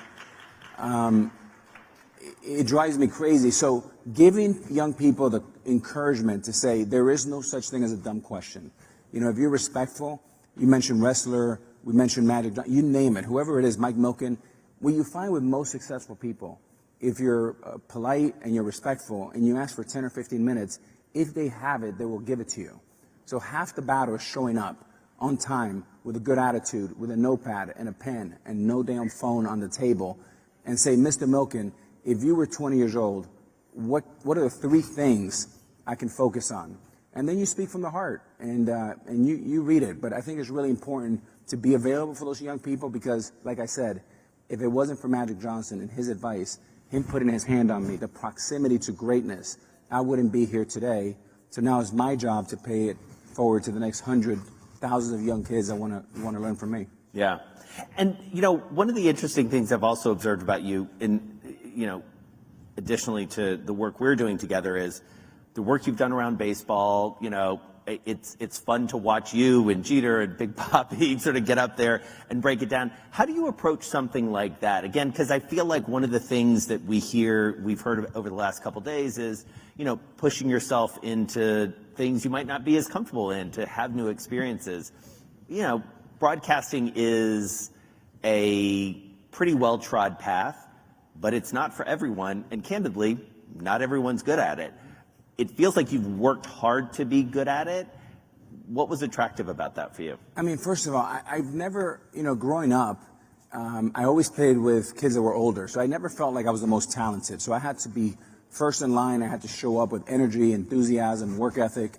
Speaker 22: It drives me crazy. So giving young people the encouragement to say there is no such thing as a dumb question. You know, if you're respectful, you mentioned wrestler, we mentioned Magic, you name it, whoever it is, Mike Milken. What you find with most successful people, if you're polite and you're respectful and you ask for 10 or 15 minutes, if they have it, they will give it to you. So half the battle is showing up on time with a good attitude, with a notepad and a pen and no damn phone on the table, and say, Mr. Milken, if you were 20 years old, what are the 3 things I can focus on? And then you speak from the heart, and you read it. But I think it's really important to be available for those young people because, like I said, if it wasn't for Magic Johnson and his advice, him putting his hand on me, the proximity to greatness, I wouldn't be here today. So now it's my job to pay it forward to the next 100,000 of young kids that want to learn from me.
Speaker 1: Yeah. And, you know, one of the interesting things I've also observed about you, you know, additionally to the work we're doing together, is the work you've done around baseball. You know, it's fun to watch you and Jeter and Big Papi sort of get up there and break it down. How do you approach something like that? Again, because I feel like one of the things that we've heard over the last couple of days is, you know, pushing yourself into things you might not be as comfortable in, to have new experiences. You know, broadcasting is a pretty well-trod path, but it's not for everyone, and candidly, not everyone's good at it. It feels like you've worked hard to be good at it. What was attractive about that for you?
Speaker 22: I mean, first of all, I've never, you know, growing up, I always played with kids that were older, so I never felt like I was the most talented. So I had to be first in line. I had to show up with energy, enthusiasm, work ethic,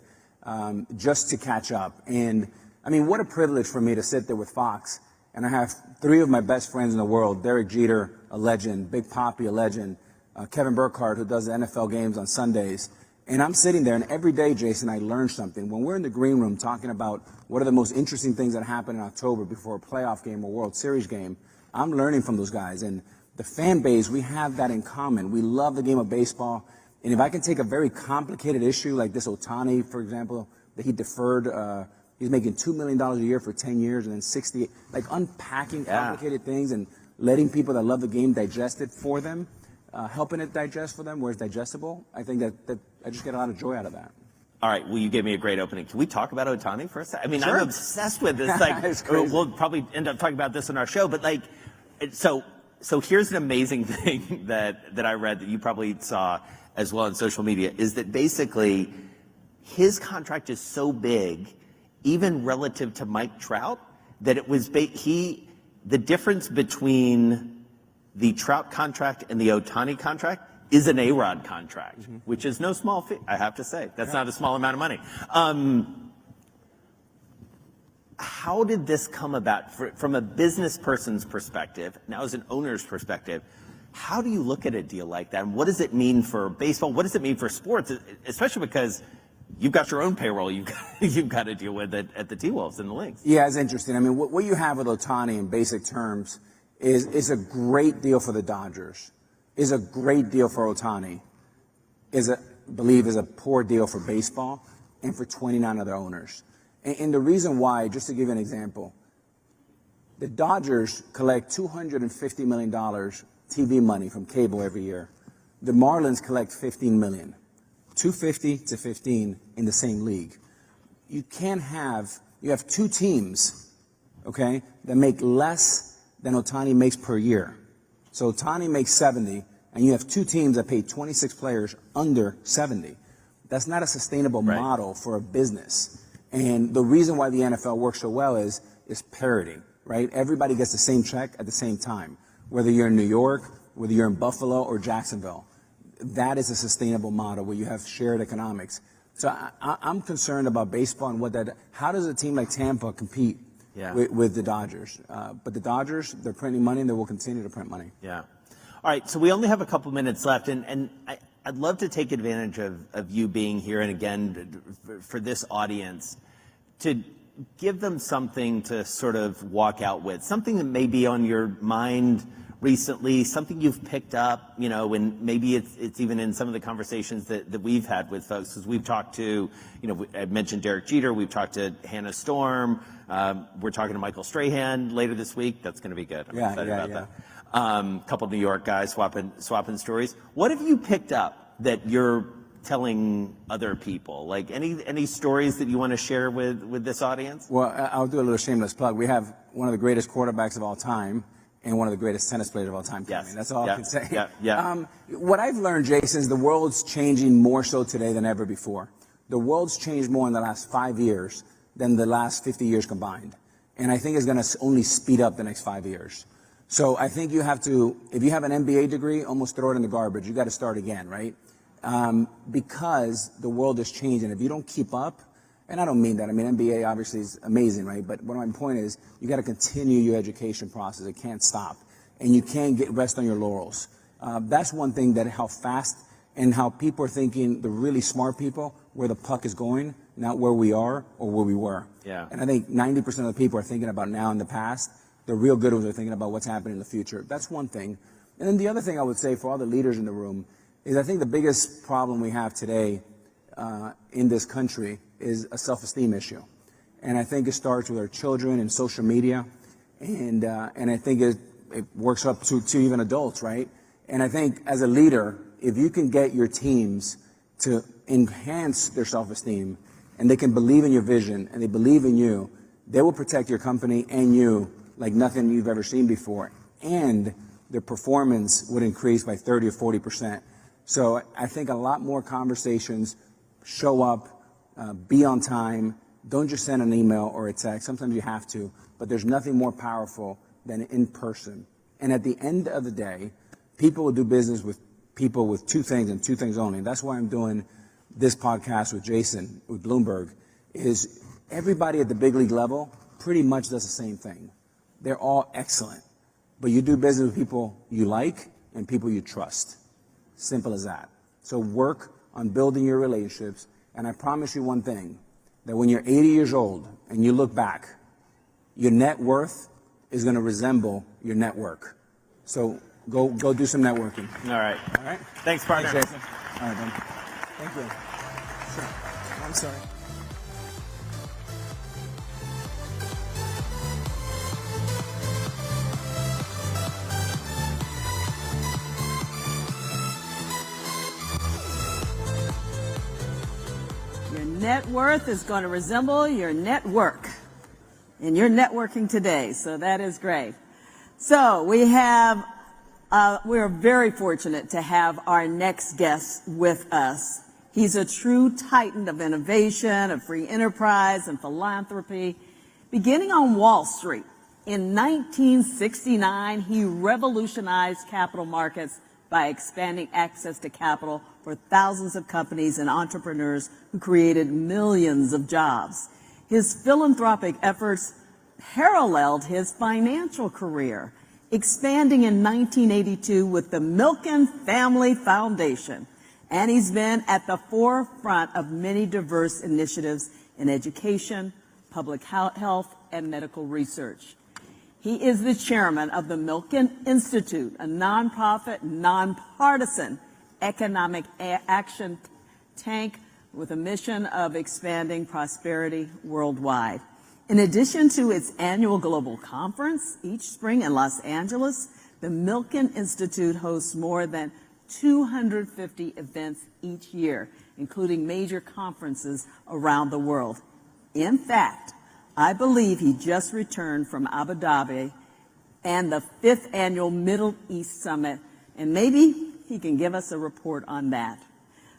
Speaker 22: just to catch up. And I mean, what a privilege for me to sit there with Fox, and I have 3 of my best friends in the world: Derek Jeter, a legend; Big Papi, a legend; Kevin Burkhardt, who does the NFL games on Sundays. And I'm sitting there, and every day, Jason, I learn something. When we're in the green room talking about what are the most interesting things that happen in October before a playoff game or World Series game, I'm learning from those guys. And the fan base, we have that in common. We love the game of baseball. And if I can take a very complicated issue like this Ohtani, for example, that he deferred, he's making $2 million a year for 10 years and then 68, like unpacking complicated things and letting people that love the game digest it for them. Helping it digest for them where it's digestible, I think that I just get a lot of joy out of that.
Speaker 1: All right, well, you gave me a great opening. Can we talk about Ohtani for a second? I mean,
Speaker 22: Sure.
Speaker 1: I'm obsessed with this. Like,
Speaker 22: It's crazy.
Speaker 1: we'll probably end up talking about this in our show, but like, so here's an amazing thing that I read that you probably saw as well on social media, is that basically his contract is so big, even relative to Mike Trout, that it was the difference between the Trout contract and the Ohtani contract is an A-Rod contract, which is no small fee, I have to say. That's not a small amount of money. How did this come about from a business person's perspective, now as an owner's perspective? How do you look at a deal like that? And what does it mean for baseball? What does it mean for sports? Especially because you've got your own payroll you've got to deal with at the T-Wolves and the Lynx.
Speaker 22: Yeah, it's interesting. I mean, what you have with Ohtani in basic terms is a great deal for the Dodgers, is a great deal for Ohtani, is a poor deal for baseball and for 29 other owners. And the reason why, just to give you an example, the Dodgers collect $250 million TV money from cable every year. The Marlins collect $15 million, 250 to 15 in the same league. You have two teams, okay, that make less than Ohtani makes per year. So Ohtani makes 70, and you have two teams that pay 26 players under 70. That's not a sustainable model for a business. And the reason why the NFL works so well is parity, right? Everybody gets the same check at the same time, whether you're in New York, whether you're in Buffalo or Jacksonville. That is a sustainable model where you have shared economics. So I'm concerned about baseball and how does a team like Tampa compete with the Dodgers? But the Dodgers, they're printing money and they will continue to print money.
Speaker 1: Yeah. All right, so we only have a couple minutes left, and I'd love to take advantage of you being here, and again, for this audience, to give them something to sort of walk out with, something that may be on your mind recently, something you've picked up, and maybe it's even in some of the conversations that we've had with folks, because we've talked to, I mentioned Derek Jeter, we've talked to Hannah Storm, we're talking to Michael Strahan later this week. That's going to be good. I'm excited about that. Couple of New York guys swapping stories. What have you picked up that you're telling other people? Like any stories that you want to share with this audience?
Speaker 22: Well, I'll do a little shameless plug. We have one of the greatest quarterbacks of all time and one of the greatest tennis players of all time coming. Yes. That's all I can say. What I've learned, Jason, is the world's changing more so today than ever before. The world's changed more in the last 5 years than the last 50 years combined. And I think it's going to only speed up the next 5 years. So I think you have to, if you have an MBA degree, almost throw it in the garbage. You got to start again, right? Because the world is changing. If you don't keep up, and I don't mean that. I mean, MBA obviously is amazing, right? But what my point is, you got to continue your education process. It can't stop. And you can't rest on your laurels. That's one thing that how fast and how people are thinking, the really smart people, where the puck is going, not where we are or where we were.
Speaker 1: Yeah.
Speaker 22: And I think 90% of the people are thinking about now and the past. The real good ones are thinking about what's happening in the future. That's one thing. And then the other thing I would say for all the leaders in the room is I think the biggest problem we have today in this country is a self-esteem issue. And I think it starts with our children and social media. And I think it works up to even adults, right? And I think as a leader, if you can get your teams to enhance their self-esteem and they can believe in your vision and they believe in you, they will protect your company and you like nothing you've ever seen before. And their performance would increase by 30 or 40%. So I think a lot more conversations, show up, be on time, don't just send an email or a text. Sometimes you have to, but there's nothing more powerful than in person. And at the end of the day, people will do business with people with two things and two things only. And that's why I'm doing this podcast with Jason, with Bloomberg, is everybody at the big league level pretty much does the same thing. They're all excellent, but you do business with people you like and people you trust. Simple as that. So work on building your relationships, and I promise you one thing, that when you're 80 years old and you look back, your net worth is going to resemble your network. So go do some networking.
Speaker 1: All right.
Speaker 22: All right?
Speaker 1: Thanks, partner.
Speaker 22: Thanks, Jason. All right, then. Thank you. Sure. I'm sorry.
Speaker 6: Your net worth is going to resemble your network. And you're networking today, so that is great. So we're very fortunate to have our next guest with us. He's a true titan of innovation, of free enterprise, and philanthropy. Beginning on Wall Street, in 1969, he revolutionized capital markets by expanding access to capital for thousands of companies and entrepreneurs who created millions of jobs. His philanthropic efforts paralleled his financial career, expanding in 1982 with the Milken Family Foundation. And he's been at the forefront of many diverse initiatives in education, public health, and medical research. He is the chairman of the Milken Institute, a nonprofit, nonpartisan economic action tank with a mission of expanding prosperity worldwide. In addition to its annual global conference each spring in Los Angeles, the Milken Institute hosts more than 250 events each year, including major conferences around the world. In fact, I believe he just returned from Abu Dhabi and the 5th annual Middle East Summit, and maybe he can give us a report on that.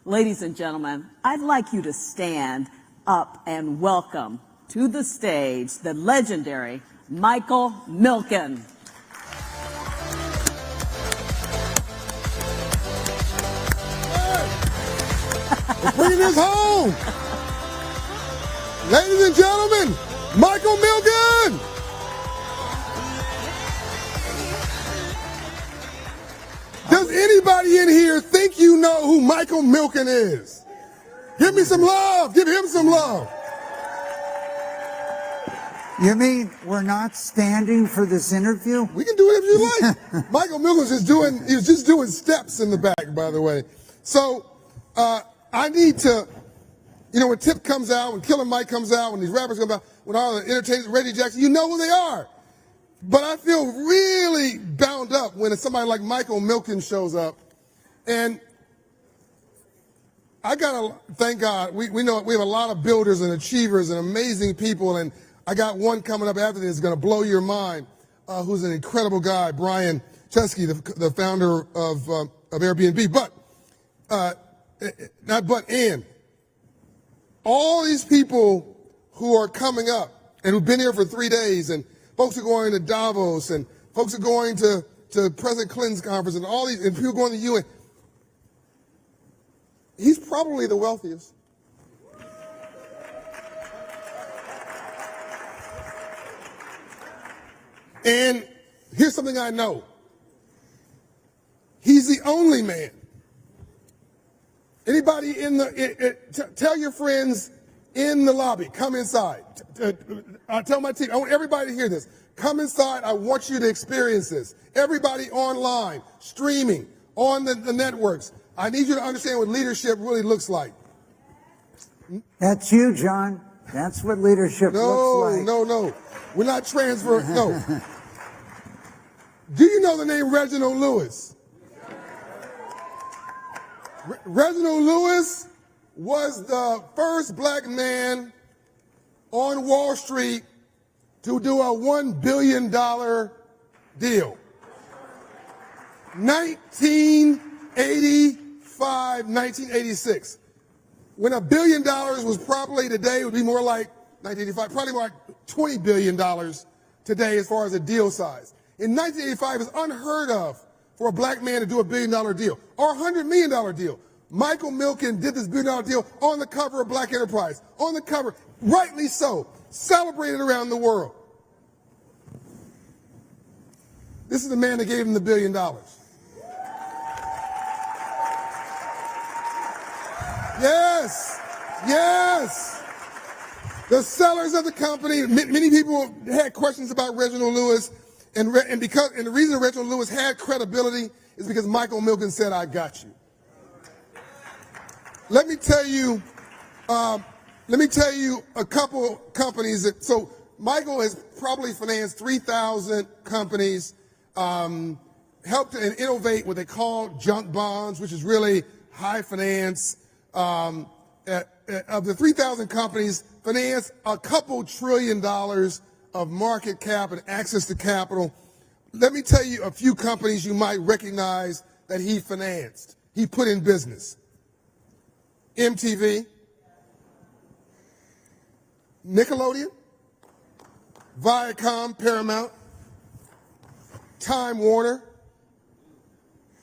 Speaker 6: Ladies and gentlemen, I'd like you to stand up and welcome to the stage the legendary Michael Milken.
Speaker 8: We're bringing this home. Ladies and gentlemen, Michael Milken. Does anybody in here think you know who Michael Milken is? Give me some love. Give him some love.
Speaker 2: You mean we're not standing for this interview?
Speaker 8: We can do whatever you like. Michael Milken's he was just doing steps in the back, by the way. So I need to, when Tip comes out, when Killer Mike comes out, when these rappers come out, when all the entertainers, Reggie Jackson, you know who they are. But I feel really bound up when somebody like Michael Milken shows up. And I gotta thank God. We know we have a lot of builders and achievers and amazing people, and I got one coming up after this that's gonna blow your mind, who's an incredible guy, Brian Chesky, the founder of Airbnb. And all these people who are coming up and who've been here for 3 days, and folks are going to Davos, and folks are going to President Clinton's conference, and all these, and people going to the UN. He's probably the wealthiest. And here's something I know. He's the only man. Anybody tell your friends in the lobby, come inside. I tell my team, I want everybody to hear this. Come inside, I want you to experience this. Everybody online, streaming, on the networks. I need you to understand what leadership really looks like.
Speaker 2: That's you, John. That's what leadership looks like.
Speaker 8: No. We're not transferring, no. Do you know the name Reginald Lewis? Reginald Lewis was the first black man on Wall Street to do a $1 billion deal. 1985, 1986. When $1 billion was probably today, it would be more like 1985, probably more like $20 billion today as far as a deal size. In 1985, it was unheard of for a black man to do a $1 billion deal or a $100 million deal. Michael Milken did this $1 billion deal on the cover of Black Enterprise, on the cover, rightly so, celebrated around the world. This is the man that gave him the $1 billion. Yes. Yes. The sellers of the company, many people had questions about Reginald Lewis, and the reason Reginald Lewis had credibility is because Michael Milken said, "I got you." Let me tell you a couple companies so Michael has probably financed 3,000 companies, helped and innovate what they call junk bonds, which is really high finance. Of the 3,000 companies, finance a couple $1 trillion of market cap and access to capital. Let me tell you a few companies you might recognize that he financed. He put in business. MTV, Nickelodeon, Viacom, Paramount, Time Warner,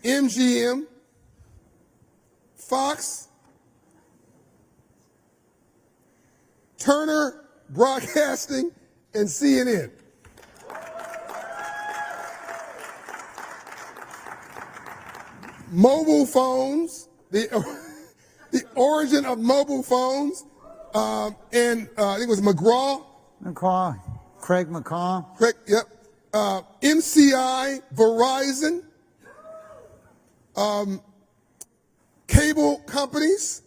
Speaker 8: MGM, Fox, Turner Broadcasting, and CNN. Mobile phones, the origin of mobile phones, and I think it was
Speaker 2: Craig McCaw.
Speaker 8: Craig, yep. MCI, Verizon, cable companies,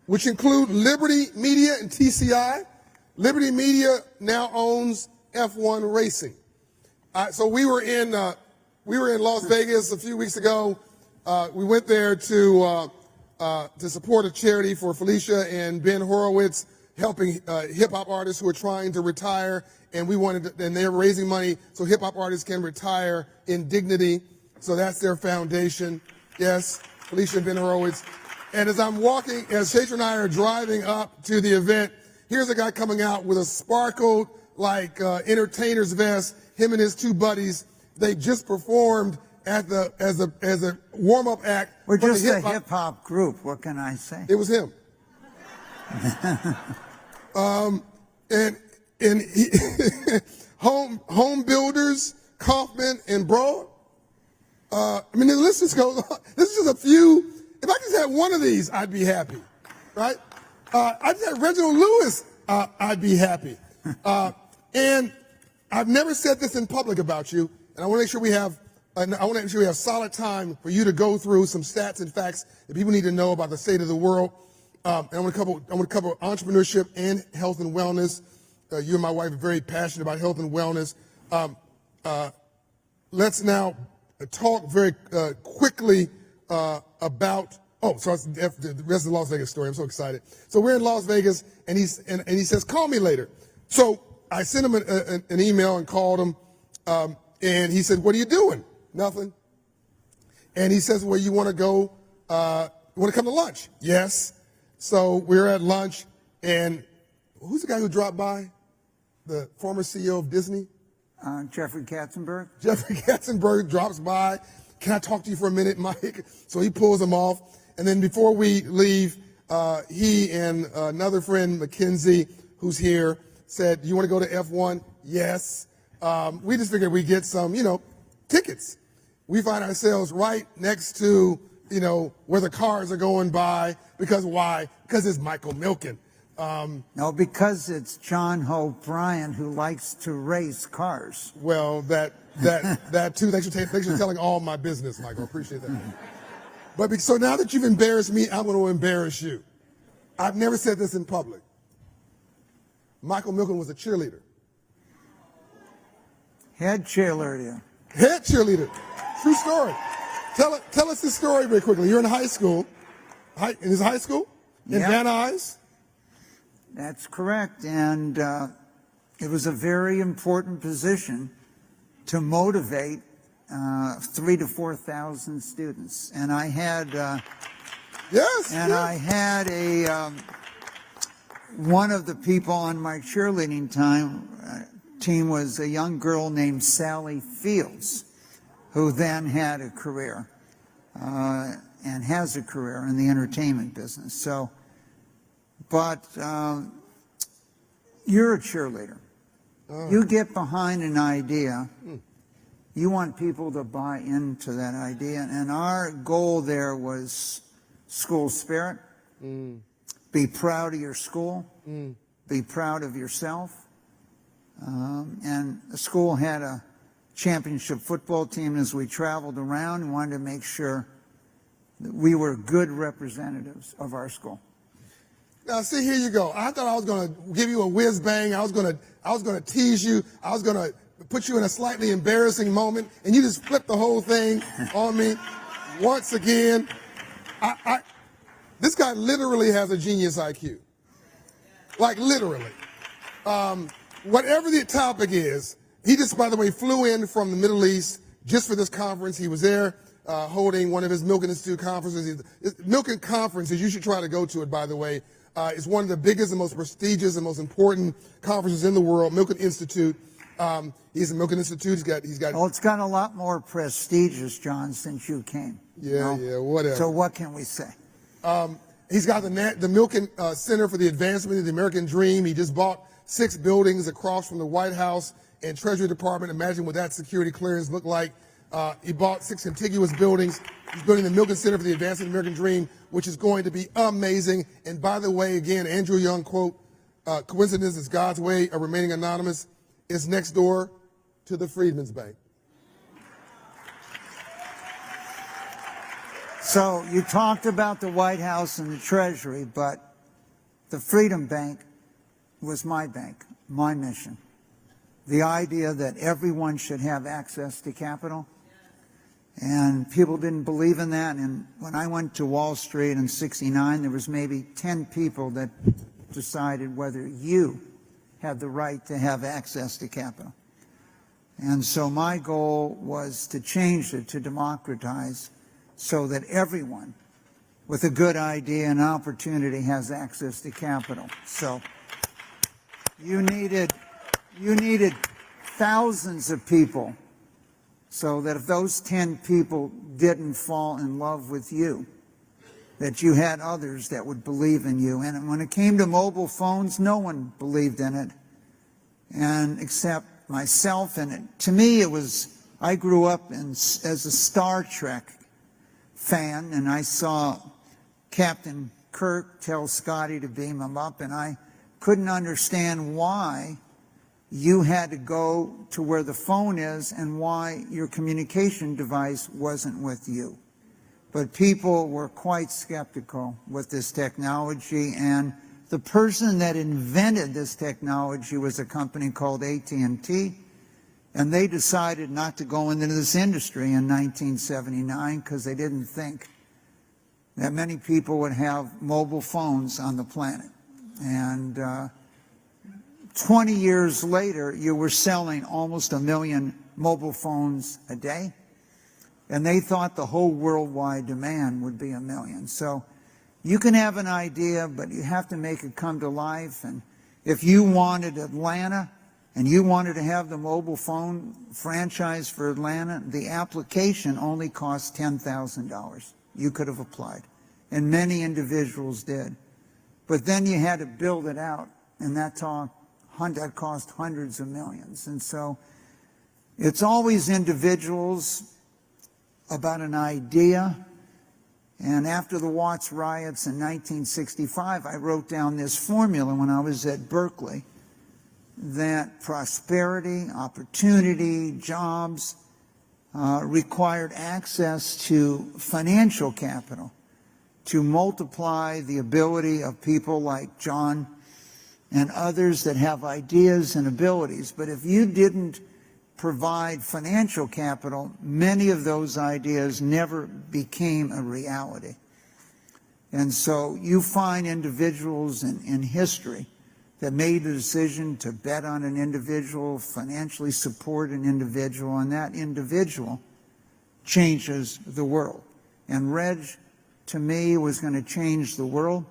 Speaker 8: which include Liberty Media and TCI. Liberty Media now owns F1 Racing. So we were in Las Vegas a few weeks ago. We went there to support a charity for Felicia and Ben Horowitz, helping hip hop artists who are trying to retire, and and they're raising money so hip hop artists can retire in dignity. So that's their foundation. Yes, Felicia and Ben Horowitz. And as I'm walking, as Shasha and I are driving up to the event, here's a guy coming out with a sparkled like entertainer's vest. Him and his two buddies, they just performed as a warm-up act.
Speaker 2: We're just a hip-hop group. What can I say?
Speaker 8: It was him. And he, home builders, Kaufman and Broad. I mean, the list just goes on. This is just a few. If I just had one of these, I'd be happy, right? I just had Reginald Lewis, I'd be happy. And I've never said this in public about you, and I want to make sure we have solid time for you to go through some stats and facts that people need to know about the state of the world. And I want to cover entrepreneurship and health and wellness. You and my wife are very passionate about health and wellness. Let's now talk very quickly about. So that's the rest of the Las Vegas story. I'm so excited. So we're in Las Vegas, and he says, "Call me later." So I sent him an email and called him, and he said, "What are you doing?" "Nothing." And he says, "Well, you want to go? You want to come to lunch?" "Yes." So we're at lunch, and who's the guy who dropped by? The former CEO of Disney?
Speaker 2: Jeffrey Katzenberg.
Speaker 8: Jeffrey Katzenberg drops by. "Can I talk to you for a minute, Mike?" So he pulls him off. And then before we leave, he and another friend, Mackenzie, who's here, said, "You want to go to F1? "Yes." We just figured we'd get some, tickets. We find ourselves right next to, where the cars are going by. Because why? Because it's Michael Milken.
Speaker 2: No, because it's John Hope Bryan who likes to race cars.
Speaker 8: Well, that too. Thanks for telling all my business, Michael. I appreciate that. But so now that you've embarrassed me, I'm going to embarrass you. I've never said this in public. Michael Milken was a cheerleader.
Speaker 2: Head cheerleader.
Speaker 8: Head cheerleader. True story. Tell us this story very quickly. You're in high school. In his high school? In Van Nuys?
Speaker 2: That's correct. And it was a very important position to motivate 3,000 to 4,000 students. And I had I had one of the people on my cheerleading team was a young girl named Sally Fields, who then had a career and has a career in the entertainment business. So, but you're a cheerleader. You get behind an idea. You want people to buy into that idea. And our goal there was school spirit. Be proud of your school. Be proud of yourself. And the school had a championship football team. As we traveled around, we wanted to make sure that we were good representatives of our school.
Speaker 8: Now, see, here you go. I thought I was going to give you a whiz bang. I was going to tease you. I was going to put you in a slightly embarrassing moment, and you just flipped the whole thing on me once again. This guy literally has a genius IQ. Like, literally. Whatever the topic is, he just, by the way, flew in from the Middle East just for this conference. He was there holding one of his Milken Institute conferences. Milken conferences, you should try to go to it, by the way. It's one of the biggest and most prestigious and most important conferences in the world, Milken Institute. He's at Milken Institute. He's got.
Speaker 2: Well, it's got a lot more prestigious, John, since you came.
Speaker 8: Yeah, whatever.
Speaker 2: So what can we say?
Speaker 8: He's got the Milken Center for the Advancement of the American Dream. He just bought 6 buildings across from the White House and Treasury Department. Imagine what that security clearance looked like. He bought 6 contiguous buildings. He's building the Milken Center for the Advancement of the American Dream, which is going to be amazing. And by the way, again, Andrew Young quote, coincidence is God's way of remaining anonymous. It's next door to the Freedmen's Bank.
Speaker 2: So you talked about the White House and the Treasury, but the Freedom Bank was my bank, my mission. The idea that everyone should have access to capital. And people didn't believe in that. And when I went to Wall Street in '69, there was maybe 10 people that decided whether you had the right to have access to capital. And so my goal was to change it, to democratize, so that everyone with a good idea and opportunity has access to capital. So you needed thousands of people, so that if those 10 people didn't fall in love with you, that you had others that would believe in you. And when it came to mobile phones, no one believed in it, and except myself. And to me, it was, I grew up as a Star Trek fan, and I saw Captain Kirk tell Scotty to beam him up, and I couldn't understand why you had to go to where the phone is and why your communication device wasn't with you. But people were quite skeptical with this technology, and the person that invented this technology was a company called AT&T, and they decided not to go into this industry in 1979 because they didn't think that many people would have mobile phones on the planet. And 20 years later, you were selling almost 1 million mobile phones a day, and they thought the whole worldwide demand would be 1 million. So you can have an idea, but you have to make it come to life. And if you wanted Atlanta, and you wanted to have the mobile phone franchise for Atlanta, the application only cost $10,000. You could have applied, and many individuals did. But then you had to build it out, and that cost hundreds of millions. And so it's always individuals about an idea. And after the Watts riots in 1965, I wrote down this formula when I was at Berkeley, that prosperity, opportunity, jobs required access to financial capital to multiply the ability of people like John and others that have ideas and abilities. But if you didn't provide financial capital, many of those ideas never became a reality. And so you find individuals in history that made the decision to bet on an individual, financially support an individual, and that individual changes the world. And Reg, to me, was going to change the world.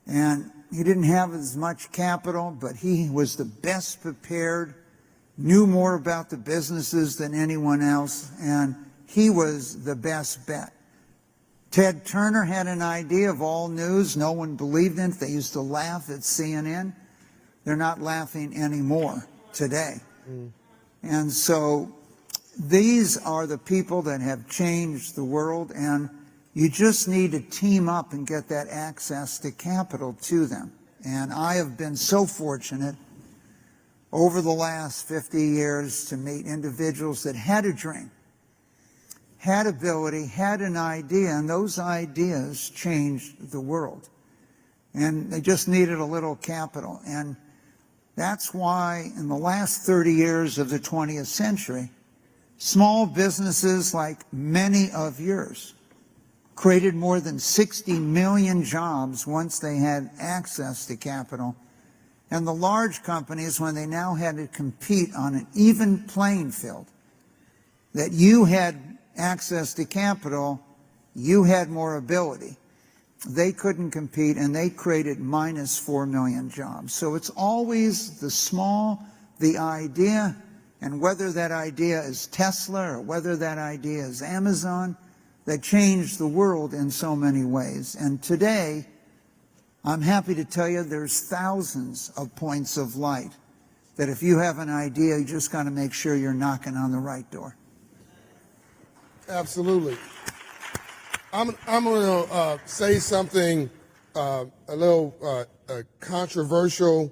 Speaker 2: And he didn't have as much capital, but he was the best prepared, knew more about the businesses than anyone else, and he was the best bet. Ted Turner had an idea of all news. No one believed in it. They used to laugh at CNN. They're not laughing anymore today. And so these are the people that have changed the world, and You just need to team up and get that access to capital to them. And I have been so fortunate over the last 50 years to meet individuals that had a dream, had ability, had an idea, and those ideas changed the world. And they just needed a little capital. And that's why in the last 30 years of the 20th century, small businesses like many of yours created more than 60 million jobs once they had access to capital. And the large companies, when they now had to compete on an even playing field, that you had access to capital, you had more ability. They couldn't compete, and they created minus 4 million jobs. So it's always the small, the idea, and whether that idea is Tesla or whether that idea is Amazon, that changed the world in so many ways. And today, I'm happy to tell you there's thousands of points of light that if you have an idea, you just got to make sure you're knocking on the right door.
Speaker 8: Absolutely. I'm going to say something a little controversial.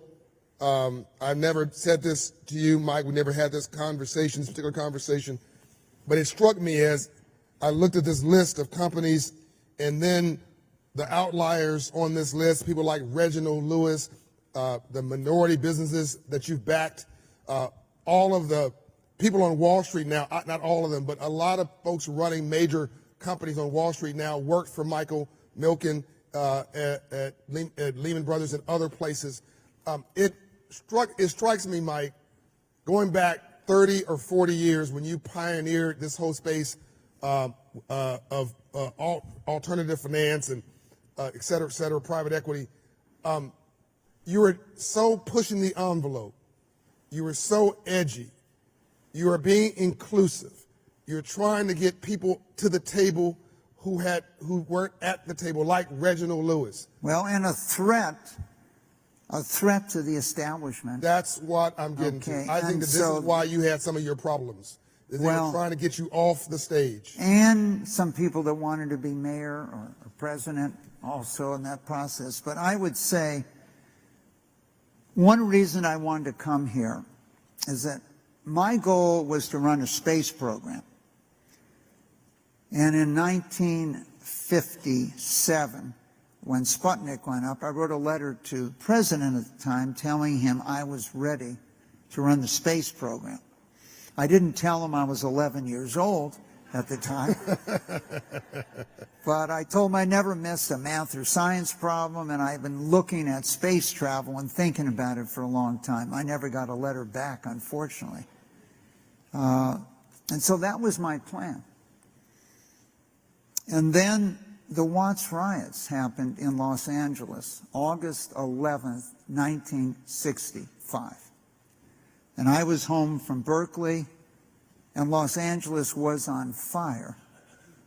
Speaker 8: I've never said this to you, Mike. We never had this particular conversation. But it struck me as I looked at this list of companies, and then the outliers on this list, people like Reginald Lewis, the minority businesses that you've backed, all of the people on Wall Street now, not all of them, but a lot of folks running major companies on Wall Street now worked for Michael Milken at Lehman Brothers and other places. It strikes me, Mike, going back 30 or 40 years when you pioneered this whole space of alternative finance and et cetera, private equity. You were so pushing the envelope. You were so edgy. You were being inclusive. You're trying to get people to the table who weren't at the table, like Reginald Lewis.
Speaker 2: Well, and a threat to the establishment.
Speaker 8: That's what I'm getting to. I think that this is why you had some of your problems. They were trying to get you off the stage.
Speaker 2: And some people that wanted to be mayor or president also in that process. But I would say one reason I wanted to come here is that my goal was to run a space program. And in 1957, when Sputnik went up, I wrote a letter to the president at the time telling him I was ready to run the space program. I didn't tell him I was 11 years old at the time, but I told him I never missed a math or science problem, and I've been looking at space travel and thinking about it for a long time. I never got a letter back, unfortunately. And so that was my plan. And then the Watts riots happened in Los Angeles, August 11th, 1965. And I was home from Berkeley, and Los Angeles was on fire.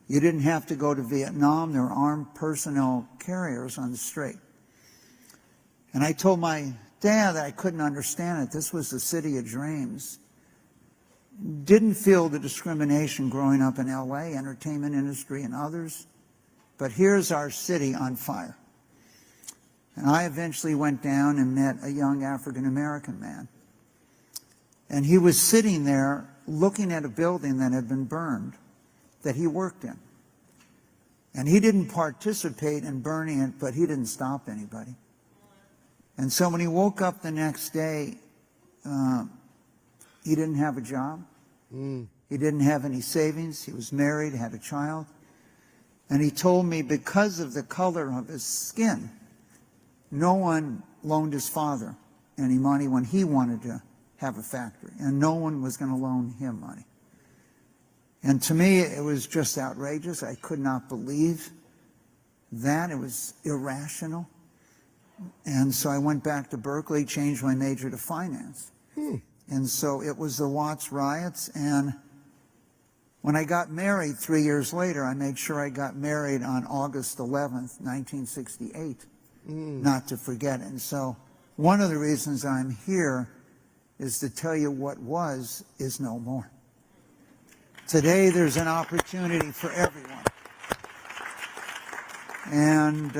Speaker 2: You didn't have to go to Vietnam. There were armed personnel carriers on the street. And I told my dad that I couldn't understand it. This was the city of dreams. Didn't feel the discrimination growing up in LA, entertainment industry and others. But here's our city on fire. And I eventually went down and met a young African-American man. And he was sitting there looking at a building that had been burned that he worked in. And he didn't participate in burning it, but he didn't stop anybody. And so when he woke up the next day, he didn't have a job. He didn't have any savings. He was married, had a child. And he told me because of the color of his skin, no one loaned his father any money when he wanted to have a factory, and no one was going to loan him money. And to me, it was just outrageous. I could not believe that. It was irrational. And so I went back to Berkeley, changed my major to finance. And so it was the Watts riots. And when I got married 3 years later, I made sure I got married on August 11th, 1968, not to forget it. And so one of the reasons I'm here is to tell you what was is no more. Today, there's an opportunity for everyone. And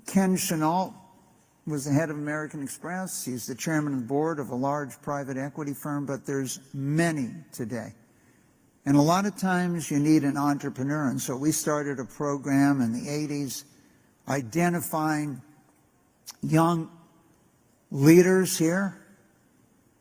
Speaker 2: Ken Chenault was the head of American Express. He's the chairman of the board of a large private equity firm, but there's many today. And a lot of times you need an entrepreneur. And so we started a program in the 80s identifying young leaders here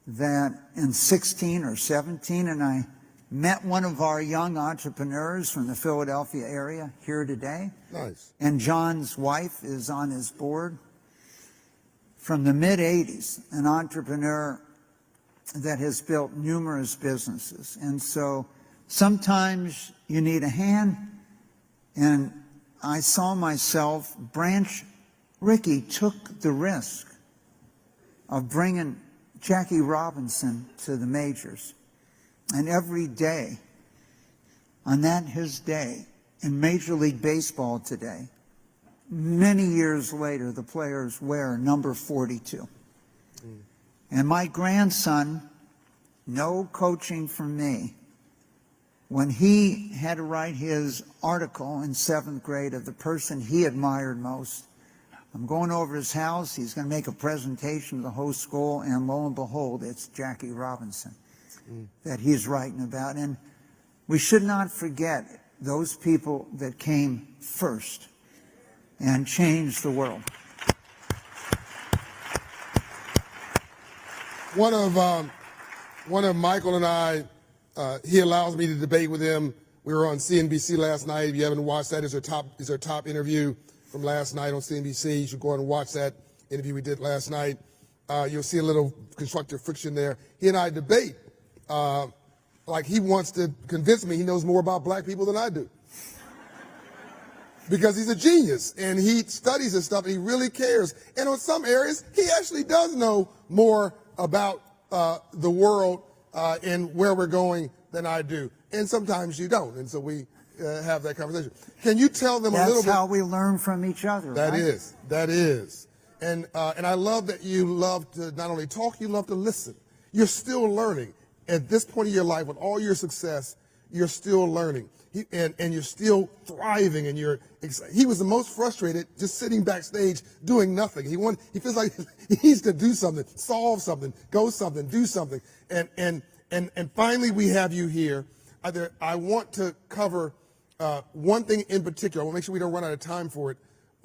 Speaker 2: that in 16 or 17, and I met one of our young entrepreneurs from the Philadelphia area here today.
Speaker 8: Nice.
Speaker 2: And John's wife is on his board. From the mid-'80s, an entrepreneur that has built numerous businesses. And so sometimes you need a hand, and I saw myself, Ricky took the risk of bringing Jackie Robinson to the majors. And every day, on that his day, in Major League Baseball today, many years later, the players wear number 42. And my grandson, no coaching from me, when he had to write his article in 7th grade of the person he admired most, I'm going over his house, he's going to make a presentation to the whole school, and lo and behold, it's Jackie Robinson that he's writing about. And we should not forget those people that came first and changed the world.
Speaker 8: One of Michael and I, he allows me to debate with him. We were on CNBC last night. If you haven't watched that, it's our top interview from last night on CNBC. You should go and watch that interview we did last night. You'll see a little constructive friction there. He and I debate. Like he wants to convince me he knows more about black people than I do. Because he's a genius and he studies this stuff and he really cares. And on some areas, he actually does know more about the world and where we're going than I do. And sometimes you don't. And so we have that conversation. Can you tell them a little bit?
Speaker 2: That's how we learn from each other.
Speaker 8: That
Speaker 2: right?
Speaker 8: is. And I love that you love to not only talk, you love to listen. You're still learning. At this point of your life, with all your success, you're still learning. And you're still thriving, and he was the most frustrated just sitting backstage doing nothing. He feels like he needs to do something, solve something, go something, do something. And finally we have you here. I want to cover one thing in particular. I want to make sure we don't run out of time for it.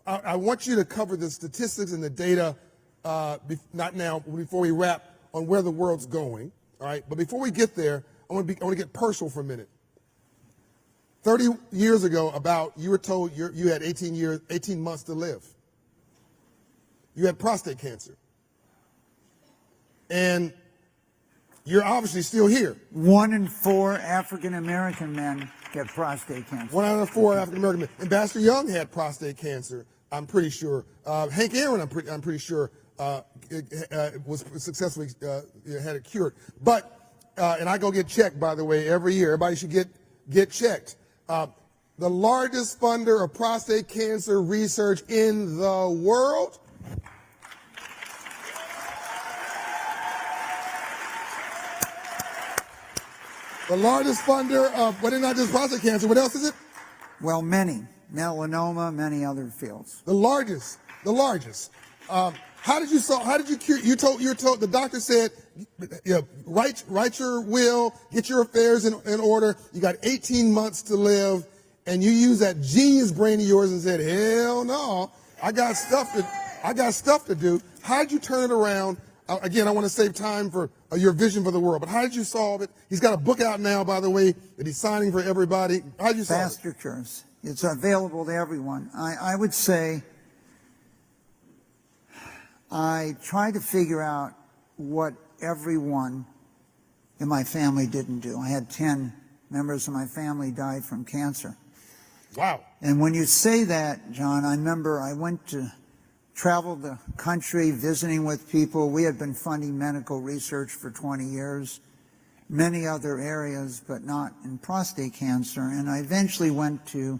Speaker 8: I want you to cover the statistics and the data, not now, before we wrap, on where the world's going. All right, but before we get there, I want to get personal for a minute. 30 years ago, you were told you had 18 months to live. You had prostate cancer. And you're obviously still here.
Speaker 2: 1 in 4 African American men get prostate cancer.
Speaker 8: 1 out of 4 African American men. Ambassador Young had prostate cancer, I'm pretty sure. Hank Aaron, I'm pretty sure, was successfully had it cured. But, and I go get checked, by the way, every year. Everybody should get checked. The largest funder of prostate cancer research in the world. The largest funder of, but it's not just prostate cancer, what else is it?
Speaker 2: Well, many. Melanoma, many other fields.
Speaker 8: The largest. How did you cure? You were told, the doctor said, write your will, get your affairs in order. You got 18 months to live, and you use that genius brain of yours and said, hell no, I got stuff to do. How did you turn it around? Again, I want to save time for your vision for the world, but how did you solve it? He's got a book out now, by the way, that he's signing for everybody. How did you solve it?
Speaker 2: Faster cures. It's available to everyone. I would say I tried to figure out what everyone in my family didn't do. I had 10 members of my family died from cancer.
Speaker 8: Wow.
Speaker 2: And when you say that, John, I remember I went to travel the country visiting with people. We had been funding medical research for 20 years, many other areas, but not in prostate cancer. And I eventually went to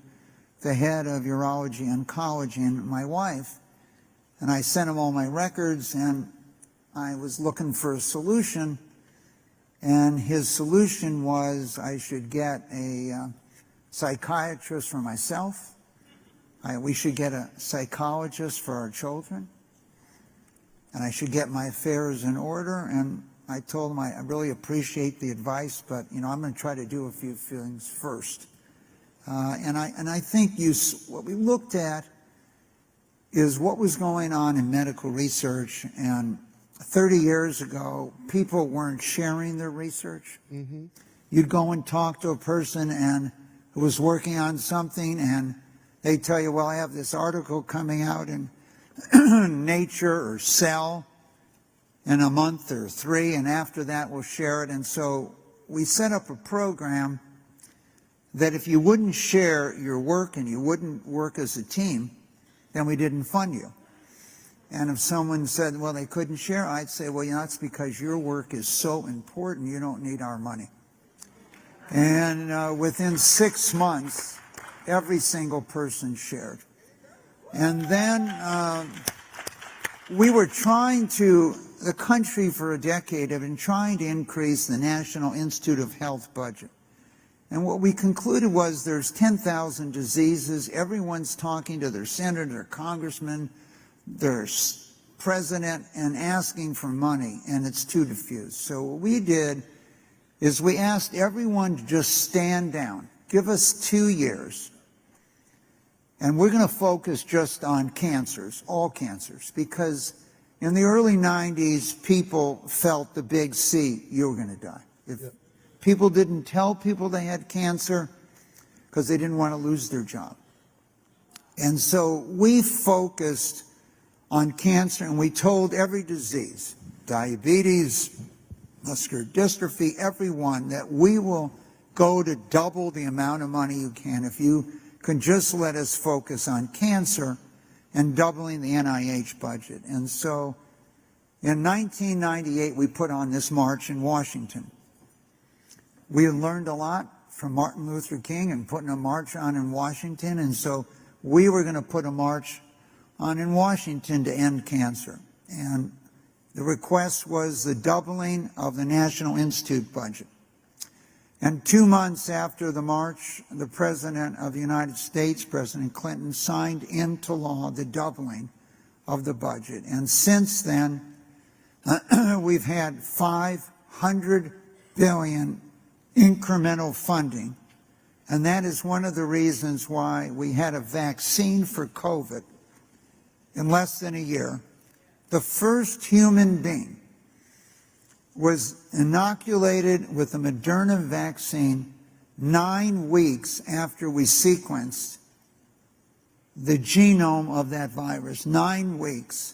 Speaker 2: the head of urology oncology and my wife, and I sent him all my records, and I was looking for a solution, and his solution was I should get a psychiatrist for myself. We should get a psychologist for our children. And I should get my affairs in order. And I told him I really appreciate the advice, but I'm going to try to do a few things first. And I think what we looked at is what was going on in medical research. And 30 years ago, people weren't sharing their research.
Speaker 8: Mm-hmm.
Speaker 2: You'd go and talk to a person who was working on something, and they tell you, well, I have this article coming out in Nature or Cell in a month or 3, and after that we'll share it. And so we set up a program that if you wouldn't share your work and you wouldn't work as a team, then we didn't fund you. And if someone said, well, they couldn't share, I'd say, well, that's because your work is so important, you don't need our money. And within 6 months, every single person shared. And then we were the country for a decade had been trying to increase the National Institute of Health budget. And what we concluded was there's 10,000 diseases. Everyone's talking to their senator, their congressman, their president, and asking for money, and it's too diffuse. So what we did is we asked everyone to just stand down. Give us 2 years. And we're going to focus just on cancers, all cancers, because in the early 90s, people felt the big C, you were going to die. If people didn't tell people they had cancer because they didn't want to lose their job. And so we focused on cancer, and we told every disease, diabetes, muscular dystrophy, everyone, that we will go to double the amount of money you can if you can just let us focus on cancer and doubling the NIH budget. And so in 1998, we put on this march in Washington. We had learned a lot from Martin Luther King and putting a march on in Washington, and so we were going to put a march on in Washington to end cancer. And the request was the doubling of the National Institute budget. And 2 months after the march, the President of the United States, President Clinton, signed into law the doubling of the budget. And since then, we've had $500 billion incremental funding. And that is one of the reasons why we had a vaccine for COVID in less than a year. The first human being was inoculated with the Moderna vaccine 9 weeks after we sequenced the genome of that virus, 9 weeks.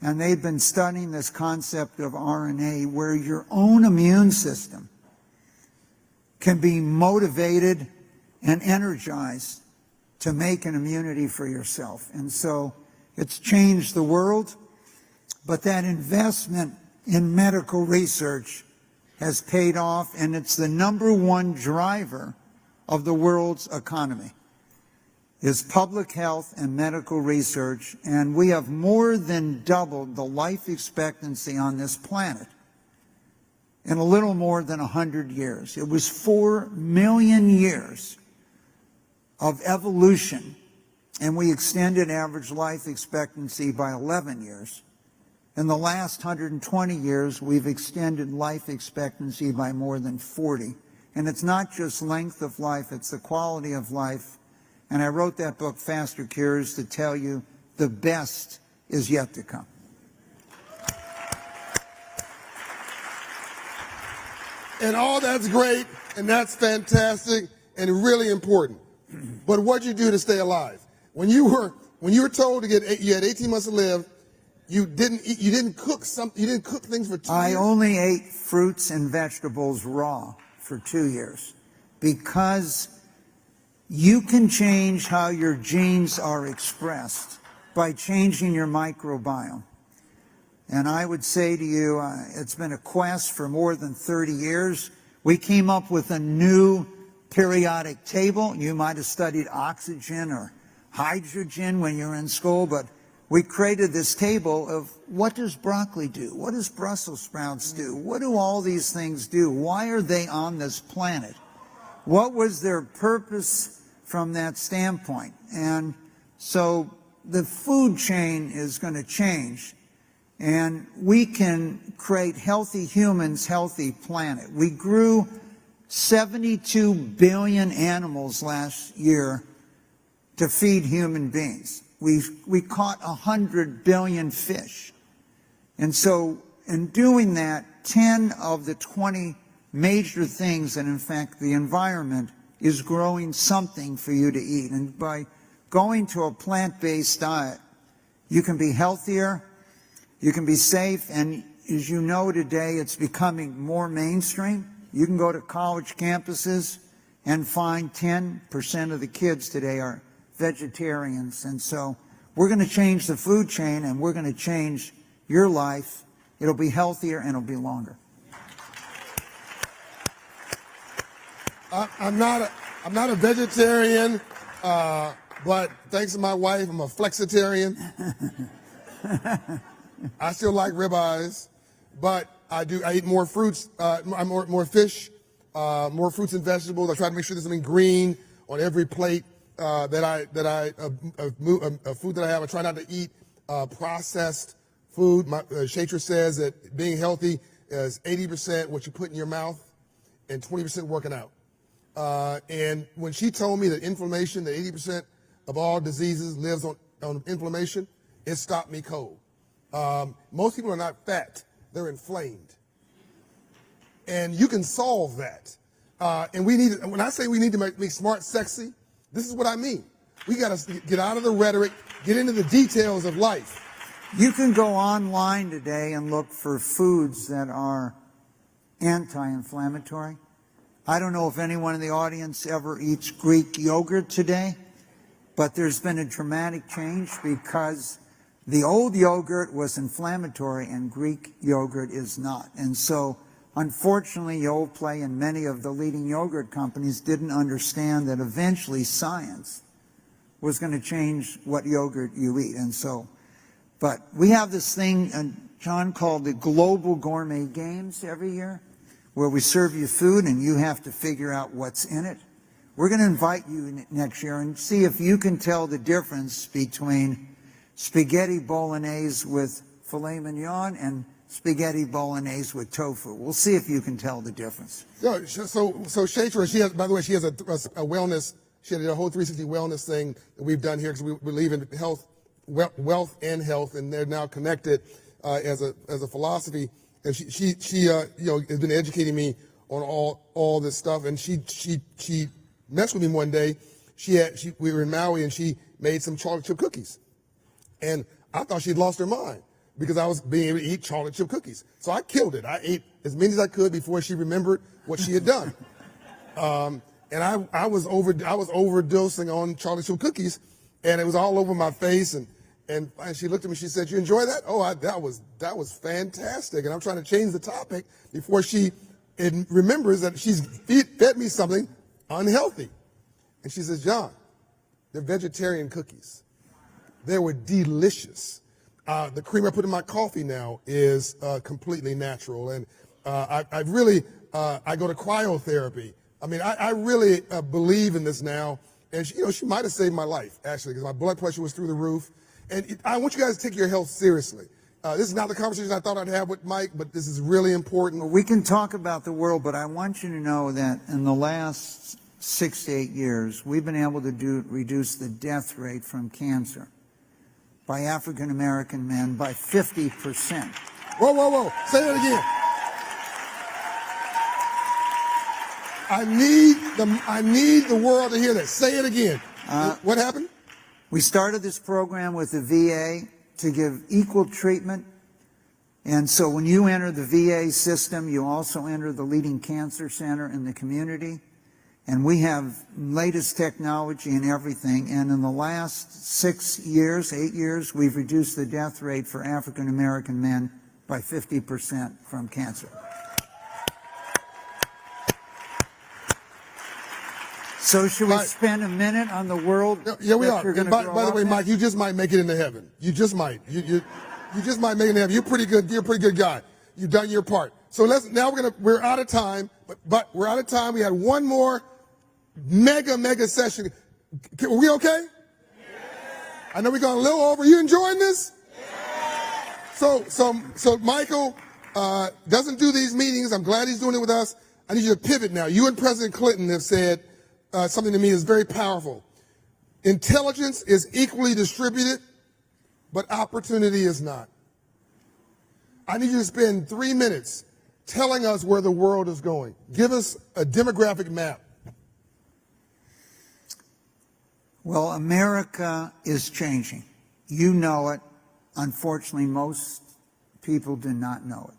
Speaker 2: And they've been studying this concept of RNA, where your own immune system can be motivated and energized to make an immunity for yourself. And so it's changed the world, but that investment in medical research has paid off, and it's the #1 driver of the world's economy, is public health and medical research. And we have more than doubled the life expectancy on this planet in a little more than 100 years. It was 4 million years of evolution, and we extended average life expectancy by 11 years. In the last 120 years, we've extended life expectancy by more than 40. And it's not just length of life, it's the quality of life. And I wrote that book, Faster Cures, to tell you the best is yet to come.
Speaker 8: And all that's great, and that's fantastic, and really important. But what'd you do to stay alive? When you were told you had 18 months to live, you didn't cook things for 2 years?
Speaker 2: I only ate fruits and vegetables raw for 2 years, because you can change how your genes are expressed by changing your microbiome. And I would say to you, it's been a quest for more than 30 years. We came up with a new periodic table. You might have studied oxygen or hydrogen when you were in school, but we created this table of what does broccoli do? What does Brussels sprouts do? What do all these things do? Why are they on this planet? what was their purpose from that standpoint? And so the food chain is going to change, and we can create healthy humans, healthy planet. We grew 72 billion animals last year to feed human beings. We caught 100 billion fish. And so in doing that, 10 of the 20 major things that infect the environment is growing something for you to eat. And by going to a plant-based diet, you can be healthier, you can be safe, and as you know today, it's becoming more mainstream. You can go to college campuses and find 10% of the kids today are vegetarians. And so we're going to change the food chain, and we're going to change your life. It'll be healthier and it'll be longer.
Speaker 8: I'm not a vegetarian, but thanks to my wife, I'm a flexitarian. I still like ribeyes, but I eat more fruits, more fish, more fruits and vegetables. I try to make sure there's something green on every plate food that I have. I try not to eat processed food. Shatra says that being healthy is 80% what you put in your mouth and 20% working out. And when she told me that inflammation, that 80% of all diseases lives on inflammation, it stopped me cold. Most people are not fat, they're inflamed. And you can solve that. And when I say we need to make smart sexy, this is what I mean. We got to get out of the rhetoric, get into the details of life.
Speaker 2: You can go online today and look for foods that are anti-inflammatory. I don't know if anyone in the audience ever eats Greek yogurt today, but there's been a dramatic change because the old yogurt was inflammatory and Greek yogurt is not. And so, unfortunately, Yoplait and many of the leading yogurt companies didn't understand that eventually science was going to change what yogurt you eat. And so, but we have this thing, John, called the Global Gourmet Games every year, where we serve you food and you have to figure out what's in it. We're going to invite you next year and see if you can tell the difference between spaghetti bolognese with filet mignon and spaghetti bolognese with tofu. We'll see if you can tell the difference.
Speaker 8: So Shatra, she has, by the way, she has a wellness, she had a whole 360 wellness thing that we've done here because we believe in health, wealth and health, and they're now connected as a philosophy. And she has been educating me on all this stuff. And she messed with me one day. We were in Maui and she made some chocolate chip cookies. And I thought she'd lost her mind because I was being able to eat chocolate chip cookies. So I killed it. I ate as many as I could before she remembered what she had done. And I was overdosing on chocolate chip cookies, and it was all over my face. And she looked at me. She said, "You enjoy that?" "Oh, that was fantastic." And I'm trying to change the topic before she remembers that she's fed me something unhealthy. And she says, "John, they're vegetarian cookies. They were delicious. The cream I put in my coffee now is completely natural, and I go to cryotherapy. I mean, I really believe in this now." And she might have saved my life actually because my blood pressure was through the roof. And I want you guys to take your health seriously. This is not the conversation I thought I'd have with Mike, but this is really important.
Speaker 2: Well, we can talk about the world, but I want you to know that in the last 6 to 8 years, we've been able to reduce the death rate from cancer by African American men by 50%.
Speaker 8: Whoa. Say that again. I need the world to hear that. Say it again. What happened?
Speaker 2: We started this program with the VA to give equal treatment. And so when you enter the VA system, you also enter the leading cancer center in the community. And we have latest technology and everything. And in the last 6 years, 8 years, we've reduced the death rate for African American men by 50% from cancer. So should we spend a minute on the world?
Speaker 8: Yeah, we are. And by the way, Mike, you just might make it into heaven. You just might. You just might make it into heaven. You're pretty good. You're a pretty good guy. You've done your part. So we're out of time. But we're out of time. We had one more mega session. Are we okay? I know we're going a little over. You enjoying this? So Michael doesn't do these meetings. I'm glad he's doing it with us. I need you to pivot now. You and President Clinton have said something to me that's very powerful. Intelligence is equally distributed, but opportunity is not. I need you to spend 3 minutes telling us where the world is going. Give us a demographic map.
Speaker 2: Well, America is changing. You know it. Unfortunately, most people do not know it.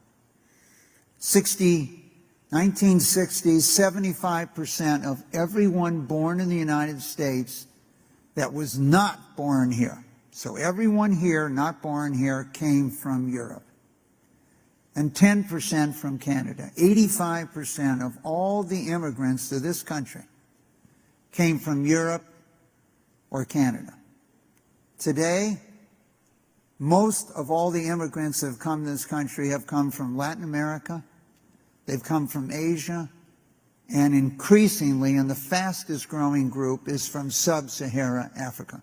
Speaker 2: 1960s, 75% of everyone born in the United States that was not born here. So everyone here, not born here, came from Europe. And 10% from Canada. 85% of all the immigrants to this country came from Europe or Canada. Today, most of all the immigrants that have come to this country have come from Latin America, they've come from Asia, and increasingly, and the fastest growing group is from sub-Saharan Africa.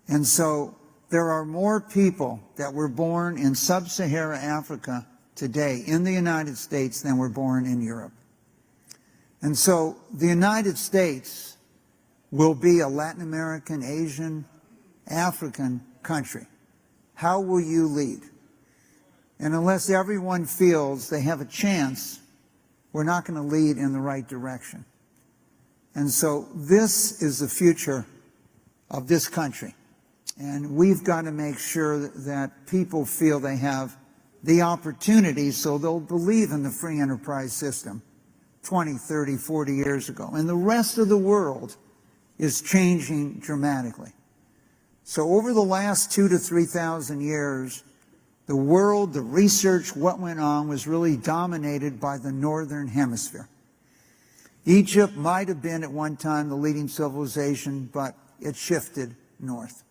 Speaker 2: And so there are more people that were born in sub-Saharan Africa today in the United States than were born in Europe. And so the United States will be a Latin American, Asian, African country. How will you lead? And unless everyone feels they have a chance, we're not going to lead in the right direction. And so this is the future of this country. And we've got to make sure that people feel they have the opportunity so they'll believe in the free enterprise system 20, 30, 40 years ago. And the rest of the world is changing dramatically. So over the last 2,000 to 3,000 years, the world, the research, what went on was really dominated by the Northern Hemisphere. Egypt might have been at one time the leading civilization, but it shifted north.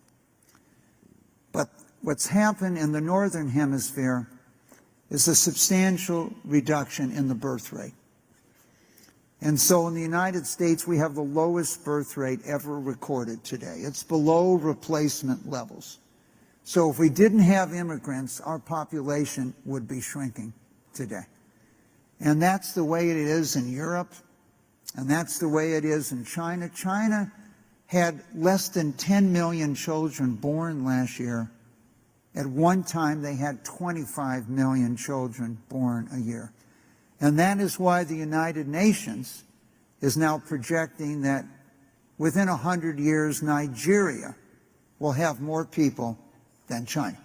Speaker 2: But what's happened in the Northern Hemisphere is a substantial reduction in the birth rate. And so in the United States, we have the lowest birth rate ever recorded today. It's below replacement levels. So if we didn't have immigrants, our population would be shrinking today. And that's the way it is in Europe, and that's the way it is in China. China had less than 10 million children born last year. At one time, they had 25 million children born a year. And that is why the United Nations is now projecting that within 100 years, Nigeria will have more people than China.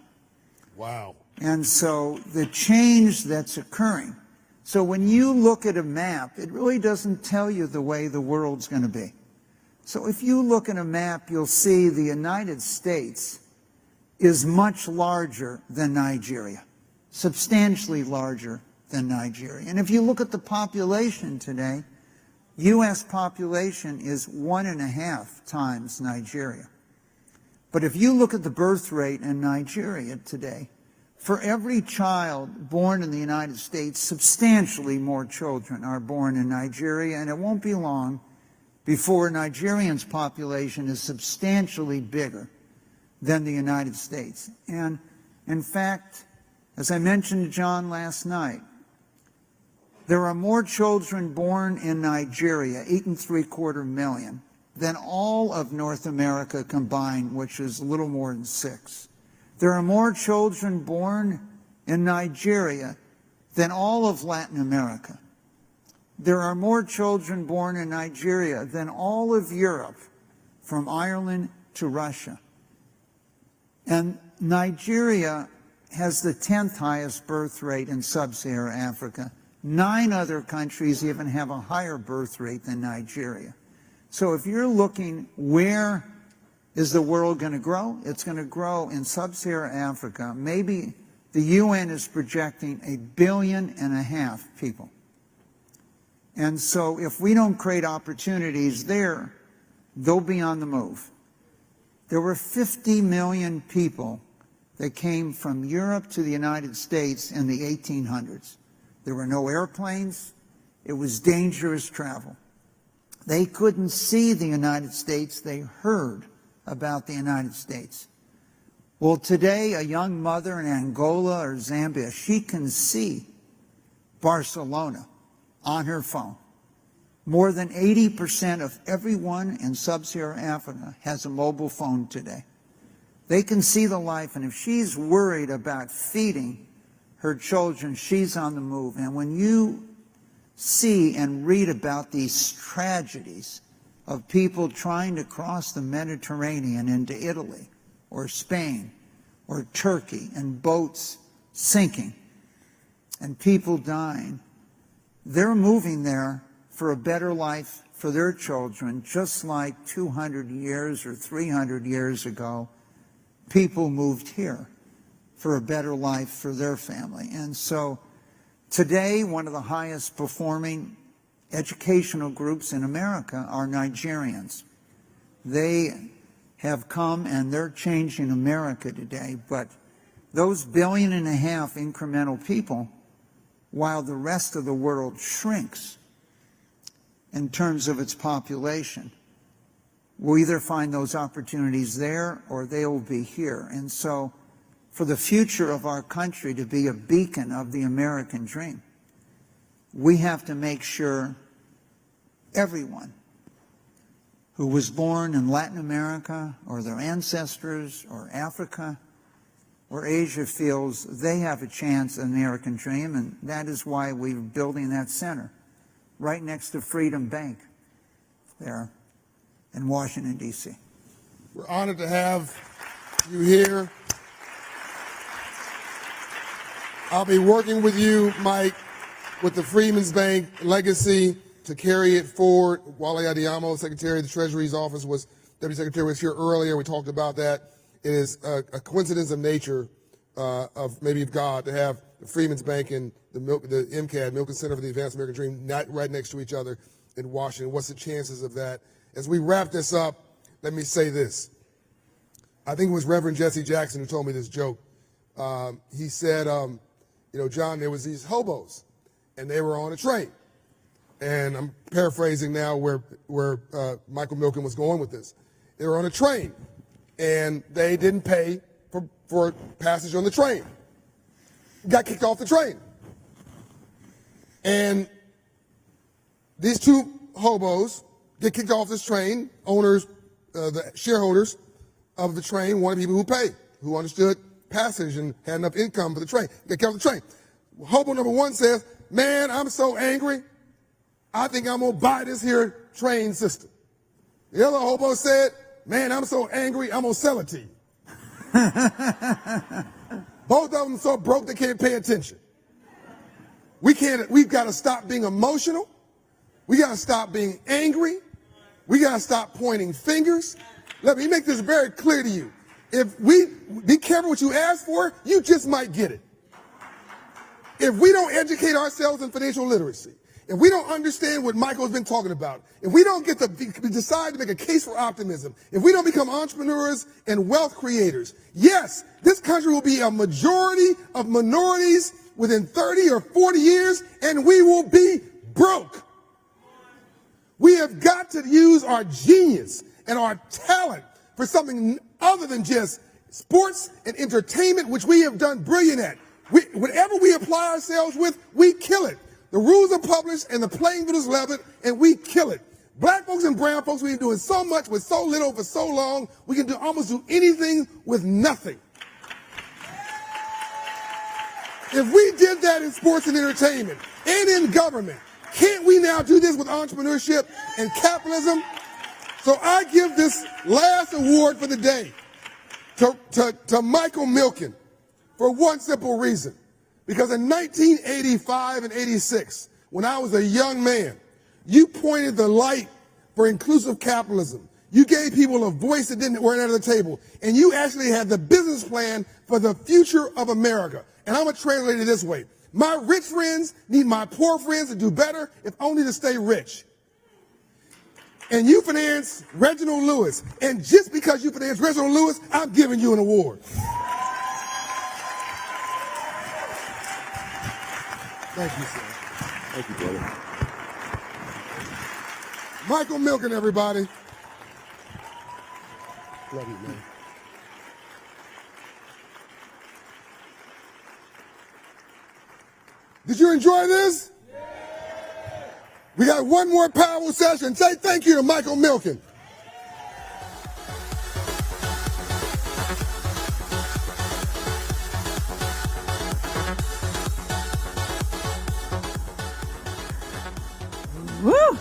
Speaker 8: Wow.
Speaker 2: And so the change that's occurring, so when you look at a map, it really doesn't tell you the way the world's going to be. So if you look at a map, you'll see the United States is much larger than Nigeria, substantially larger than Nigeria. And if you look at the population today, U.S. population is 1.5 times Nigeria. But if you look at the birth rate in Nigeria today, for every child born in the United States, substantially more children are born in Nigeria, and it won't be long before Nigerians' population is substantially bigger than the United States. And in fact, as I mentioned to John last night, there are more children born in Nigeria, 8.75 million, than all of North America combined, which is a little more than 6. There are more children born in Nigeria than all of Latin America. There are more children born in Nigeria than all of Europe, from Ireland to Russia. And Nigeria has the 10th highest birth rate in sub-Saharan Africa. 9 other countries even have a higher birth rate than Nigeria. So if you're looking where is the world going to grow, it's going to grow in sub-Saharan Africa. Maybe the UN is projecting 1.5 billion people. And so if we don't create opportunities there, they'll be on the move. There were 50 million people that came from Europe to the United States in the 1800s. There were no airplanes. It was dangerous travel. They couldn't see the United States, they heard about the United States. Well, today, a young mother in Angola or Zambia, she can see Barcelona on her phone. More than 80% of everyone in sub-Saharan Africa has a mobile phone today. They can see the life, and if she's worried about feeding her children, she's on the move. And when you see and read about these tragedies of people trying to cross the Mediterranean into Italy or Spain or Turkey, and boats sinking and people dying, they're moving there for a better life for their children, just like 200 years or 300 years ago, people moved here for a better life for their family. And so today, one of the highest performing educational groups in America are Nigerians. They have come and they're changing America today, but those 1.5 billion incremental people, while the rest of the world shrinks in terms of its population, we'll either find those opportunities there or they will be here. And so for the future of our country to be a beacon of the American dream, we have to make sure everyone who was born in Latin America or their ancestors or Africa or Asia feels they have a chance at the American dream, and that is why we're building that center right next to Freedom Bank there in Washington, D.C.
Speaker 8: We're honored to have you here. I'll be working with you, Mike, with the Freedmen's Bank legacy to carry it forward. Wally Adeyemo, Secretary of the Treasury's office, Deputy Secretary was here earlier. We talked about that. It is a coincidence of nature, of God, to have the Freedmen's Bank and the MCAD, Milken Center for the Advanced American Dream, not right next to each other in Washington. What's the chances of that? As we wrap this up, let me say this. I think it was Reverend Jesse Jackson who told me this joke. He said, John, there was these hobos, and they were on a train. And I'm paraphrasing now where Michael Milken was going with this. They were on a train, and they didn't pay for passage on the train. Got kicked off the train. And these two hobos get kicked off this train. Owners, the shareholders of the train wanted people who pay, who understood passage and had enough income for the train. Get kicked off the train. Hobo number one says, man, I'm so angry, I think I'm going to buy this here train system. The other hobo said, man, I'm so angry, I'm going to sell it to you. Both of them so broke they can't pay attention. We've got to stop being emotional. We got to stop being angry. We got to stop pointing fingers. Let me make this very clear to you. If we be careful what you ask for, you just might get it. If we don't educate ourselves in financial literacy, if we don't understand what Michael's been talking about, if we don't get to decide to make a case for optimism, if we don't become entrepreneurs and wealth creators, yes, this country will be a majority of minorities within 30 or 40 years, and we will be broke. We have got to use our genius and our talent for something other than just sports and entertainment, which we have done brilliant at. Whatever we apply ourselves with, we kill it. The rules are published and the playing field is leveled, and we kill it. Black folks and brown folks, we've been doing so much with so little for so long, we can almost do anything with nothing. If we did that in sports and entertainment and in government, can't we now do this with entrepreneurship and capitalism? So I give this last award for the day to Michael Milken for one simple reason. Because in 1985 and 86, when I was a young man, you pointed the light for inclusive capitalism. You gave people a voice that weren't under the table. And you actually had the business plan for the future of America. And I'm going to translate it this way. My rich friends need my poor friends to do better, if only to stay rich. And you finance Reginald Lewis. And just because you finance Reginald Lewis, I'm giving you an award. Thank you, sir.
Speaker 11: Thank you, brother.
Speaker 8: Michael Milken, everybody. Love you, man. Did you enjoy this? We got one more powerful session. Say thank you to Michael Milken.
Speaker 6: Woo!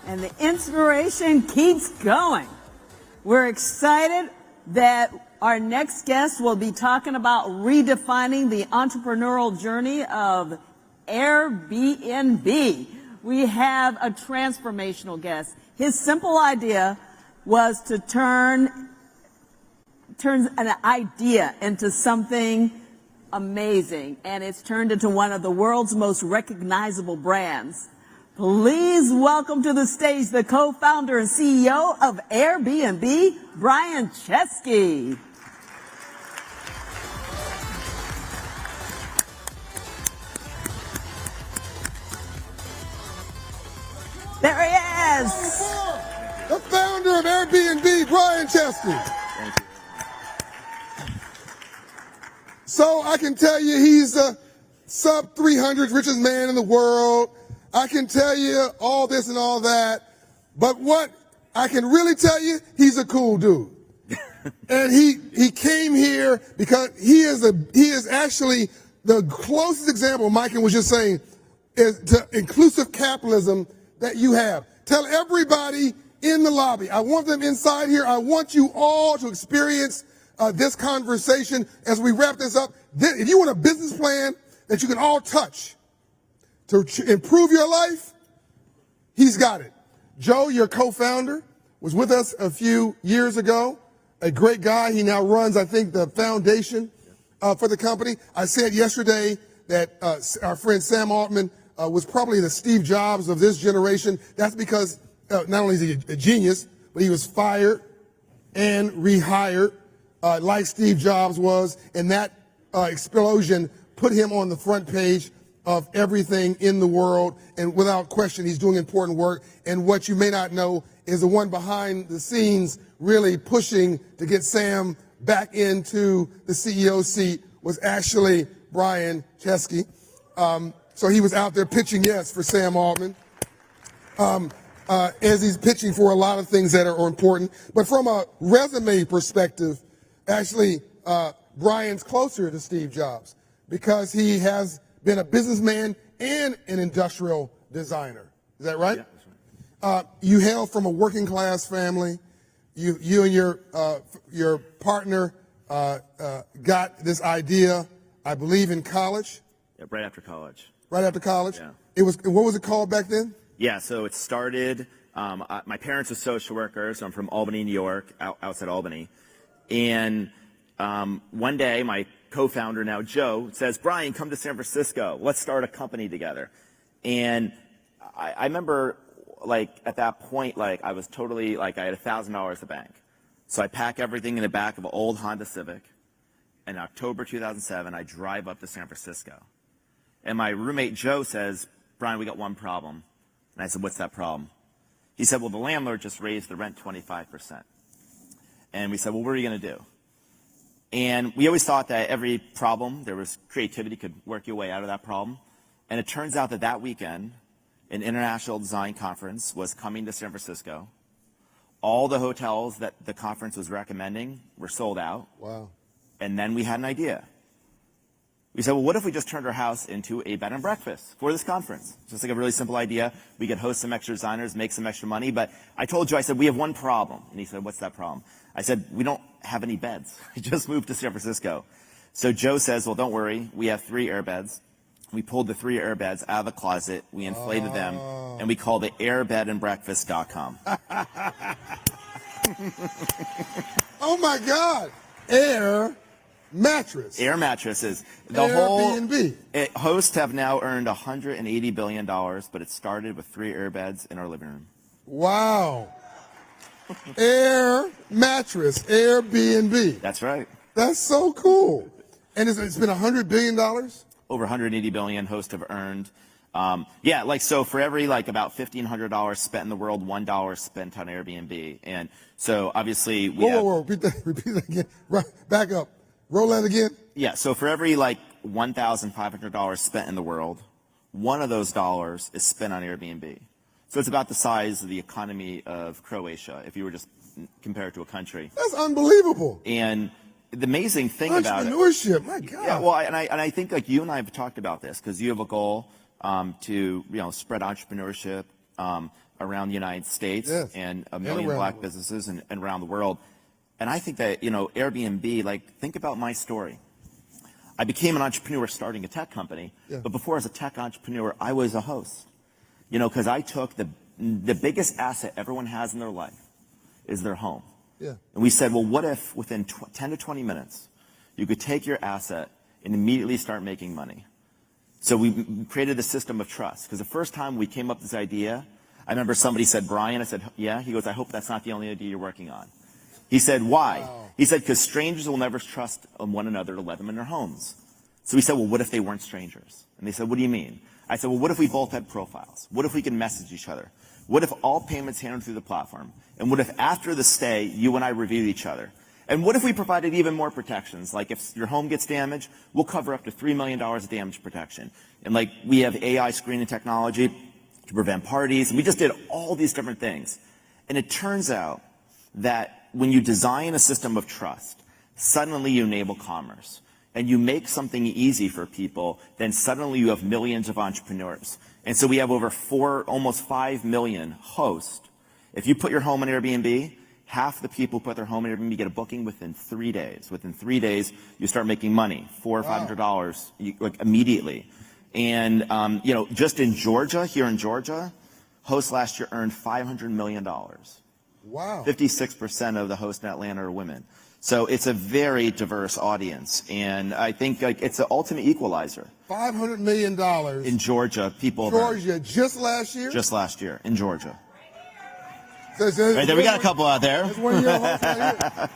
Speaker 6: And the inspiration keeps going. We're excited that our next guest will be talking about redefining the entrepreneurial journey of Airbnb. We have a transformational guest. His simple idea was to turn an idea into something amazing, and it's turned into one of the world's most recognizable brands. Please welcome to the stage the co-founder and CEO of Airbnb, Brian Chesky. There he is.
Speaker 8: The founder of Airbnb, Brian Chesky. So I can tell you he's the sub 300 richest man in the world. I can tell you all this and all that. But what I can really tell you, he's a cool dude. And he came here because he is actually the closest example, Mike was just saying, is to inclusive capitalism that you have. Tell everybody in the lobby. I want them inside here. I want you all to experience this conversation as we wrap this up. If you want a business plan that you can all touch to improve your life, he's got it. Joe, your co-founder, was with us a few years ago. A great guy. He now runs, I think, the foundation for the company. I said yesterday that our friend Sam Altman was probably the Steve Jobs of this generation. That's because not only is he a genius, but he was fired and rehired like Steve Jobs was, and that explosion put him on the front page of everything in the world, and without question, he's doing important work. And what you may not know is the one behind the scenes really pushing to get Sam back into the CEO seat was actually Brian Chesky. So he was out there pitching yes for Sam Altman, as he's pitching for a lot of things that are important. But from a resume perspective, actually, Brian's closer to Steve Jobs because he has been a businessman and an industrial designer. Is that right? Yeah, that's right. You hail from a working class family. You and your partner got this idea, I believe, in college.
Speaker 4: Yeah, right after college.
Speaker 8: Right after college?
Speaker 4: Yeah.
Speaker 8: What was it called back then?
Speaker 4: Yeah, so it started, my parents are social workers. I'm from Albany, New York, outside Albany. And one day, my co-founder now, Joe, says, Brian, come to San Francisco. Let's start a company together. And I remember, like, at that point, like, I was totally, like, I had $1,000 at the bank. So I pack everything in the back of an old Honda Civic. In October 2007, I drive up to San Francisco. And my roommate, Joe, says, Brian, we got one problem. And I said, what's that problem? He said, well, the landlord just raised the rent 25%. And we said, well, what are you going to do? And we always thought that every problem, there was creativity, could work your way out of that problem. And it turns out that that weekend, an international design conference was coming to San Francisco. All the hotels that the conference was recommending were sold out.
Speaker 8: Wow.
Speaker 4: And then we had an idea. We said, well, what if we just turned our house into a bed and breakfast for this conference? Just like a really simple idea. We could host some extra designers, make some extra money. But I told Joe, I said, we have one problem. And he said, what's that problem? I said, we don't have any beds. We just moved to San Francisco. So Joe says, well, don't worry. We have 3 airbeds. We pulled the 3 airbeds out of the closet. We inflated them. And we called it airbedandbreakfast.com.
Speaker 8: Oh, my God. Air mattress.
Speaker 4: Air mattresses. The
Speaker 8: Airbnb.
Speaker 4: Hosts have now earned $180 billion, but it started with 3 airbeds in our living room.
Speaker 8: Wow. Air mattress, Airbnb.
Speaker 4: That's right.
Speaker 8: That's so cool. And it's been $100 billion?
Speaker 4: Over $180 billion hosts have earned. Yeah, like so for every like about $1,500 spent in the world, $1 spent on Airbnb. And so obviously we
Speaker 8: whoa, repeat that again. Right, back up. Roll that again.
Speaker 4: Yeah, so for every like $1,500 spent in the world, one of those dollars is spent on Airbnb. So it's about the size of the economy of Croatia if you were just compare it to a country.
Speaker 8: That's unbelievable.
Speaker 4: And the amazing thing about it,
Speaker 8: entrepreneurship, my God.
Speaker 4: yeah, well, and I think like you and I have talked about this because you have a goal to spread entrepreneurship around the United States and a million Black businesses and around the world. And I think that Airbnb, like think about my story. I became an entrepreneur starting a tech company, but before as a tech entrepreneur, I was a host. Because I took the biggest asset everyone has in their life is their home.
Speaker 8: Yeah.
Speaker 4: And we said, well, what if within 10 to 20 minutes, you could take your asset and immediately start making money? So we created a system of trust. Because the first time we came up with this idea, I remember somebody said, Brian, I said, yeah. He goes, I hope that's not the only idea you're working on. He said, why? Wow. He said, because strangers will never trust one another to let them in their homes. So we said, well, what if they weren't strangers? And they said, what do you mean? I said, well, what if we both had profiles? What if we could message each other? What if all payments handled through the platform? And what if after the stay, you and I reviewed each other? And what if we provided even more protections? Like if your home gets damaged, we'll cover up to $3 million of damage protection. And like we have AI screening technology to prevent parties. And we just did all these different things. And it turns out that when you design a system of trust, suddenly you enable commerce. And you make something easy for people, then suddenly you have millions of entrepreneurs. And so we have over almost 5 million hosts. If you put your home on Airbnb, half the people who put their home on Airbnb get a booking within 3 days. Within 3 days, you start making money, $400 or $500 like immediately. And just in Georgia, here in Georgia, hosts last year earned $500 million.
Speaker 8: Wow.
Speaker 4: 56% of the hosts in Atlanta are women. So it's a very diverse audience, and I think it's an ultimate equalizer.
Speaker 8: $500 million
Speaker 4: in Georgia, people.
Speaker 8: Georgia, just last year.
Speaker 4: Just last year in Georgia.
Speaker 8: Right
Speaker 4: there, we got a couple out there.
Speaker 8: That's 1 year old right here.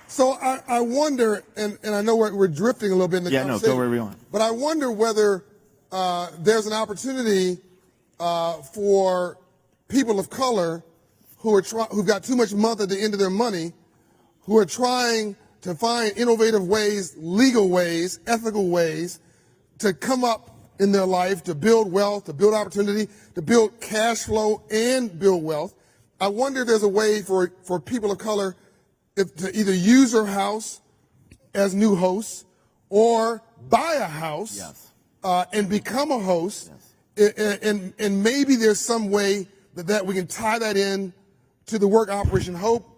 Speaker 8: So I wonder, and I know we're drifting a little bit in the conversation.
Speaker 4: Yeah, no, go where we want.
Speaker 8: But I wonder whether there's an opportunity for people of color who've got too much month at the end of their money, who are trying to find innovative ways, legal ways, ethical ways to come up in their life, to build wealth, to build opportunity, to build cash flow and build wealth. I wonder if there's a way for people of color to either use their house as new hosts or buy a house and become a host. And maybe there's some way that we can tie that in to the work Operation Hope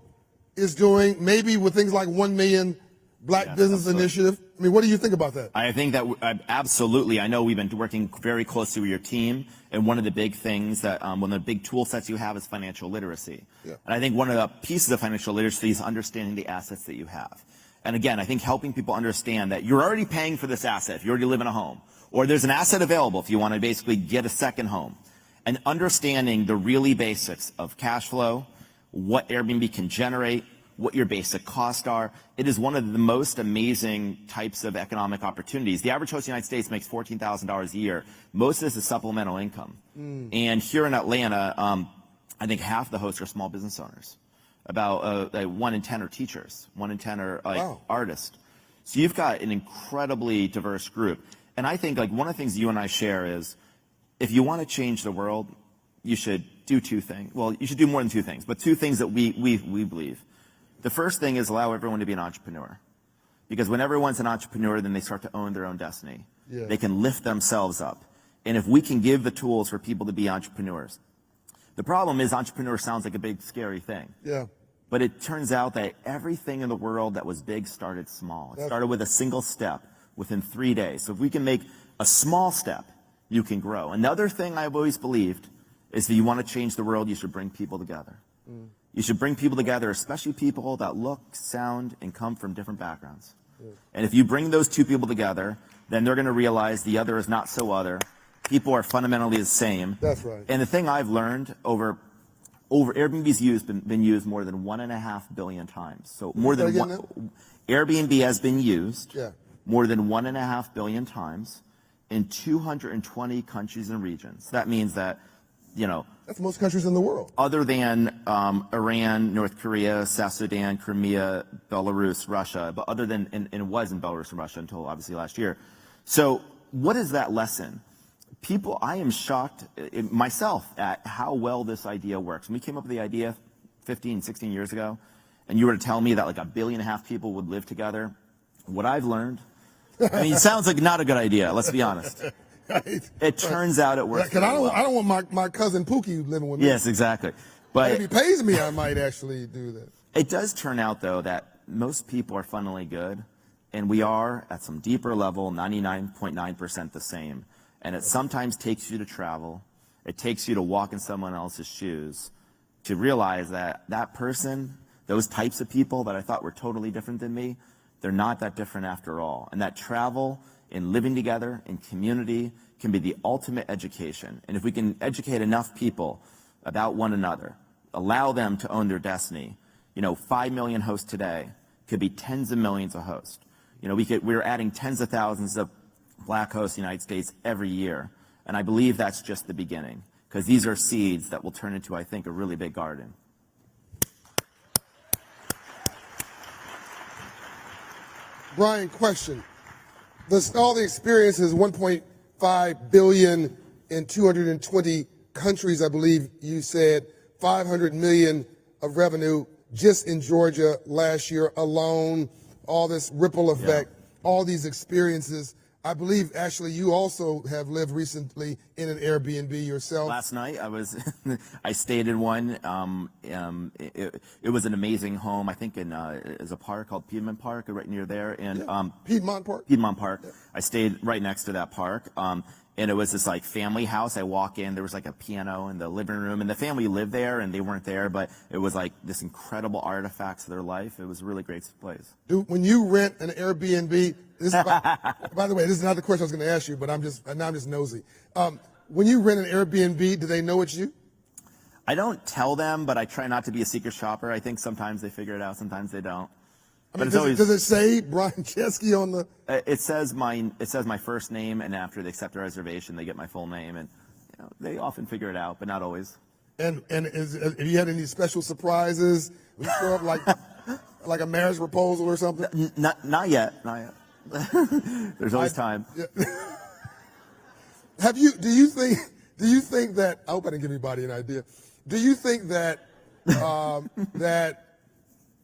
Speaker 8: is doing, maybe with things like 1 Million Black Business Initiative. I mean, what do you think about that?
Speaker 4: I think that absolutely. I know we've been working very closely with your team, and one of the big things that one of the big tool sets you have is financial literacy. Yeah. And I think one of the pieces of financial literacy is understanding the assets that you have. And again, I think helping people understand that you're already paying for this asset if you already live in a home, or there's an asset available if you want to basically get a second home. And understanding the really basics of cash flow, what Airbnb can generate, what your basic costs are. It is one of the most amazing types of economic opportunities. The average host in the United States makes $14,000 a year. Most of this is supplemental income. And here in Atlanta, I think half the hosts are small business owners. About 1 in 10 are teachers. 1 in 10 are artists. So you've got an incredibly diverse group. And I think one of the things you and I share is if you want to change the world, you should do 2 things. Well, you should do more than 2 things, but 2 things that we believe. The first thing is allow everyone to be an entrepreneur. Because when everyone's an entrepreneur, then they start to own their own destiny. Yeah. They can lift themselves up. And if we can give the tools for people to be entrepreneurs. The problem is entrepreneur sounds like a big, scary thing.
Speaker 8: Yeah.
Speaker 4: But it turns out that everything in the world that was big started small. It started with a single step within 3 days. So if we can make a small step, you can grow. Another thing I've always believed is that you want to change the world, you should bring people together. You should bring people together, especially people that look, sound, and come from different backgrounds. And if you bring those 2 people together, then they're going to realize the other is not so other. People are fundamentally the same.
Speaker 8: That's right.
Speaker 4: And the thing I've learned over Airbnb's been used more than 1.5 billion times. So more than Airbnb has been used more than 1.5 billion times. in 220 countries and regions. That means that,
Speaker 8: That's most countries in the world.
Speaker 4: other than Iran, North Korea, South Sudan, Crimea, Belarus, Russia, but other than, and it was in Belarus and Russia until obviously last year. So what is that lesson? I am shocked myself at how well this idea works. When we came up with the idea 15, 16 years ago, and you were to tell me that like 1.5 billion people would live together, what I've learned, I mean, it sounds like not a good idea, let's be honest. It turns out it works.
Speaker 8: Because I don't want my cousin Pookie living with me.
Speaker 4: Yes, exactly. But
Speaker 8: if he pays me, I might actually do that.
Speaker 4: It does turn out, though, that most people are fundamentally good, and we are, at some deeper level, 99.9% the same. And it sometimes takes you to travel. It takes you to walk in someone else's shoes to realize that that person, those types of people that I thought were totally different than me, they're not that different after all. And that travel and living together in community can be the ultimate education. And if we can educate enough people about one another, allow them to own their destiny, 5 million hosts today could be tens of millions of hosts. We're adding tens of thousands of black hosts in the United States every year. And I believe that's just the beginning, because these are seeds that will turn into, I think, a really big garden.
Speaker 8: Brian, question. All the experiences, 1.5 billion in 220 countries, I believe you said, 500 million of revenue just in Georgia last year alone, all this ripple effect, all these experiences. I believe, actually, you also have lived recently in an Airbnb yourself.
Speaker 4: Last night, I stayed in one. It was an amazing home. I think is a park called Piedmont Park, right near there. And
Speaker 8: Piedmont Park?
Speaker 4: Piedmont Park.
Speaker 8: Yeah.
Speaker 4: I stayed right next to that park. And it was this like family house. I walk in, there was like a piano in the living room, and the family lived there, and they weren't there, but it was like this incredible artifacts of their life. It was a really great place.
Speaker 8: Dude, when you rent an Airbnb, this is by the way, this is not the question I was going to ask you, but now I'm just nosy. When you rent an Airbnb, do they know it's you?
Speaker 4: I don't tell them, but I try not to be a secret shopper. I think sometimes they figure it out, sometimes they don't.
Speaker 8: I mean, does it say Brian Chesky on the?
Speaker 4: It says my first name, and after they accept a reservation, they get my full name, and they often figure it out, but not always.
Speaker 8: And have you had any special surprises? When you show up like a marriage proposal or something?
Speaker 4: Not yet. There's always time.
Speaker 8: Do you think that? I hope I didn't give anybody an idea. Do you think that that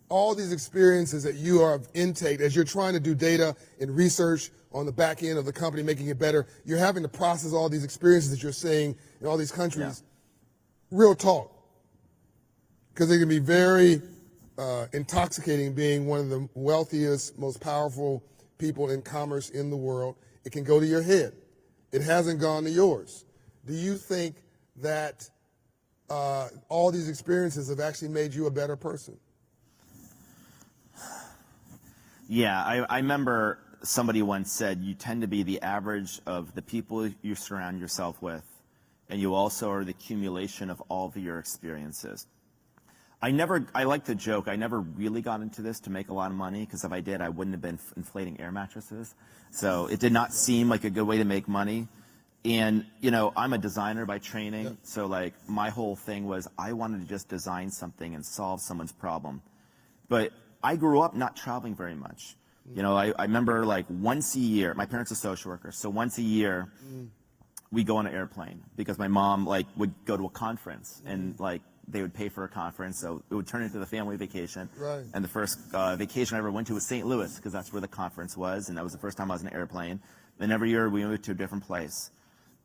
Speaker 8: all these experiences that you have intake as you're trying to do data and research on the back end of the company, making it better, you're having to process all these experiences that you're seeing in all these countries? Yeah. Real talk, because it can be very intoxicating being one of the wealthiest, most powerful people in commerce in the world. It can go to your head. It hasn't gone to yours. Do you think that all these experiences have actually made you a better person?
Speaker 4: Yeah, I remember somebody once said, you tend to be the average of the people you surround yourself with, and you also are the accumulation of all of your experiences. I like to joke, I never really got into this to make a lot of money, because if I did, I wouldn't have been inflating air mattresses. So it did not seem like a good way to make money. And, I'm a designer by training, so like my whole thing was I wanted to just design something and solve someone's problem. But I grew up not traveling very much. I remember like once a year, my parents are social workers, so once a year we go on an airplane, because my mom would go to a conference and they would pay for a conference, so it would turn into the family vacation.
Speaker 8: Right.
Speaker 4: And the first vacation I ever went to was St. Louis, because that's where the conference was, and that was the first time I was in an airplane. Then every year we went to a different place.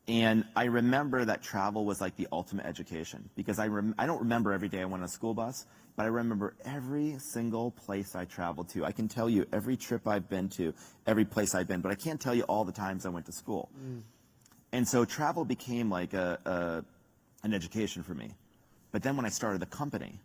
Speaker 4: And I remember that travel was like the ultimate education, because I don't remember every day I went on a school bus, but I remember every single place I traveled to. I can tell you every trip I've been to, every place I've been, but I can't tell you all the times I went to school. And so travel became like an education for me. But then when I started the company,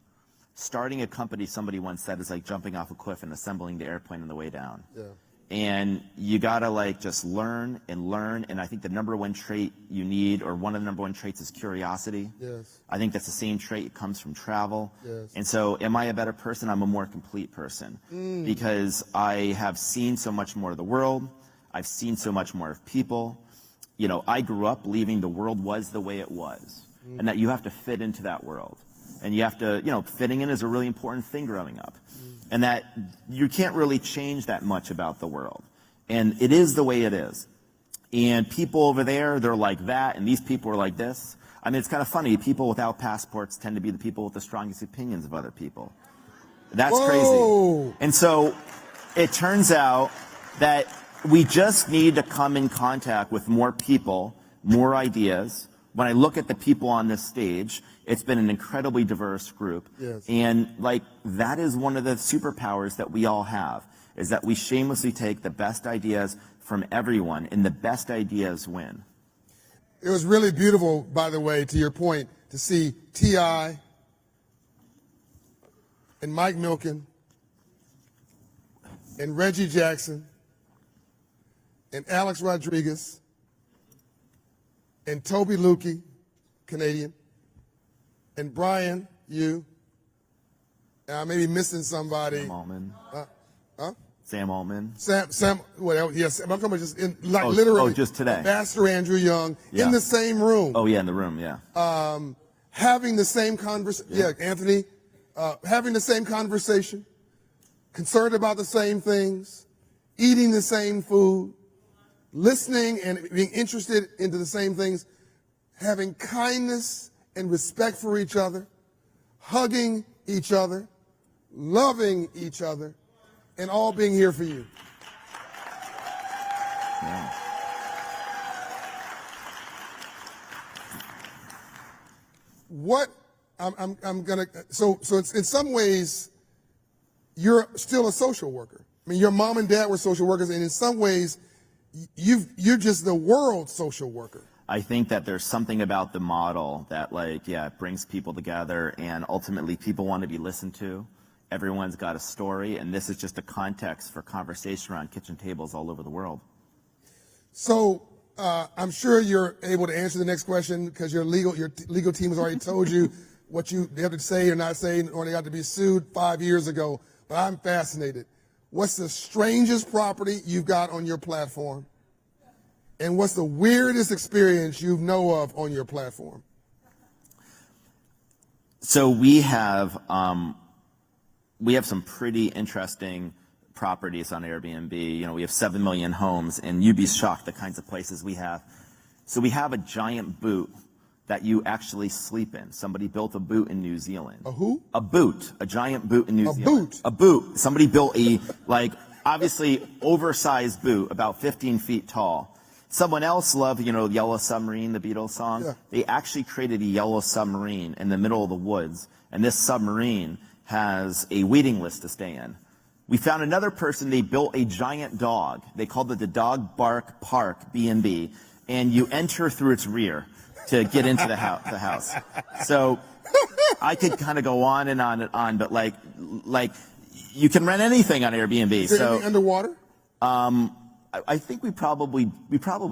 Speaker 4: starting a company, somebody once said, is like jumping off a cliff and assembling the airplane on the way down. Yeah. And you gotta just learn, and I think the number one trait you need, or one of the number one traits, is curiosity.
Speaker 8: Yes.
Speaker 4: I think that's the same trait that comes from travel.
Speaker 8: Yes.
Speaker 4: And so am I a better person? I'm a more complete person, because I have seen so much more of the world. I've seen so much more of people. I grew up believing the world was the way it was, and that you have to fit into that world. And you have to, fitting in is a really important thing growing up. And that you can't really change that much about the world. And it is the way it is. And people over there, they're like that, and these people are like this. I mean, it's kind of funny. People without passports tend to be the people with the strongest opinions of other people. That's crazy. And so it turns out that we just need to come in contact with more people, more ideas. When I look at the people on this stage, it's been an incredibly diverse group.
Speaker 8: Yes.
Speaker 4: And that is one of the superpowers that we all have, is that we shamelessly take the best ideas from everyone, and the best ideas win.
Speaker 8: It was really beautiful, by the way, to your point, to see T.I. and Mike Milken and Reggie Jackson and Alex Rodriguez and Toby Lukey, Canadian, and Brian, you. And I may be missing somebody.
Speaker 4: Sam Altman.
Speaker 8: Huh?
Speaker 4: Sam Altman.
Speaker 8: Sam, well, yes, I'm talking about just literally.
Speaker 4: just today.
Speaker 8: Ambassador Andrew Young in the same room.
Speaker 4: Oh, yeah, in the room, yeah.
Speaker 8: Having the same conversation. Yeah, Anthony, having the same conversation, concerned about the same things, eating the same food, listening and being interested into the same things, having kindness and respect for each other, hugging each other, loving each other, and all being here for you.
Speaker 4: Yeah.
Speaker 8: What I'm gonna so it's in some ways you're still a social worker. I mean, your mom and dad were social workers, and in some ways you're just the world's social worker.
Speaker 4: I think that there's something about the model that it brings people together, and ultimately people want to be listened to. Everyone's got a story, and this is just a context for conversation around kitchen tables all over the world.
Speaker 8: So I'm sure you're able to answer the next question because your legal team has already told you what you have to say or not say, or they got to be sued 5 years ago. But I'm fascinated. What's the strangest property you've got on your platform? And what's the weirdest experience you know of on your platform?
Speaker 4: So we have some pretty interesting properties on Airbnb. We have 7 million homes, and you'd be shocked the kinds of places we have. So we have a giant boot that you actually sleep in. Somebody built a boot in New Zealand.
Speaker 8: A who?
Speaker 4: A boot, a giant boot in New Zealand.
Speaker 8: Boot?
Speaker 4: A boot. Somebody built a, obviously oversized boot, about 15 feet tall. Someone else loved, Yellow Submarine, the Beatles song.
Speaker 8: Yeah.
Speaker 4: They actually created a yellow submarine in the middle of the woods, and this submarine has a waiting list to stay in. We found another person, they built a giant dog. They called it the Dog Bark Park B&B, and you enter through its rear to get into the house. So I could kind of go on and on and on, but you can rent anything on Airbnb.
Speaker 8: Is there anything underwater?
Speaker 4: I think we probably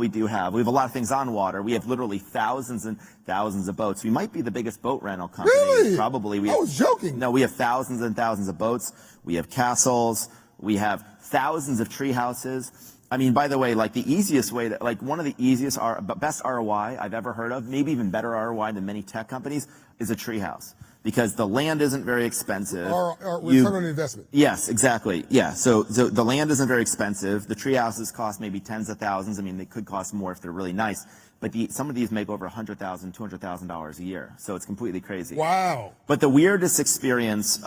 Speaker 4: do have. We have a lot of things on water. We have literally thousands and thousands of boats. We might be the biggest boat rental company.
Speaker 8: Really?
Speaker 4: Probably.
Speaker 8: I was joking.
Speaker 4: No, we have thousands and thousands of boats. We have castles. We have thousands of tree houses. I mean, by the way, the easiest way one of the easiest, best ROI I've ever heard of, maybe even better ROI than many tech companies, is a tree house. Because the land isn't very expensive.
Speaker 8: Or return on investment.
Speaker 4: Yes, exactly. Yeah. So the land isn't very expensive. The tree houses cost maybe tens of thousands. I mean, they could cost more if they're really nice. But some of these make over $100,000, $200,000 a year. So it's completely crazy.
Speaker 8: Wow.
Speaker 4: But the weirdest experience,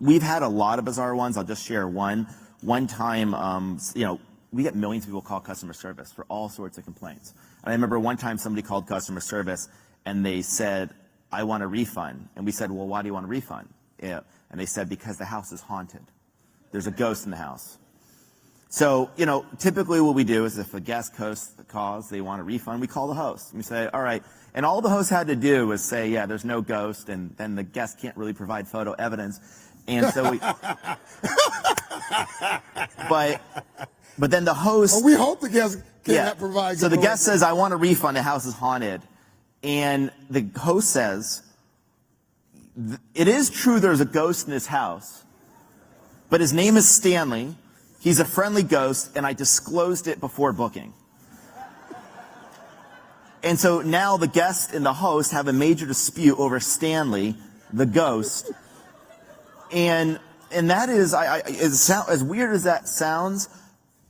Speaker 4: we've had a lot of bizarre ones. I'll just share one. One time, we get millions of people call customer service for all sorts of complaints. And I remember one time somebody called customer service and they said, I want a refund. And we said, well, why do you want a refund? Yeah. And they said, because the house is haunted. There's a ghost in the house. So, typically what we do is if a guest calls, they want a refund, we call the host. And we say, all right. And all the host had to do was say, yeah, there's no ghost, and then the guest can't really provide photo evidence. And so we... But then the host...
Speaker 8: Well, we hope the guest cannot provide...
Speaker 4: So the guest says, I want a refund, the house is haunted. And the host says, it is true there's a ghost in his house, but his name is Stanley. He's a friendly ghost, and I disclosed it before booking. And so now the guest and the host have a major dispute over Stanley, the ghost. And that is, as weird as that sounds,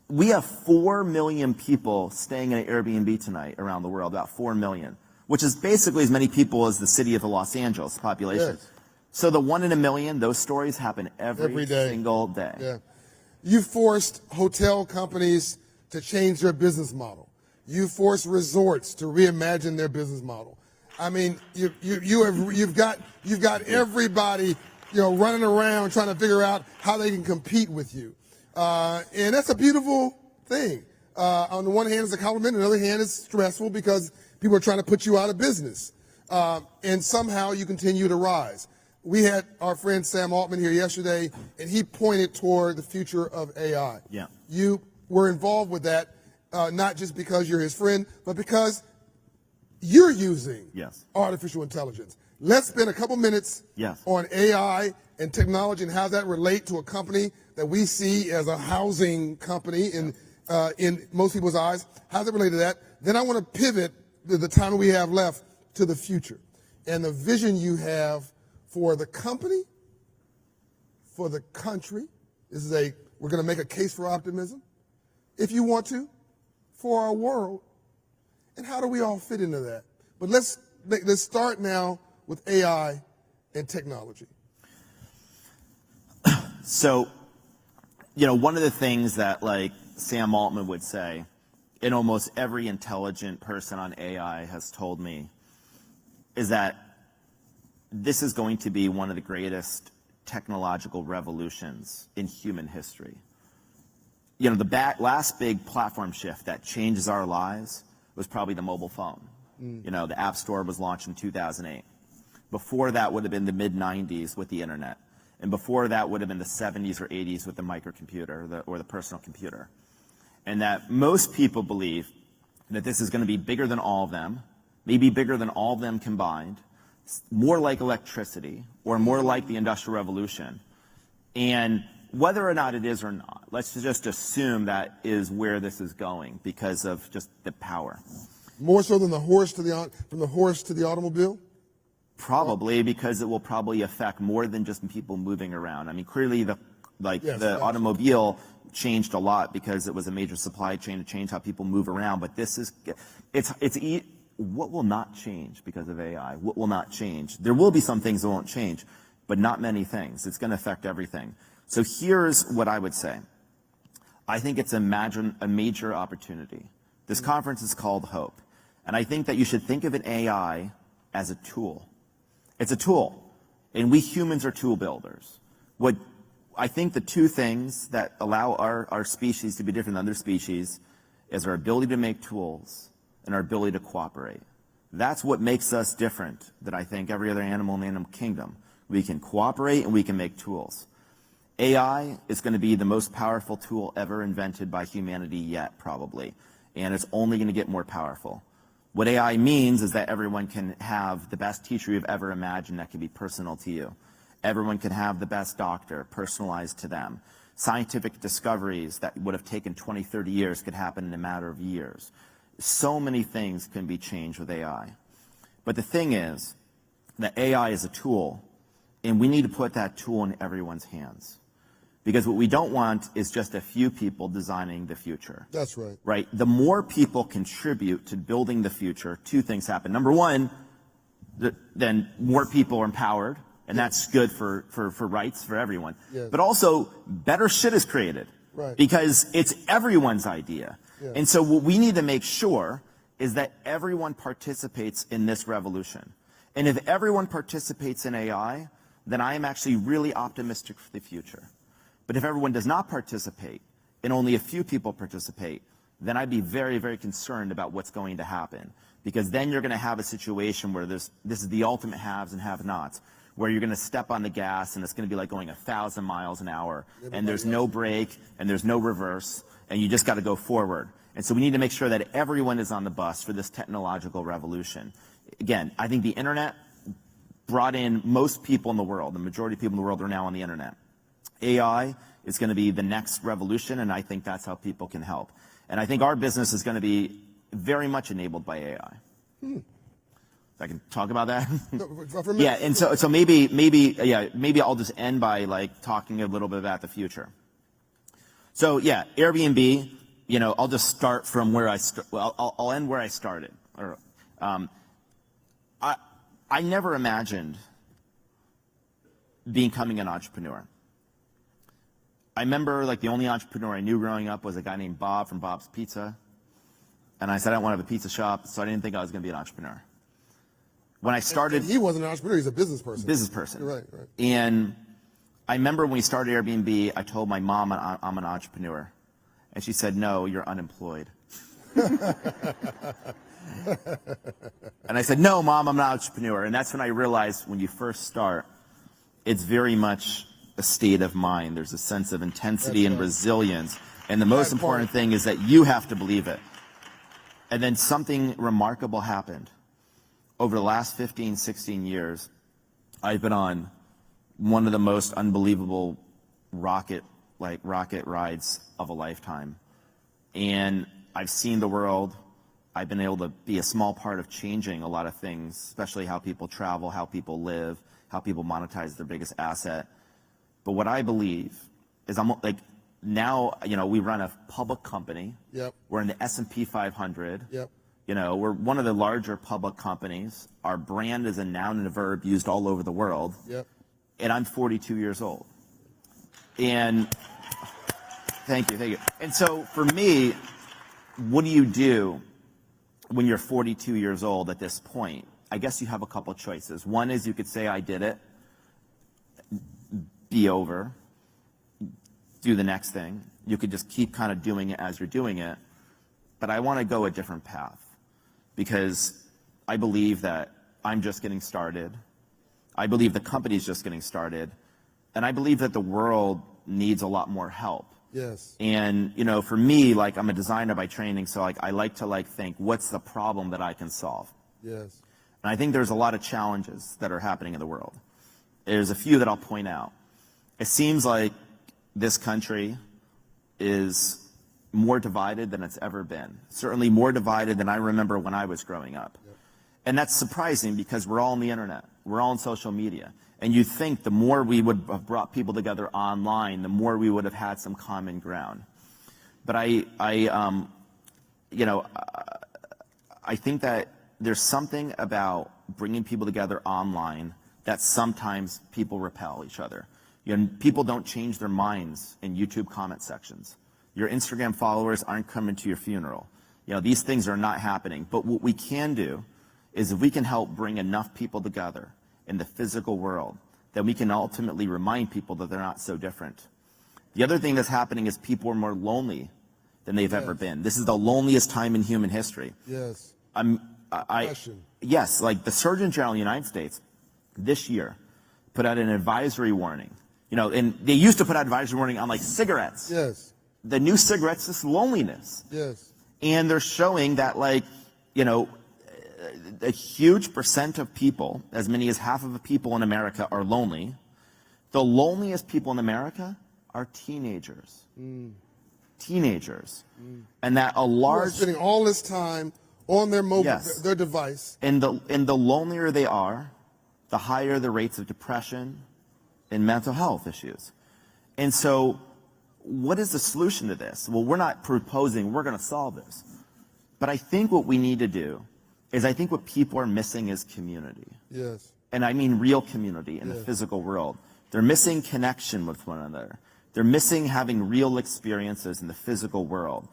Speaker 4: we have 4 million people staying in an Airbnb tonight around the world, about 4 million, which is basically as many people as the city of Los Angeles population.
Speaker 8: Yes.
Speaker 4: So the 1 in a million, those stories happen every
Speaker 8: day.
Speaker 4: single day.
Speaker 8: Yeah. You forced hotel companies to change their business model. You forced resorts to reimagine their business model. I mean, you've got everybody, running around trying to figure out how they can compete with you. And that's a beautiful thing. On the one hand, it's a compliment. On the other hand, it's stressful because people are trying to put you out of business. And somehow you continue to rise. We had our friend Sam Altman here yesterday, and he pointed toward the future of AI.
Speaker 4: Yeah.
Speaker 8: You were involved with that, not just because you're his friend, but because you're using artificial intelligence. Let's spend a couple minutes on AI and technology and how that relate to a company that we see as a housing company in most people's eyes. How does it relate to that? Then I want to pivot the time we have left to the future and the vision you have for the company, for the country. We're going to make a case for optimism, if you want to, for our world. And how do we all fit into that? But let's start now with AI and technology.
Speaker 4: So, one of the things that Sam Altman would say, and almost every intelligent person on AI has told me, is that this is going to be one of the greatest technological revolutions in human history. The last big platform shift that changes our lives was probably the mobile phone. The App Store was launched in 2008. Before that would have been the mid-90s with the internet. And before that would have been the 70s or 80s with the microcomputer or the personal computer. And that most people believe that this is going to be bigger than all of them, maybe bigger than all of them combined, more like electricity or more like the Industrial Revolution. And whether or not it is or not, let's just assume that is where this is going because of just the power.
Speaker 8: More so than from the horse to the automobile?
Speaker 4: Probably, because it will probably affect more than just people moving around. I mean, clearly the automobile changed a lot because it was a major supply chain to change how people move around. But what will not change because of AI? What will not change? There will be some things that won't change, but not many things. It's going to affect everything. So here's what I would say. I think it's a major opportunity. This conference is called Hope. And I think that you should think of an AI as a tool. It's a tool. And we humans are tool builders. What I think the two things that allow our species to be different than other species is our ability to make tools and our ability to cooperate. That's what makes us different than I think every other animal in the animal kingdom. We can cooperate and we can make tools. AI is going to be the most powerful tool ever invented by humanity yet, probably. And it's only going to get more powerful. What AI means is that everyone can have the best teacher you've ever imagined that can be personal to you. Everyone can have the best doctor personalized to them. Scientific discoveries that would have taken 20, 30 years could happen in a matter of years. So many things can be changed with AI. But the thing is that AI is a tool, and we need to put that tool in everyone's hands. Because what we don't want is just a few people designing the future.
Speaker 8: That's right.
Speaker 4: Right? The more people contribute to building the future, two things happen. Number one, then more people are empowered, and that's good for rights for everyone.
Speaker 8: Yes.
Speaker 4: But also, better shit is created.
Speaker 8: Right.
Speaker 4: Because it's everyone's idea.
Speaker 8: Yeah.
Speaker 4: And so what we need to make sure is that everyone participates in this revolution. And if everyone participates in AI, then I am actually really optimistic for the future. But if everyone does not participate, and only a few people participate, then I'd be very, very concerned about what's going to happen. Because then you're going to have a situation where this is the ultimate haves and have-nots, where you're going to step on the gas and it's going to be like going 1,000 miles an hour, and there's no brake, and there's no reverse, and you just got to go forward. And so we need to make sure that everyone is on the bus for this technological revolution. Again, I think the internet brought in most people in the world. The majority of people in the world are now on the internet. AI is going to be the next revolution, and I think that's how people can help. And I think our business is going to be very much enabled by AI. I can talk about that.
Speaker 8: For me,
Speaker 4: Yeah, and so maybe I'll just end by like talking a little bit about the future. So yeah, Airbnb. I'll just start from where I'll end where I started. I never imagined becoming an entrepreneur. I remember like the only entrepreneur I knew growing up was a guy named Bob from Bob's Pizza. And I said, I don't want to have a pizza shop, so I didn't think I was going to be an entrepreneur. When I started...
Speaker 8: And he wasn't an entrepreneur, he's a business person.
Speaker 4: Business person.
Speaker 8: You're right, right.
Speaker 4: And I remember when we started Airbnb, I told my mom I'm an entrepreneur. And she said, no, you're unemployed. And I said, no, Mom, I'm an entrepreneur. And that's when I realized when you first start, it's very much a state of mind. There's a sense of intensity and resilience. And the most important thing is that you have to believe it. And then something remarkable happened. Over the last 15, 16 years, I've been on one of the most unbelievable rocket rides of a lifetime. And I've seen the world. I've been able to be a small part of changing a lot of things, especially how people travel, how people live, how people monetize their biggest asset. But what I believe is now, we run a public company.
Speaker 8: Yep.
Speaker 4: We're in the S&P 500.
Speaker 8: Yep.
Speaker 4: We're one of the larger public companies. Our brand is a noun and a verb used all over the world.
Speaker 8: Yep.
Speaker 4: And I'm 42 years old. And thank you. And so for me, what do you do when you're 42 years old at this point? I guess you have a couple choices. One is you could say, I did it, be over, do the next thing. You could just keep kind of doing it as you're doing it. But I want to go a different path because I believe that I'm just getting started. I believe the company's just getting started. And I believe that the world needs a lot more help.
Speaker 8: Yes.
Speaker 4: And, for me, I'm a designer by training, so I like to think, what's the problem that I can solve?
Speaker 8: Yes.
Speaker 4: And I think there's a lot of challenges that are happening in the world. There's a few that I'll point out. It seems like this country is more divided than it's ever been. Certainly more divided than I remember when I was growing up. Yep. And that's surprising because we're all on the internet. We're all on social media. And you'd think the more we would have brought people together online, the more we would have had some common ground. But I think that there's something about bringing people together online that sometimes people repel each other. People don't change their minds in YouTube comment sections. Your Instagram followers aren't coming to your funeral. These things are not happening. But what we can do is if we can help bring enough people together in the physical world, then we can ultimately remind people that they're not so different. The other thing that's happening is people are more lonely than they've ever been. This is the loneliest time in human history.
Speaker 8: Yes.
Speaker 4: Yes, the Surgeon General of the United States this year put out an advisory warning. And they used to put out advisory warning on cigarettes.
Speaker 8: Yes.
Speaker 4: The new cigarettes is loneliness.
Speaker 8: Yes.
Speaker 4: And they're showing that a huge percent of people, as many as half of the people in America, are lonely. The loneliest people in America are teenagers. Teenagers. And that a large...
Speaker 8: Who are spending all this time on their mobile, their device.
Speaker 4: And the lonelier they are, the higher the rates of depression and mental health issues. And so what is the solution to this? Well, we're not proposing we're going to solve this. But I think what we need to do is I think what people are missing is community.
Speaker 8: Yes.
Speaker 4: And I mean real community in the physical world. They're missing connection with one another. They're missing having real experiences in the physical world.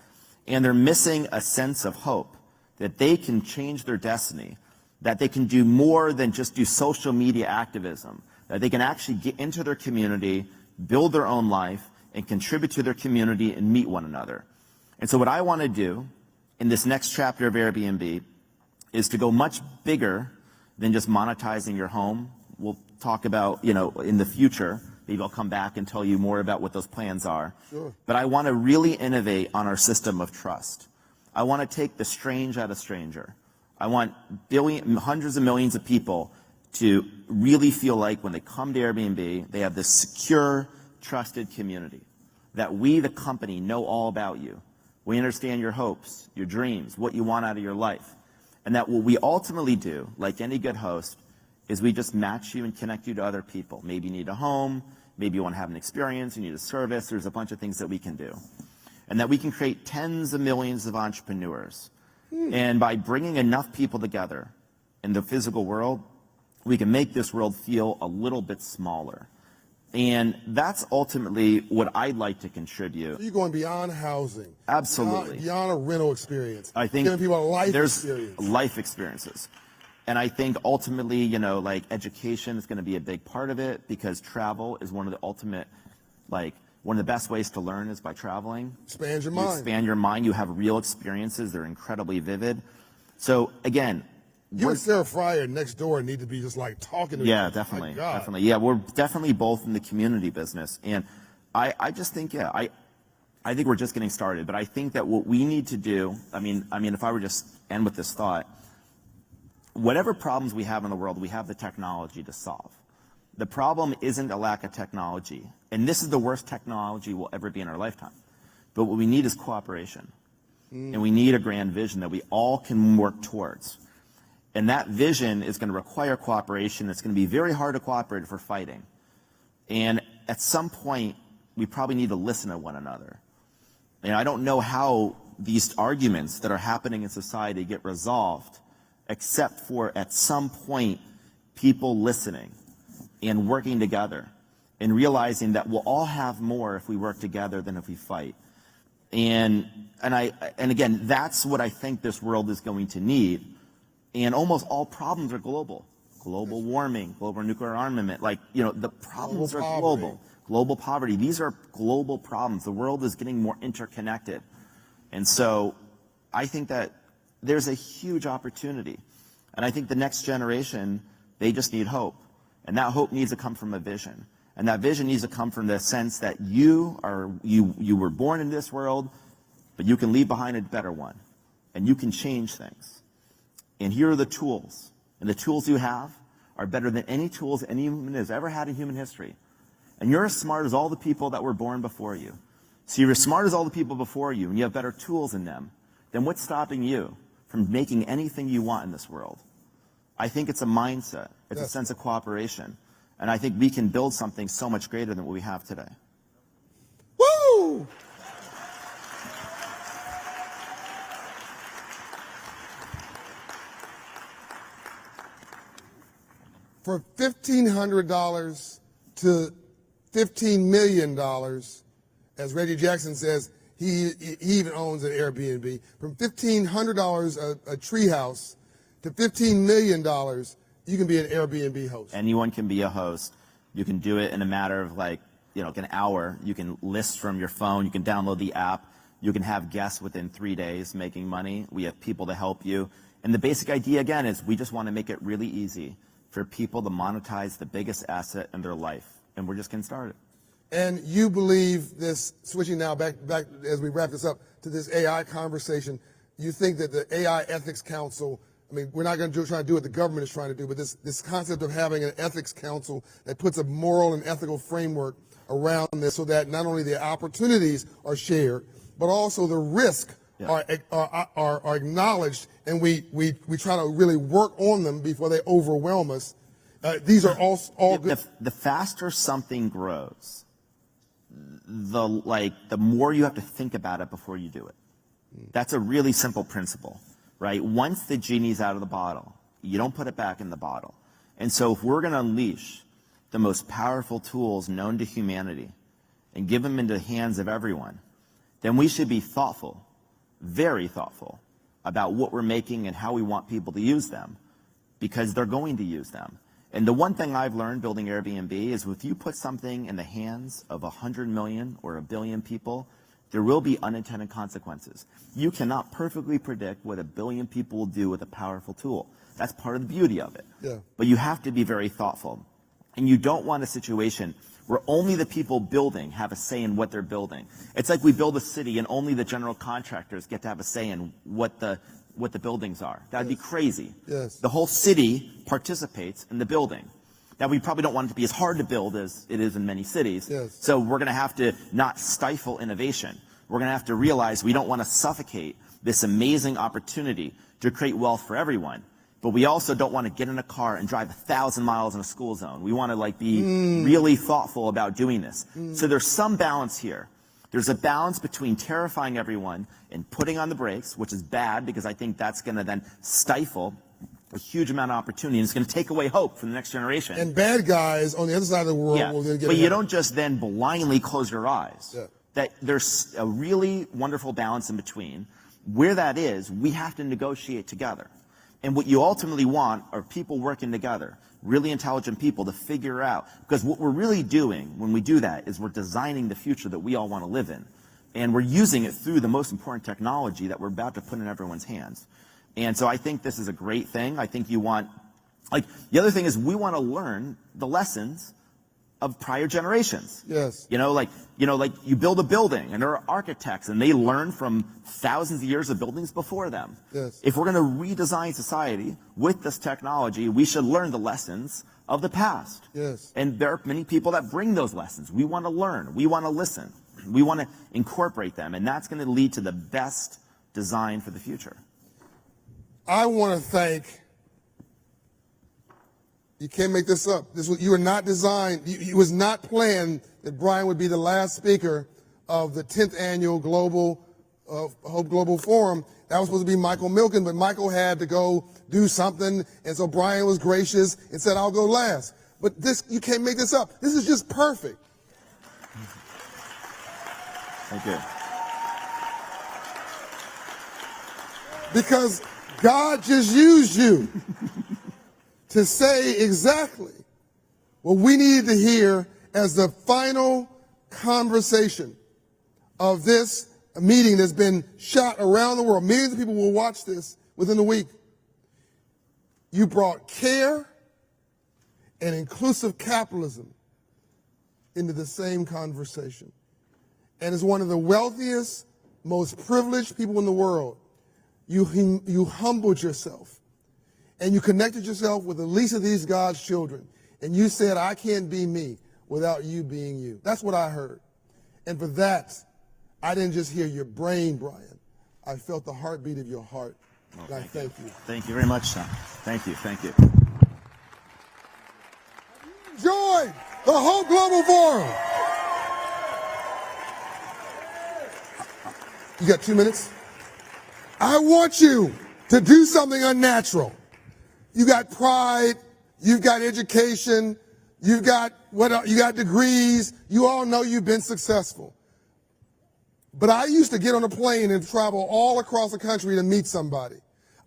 Speaker 4: And they're missing a sense of hope that they can change their destiny, that they can do more than just do social media activism, that they can actually get into their community, build their own life, and contribute to their community and meet one another. And so what I want to do in this next chapter of Airbnb is to go much bigger than just monetizing your home. We'll talk about, in the future, maybe I'll come back and tell you more about what those plans are.
Speaker 8: Sure.
Speaker 4: But I want to really innovate on our system of trust. I want to take the strange out of stranger. I want hundreds of millions of people to really feel like when they come to Airbnb, they have this secure, trusted community. That we, the company, know all about you. We understand your hopes, your dreams, what you want out of your life. And that what we ultimately do, like any good host, is we just match you and connect you to other people. Maybe you need a home, maybe you want to have an experience, you need a service, there's a bunch of things that we can do. And that we can create tens of millions of entrepreneurs. And by bringing enough people together in the physical world, we can make this world feel a little bit smaller. And that's ultimately what I'd like to contribute.
Speaker 8: You're going beyond housing.
Speaker 4: Absolutely.
Speaker 8: Beyond a rental experience.
Speaker 4: I think
Speaker 8: giving people a life
Speaker 4: there's
Speaker 8: experience.
Speaker 4: life experiences. And I think ultimately, you know, like education is going to be a big part of it, because travel is one of the ultimate, like, one of the best ways to learn is by traveling.
Speaker 8: Expand your
Speaker 4: You
Speaker 8: mind.
Speaker 4: expand your mind. You have real experiences. They're incredibly vivid. So again,
Speaker 8: You and Sarah Fryer next door need to be just like talking to each
Speaker 4: yeah,
Speaker 8: other.
Speaker 4: definitely,
Speaker 8: My God.
Speaker 4: definitely. Yeah, we're definitely both in the community business, and I just think, yeah, I think we're just getting started. But I think that what we need to do, I mean, if I were just end with this thought, whatever problems we have in the world, we have the technology to solve. The problem isn't a lack of technology, and this is the worst technology we'll ever be in our lifetime. But what we need is cooperation, and we need a grand vision that we all can work towards. And that vision is going to require cooperation. It's going to be very hard to cooperate if we're fighting. And at some point, we probably need to listen to one another. And I don't know how these arguments that are happening in society get resolved, except for at some point, people listening and working together and realizing that we'll all have more if we work together than if we fight. And again, that's what I think this world is going to need. And almost all problems are global. Global warming, global nuclear armament, like, you know, the problems are global. Global poverty, these are global problems. The world is getting more interconnected. And so I think that there's a huge opportunity. And I think the next generation, they just need hope. And that hope needs to come from a vision. And that vision needs to come from the sense that you were born in this world, but you can leave behind a better one. And you can change things. And here are the tools. And the tools you have are better than any tools anyone has ever had in human history. And you're as smart as all the people that were born before you. So you're as smart as all the people before you, and you have better tools than them. Then what's stopping you from making anything you want in this world? I think it's a mindset. It's a sense of cooperation. And I think we can build something so much greater than what we have today.
Speaker 8: Woo! For $1,500 to $15 million, as Reggie Jackson says, he even owns an Airbnb. From $1,500 a treehouse to $15 million, you can be an Airbnb host.
Speaker 4: Anyone can be a host. You can do it in a matter of like, you know, an hour. You can list from your phone. You can download the app. You can have guests within 3 days making money. We have people to help you. And the basic idea, again, is we just want to make it really easy for people to monetize the biggest asset in their life. And we're just getting started.
Speaker 8: And you believe this, switching now back as we wrap this up to this AI conversation, you think that the AI Ethics Council, I mean, we're not going to try to do what the government is trying to do, but this concept of having an ethics council that puts a moral and ethical framework around this so that not only the opportunities are shared, but also the risk are acknowledged, and we try to really work on them before they overwhelm us. These are all good.
Speaker 4: The faster something grows, the more you have to think about it before you do it. That's a really simple principle, right? Once the genie's out of the bottle, you don't put it back in the bottle. And so if we're going to unleash the most powerful tools known to humanity and give them into the hands of everyone, then we should be thoughtful, very thoughtful, about what we're making and how we want people to use them, because they're going to use them. And the one thing I've learned building Airbnb is if you put something in the hands of 100 million or 1 billion people, there will be unintended consequences. You cannot perfectly predict what 1 billion people will do with a powerful tool. That's part of the beauty of it.
Speaker 8: Yeah.
Speaker 4: But you have to be very thoughtful. And you don't want a situation where only the people building have a say in what they're building. It's like we build a city and only the general contractors get to have a say in what the buildings are. That'd be crazy.
Speaker 8: Yes.
Speaker 4: The whole city participates in the building. Now, we probably don't want it to be as hard to build as it is in many cities.
Speaker 8: Yes.
Speaker 4: So we're going to have to not stifle innovation. We're going to have to realize we don't want to suffocate this amazing opportunity to create wealth for everyone. But we also don't want to get in a car and drive 1,000 miles in a school zone. We want to be really thoughtful about doing this. So there's some balance here. There's a balance between terrifying everyone and putting on the brakes, which is bad because I think that's going to then stifle a huge amount of opportunity, and it's going to take away hope from the next generation.
Speaker 8: And bad guys on the other side of the world will then get
Speaker 4: But
Speaker 8: ahead.
Speaker 4: you don't just then blindly close your eyes.
Speaker 8: Yeah.
Speaker 4: That there's a really wonderful balance in between. Where that is, we have to negotiate together. And what you ultimately want are people working together, really intelligent people to figure out, because what we're really doing when we do that is we're designing the future that we all want to live in. And we're using it through the most important technology that we're about to put in everyone's hands. And so I think this is a great thing. I think you want, the other thing is we want to learn the lessons of prior generations.
Speaker 8: Yes.
Speaker 4: You build a building and there are architects and they learn from thousands of years of buildings before them.
Speaker 8: Yes.
Speaker 4: If we're going to redesign society with this technology, we should learn the lessons of the past.
Speaker 8: Yes.
Speaker 4: And there are many people that bring those lessons. We want to learn. We want to listen. We want to incorporate them. And that's going to lead to the best design for the future.
Speaker 8: I want to thank, you can't make this up. You were not designed, it was not planned that Brian would be the last speaker of the 10th annual Hope Global Forum. That was supposed to be Michael Milken, but Michael had to go do something, and so Brian was gracious and said, I'll go last. But you can't make this up. This is just perfect.
Speaker 4: Thank you.
Speaker 8: Because God just used you to say exactly what we needed to hear as the final conversation of this meeting that's been shot around the world. Millions of people will watch this within a week. You brought care and inclusive capitalism into the same conversation. And as one of the wealthiest, most privileged people in the world, you humbled yourself and you connected yourself with the least of these God's children. And you said, I can't be me without you being you. That's what I heard. And for that, I didn't just hear your brain, Brian. I felt the heartbeat of your heart. And I thank you.
Speaker 4: Thank you very much, son. Thank you. Thank you.
Speaker 8: Enjoy the Hope Global Forum. You got 2 minutes? I want you to do something unnatural. You got pride, you've got education, you got degrees, you all know you've been successful. But I used to get on a plane and travel all across the country to meet somebody.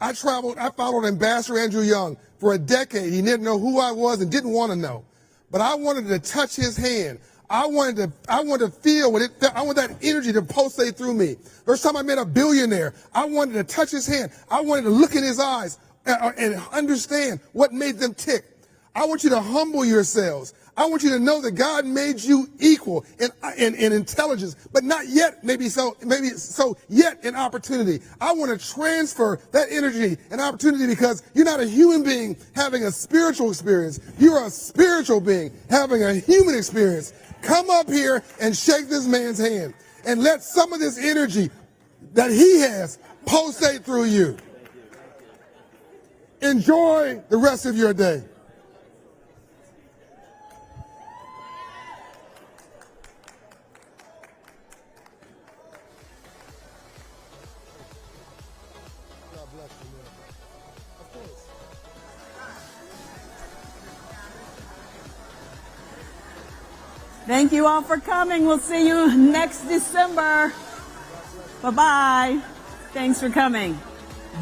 Speaker 8: I followed Ambassador Andrew Young for a decade. He didn't know who I was and didn't want to know. But I wanted to touch his hand. I wanted to feel what it felt. I want that energy to pulsate through me. First time I met a billionaire, I wanted to touch his hand. I wanted to look in his eyes and understand what made them tick. I want you to humble yourselves. I want you to know that God made you equal in intelligence, but not yet, maybe so yet in opportunity. I want to transfer that energy and opportunity because you're not a human being having a spiritual experience. You're a spiritual being having a human experience. Come up here and shake this man's hand and let some of this energy that he has pulsate through you. Enjoy the rest of your day.
Speaker 6: Thank you all for coming. We'll see you next December. Bye-bye. Thanks for coming.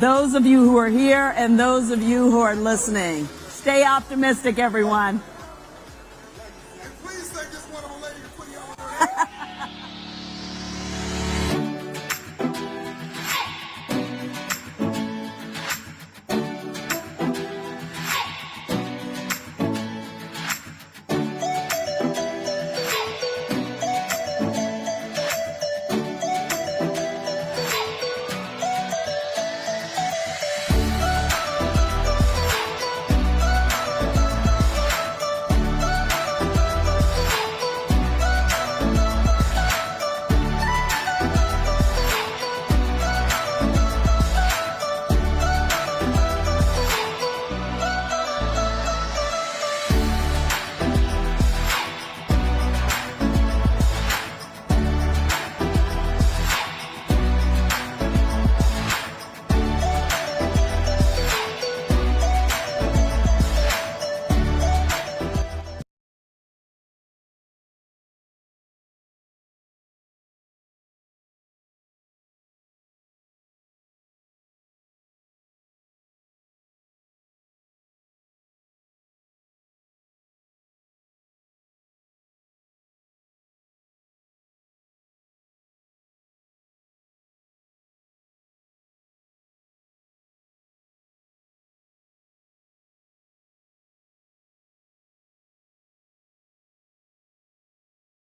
Speaker 6: Those of you who are here and those of you who are listening, stay optimistic, everyone.